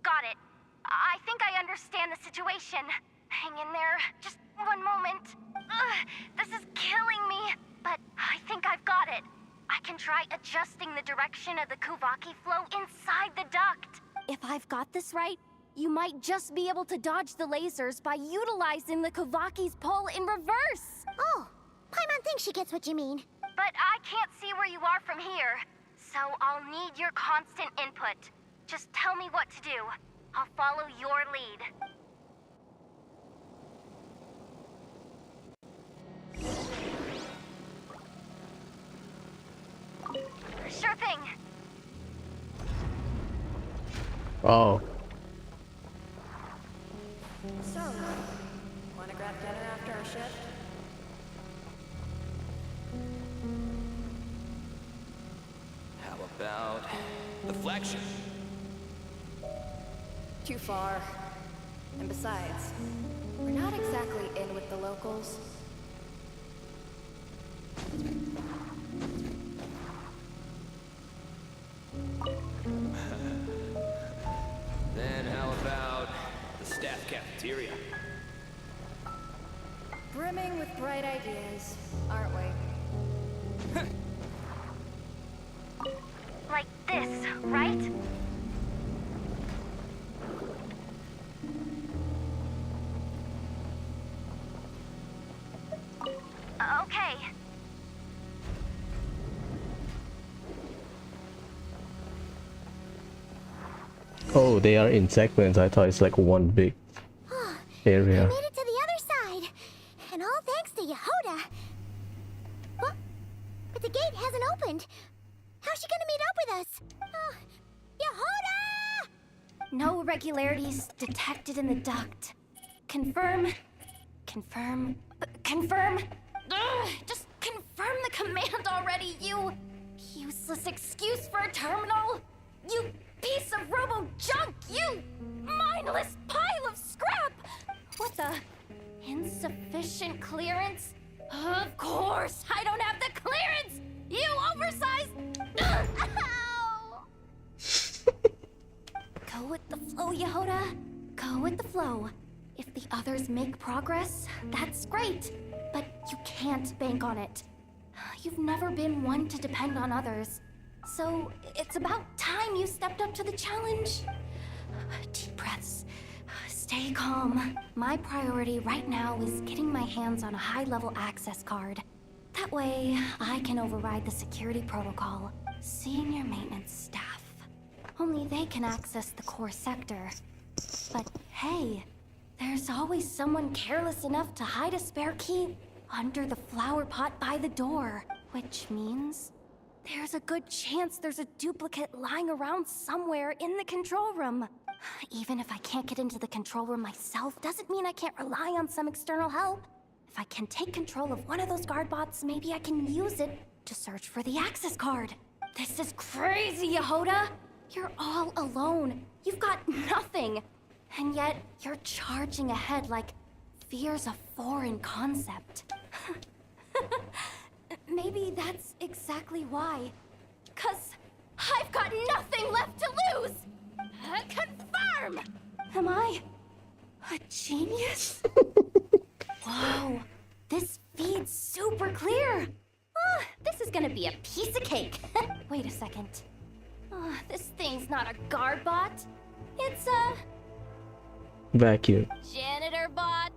Got it. I think I understand the situation. Hang in there. Just one moment. This is killing me, but I think I've got it. I can try adjusting the direction of the Kuvaki flow inside the duct. If I've got this right, you might just be able to dodge the lasers by utilizing the Kuvaki's pull in reverse. Oh, Paimon thinks she gets what you mean. But I can't see where you are from here, so I'll need your constant input. Just tell me what to do. I'll follow your lead. Sure thing. Oh. So, wanna grab dinner after our shift? How about the flagship? Too far. And besides, we're not exactly in with the locals. Then how about the staff cafeteria? Brimming with bright ideas, aren't we? Like this, right? Okay. Oh, they are in segments. I thought it's like one big area. I made it to the other side, and all thanks to Yehoda. What? But the gate hasn't opened. How's she gonna meet up with us? Yehoda! No irregularities detected in the duct. Confirm. Confirm. Confirm. Ugh, just confirm the command already, you useless excuse for a terminal. You piece of robo-junk, you mindless pile of scrap. What the? Insufficient clearance? Of course, I don't have the clearance! You oversized... Ow! Go with the flow, Yehoda. Go with the flow. If the others make progress, that's great. But you can't bank on it. You've never been one to depend on others. So it's about time you stepped up to the challenge. Deep breaths. Stay calm. My priority right now is getting my hands on a high-level access card. That way, I can override the security protocol. Senior maintenance staff. Only they can access the core sector. But hey, there's always someone careless enough to hide a spare key under the flower pot by the door. Which means there's a good chance there's a duplicate lying around somewhere in the control room. Even if I can't get into the control room myself, doesn't mean I can't rely on some external help. If I can take control of one of those guard bots, maybe I can use it to search for the access card. This is crazy, Yehoda! You're all alone. You've got nothing. And yet, you're charging ahead like fear's a foreign concept. Maybe that's exactly why. 'Cause I've got nothing left to lose! Confirm! Am I a genius? Whoa, this feed's super clear! This is gonna be a piece of cake. Wait a second. This thing's not a guard bot. It's a... Vacuum. janitor bot.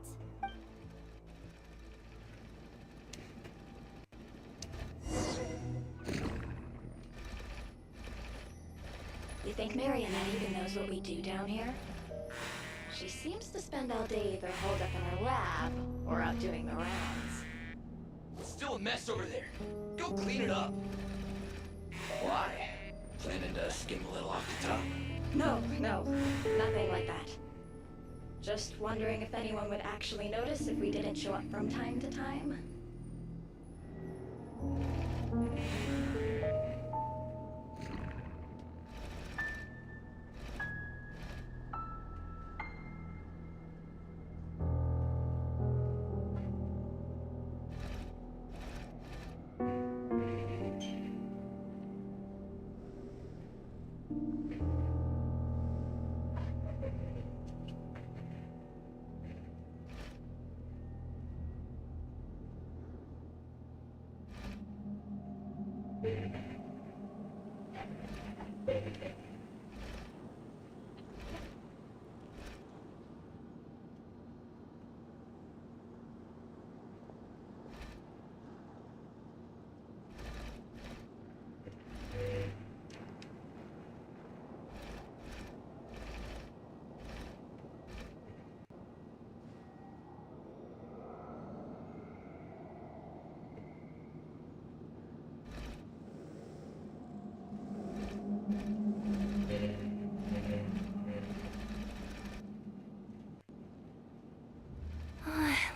You think Marionette even knows what we do down here? She seems to spend all day either holed up in her lab or out doing the rounds. It's still a mess over there. Go clean it up. Why? Planning to skim a little off the top? No, nothing like that. Just wondering if anyone would actually notice if we didn't show up from time to time.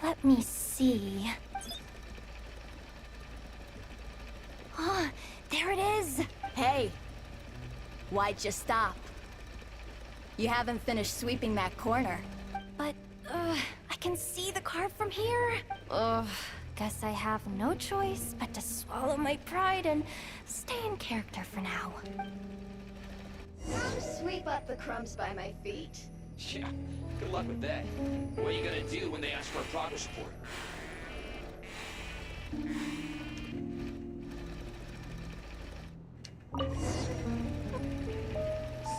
Let me see. Ah, there it is! Hey! Why'd you stop? You haven't finished sweeping that corner. But, I can see the card from here. Guess I have no choice but to swallow my pride and stay in character for now. Sweep up the crumbs by my feet. Yeah, good luck with that. What are you gonna do when they ask for a progress report?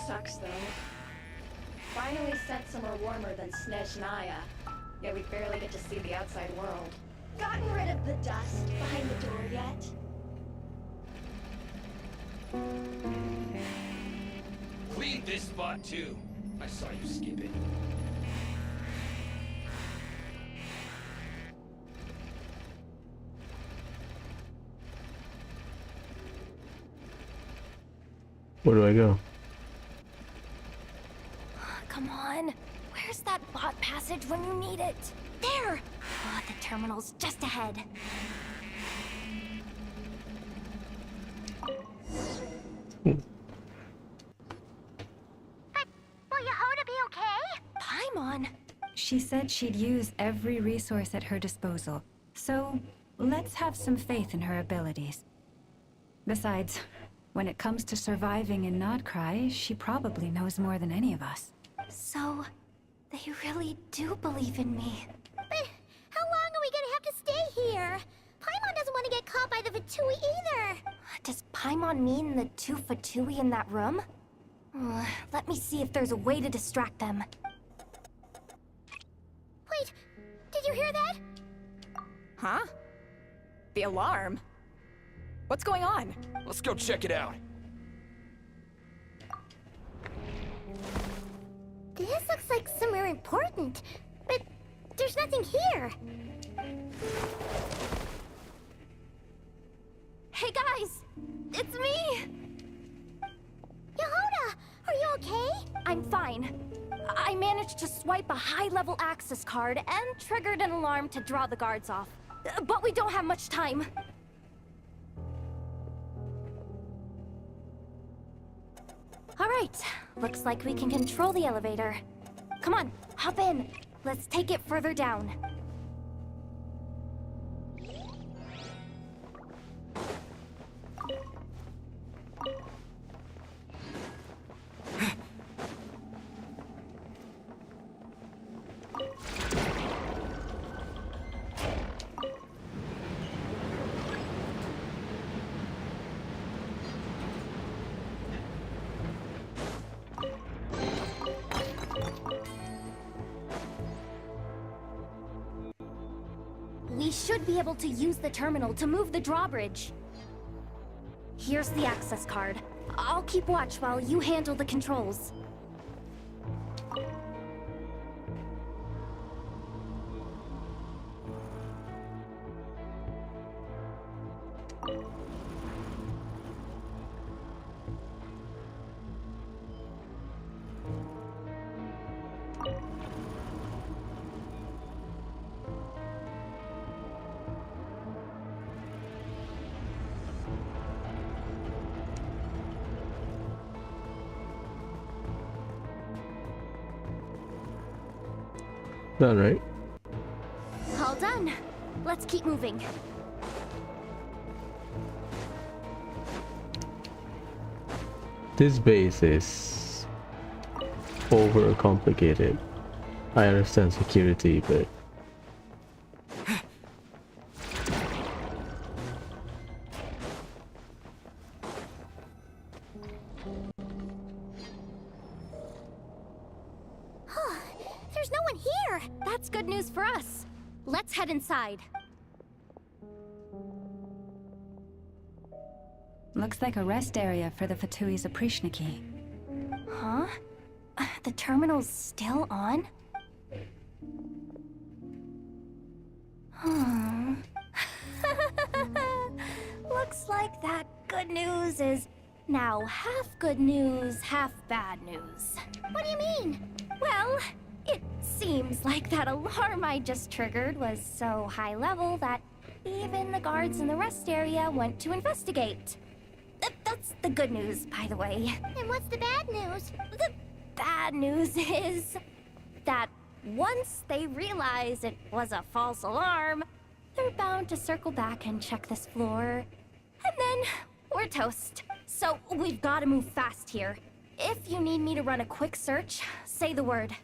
Sucks though. Finally sent somewhere warmer than Snezhnaya. Yet we barely get to see the outside world. Gotten rid of the dust behind the door yet? Clean this spot too. I saw you skip it. Where do I go? Come on. Where's that bot passage when you need it? There! Oh, the terminal's just ahead. Will Yehoda be okay? Paimon! She said she'd use every resource at her disposal, so let's have some faith in her abilities. Besides, when it comes to surviving in Nodcry, she probably knows more than any of us. So, they really do believe in me. But how long are we gonna have to stay here? Paimon doesn't want to get caught by the Fatui either. Does Paimon mean the two Fatui in that room? Let me see if there's a way to distract them. Wait, did you hear that? Huh? The alarm? What's going on? Let's go check it out. This looks like somewhere important, but there's nothing here. Hey guys! It's me! Yehoda, are you okay? I'm fine. I managed to swipe a high-level access card and triggered an alarm to draw the guards off. But we don't have much time. All right, looks like we can control the elevator. Come on, hop in. Let's take it further down. We should be able to use the terminal to move the drawbridge. Here's the access card. I'll keep watch while you handle the controls. All right. All done. Let's keep moving. This base is overcomplicated. I understand security, but There's no one here! That's good news for us. Let's head inside. Looks like a rest area for the Fatui's Oprishniki. Huh? The terminal's still on? Looks like that good news is now half good news, half bad news. What do you mean? Well, it Seems like that alarm I just triggered was so high level that even the guards in the rest area went to investigate. That's the good news, by the way. And what's the bad news? The bad news is that once they realize it was a false alarm, they're bound to circle back and check this floor. And then we're toast. So we've got to move fast here. If you need me to run a quick search, say the word.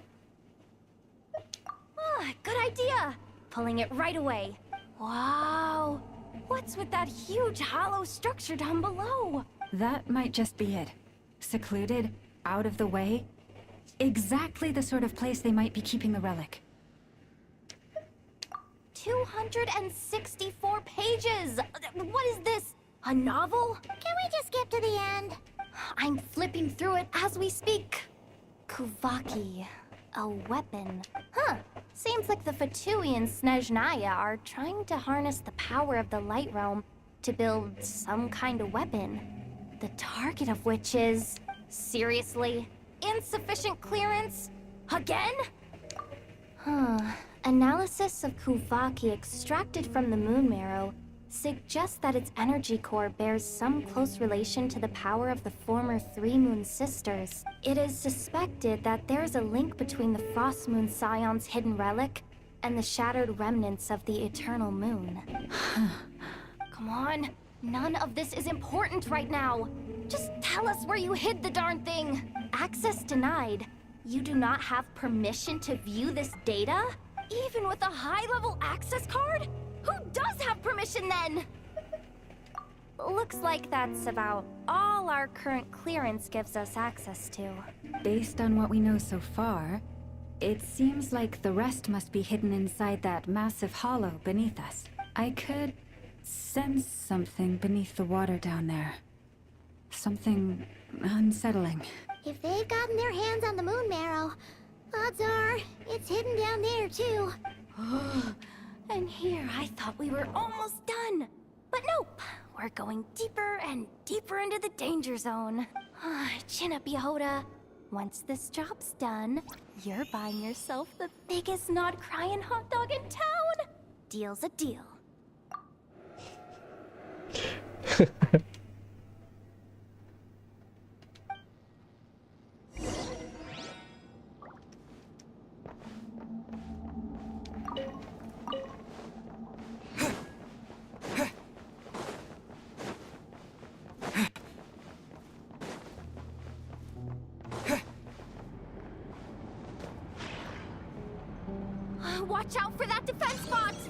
Ah, good idea. Pulling it right away. Wow. What's with that huge hollow structure down below? That might just be it. Secluded, out of the way. Exactly the sort of place they might be keeping the relic. 264 pages! What is this? A novel? Can we just skip to the end? I'm flipping through it as we speak. Kuvaki. A weapon. Huh. Seems like the Fatui and Snezhnaya are trying to harness the power of the Light Realm to build some kind of weapon. The target of which is... seriously? Insufficient clearance? Again? Huh. Analysis of Kuvaki extracted from the moon marrow suggests that its energy core bears some close relation to the power of the former Three Moon Sisters. It is suspected that there is a link between the Frost Moon Scion's hidden relic and the shattered remnants of the Eternal Moon. Come on, none of this is important right now. Just tell us where you hid the darn thing. Access denied. You do not have permission to view this data? Even with a high-level access card? Who does have permission then? Looks like that's about all our current clearance gives us access to. Based on what we know so far, it seems like the rest must be hidden inside that massive hollow beneath us. I could sense something beneath the water down there. Something unsettling. If they've gotten their hands on the moon marrow, odds are it's hidden down there too. And here I thought we were almost done. But nope, we're going deeper and deeper into the danger zone. Chin up, Yehoda. Once this job's done, you're buying yourself the biggest nod-crying hot dog in town. Deal's a deal. Watch out for that defense bot! It's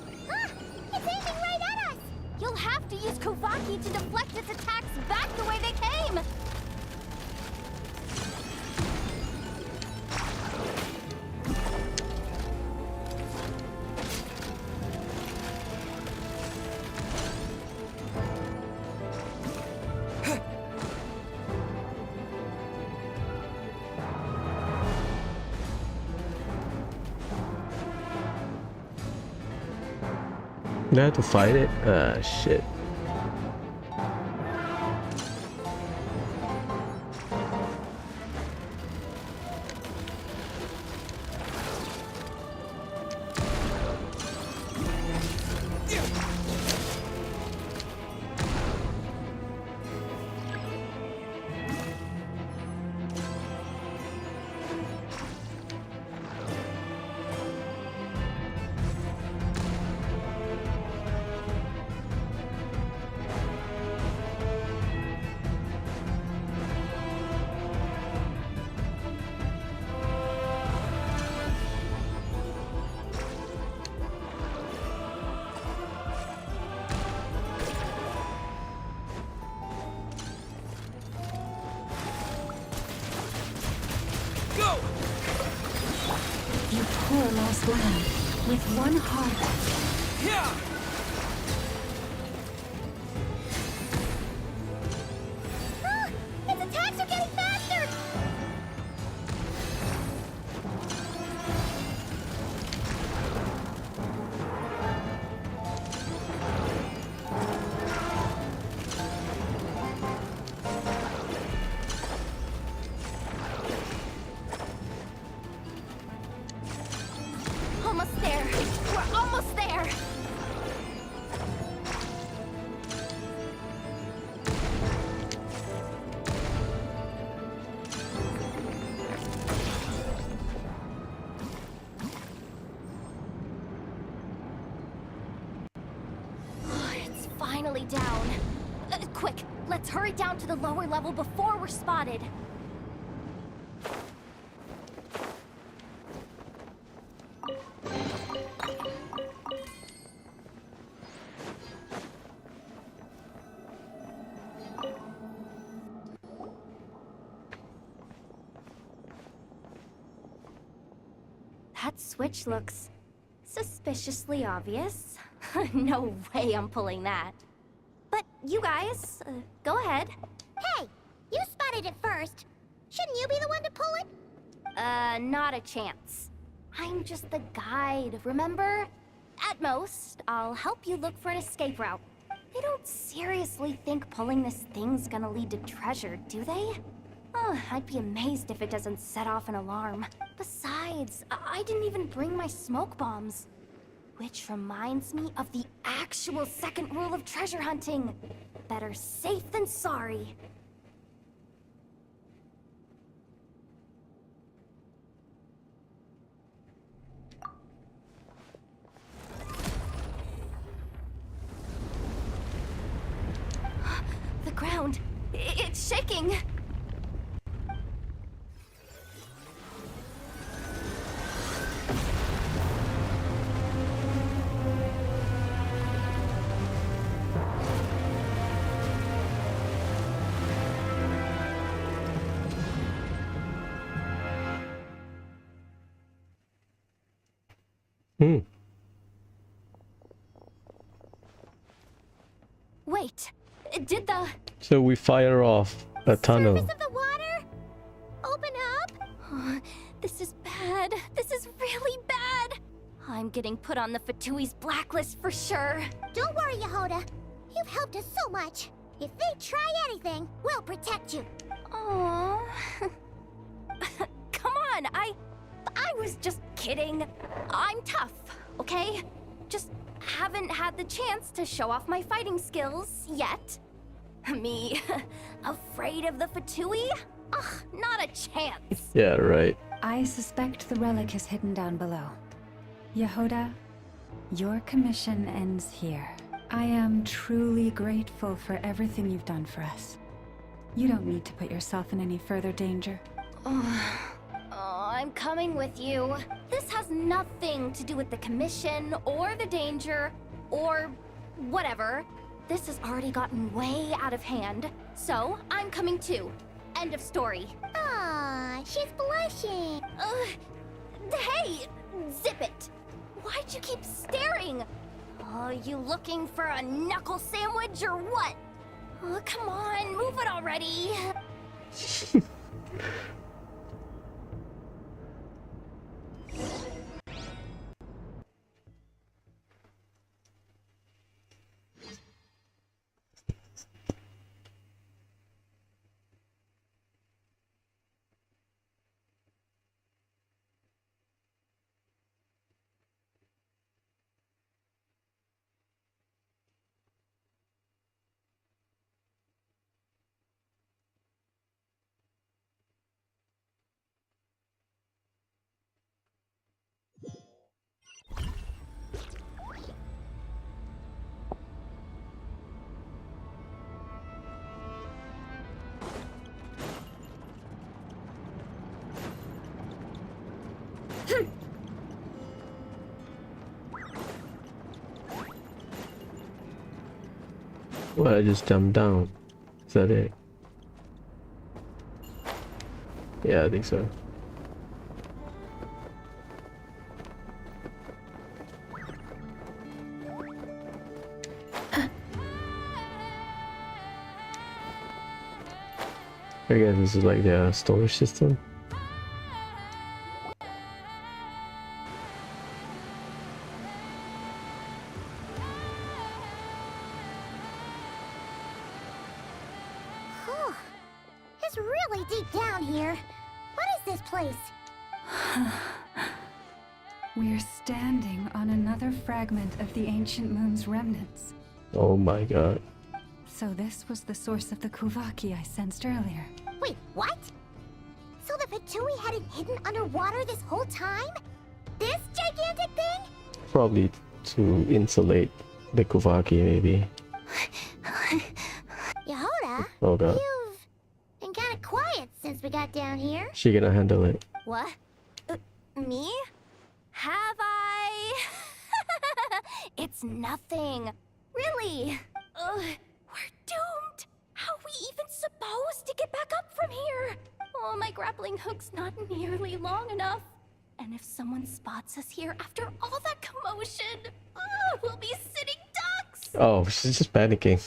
aiming right at us! You'll have to use Kuvaki to deflect its attacks back the way they came! You have to fight it? Shit. You poor lost lamb, with one heart. Its attacks are getting faster! almost there. We're almost there. It's finally down. Quick, let's hurry down to the lower level before we're spotted. That switch looks suspiciously obvious. No way I'm pulling that. But you guys, go ahead. Hey, you spotted it first. Shouldn't you be the one to pull it? Not a chance. I'm just the guide, remember? At most, I'll help you look for an escape route. They don't seriously think pulling this thing's gonna lead to treasure, do they? Oh, I'd be amazed if it doesn't set off an alarm. Besides, I didn't even bring my smoke bombs. Which reminds me of the actual second rule of treasure hunting. Better safe than sorry. The ground, it's shaking. Wait, did the... So we fire off a tunnel. Surface of the water? Open up? Oh, this is bad. This is really bad. I'm getting put on the Fatui's blacklist for sure. Don't worry, Yehoda. You've helped us so much. If they try anything, we'll protect you. Aww. Come on, I was just kidding. I'm tough, okay? Just haven't had the chance to show off my fighting skills yet. Me, afraid of the Fatui? Ugh, not a chance. Yeah, right. I suspect the relic is hidden down below. Yehoda, your commission ends here. I am truly grateful for everything you've done for us. You don't need to put yourself in any further danger. I'm coming with you. This has nothing to do with the commission, or the danger, or whatever. This has already gotten way out of hand, so I'm coming too. End of story. Aw, she's blushing. Hey, zip it. Why'd you keep staring? Oh, you looking for a knuckle sandwich or what? Oh, come on, move it already. Well, I just jumped down. Is that it? Yeah, I think so. I guess this is like the storage system. Whew. It's really deep down here. What is this place? We're standing on another fragment of the ancient moon's remnants. Oh my god. So this was the source of the Kuvaki I sensed earlier. Wait, what? So the Fatui had it hidden underwater this whole time? This gigantic thing? Probably to insulate the Kuvaki, maybe. Yehoda, Oh god. you've been kind of quiet since we got down here. She gonna handle it. What? Me? Have I? It's nothing. Really. We're doomed. How are we even supposed to get back up from here? Oh, my grappling hook's not nearly long enough. And if someone spots us here after all that commotion, we'll be sitting ducks. Oh, she's just panicking.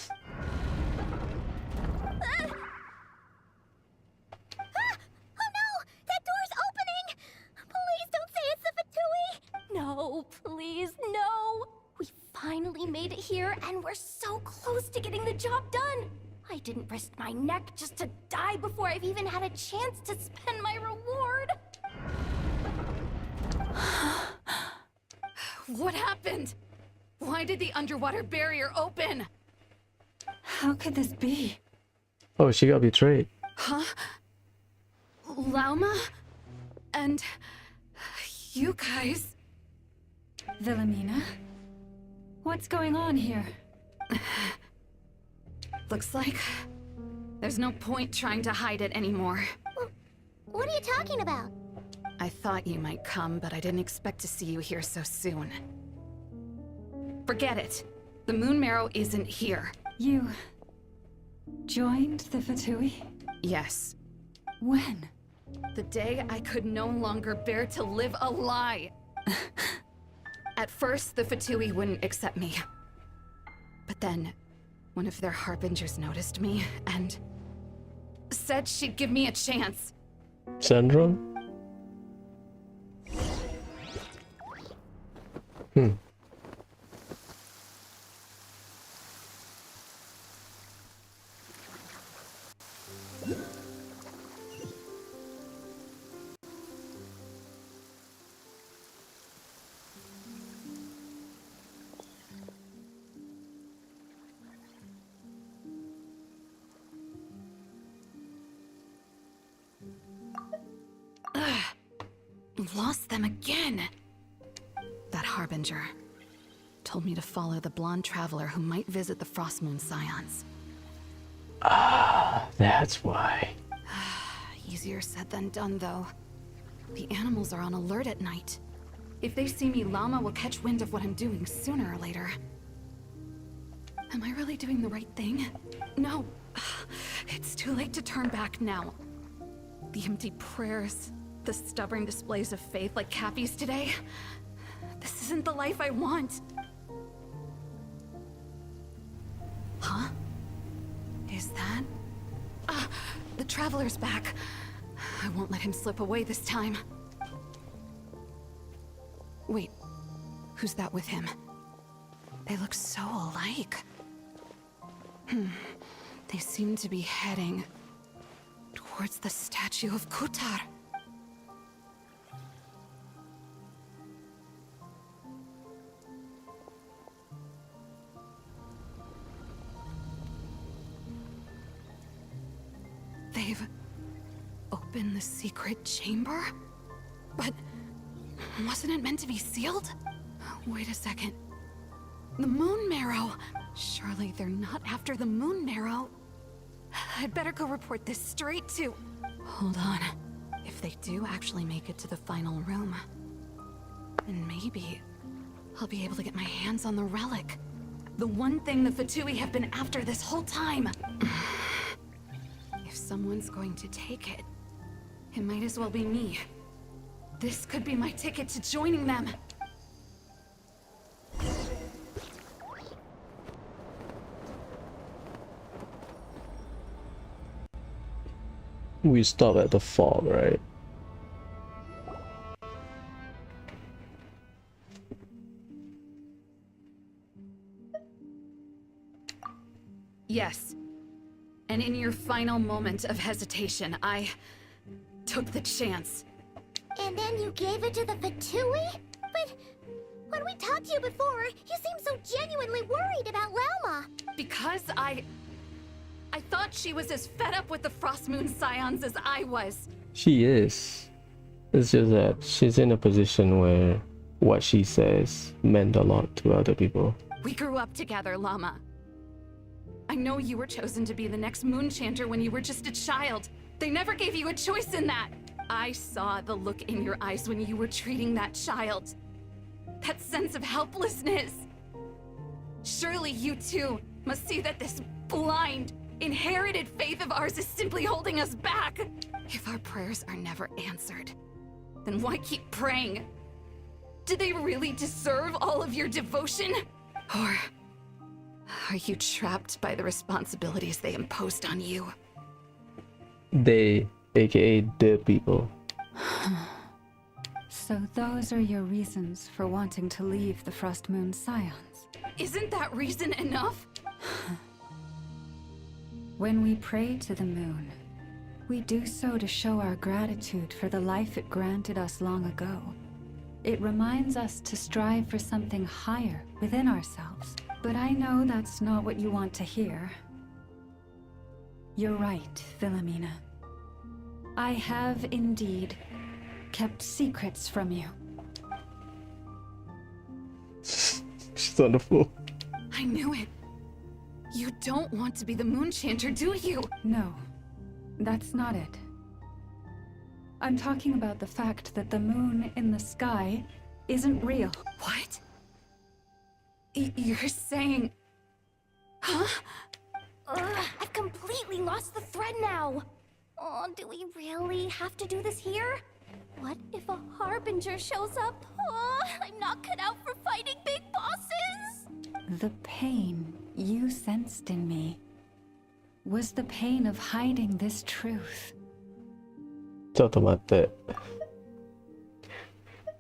Oh no! That door's opening! Please don't say it's the Fatui! No, please, no. We finally made it here, and we're so close to getting the job done. I didn't risk my neck just to die before I've even had a chance to spend my reward. What happened? Why did the underwater barrier open? How could this be? Oh, she got betrayed. Huh? Lauma? And you guys? Wilhelmina? What's going on here? Looks like there's no point trying to hide it anymore. What are you talking about? I thought you might come, but I didn't expect to see you here so soon. Forget it. The Moon Marrow isn't here. You joined the Fatui? Yes. When? The day I could no longer bear to live a lie. At first, the Fatui wouldn't accept me. But then, one of their harbingers noticed me and said she'd give me a chance. Syndrome? Hmm. Lost them again. That harbinger told me to follow the blonde traveler who might visit the Frostmoon Scions. Ah, that's why. Easier said than done, though. The animals are on alert at night. If they see me, Llama will catch wind of what I'm doing sooner or later. Am I really doing the right thing? No. It's too late to turn back now. The empty prayers, the stubborn displays of faith like Cappy's today. This isn't the life I want. Huh? Is that? The Traveler's back. I won't let him slip away this time. Wait, who's that with him? They look so alike. They seem to be heading towards the statue of Kutar. They've opened the secret chamber? But wasn't it meant to be sealed? Wait a second. The Moon Marrow! Surely they're not after the Moon Marrow. I'd better go report this straight to... Hold on. If they do actually make it to the final room, then maybe I'll be able to get my hands on the relic. The one thing the Fatui have been after this whole time. If someone's going to take it, it might as well be me. This could be my ticket to joining them. We stop at the fog, right? Yes. And in your final moment of hesitation, I took the chance. And then you gave it to the Fatui? But When we talked to you before, you seemed so genuinely worried about Lauma. Because I thought she was as fed up with the Frost Moon Scions as I was. She is. It's just that she's in a position where what she says meant a lot to other people. We grew up together, Llama. I know you were chosen to be the next Moon Chanter when you were just a child. They never gave you a choice in that. I saw the look in your eyes when you were treating that child. That sense of helplessness. Surely you too must see that this blind, inherited faith of ours is simply holding us back. If our prayers are never answered, then why keep praying? Do they really deserve all of your devotion? Or are you trapped by the responsibilities they imposed on you? They, aka the people. So those are your reasons for wanting to leave the Frost Moon Scions? Isn't that reason enough? When we pray to the moon, we do so to show our gratitude for the life it granted us long ago. It reminds us to strive for something higher within ourselves. But I know that's not what you want to hear. You're right, Philomena. I have indeed kept secrets from you. She's on the floor. I knew it. You don't want to be the Moon Chanter, do you? No, that's not it. I'm talking about the fact that the moon in the sky isn't real. What? You're saying... Huh? I've completely lost the thread now. Oh, do we really have to do this here? What if a Harbinger shows up? Oh, I'm not cut out for fighting big bosses! The pain you sensed in me was the pain of hiding this truth. ちょっと待って。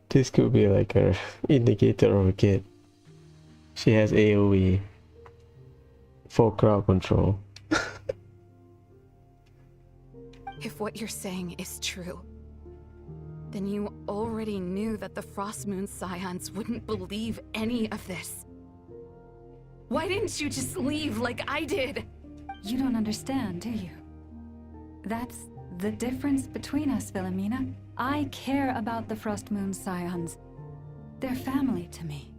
This could be like an indicator of a kid. She has AoE for crowd control. If what you're saying is true, then you already knew that the Frost Moon Scions wouldn't believe any of this. Why didn't you just leave like I did? You don't understand, do you? That's the difference between us, Philomena. I care about the Frost Moon Scions. They're family to me.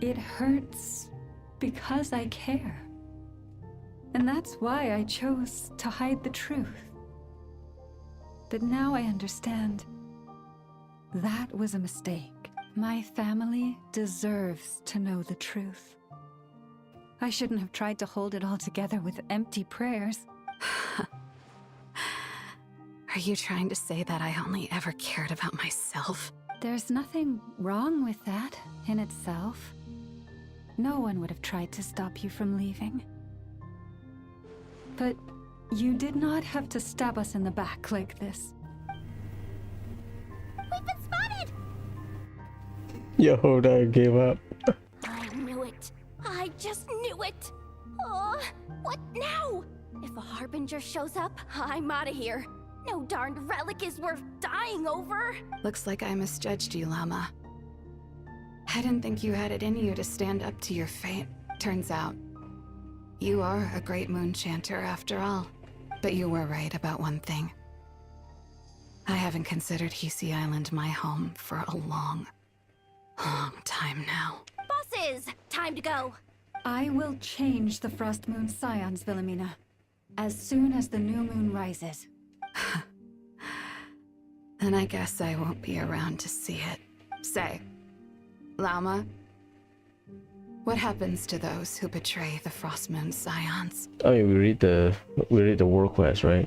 It hurts because I care. And that's why I chose to hide the truth. But now I understand. That was a mistake. My family deserves to know the truth. I shouldn't have tried to hold it all together with empty prayers. Are you trying to say that I only ever cared about myself? There's nothing wrong with that in itself. No one would have tried to stop you from leaving. But you did not have to stab us in the back like this. We've been spotted! Yehuda gave up. I knew it. I just knew it. Oh, what now? If a Harbinger shows up, I'm out of here. No darned relic is worth dying over. Looks like I misjudged you, Llama. I didn't think you had it in you to stand up to your fate. Turns out, you are a great Moon Chanter after all. But you were right about one thing. I haven't considered Hisi Island my home for a long, long time now. Bosses, time to go. I will change the Frost Moon Scions, Philomena, as soon as the new moon rises. Then I guess I won't be around to see it. Say, Llama, what happens to those who betray the Frost Moon Scions? I mean, we read the world quest, right?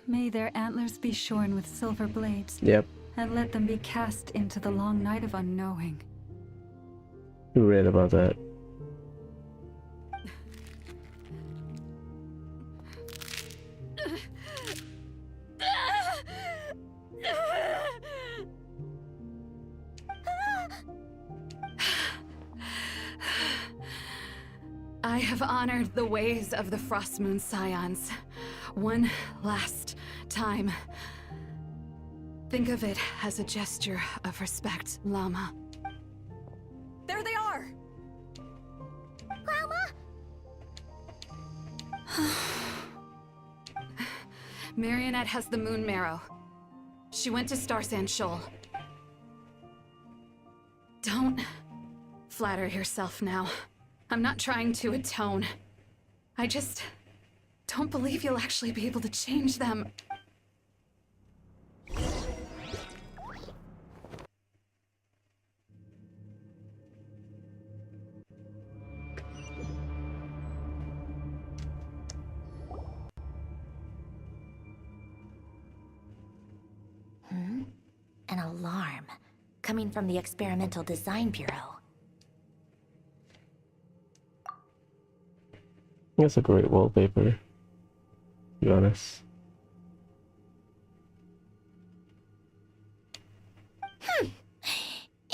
May their antlers be shorn with silver blades. Yep. And let them be cast into the long night of unknowing. We read about that. I have honored the ways of the Frost Moon Scions one last time. Think of it as a gesture of respect, Llama. There they are! Marionette has the moon marrow. She went to Star Sand Shoal. Don't flatter yourself now. I'm not trying to atone. I just don't believe you'll actually be able to change them. An alarm coming from the Experimental Design Bureau. That's a great wallpaper, to be honest.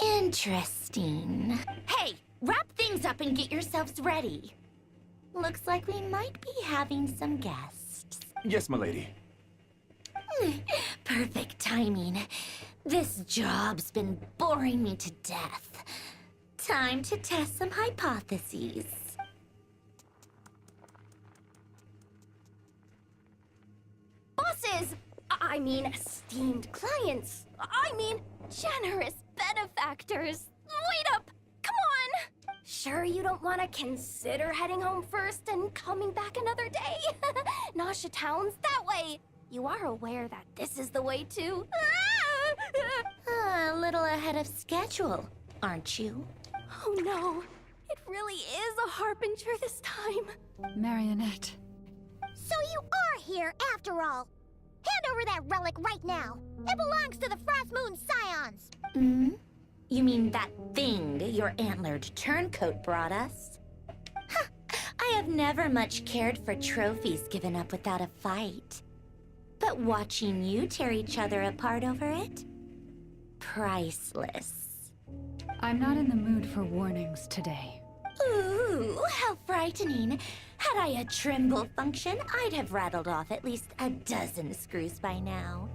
Interesting. Hey, wrap things up and get yourselves ready. Looks like we might be having some guests. Yes, milady. Perfect timing. This job's been boring me to death. Time to test some hypotheses. Bosses! I mean, esteemed clients. I mean, generous benefactors. Wait up! Come on! Sure you don't want to consider heading home first and coming back another day? Nasha Town's that way. You are aware that this is the way to... A little ahead of schedule, aren't you? Oh no, it really is a harbinger this time. Marionette. So you are here after all. Hand over that relic right now. It belongs to the Frost Moon Scions. Hmm? You mean that thing your antlered turncoat brought us? Huh. I have never much cared for trophies given up without a fight. But watching you tear each other apart over it? Priceless. I'm not in the mood for warnings today. Ooh, how frightening. Had I a Trimble function, I'd have rattled off at least a dozen screws by now.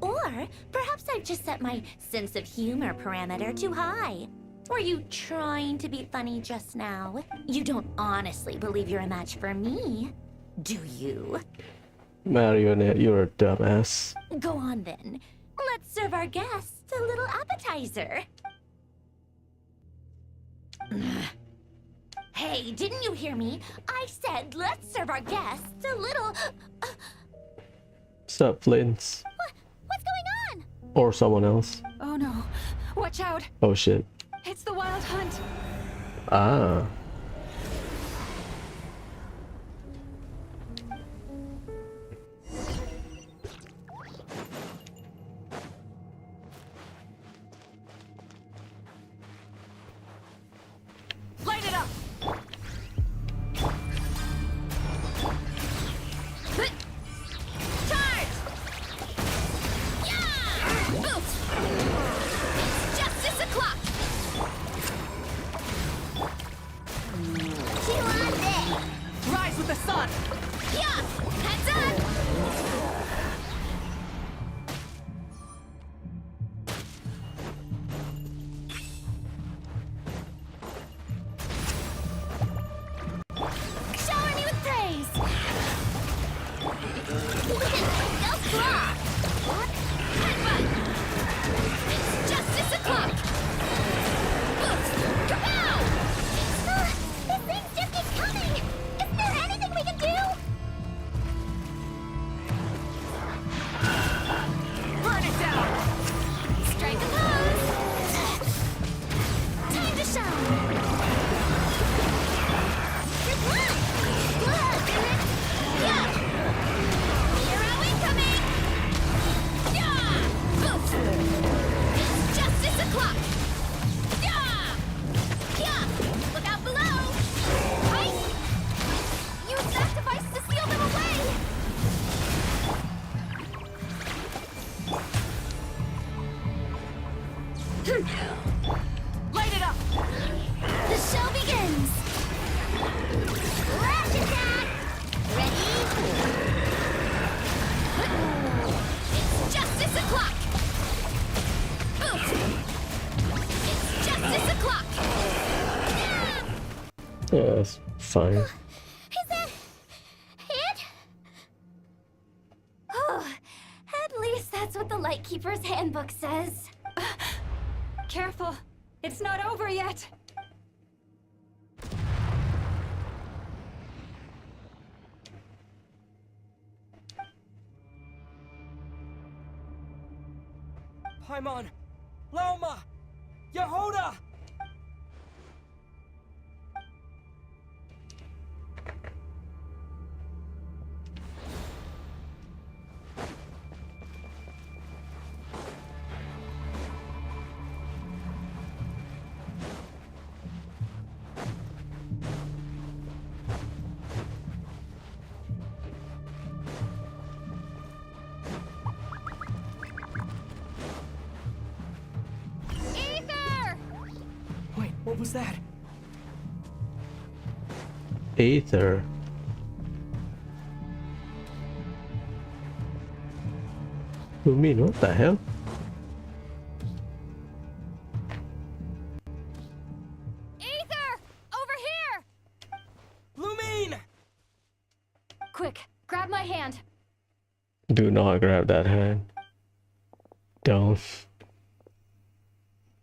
Or perhaps I've just set my sense of humor parameter too high. Were you trying to be funny just now? You don't honestly believe you're a match for me, do you? Marionette, you're a dumbass. Go on then. Let's serve our guests a little appetizer. Hey, didn't you hear me? I said let's serve our guests a little... What's up, Flint's? What's going on? Or someone else. Oh no. Watch out. Oh shit. It's the Wild Hunt. Ah. Light it up. Charge! Yeah! Boost! It's justice o'clock! Rise with the sun. Yeah! Heads up! Shower me with praise. Go claw. Headbutt! It's justice o'clock! Boost! Kapow! This thing just keeps coming. Isn't there anything we can do? Burn it down. Strike a pose! Time to shine! Yeah! Hero incoming! Yeah! Boost! It's justice o'clock! Yeah! Yeah! Look out below! Right? Use that device to seal them away! Light it up. The show begins! Rush attack. Ready? It's justice Yeah, that's fine. Is that it? Oh, at least that's what the Lightkeeper's handbook says. Careful! It's not over yet! Paimon! Lauma! Yehoda! What was that? Aether. What do you mean? What the hell? Aether! Over here! Lumine! Quick, grab my hand. Do not grab that hand. Don't.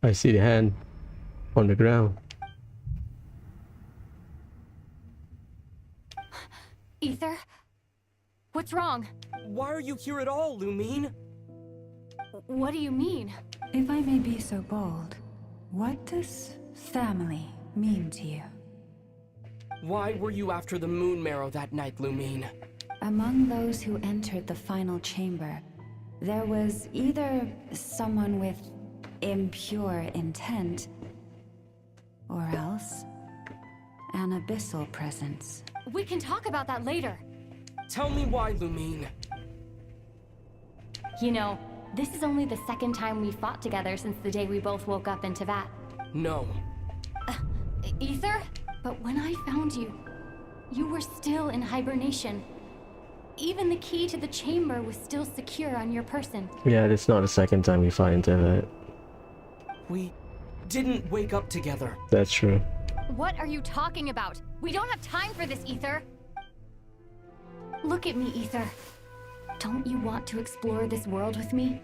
I see the hand on the ground. Aether? What's wrong? Why are you here at all, Lumine? What do you mean? If I may be so bold, what does family mean to you? Why were you after the Moon Marrow that night, Lumine? Among those who entered the final chamber, there was either someone with impure intent, or else an abyssal presence. We can talk about that later. Tell me why, Lumine. You know, this is only the second time we fought together since the day we both woke up in Teyvat. No. Aether? But when I found you, you were still in hibernation. Even the key to the chamber was still secure on your person. Yeah, it's not the second time we fight into that. We didn't wake up together. That's true. What are you talking about? We don't have time for this, Aether. Look at me, Aether. Don't you want to explore this world with me?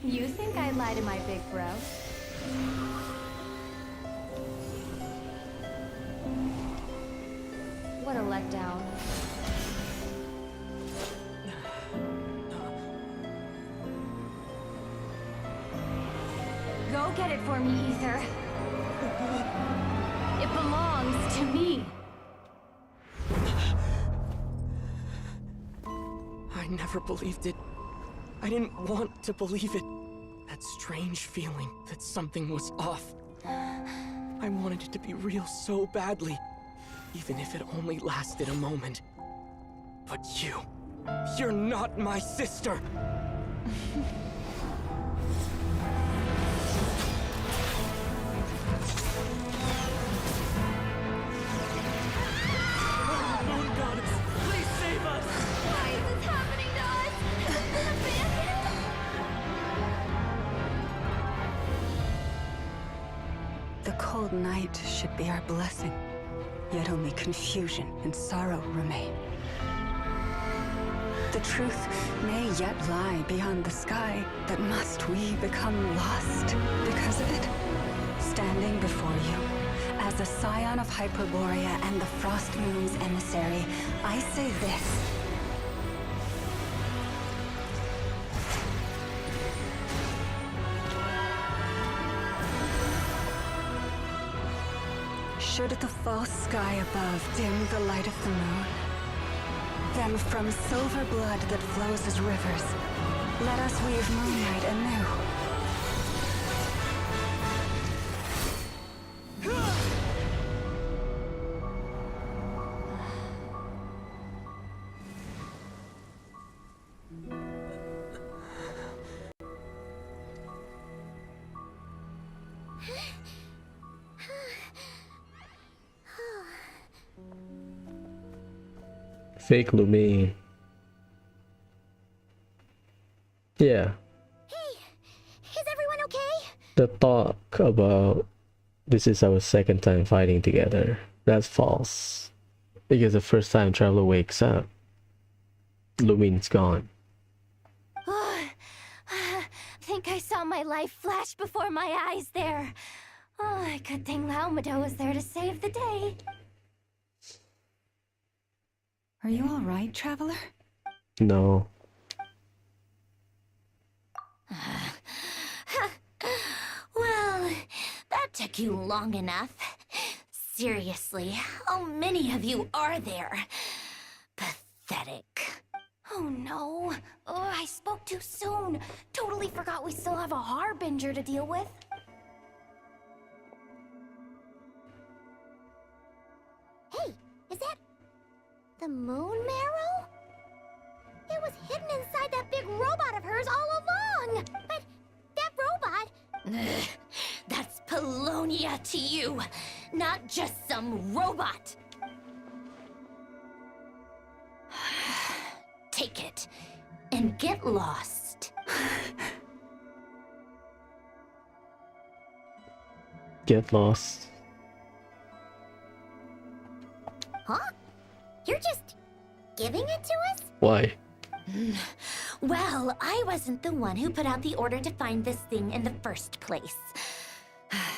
You think I lie to my big bro? What a letdown. Go get it for me, Aether. It belongs to me. I never believed it. I didn't want to believe it. That strange feeling that something was off. I wanted it to be real so badly, even if it only lasted a moment. But you're not my sister! The cold night should be our blessing, yet only confusion and sorrow remain. The truth may yet lie beyond the sky, but must we become lost because of it? Standing before you, as a scion of Hyperborea and the Frost Moon's emissary, I say this. Should the false sky above dim the light of the moon, then from silver blood that flows as rivers, let us weave moonlight anew. Fake Lumine. Yeah. Hey, The talk about this is our second time fighting together. That's false. Because the first time Traveler wakes up, Lumin's gone. Think I saw my life flash before my eyes there. Oh, good thing Laumado was there to save the day. Are you all right, Traveler? No. Well, that took you long enough. Seriously, how many of you are there? Pathetic. Oh no. Oh, I spoke too soon. Totally forgot we still have a Harbinger to deal with. Hey, is that the moon marrow? It was hidden inside that big robot of hers all along. But that robot... That's Polonia to you, not just some robot. Take it and get lost. Get lost. Huh? You're just giving it to us? Why? Well, I wasn't the one who put out the order to find this thing in the first place.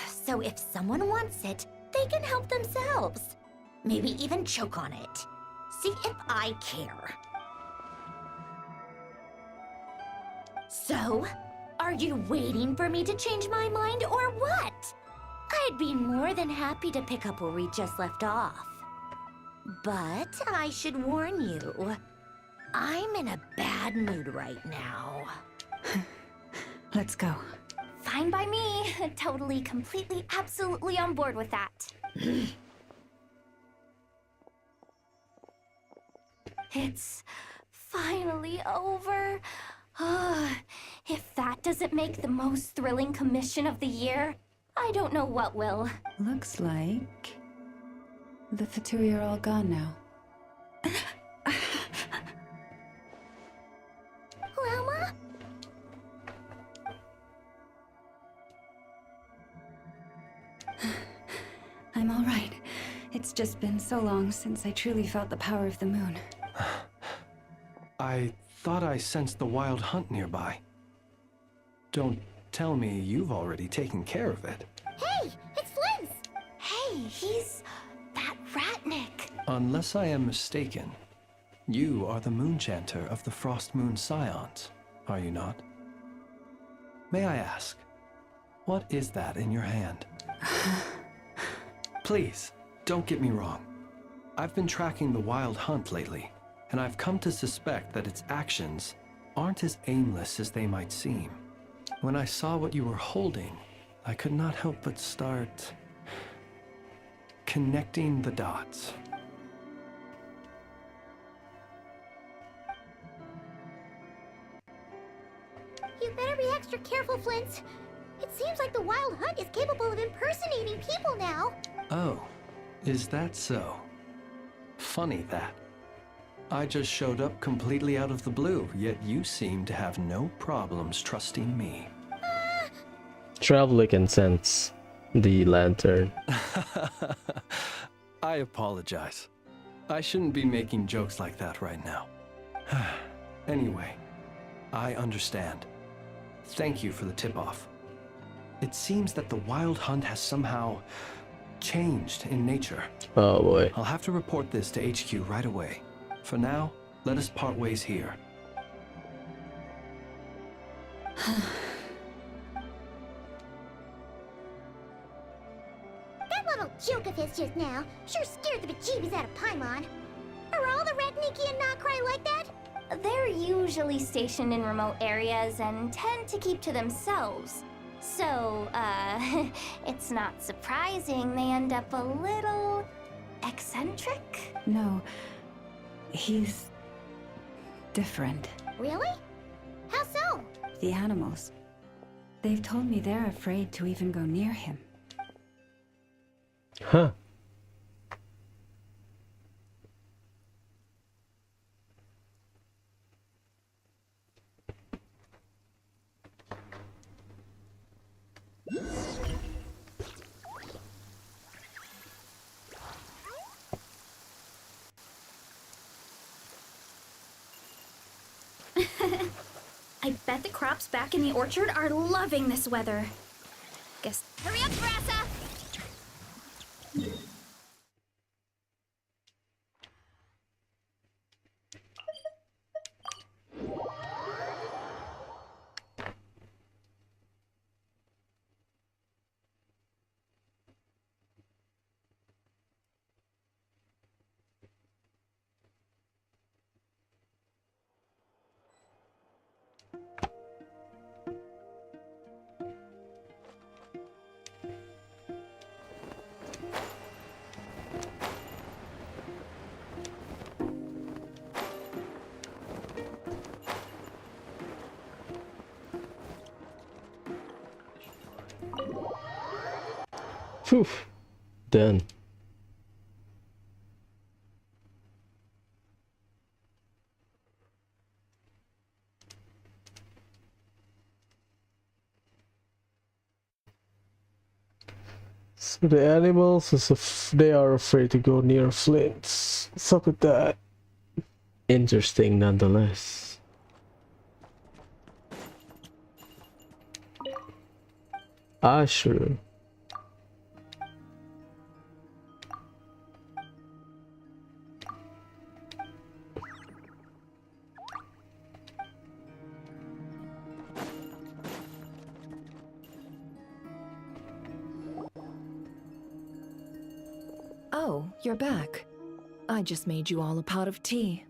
So if someone wants it, they can help themselves. Maybe even choke on it. See if I care. So, are you waiting for me to change my mind or what? I'd be more than happy to pick up where we just left off. But I should warn you, I'm in a bad mood right now. Let's go. Fine by me. Totally, completely, absolutely on board with that. It's finally over. If that doesn't make the most thrilling commission of the year, I don't know what will. Looks like the Fatui are all gone now. Lauma? I'm all right. It's just been so long since I truly felt the power of the moon. I thought I sensed the wild hunt nearby. Don't tell me you've already taken care of it. Hey, it's Flint's! Hey, he's that Ratnik. Unless I am mistaken, you are the Moonchanter of the Frost Moon Scions, are you not? May I ask, what is that in your hand? Please, don't get me wrong. I've been tracking the wild hunt lately, and I've come to suspect that its actions aren't as aimless as they might seem. When I saw what you were holding, I could not help but start connecting the dots. You better be extra careful, Flint. It seems like the Wild Hunt is capable of impersonating people now. Oh, is that so? Funny that. I just showed up completely out of the blue, yet you seem to have no problems trusting me. Traveler can sense the lantern. I apologize. I shouldn't be making jokes like that right now. Anyway, I understand. Thank you for the tip-off. It seems that the Wild Hunt has somehow changed in nature. Oh boy. I'll have to report this to HQ right away. For now, let us part ways here. That little joke of his just now sure scared the bejeebies out of Paimon. Are all the Ratniki and Nokrai like that? They're usually stationed in remote areas and tend to keep to themselves. So, it's not surprising they end up a little eccentric. No, he's different. Really? How so? The animals. They've told me they're afraid to even go near him. Huh. I bet the crops back in the orchard are loving this weather. Guess. Hurry up, Brassa! Phew. Done. So the animals, they are afraid to go near flints. What's up with that? Interesting nonetheless. Ah, sure. Oh, you're back. I just made you all a pot of tea.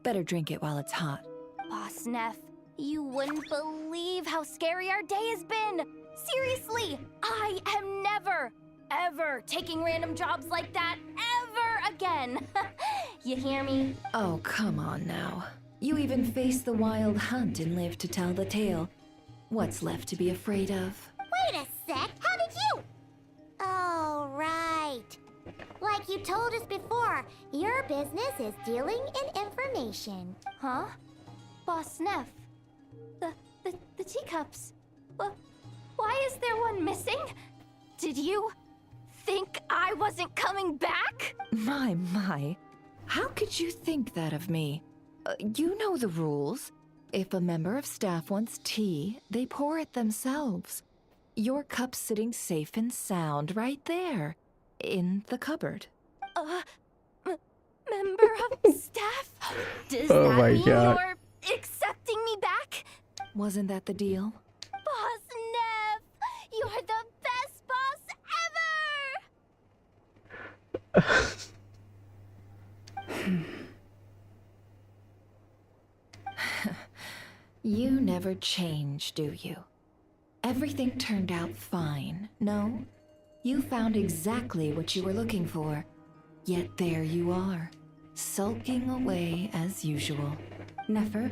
Better drink it while it's hot. Boss Neff, you wouldn't believe how scary our day has been. Seriously, I am never, ever taking random jobs like that ever again. You hear me? Oh, come on now. You even faced the wild hunt and lived to tell the tale. What's left to be afraid of? Wait a sec, how did you? Oh, right. Like you told us before, your business is dealing in information. Huh? Boss Neff, the teacups. Why is there one missing? Did you think I wasn't coming back? My. How could you think that of me? You know the rules. If a member of staff wants tea, they pour it themselves. Your cup's sitting safe and sound right there, in the cupboard. Member of staff? Does Oh that my mean God. you're accepting me back? Wasn't that the deal? Boss Neff, you're the best boss You never change, do you? Everything turned out fine, no? You found exactly what you were looking for. Yet there you are, sulking away as usual. Nefer,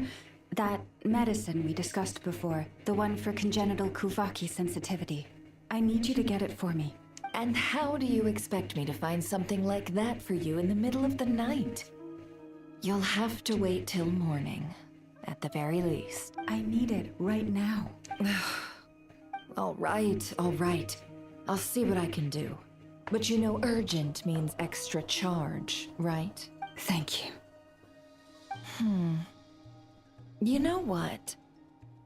that medicine we discussed before, the one for congenital Kuvaki sensitivity, I need you to get it for me. And how do you expect me to find something like that for you in the middle of the night? You'll have to wait till morning, at the very least. I need it right now. All right. I'll see what I can do. But you know urgent means extra charge, right? Thank you. You know what?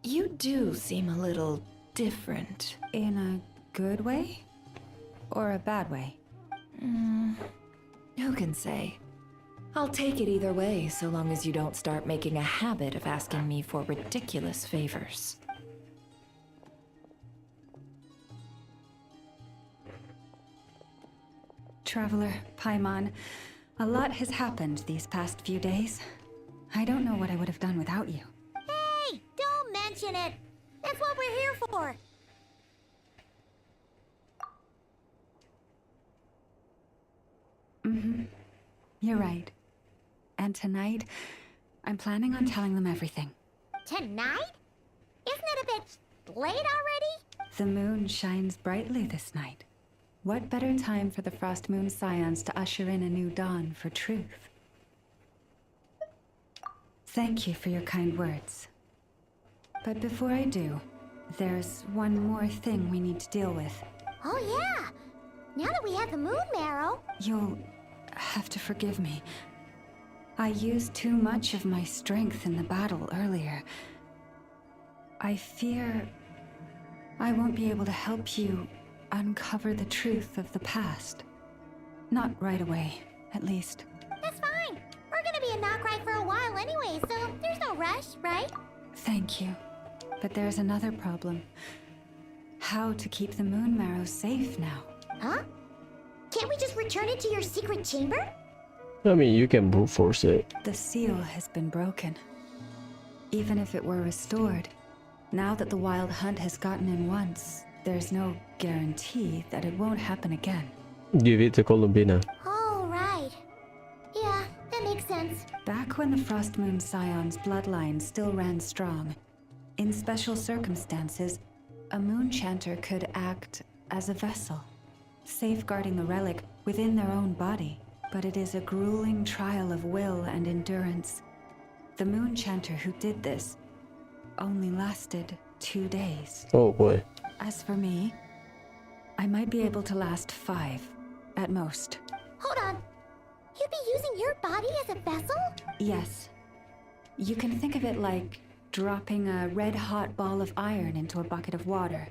You do seem a little different. In a good way? Or a bad way? Who can say? I'll take it either way, so long as you don't start making a habit of asking me for ridiculous favors. Traveler, Paimon, a lot has happened these past few days. I don't know what I would have done without you. Hey, don't mention it. That's what we're here for. You're right. And tonight, I'm planning on telling them everything. Tonight? Isn't it a bit late already? The moon shines brightly this night. What better time for the Frost Moon Scions to usher in a new dawn for truth? Thank you for your kind words. But before I do, there's one more thing we need to deal with. Oh yeah! Now that we have the moon marrow... You'll have to forgive me. I used too much of my strength in the battle earlier. I fear I won't be able to help you uncover the truth of the past. Not right away, at least. That's fine. We're gonna be in Notcry for a while anyway, so there's no rush, right? Thank you. But there's another problem. How to keep the moon marrow safe now? Huh? Can't we just return it to your secret chamber? I mean, you can brute force it. The seal has been broken. Even if it were restored, now that the wild hunt has gotten in once, there's no guarantee that it won't happen again. Give it to Columbina. Oh, right. Yeah, that makes sense. Back when the Frost Moon Scion's bloodline still ran strong, in special circumstances, a moon chanter could act as a vessel, safeguarding the relic within their own body. But it is a grueling trial of will and endurance. The moon chanter who did this only lasted 2 days. Oh boy. As for me, I might be able to last 5, at most. Hold on. You'd be using your body as a vessel? Yes. You can think of it like dropping a red-hot ball of iron into a bucket of water.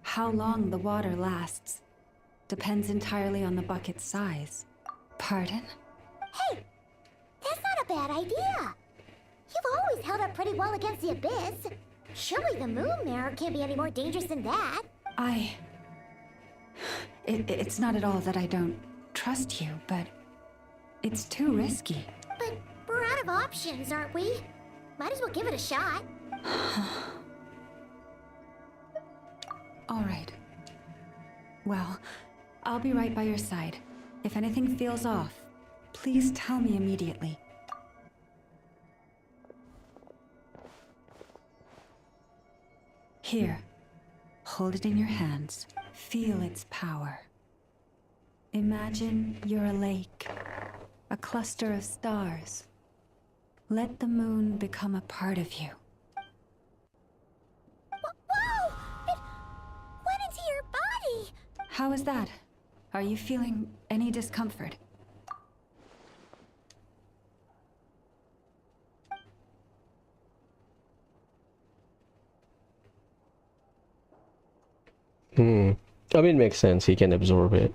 How long the water lasts depends entirely on the bucket's size. Pardon? Hey, that's not a bad idea. You've always held up pretty well against the abyss. Surely the moon mirror can't be any more dangerous than that. It's not at all that I don't trust you, but it's too risky. But we're out of options, aren't we? Might as well give it a shot. All right. Well, I'll be right by your side. If anything feels off, please tell me immediately. Here, hold it in your hands. Feel its power. Imagine you're a lake, a cluster of stars. Let the moon become a part of you. Whoa! It went into your body! How is that? Are you feeling any discomfort? I mean, makes sense. He can absorb it.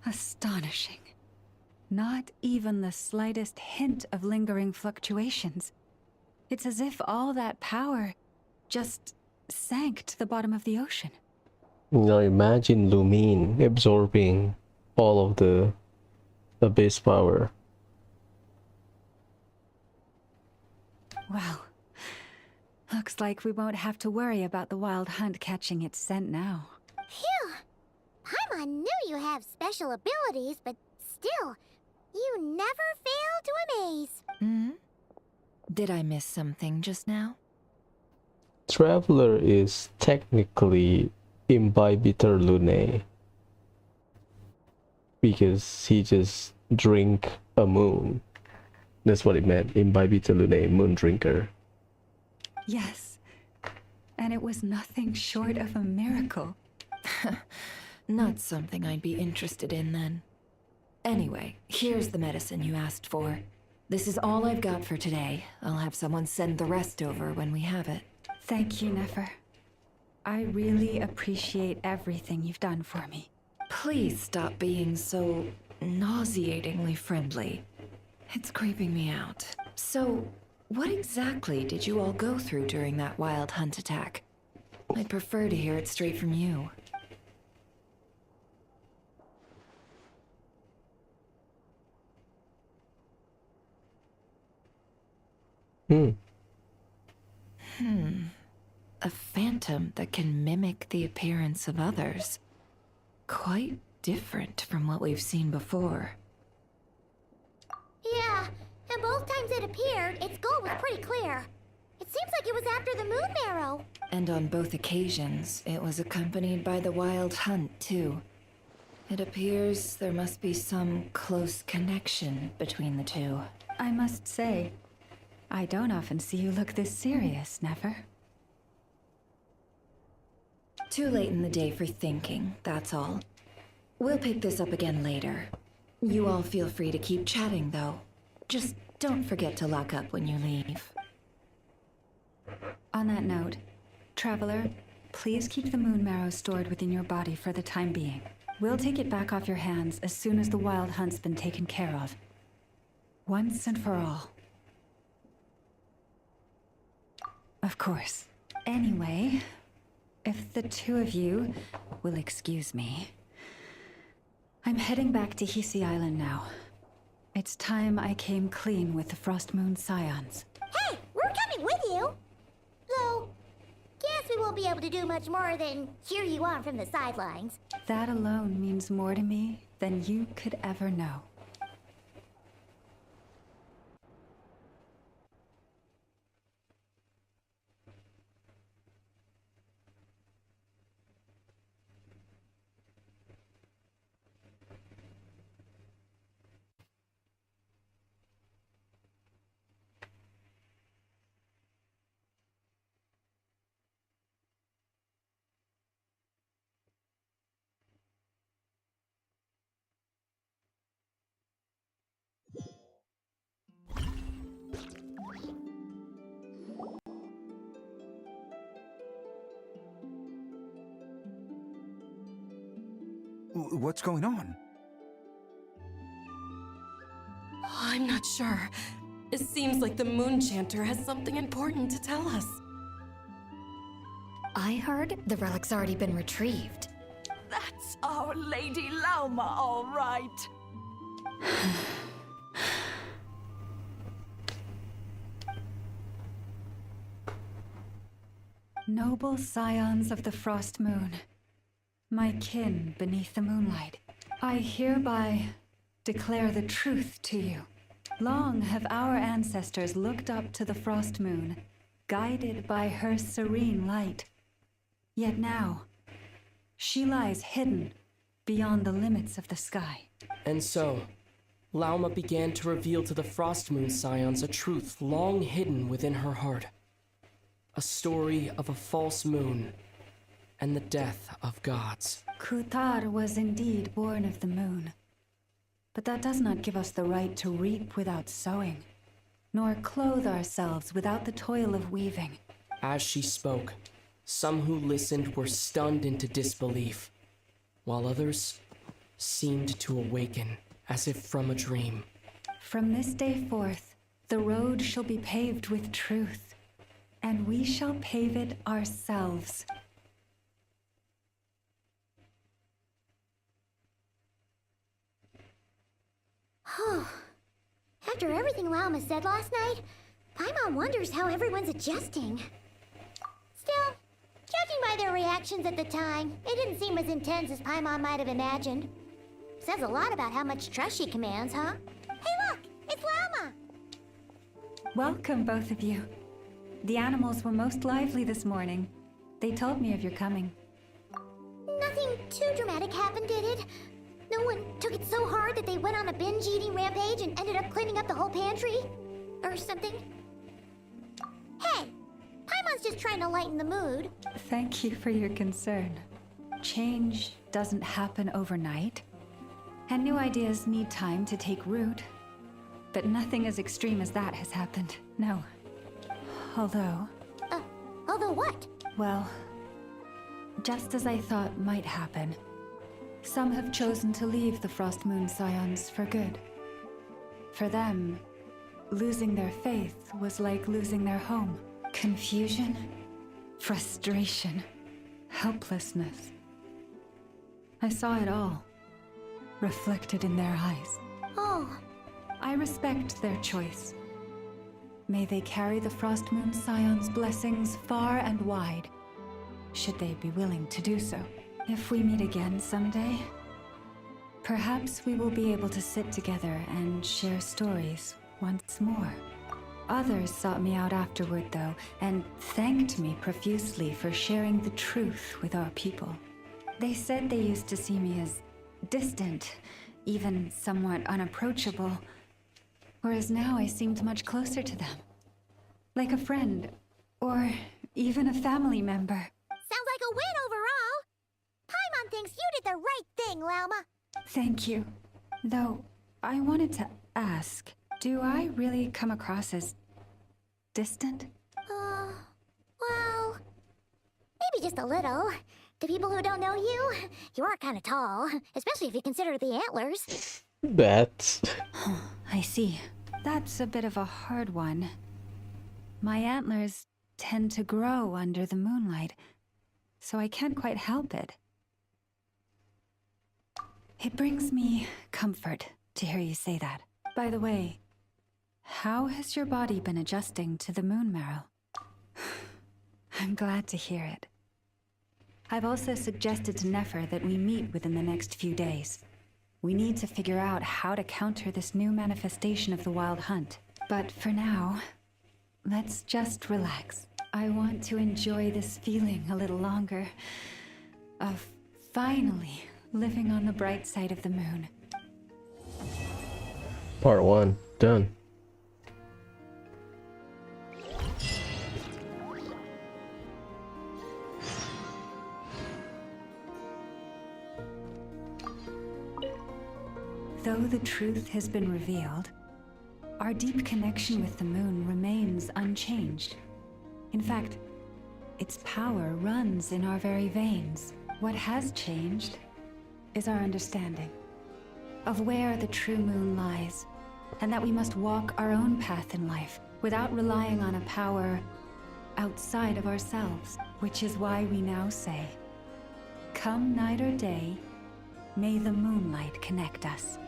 Astonishing. Not even the slightest hint of lingering fluctuations. It's as if all that power just sank to the bottom of the ocean. Now imagine Lumine absorbing all of the abyss power. Well, looks like we won't have to worry about the wild hunt catching its scent now. Phew! Paimon knew you have special abilities, but still, you never fail to amaze. Hmm? Did I miss something just now? Traveler is technically Imbibitor Lunae, because he just drink a moon. That's what it meant. Imbibitor Lunae, moon drinker. Yes, and it was nothing short of a miracle. Not something I'd be interested in then. Anyway, here's the medicine you asked for. This is all I've got for today. I'll have someone send the rest over when we have it. Thank you, Nefer. I really appreciate everything you've done for me. Please stop being so nauseatingly friendly. It's creeping me out. So, what exactly did you all go through during that wild hunt attack? I'd prefer to hear it straight from you. A phantom that can mimic the appearance of others. Quite different from what we've seen before. Yeah, and both times it appeared, its goal was pretty clear. It seems like it was after the moon marrow. And on both occasions, it was accompanied by the wild hunt, too. It appears there must be some close connection between the two. I must say, I don't often see you look this serious, Nefer. Too late in the day for thinking, that's all. We'll pick this up again later. You all feel free to keep chatting, though. Just don't forget to lock up when you leave. On that note, Traveler, please keep the moon marrow stored within your body for the time being. We'll take it back off your hands as soon as the wild hunt's been taken care of. Once and for all. Of course. Anyway, if the two of you will excuse me, I'm heading back to Hisi Island now. It's time I came clean with the Frost Moon Scions. Hey, we're coming with you! Though, guess we won't be able to do much more than cheer you on from the sidelines. That alone means more to me than you could ever know. What's going on? I'm not sure. It seems like the Moon Chanter has something important to tell us. I heard the relic's already been retrieved. That's our Lady Lauma, all right. Noble scions of the Frost Moon, my kin beneath the moonlight, I hereby declare the truth to you. Long have our ancestors looked up to the Frost Moon, guided by her serene light. Yet now, she lies hidden beyond the limits of the sky. And so, Lauma began to reveal to the Frost Moon Scions a truth long hidden within her heart. A story of a false moon and the death of gods. Kutar was indeed born of the moon. But that does not give us the right to reap without sowing, nor clothe ourselves without the toil of weaving. As she spoke, some who listened were stunned into disbelief, while others seemed to awaken as if from a dream. From this day forth, the road shall be paved with truth, and we shall pave it ourselves. After everything Lauma said last night, Paimon wonders how everyone's adjusting. Still, judging by their reactions at the time, it didn't seem as intense as Paimon might have imagined. Says a lot about how much trust she commands, huh? Hey look! It's Lauma! Welcome, both of you. The animals were most lively this morning. They told me of your coming. Nothing too dramatic happened, did it? No one took it so hard that they went on a binge-eating rampage and ended up cleaning up the whole pantry? Or something? Hey! Paimon's just trying to lighten the mood. Thank you for your concern. Change doesn't happen overnight, and new ideas need time to take root. But nothing as extreme as that has happened, no. Although... although what? Well, just as I thought might happen, some have chosen to leave the Frost Moon Scions for good. For them, losing their faith was like losing their home. Confusion, frustration, helplessness. I saw it all, reflected in their eyes. Oh. I respect their choice. May they carry the Frost Moon Scions' blessings far and wide, should they be willing to do so. If we meet again someday, perhaps we will be able to sit together and share stories once more. Others sought me out afterward, though, and thanked me profusely for sharing the truth with our people. They said they used to see me as distant, even somewhat unapproachable, whereas now I seemed much closer to them. Like a friend, or even a family member. Sounds like a win overall! Paimon thinks you did the right thing, Lauma. Thank you. Though, I wanted to ask, do I really come across as distant? Well, maybe just a little. To people who don't know you, you are kind of tall, especially if you consider the antlers. That's... I see. That's a bit of a hard one. My antlers tend to grow under the moonlight, so I can't quite help it. It brings me comfort to hear you say that. By the way, how has your body been adjusting to the moon marrow? I'm glad to hear it. I've also suggested to Nefer that we meet within the next few days. We need to figure out how to counter this new manifestation of the Wild Hunt. But for now, let's just relax. I want to enjoy this feeling a little longer of finally living on the bright side of the moon. Part 1 done. Though the truth has been revealed, our deep connection with the moon remains unchanged. In fact, its power runs in our very veins. What has changed is our understanding of where the true moon lies, and that we must walk our own path in life without relying on a power outside of ourselves. Which is why we now say, come night or day, may the moonlight connect us.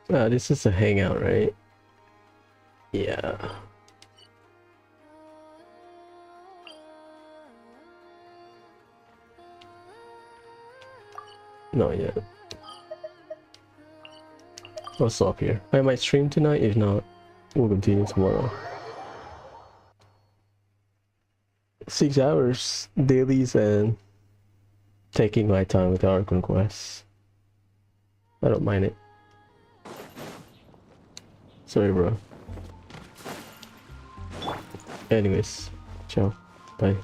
This is a hangout, right? Yeah. Not yet. I'll stop here. I might stream tonight, if not, we'll continue tomorrow. 6 hours, dailies, and taking my time with the Archon Quest. I don't mind it. Sorry, bro. Anyways, ciao. Bye.